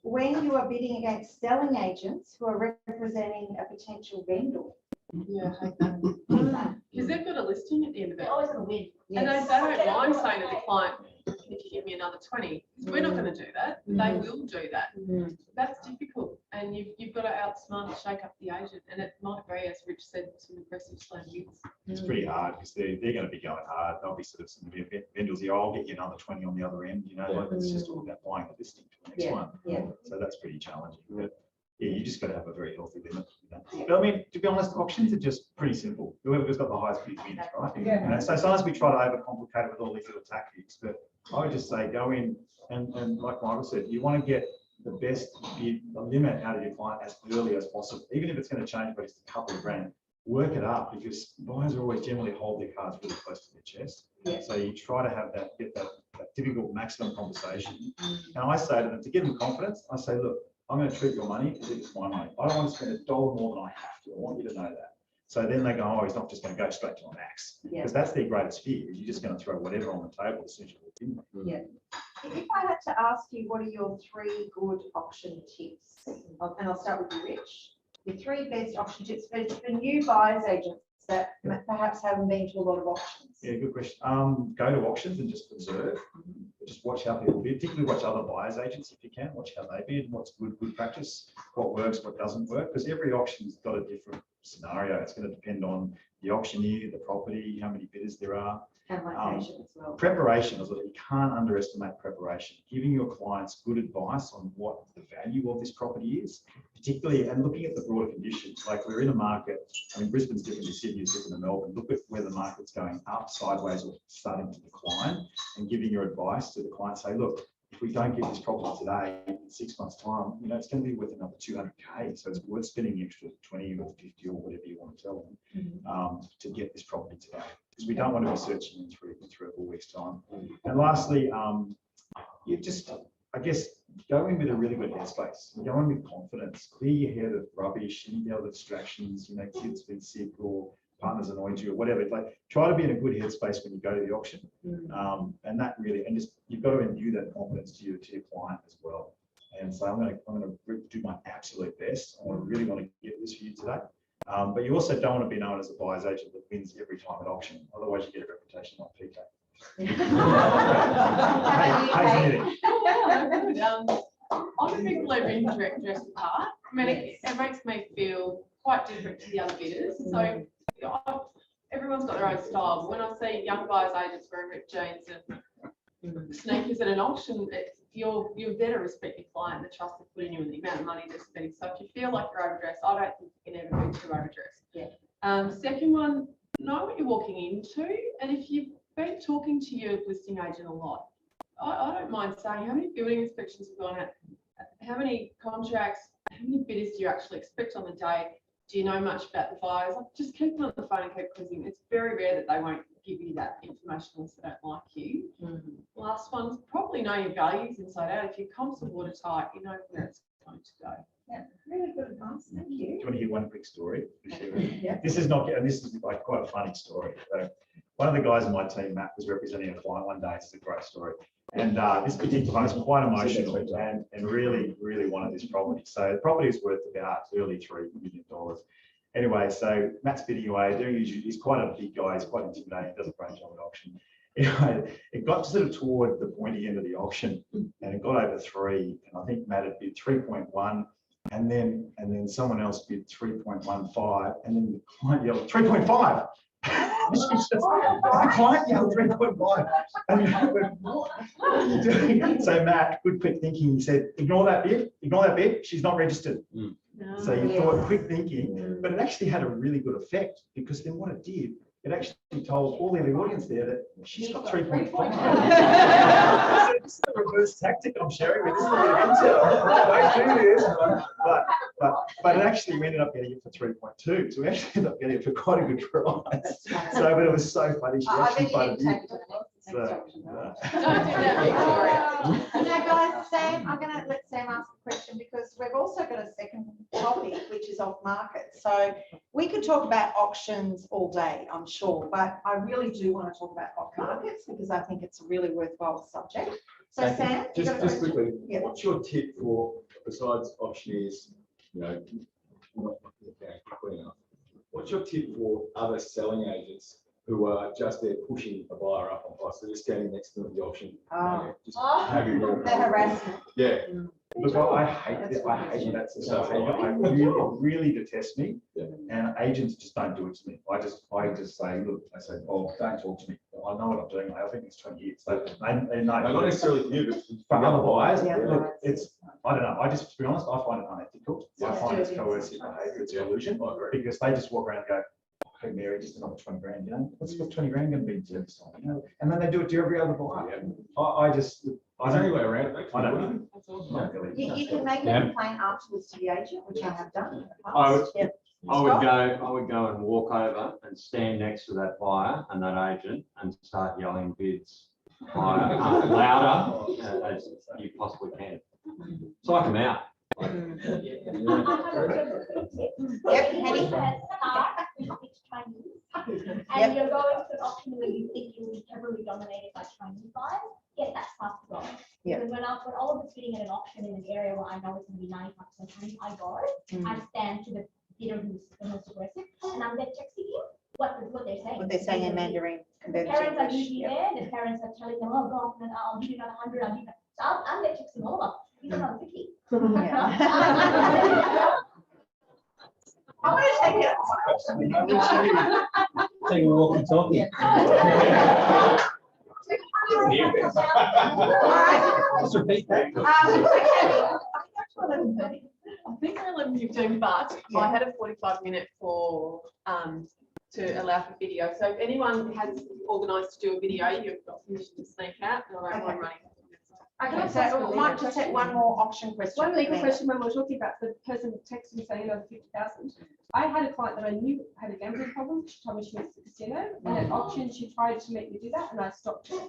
when you are bidding against selling agents who are representing a potential vendor. Yeah, I hate that. Because they've got a listing at the end of it. They're always gonna win. And they don't mind saying to the client, if you give me another 20, we're not going to do that. They will do that. That's difficult. And you've got to outsmart and shake up the agent. And it might be, as Rich said, some aggressive slam bids. It's pretty hard because they're going to be going hard. They'll be sort of some vendors here. I'll get you another 20 on the other end. You know, like it's just all about buying the listing to the next one. Yeah. So that's pretty challenging. But yeah, you just got to have a very healthy limit. But I mean, to be honest, auctions are just pretty simple. Whoever's got the highest bid wins, right? Yeah. You know, so sometimes we try to overcomplicate it with all these little tactics, but I would just say go in and like Michael said, you want to get the best bid, the limit out of your client as early as possible, even if it's going to change, but it's a couple of grand. Work it up because buyers are always generally hold their cards really close to their chest. Yeah. So you try to have that, get that difficult maximum conversation. And I say to them, to give them confidence, I say, look, I'm going to treat your money as if it's my money. I don't want to spend $1 more than I have to. I want you to know that. So then they go, oh, he's not just going to go straight to a max. Because that's their greatest fear. You're just going to throw whatever on the table as soon as you walk in. Yeah. If I had to ask you, what are your 3 good auction tips? And I'll start with you, Rich. Your 3 best auction tips for new buyers agents that perhaps haven't been to a lot of auctions. Yeah, good question. Go to auctions and just observe. Just watch how people bid, particularly watch other buyers agents if you can. Watch how they bid, what's good practice, what works, what doesn't work. Because every auction's got a different scenario. It's going to depend on the auctioneer, the property, how many bidders there are. And location as well. Preparation is that you can't underestimate preparation. Giving your clients good advice on what the value of this property is, particularly, and looking at the broader conditions. Like we're in a market, I mean, Brisbane's different to Sydney, it's different to Melbourne. Look at where the market's going up, sideways, or starting to decline, and giving your advice to the client. Say, look, if we don't get this property today, in 6 months' time, you know, it's going to be worth another 200K. So it's worth spending the extra 20 or 50 or whatever you want to tell them to get this property today. Because we don't want to be searching in 3 or 4 weeks' time. And lastly, you just, I guess, go in with a really good headspace. Go in with confidence. Clear your head of rubbish, any other distractions. You know, kids been sick or partners annoyed you or whatever. Like, try to be in a good headspace when you go to the auction. And that really, and just you've got to imbue that confidence to your client as well. And so I'm going to do my absolute best. I really want to get this for you today. But you also don't want to be known as a buyer's agent that wins every time at auction. Otherwise, you get a reputation like PK. I'm a big believer in dress apart. I mean, it makes me feel quite different to the other bidders. So everyone's got their own style. When I see young buyers agents wearing ripped jeans and sneakers at an auction, you're there to respect your client, the trust they put in you, and the amount of money they're spending. So if you feel like you're overdressed, I don't think you can ever be too overdressed. Yeah. Second one, know what you're walking into, and if you've been talking to your listing agent a lot, I don't mind saying how many building inspections have gone out, how many contracts, how many bidders do you actually expect on the day? Do you know much about the buyers? Just keep them on the phone and keep quizzing. It's very rare that they won't give you that information unless they don't like you. Last one, probably know your values inside out. If your comps are watertight, you know where it's going to go. Yeah, really good advice. Thank you. Do you want to hear one quick story? Yeah. This is not, and this is like quite a funny story. So one of the guys in my team, Matt, was representing a client one day. It's a great story. And this particular one was quite emotional and really wanted this property. So the property is worth about early $3 million. Anyway, so Matt's bidding away, he's quite a big guy, he's quite intimidating, does a great job at auction. Anyway, it got sort of toward the pointy end of the auction and it got over 3, and I think Matt had bid 3.1, and then someone else bid 3.15, and then the client yelled 3.5. The client yelled 3.5. And I went, what are you doing? So Matt, good quick thinking, he said, ignore that bid, she's not registered. So you thought quick thinking, but it actually had a really good effect, because then what it did, it actually told all the audience there that she's got 3.5. So this is the reverse tactic I'm sharing with. This is a bit of intel. Don't do this. But it actually, we ended up getting it for 3.2. So we actually ended up getting it for quite a good price. So, but it was so funny. She actually funded it. Don't do that, Victoria. Now, guys, Sam, I'm gonna let Sam ask a question because we've also got a second topic, which is off market. So we could talk about auctions all day, I'm sure, but I really do want to talk about off markets because I think it's a really worthwhile subject. So Sam, you got a Just question? quickly, Yeah. what's your tip for, besides auctioneers, you know, not quickly enough, what's your tip for other selling agents who are just there pushing a buyer up on price? They're just standing next to them at the auction. Just having more. The harassment. Yeah. Look, I hate this. I hate that sort of behaviour. It really detests me. And agents just don't do it to me. I just say, look, I say, oh, don't talk to me. I know what I'm doing. I've been doing this 20 years. So they know. Not necessarily for you, but for other buyers. Yeah. Look, I don't know. To be honest, I find it unethical. I find it's coercive behaviour. It's collusion because they just walk around and go, hey, Mary, just another 20 grand, you know, what's 20 grand going to be in service time, you know? And then they do it to every other buyer. I don't know way around it. I don't know. Not really. You can make a complaint afterwards to the agent, which I have done. in the past. I would go and walk over and stand next to that buyer and that agent and start yelling bids higher, louder as you possibly can. Psych them out. And you're going to an auction where you think you'll be heavily dominated by Chinese buyers, get that stuff going. Because when all of us bidding at an auction in an area where I know it's going to be 95% Chinese, I go, I stand to the bidder who's the most aggressive, and I'm there texting him what they're saying. What they're saying in Mandarin. The parents are usually there, the parents are telling them, oh God, I'll give you another 100, I'll give you. So I'm there texting all of them. Give another 50. I want to take it. Take a walk and talkie. Let's repeat that. I think we're 11:15, but I had a 45-minute for to allow for video. So if anyone has organised to do a video, you've got permission to sneak out, and I don't mind running. Okay, so we might just take one more auction question. One legal question when we're talking about the person texting saying another 50,000. I had a client that I knew had a gambling problem. She told me she went to the casino, and at auction she tried to make me do that, and I stopped her.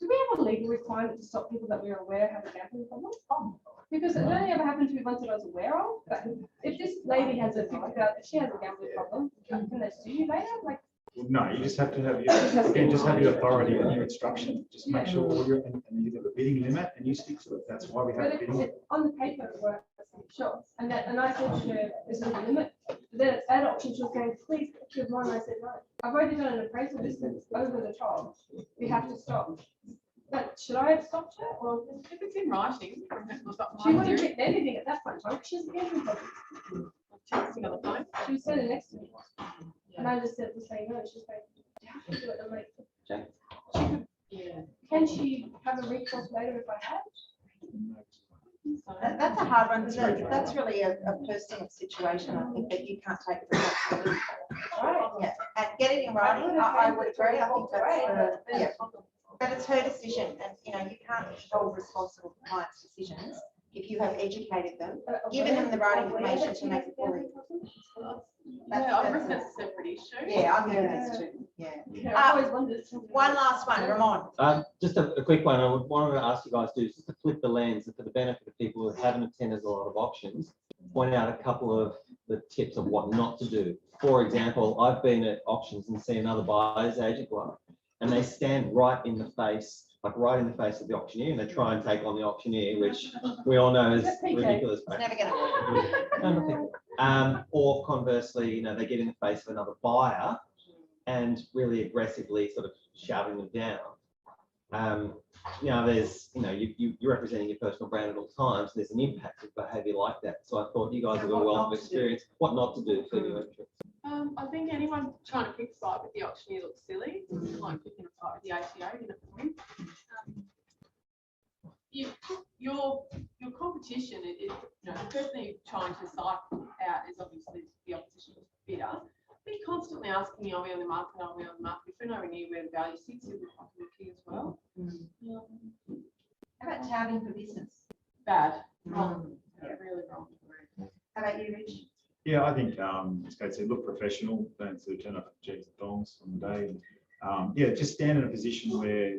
Do we have a legal requirement to stop people that we're aware have a gambling problem? Because it only ever happened to me once that I was aware of. But if this lady has a 50,000, she has a gambling problem, can they sue you later? Like. No, you just have to have your authority and your instruction. Just make sure all your and you have a bidding limit and you stick to it. That's why we have a bidding. On the paper it works, sure. And I said to her, there's no limit. But then at auction she was going, please give mine. I said no. I've already done an appraisal distance over the top. We have to stop. But should I have stopped her? Or if it's in writing, she wouldn't have written anything at that point. She has a gambling problem. Texting on the phone. She was standing next to me. And I just said the same, no, she's like, how can you do it? I'm like, she could, can she have a recourse later if I have? That's a hard one. That's really a personal situation. I think that you can't take responsibility for. Right. Yeah. And get it in writing. I would agree. I think that's but it's her decision, and you know you can't be held responsible for clients' decisions if you have educated them, given them the right information to make it fully. I've written a separate issue. Yeah, I've heard this too. Yeah. One last one, Ramon. Just a quick one. I wanted to ask you guys to just to flip the lens and for the benefit of people who haven't attended a lot of auctions, point out a couple of the tips of what not to do. For example, I've been at auctions and seen another buyer's agent go up, and they stand right in the face of the auctioneer, and they try and take on the auctioneer, which we all know is ridiculous. It's never going to work. Or conversely, you know, they get in the face of another buyer and really aggressively sort of shoving them down. You know, you're representing your personal brand at all times. There's an impact of behaviour like that. So I thought you guys have a wealth of experience. What not to do for your interest. I think anyone trying to pick a fight with the auctioneer looks silly. It's like picking a fight with the ATO, your competition is, you know, the person you're trying to cycle out is obviously the opposition bidder. Be constantly asking me, are we on the market? Are we on the market? If we're nowhere near where the value sits, it would be key as well. How about touting for business? Bad. Wrong. Yeah, really wrong. How about you, Rich? Yeah, I think as Kate said, look professional. Don't sort of turn up jeans and thongs on the day. Yeah, just stand in a position where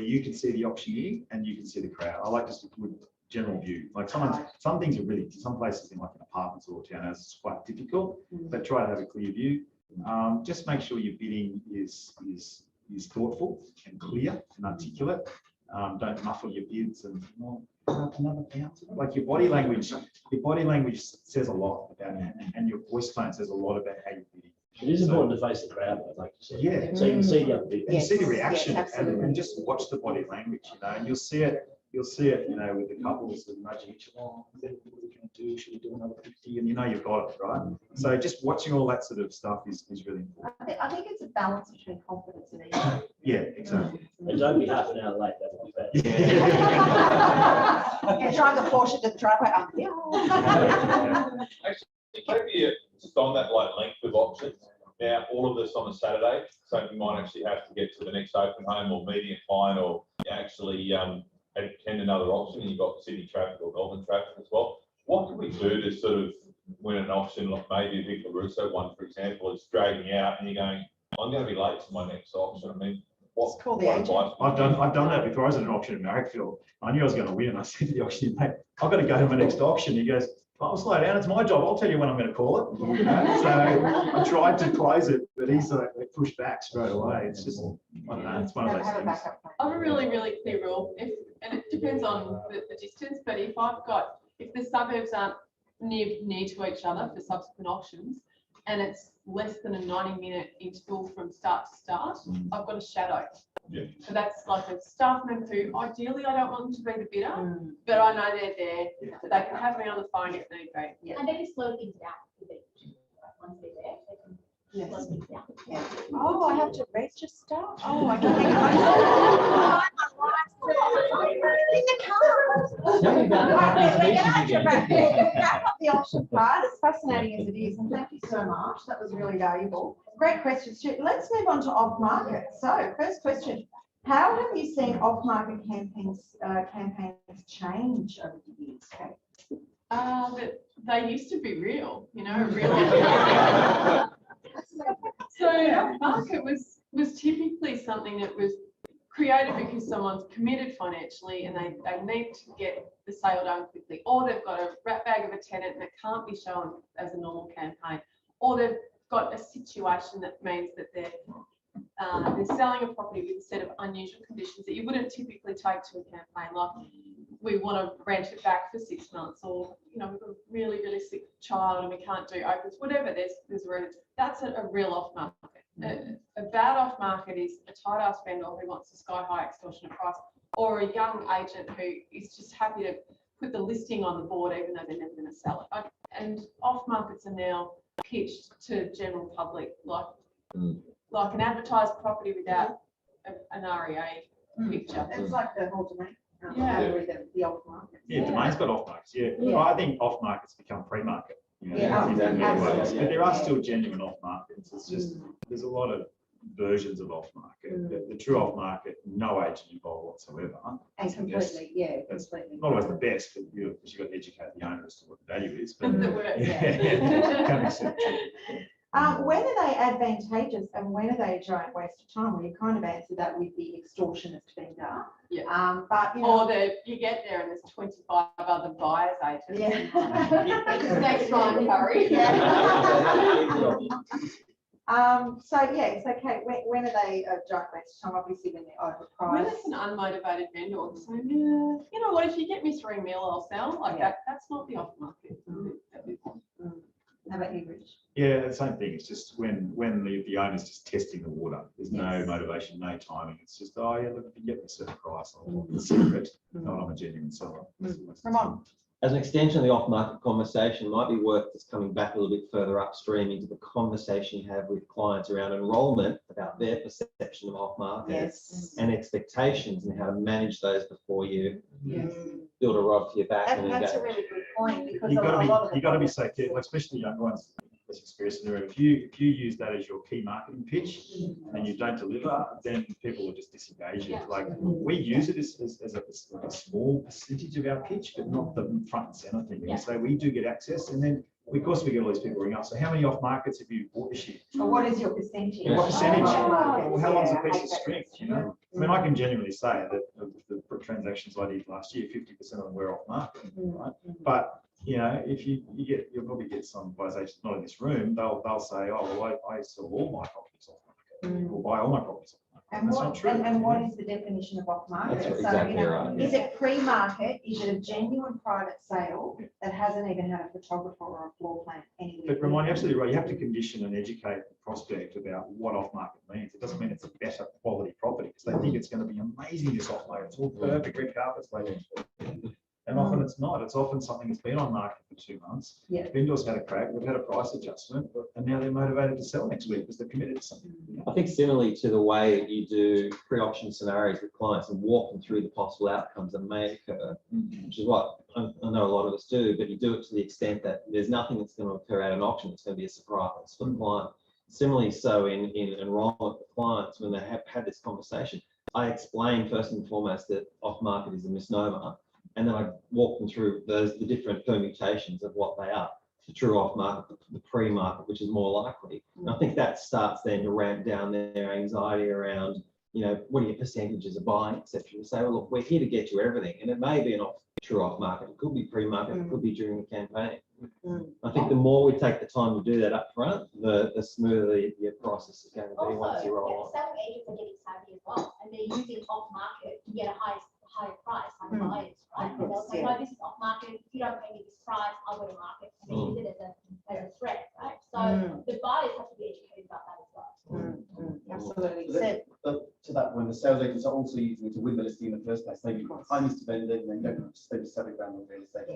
you can see the auctioneer and you can see the crowd. I like just a good general view. Like some things are really, some places in like an apartments or townhouses, it's quite difficult, but try to have a clear view. Just make sure your bidding is thoughtful and clear and articulate. Don't muffle your bids and another bounce. Like your body language says a lot about it, and your voice tone says a lot about how you're bidding. It is important to face the crowd, I'd like to say. Yeah. So you can see the other people. And see the reaction yes, and just watch the body language, and you'll see it, with the couples that nudging each other, what are we going to do? Should we do another 50? And you've got it, right? So just watching all that sort of stuff is really important. I think it's a balance between confidence and ego. Yeah, exactly. And don't be half an hour late, that would be bad. Yeah, trying to force it to the driveway. Maybe just on that like length of options. Now, all of this on a Saturday, so you might actually have to get to the next open home or meeting a client, or actually attend another auction, and you've got city traffic or Melbourne traffic as well. What can we do to sort of win an auction, like maybe a Vic Russo one, for example, is dragging out and you're going, I'm going to be late to my next auction. I mean, what advice? I've done that before. I was at an auction in Marrickville. I knew I was going to win. I said to the auctioneer, mate, I've got to go to my next auction. He goes, I'll slow down. It's my job. I'll tell you when I'm going to call it. So I tried to close it, but he's like, they pushed back straight away. It's just, I don't know. It's one of those things. I have a really, really clear rule, and it depends on the distance, but if the suburbs aren't near to each other for subsequent auctions, and it's less than a 90-minute interval from start to start, I've got a shadow. Yeah. So that's like a staff member who, ideally, I don't want them to be the bidder, but I know they're there, so they can have me on the phone if need be. And they can slow things down. Once they're there, they can slow things down. Oh, I have to register. Oh, I can wrap up the auction part, as fascinating as it is, and thank you so much. That was really valuable. Great question, Stu. Let's move on to off-market. So, first question: how have you seen off-market campaigns change over the years, Kate? They used to be real, really. So market was typically something that was created because someone's committed financially and they need to get the sale done quickly, or they've got a rat bag of a tenant and it can't be shown as a normal campaign, or they've got a situation that means that they're selling a property with a set of unusual conditions that you wouldn't typically take to a campaign, like we want to rent it back for 6 months, or we've got a really, really sick child and we can't do opens, whatever, there's rooms. That's a real off market. A bad off market is a tight ass vendor who wants a sky high extortionate price, or a young agent who is just happy to put the listing on the board even though they're never going to sell it. And off markets are now pitched to general public like an advertised property without an REA picture. It's like the whole domain. Yeah. The off market. Yeah, domain's got off markets. Yeah. Yeah. I think off markets become pre-market. Yeah, in many ways. absolutely. But there are still genuine off markets. It's just there's a lot of versions of off market. The true off market, no agent involved whatsoever. And completely, That's completely. not always the best, but you've got to educate the owner as to what the value is. But The word, can accept it. When are they advantageous and when are they a giant waste of time? Well, you kind of answered that with the extortionist vendor. Yeah. But you get there and there's 25 other buyers agents. Yeah. Just next Ryan Curry. So Kate, when are they a giant waste of time? Obviously when they're overpriced. When it's an unmotivated vendor saying, you know what, if you get me 3 mil, I'll sell. Like that's not the off market. How about you, Rich? Yeah, the same thing. It's just when the owner's just testing the water. There's no motivation, no timing. It's just, oh yeah, look, if you get me a certain price, I'll consider it. Not I'm a genuine seller. Ramon. As an extension of the off-market conversation, it might be worth just coming back a little bit further upstream into the conversation you have with clients around enrolment, about their perception of off-market and expectations, and how to manage those before you build a rod for your back. That's a really good point, because You've got a to be so careful, especially young ones. Less experience in the room. If you use that as your key marketing pitch and you don't deliver, then people will just disengage it. Like we use it as a small percentage of our pitch, but not the front and center thing. So we do get access, and then of course we get all these people ring up, so how many off markets have you bought this year? Or what is your percentage? What percentage? Oh, Well, how long's a yeah, piece of okay. string, you know? I mean, I can genuinely say that of the transactions I did last year, 50% of them were off market, right? But, you know, if you'll probably get some buyers agents not in this room, they'll say, oh, well, I sell all my properties off market, or buy all my properties off market. And That's what, not true. and what is the definition of off market? That's So, exactly you know, right, is it pre-market? Is it a genuine private sale that hasn't even had a photographer or a floor plan anywhere? But Ramon, you're absolutely right. You have to condition and educate the prospect about what off-market means. It doesn't mean it's a better quality property because they think it's going to be amazing this off-market. It's all perfect, red carpets laid in. And often it's not. It's often something that's been on market for 2 months. Yeah. Vendors had a crack. We've had a price adjustment, and now they're motivated to sell next week because they're committed to something. I think similarly to the way that you do pre-auction scenarios with clients and walk them through the possible outcomes that may occur, which is what I know a lot of us do, but you do it to the extent that there's nothing that's going to occur at an auction that's going to be a surprise for the client. Similarly, so in enrollment with clients, when they have had this conversation, I explain first and foremost that off-market is a misnomer, and then I walk them through the different permutations of what they are. The true off-market, the pre-market, which is more likely. And I think that starts then to ramp down their anxiety around, you know, what are your percentages of buying, etc. To say, well, look, we're here to get you everything. And it may be an true off-market. It could be pre-market. It could be during the campaign. I think the more we take the time to do that up front, the smoother your process is going to be once you roll on. Selling agents are getting savvy as well, and they're using off market to get a higher price, like buyers, right? And they'll say, no, this is off market. If you don't pay me this price, I'll go to market. And they use it as a threat, right? So the buyers have to be educated about that as well. Absolutely. To that point, the sales agents are also using it to win the listing in the first place. Maybe I used to vend it and then don't have to spend £7 on real estate.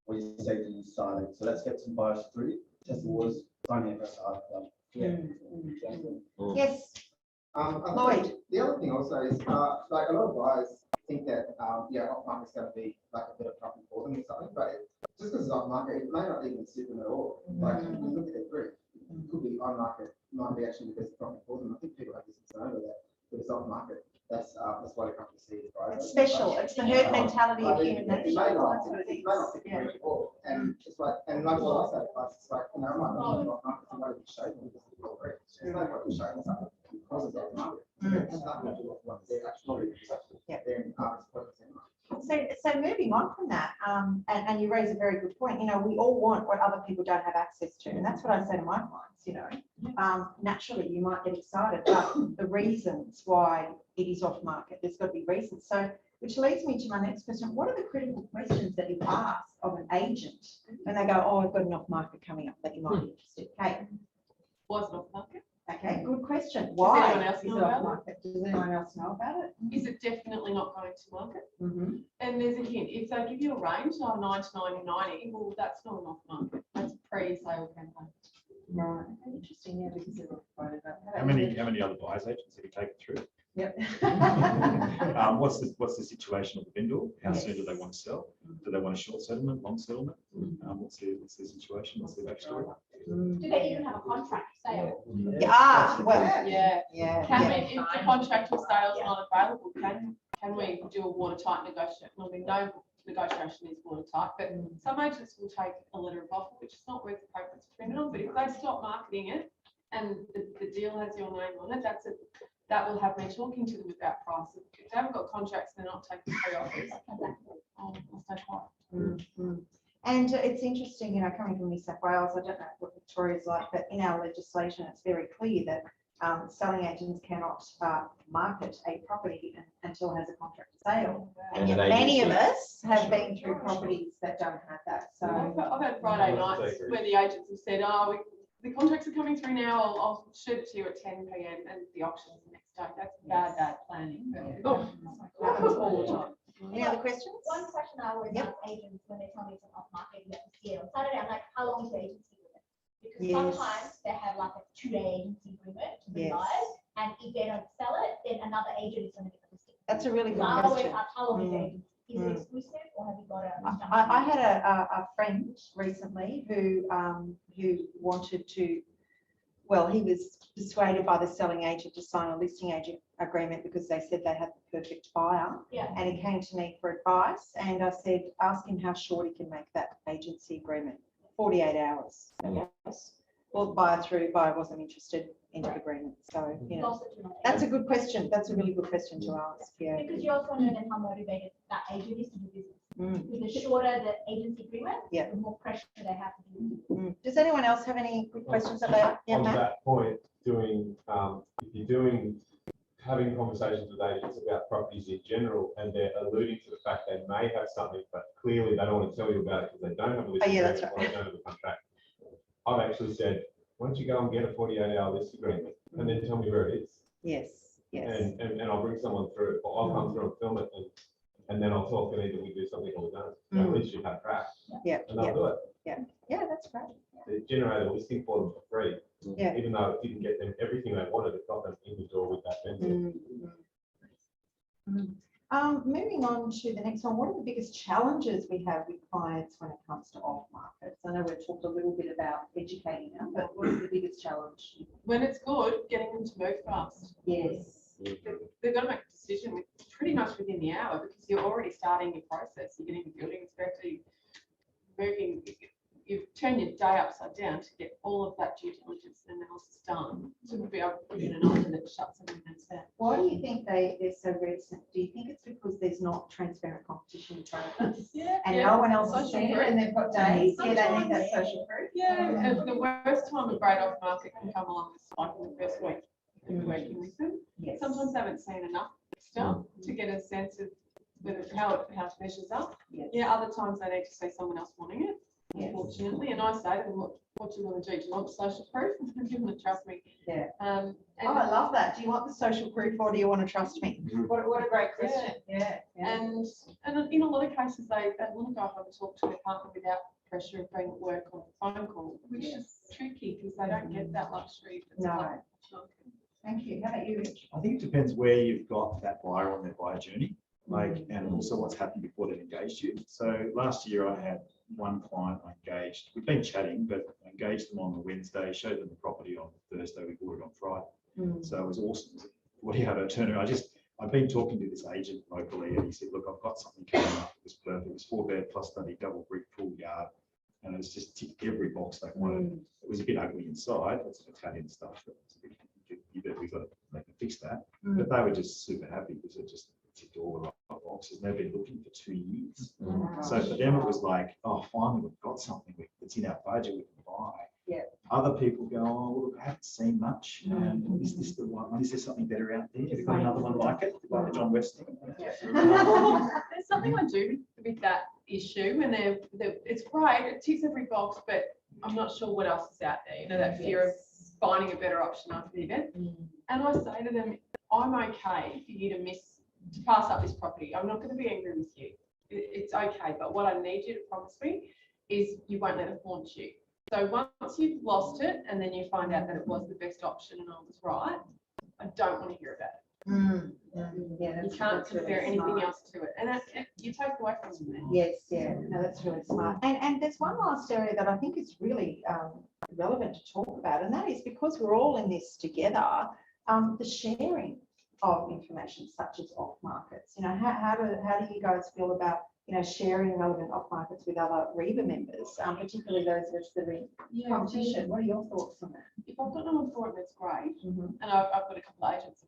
Or you say to you silent. So let's get some buyers through, test the waters, sign the FSR. Yes. Lloyd. The other thing also is, like a lot of buyers think that, off market is going to be like a bit of profit for them or something, but just because it's off market, it may not even suit them at all. Like when you look at their group, it could be on market, might be actually the best profit for them. I think people have this concern over that, but it's off market. That's why they come to see it. Right? It's special. It's the herd mentality of human nature. It may not fit very well. And it's like, and like what I said, it's like, you know, I might not be off market, I might be showing them this is all great. There's no point in showing something because it's off market. It's nothing to do with what they're actually, they're in So moving on from that, and you raise a very good point, you know, we all want what other people don't have access to. And that's what I say to my clients, you know, naturally you might get excited, but the reasons why it is off market, there's got to be reasons. So, which leads me to my next question. What are the critical questions that you ask of an agent when they go, oh, I've got an off market coming up that you might be interested? Kate? Was it off market? Okay, good question. Does Why anyone else is know it off about market? Does anyone else know about it? Is it definitely not going to market? Mm-hmm. And there's a hint. If they give you a range of 99 to 90, well, that's not an off market. That's pre-sale campaign. Right. Interesting. Yeah, because they're quite about How many other buyers agents have you taken through? Yep. What's the situation of the vendor? How soon do they want to sell? Do they want a short settlement, long settlement? What's their situation? What's their backstory? Do they even have a contract sale? Can we, if the contract or sale is not available, can we do a watertight negotiation? I mean, no negotiation is watertight, but some agents will take a letter of offer, which is not worth the paper it's printed on. But if they stop marketing it and the deal has your name on it, that will have me talking to them about price. If they haven't got contracts, they're not taking pre-offers. I'll stay quiet. And it's interesting, you know, coming from New South Wales, I don't know what Victoria's like, but in our legislation, it's very clear that selling agents cannot market a property until it has a contract of sale. And yet many of us have been through properties that don't have that. So I've had Friday nights where the agents have said, oh, the contracts are coming through now, I'll shoot it to you at 10 p.m. and the auction's the next day. That's bad planning. happens all the time. Any other questions? One question I always ask agents when they tell me it's an off market, you have to see it on Saturday. I'm like, how long is the agency with it? Because sometimes they have like a 2-day agency agreement to the buyers, and if they don't sell it, then another agent is going to get the listing. That's a really good I always question. ask, how long is the agency? Is it exclusive, or have you got a? I had a friend recently who wanted to, well, he was persuaded by the selling agent to sign a listing agent agreement because they said they had the perfect buyer. Yeah. And he came to me for advice, and I said, ask him how short he can make that agency agreement. 48 hours. Yes. Well, buyer wasn't interested into the agreement. So, you know, that's a good question. That's a really good question to ask. Yeah. Because you also know then how motivated that agent is to do business. Because the shorter the agency agreement, the more pressure they have to do. Does anyone else have any good questions about? Yeah, On Matt? that point, if you're having conversations with agents about properties in general, and they're alluding to the fact they may have something, but clearly they don't want to tell you about it because they don't have a listing agreement or they don't have a contract. I've actually said, why don't you go and get a 48-hour list agreement and then tell me where it is? Yes. And I'll bring someone through, or I'll come through and film it, and then I'll talk, and either we do something or we don't. So at least you have track. And they'll do it. Yeah, that's great. They generate a listing for them for free. Yeah. Even though it didn't get them everything they wanted, it got them in the door with that vendor. Moving on to the next one, what are the biggest challenges we have with clients when it comes to off markets? I know we've talked a little bit about educating them, but what is the biggest challenge? When it's good, getting them to move fast. Yes. They've got to make a decision pretty much within the hour because you're already starting your process. You're getting the building inspector, moving, you turn your day upside down to get all of that due diligence and analysis done. So we'll be able to put in an order that shuts everything down. Why do you think they're so reticent? Do you think it's because there's not transparent competition in front of us? And no one else has seen it and they've got days? Yeah, they need that social proof. Yeah, and the worst time a great off market can come along is like in the first week of working with them. Sometimes they haven't seen enough stuff to get a sense of whether how it measures up. Other times they need to see someone else wanting it. Unfortunately, and I say to them, what do you want to do? Do you want social proof? Give them to trust me. I love that. Do you want the social proof or do you want to trust me? What a great question. And in a lot of cases, they want to go home and talk to their partner without pressure of being at work on a phone call, which is tricky because they don't get that luxury. No. Thank you. How about you, Rich? I think it depends where you've got that buyer on their buyer journey, and also what's happened before they've engaged you. So last year I had one client I engaged. We've been chatting, but I engaged them on the Wednesday, showed them the property on Thursday, we bought it on Friday. So it was awesome. 40-hour turnaround. I've been talking to this agent locally, and he said, "Look, I've got something coming up. It was perfect. It was 4-bed plus study, double brick, full yard, and it's just ticked every box they wanted. It was a bit ugly inside. It's Italian stuff. You bet we got to make them fix that. But they were just super happy because it just ticked all the right boxes. They've been looking for 2 years. So for them, it was like, oh, finally we've got something that's in our budget we can buy. Other people go, oh, look, I haven't seen much. And is this the one? Is there something better out there? Have you got another one like it? Like the John West thing? There's something I do with that issue, and it's great. It ticks every box, but I'm not sure what else is out there. You know, that fear of finding a better option after the event. And I say to them, I'm okay for you to pass up this property. I'm not going to be angry with you. It's okay. But what I need you to promise me is you won't let it haunt you. So once you've lost it and then you find out that it was the best option and I was right, I don't want to hear about it. You can't compare anything else to it. And you take away from them. Yes, no, that's really smart. And there's one last area that I think is really relevant to talk about, and that is because we're all in this together, the sharing of information such as off markets. You know, how do you guys feel about, you know, sharing relevant off markets with other REBAA members, particularly those of us that are in competition? What are your thoughts on that? If I've got no one for it, that's great. And I've got a couple of agents,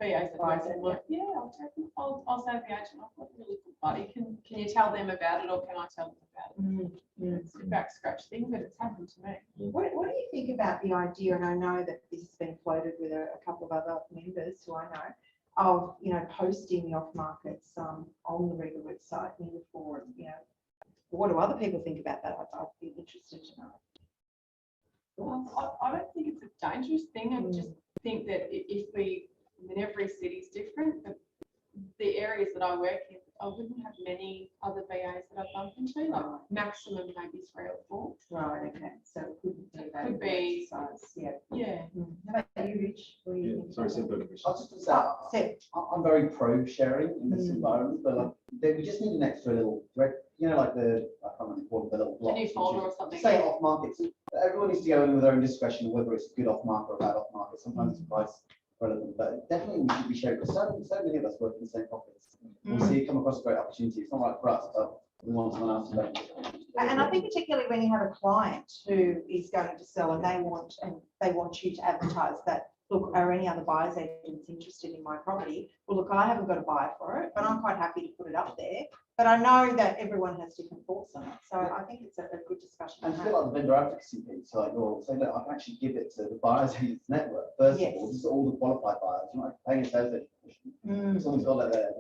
BAs that work, and like, I'll say to the agent, I've got a really good buddy. Can you tell them about it, or can I tell them about it? It's a back scratch thing, but it's happened to me. What do you think about the idea, and I know that this has been floated with a couple of other members who I know, of, you know, posting the off markets on the REBAA website moving forward? You know, what do other people think about that? I'd be interested to know. I don't think it's a dangerous thing. I just think that every city is different, but the areas that I work in, I wouldn't have many other VAs that I've bumped into, like maximum maybe 3 or 4. Right, okay. So it could be size. Yeah. How about you, Rich? What do you think? Sorry, I'm very pro sharing in this environment, but like we just need an extra little thread, you know, like I can't remember the little block. A new folder or something. Say off markets. Everyone needs to go in with their own discretion whether it's a good off market or bad off market. Sometimes it's price relevant, but definitely we should be sharing because so many of us work in the same pockets. We see it come across a great opportunity. It's not right for us, but we want someone else to And I think particularly when you have a client who is going to sell and they want you to advertise that, look, are any other buyers agents interested in my property? Well, look, I haven't got a buyer for it, but I'm quite happy to put it up there. But I know that everyone has different thoughts on it. So I think it's a good discussion. And it's a bit like the vendor advocacy piece, so like, well, so that I can actually give it to the buyers agents network. First of all, this is all the qualified buyers, you're not paying a sales agent commission. Someone's got that there.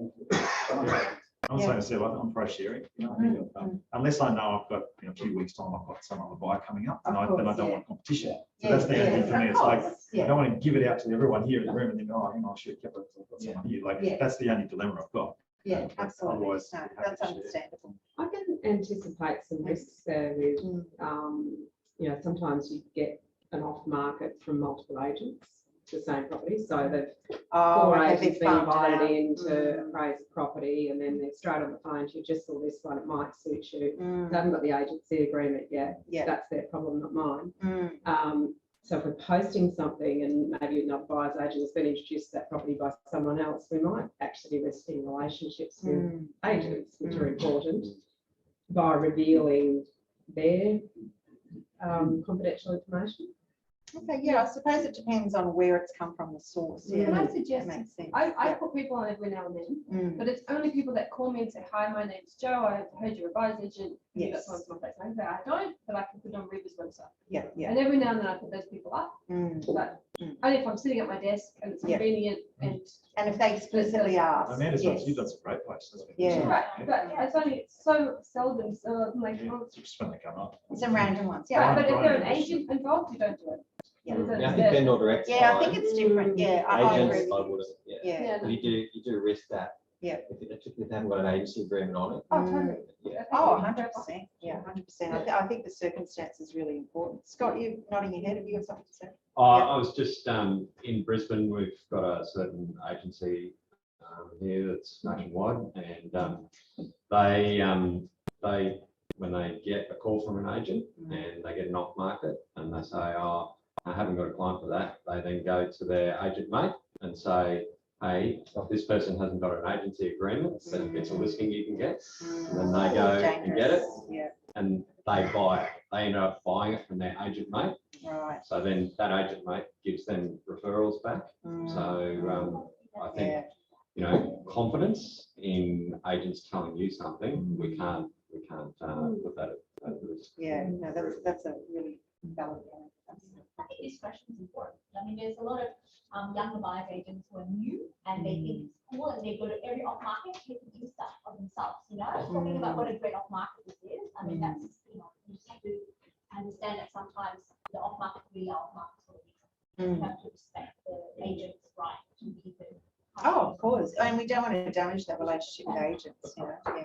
I'm saying to say, like, I'm pro sharing, you know, I mean, unless I know I've got, you know, a few weeks time, I've got some other buyer coming up, and then I don't want competition. So that's the only thing for me, it's like, I don't want to give it out to everyone here in the room and then, oh, you know, I should have kept it, I've got someone here, like, that's the only dilemma I've got. Yeah, absolutely. Otherwise, No, that's understandable. I can anticipate some risks there with, you know, sometimes you get an off market from multiple agents, the same property, so they've four agents been invited in to appraise the property, and then they're straight on the phone to you, just saw this one, it might suit you. They haven't got the agency agreement yet. That's their problem, not mine. So if we're posting something and maybe another buyer's agent has been introduced to that property by someone else, we might actually be risking relationships with agents, which are important, by revealing their confidential information. Okay, yeah, I suppose it depends on where it's come from, the source. Can I That suggest, makes sense. I put people on every now and then, but it's only people that call me and say, hi, my name's Joe, I heard you're a buyer's agent. You got someone to my place. I say, I don't, but I can put it on REBAA's website. Yeah. And every now and then I put those people up, but only if I'm sitting at my desk and it's convenient and if they explicitly ask. Amanda's done, you've done some great places. Right, but it's only so seldom, so I'm like, oh, Just when they come up. Some random ones, right, but if there's an agent involved, you don't do it. Yeah, I think vendor direct. Yeah, I think it's different. Yeah, I agree. Agents, I wouldn't, Yeah. But you do risk that. Yeah. If they haven't got an agency agreement on it. Oh, totally. Yeah. Oh, 100%. Yeah, 100%. I think the circumstance is really important. Scott, you nodding your head, have you got something to say? I was just in Brisbane, we've got a certain agency here that's nationwide, and they when they get a call from an agent and they get an off market and they say, oh, I haven't got a client for that, they then go to their agent mate and say, hey, this person hasn't got an agency agreement, so it's a listing you can get. And then they go and get it, and they buy it. They end up buying it from their agent mate. Right. So then that agent mate gives them referrals back. So I think, you know, confidence in agents telling you something, we can't put that at risk. Yeah, no, that's a really valid point. I think discretion is important. I mean, there's a lot of younger buyers agents who are new and they think it's cool and they go to every off market to do stuff for themselves, you know, talking about what a great off market this is. I mean, that's, you know, you just have to understand that sometimes the off market really are off markets for a reason. You have to respect the agent's right to keep it. Oh, of course. And we don't want to damage that relationship with agents, you know. Yeah.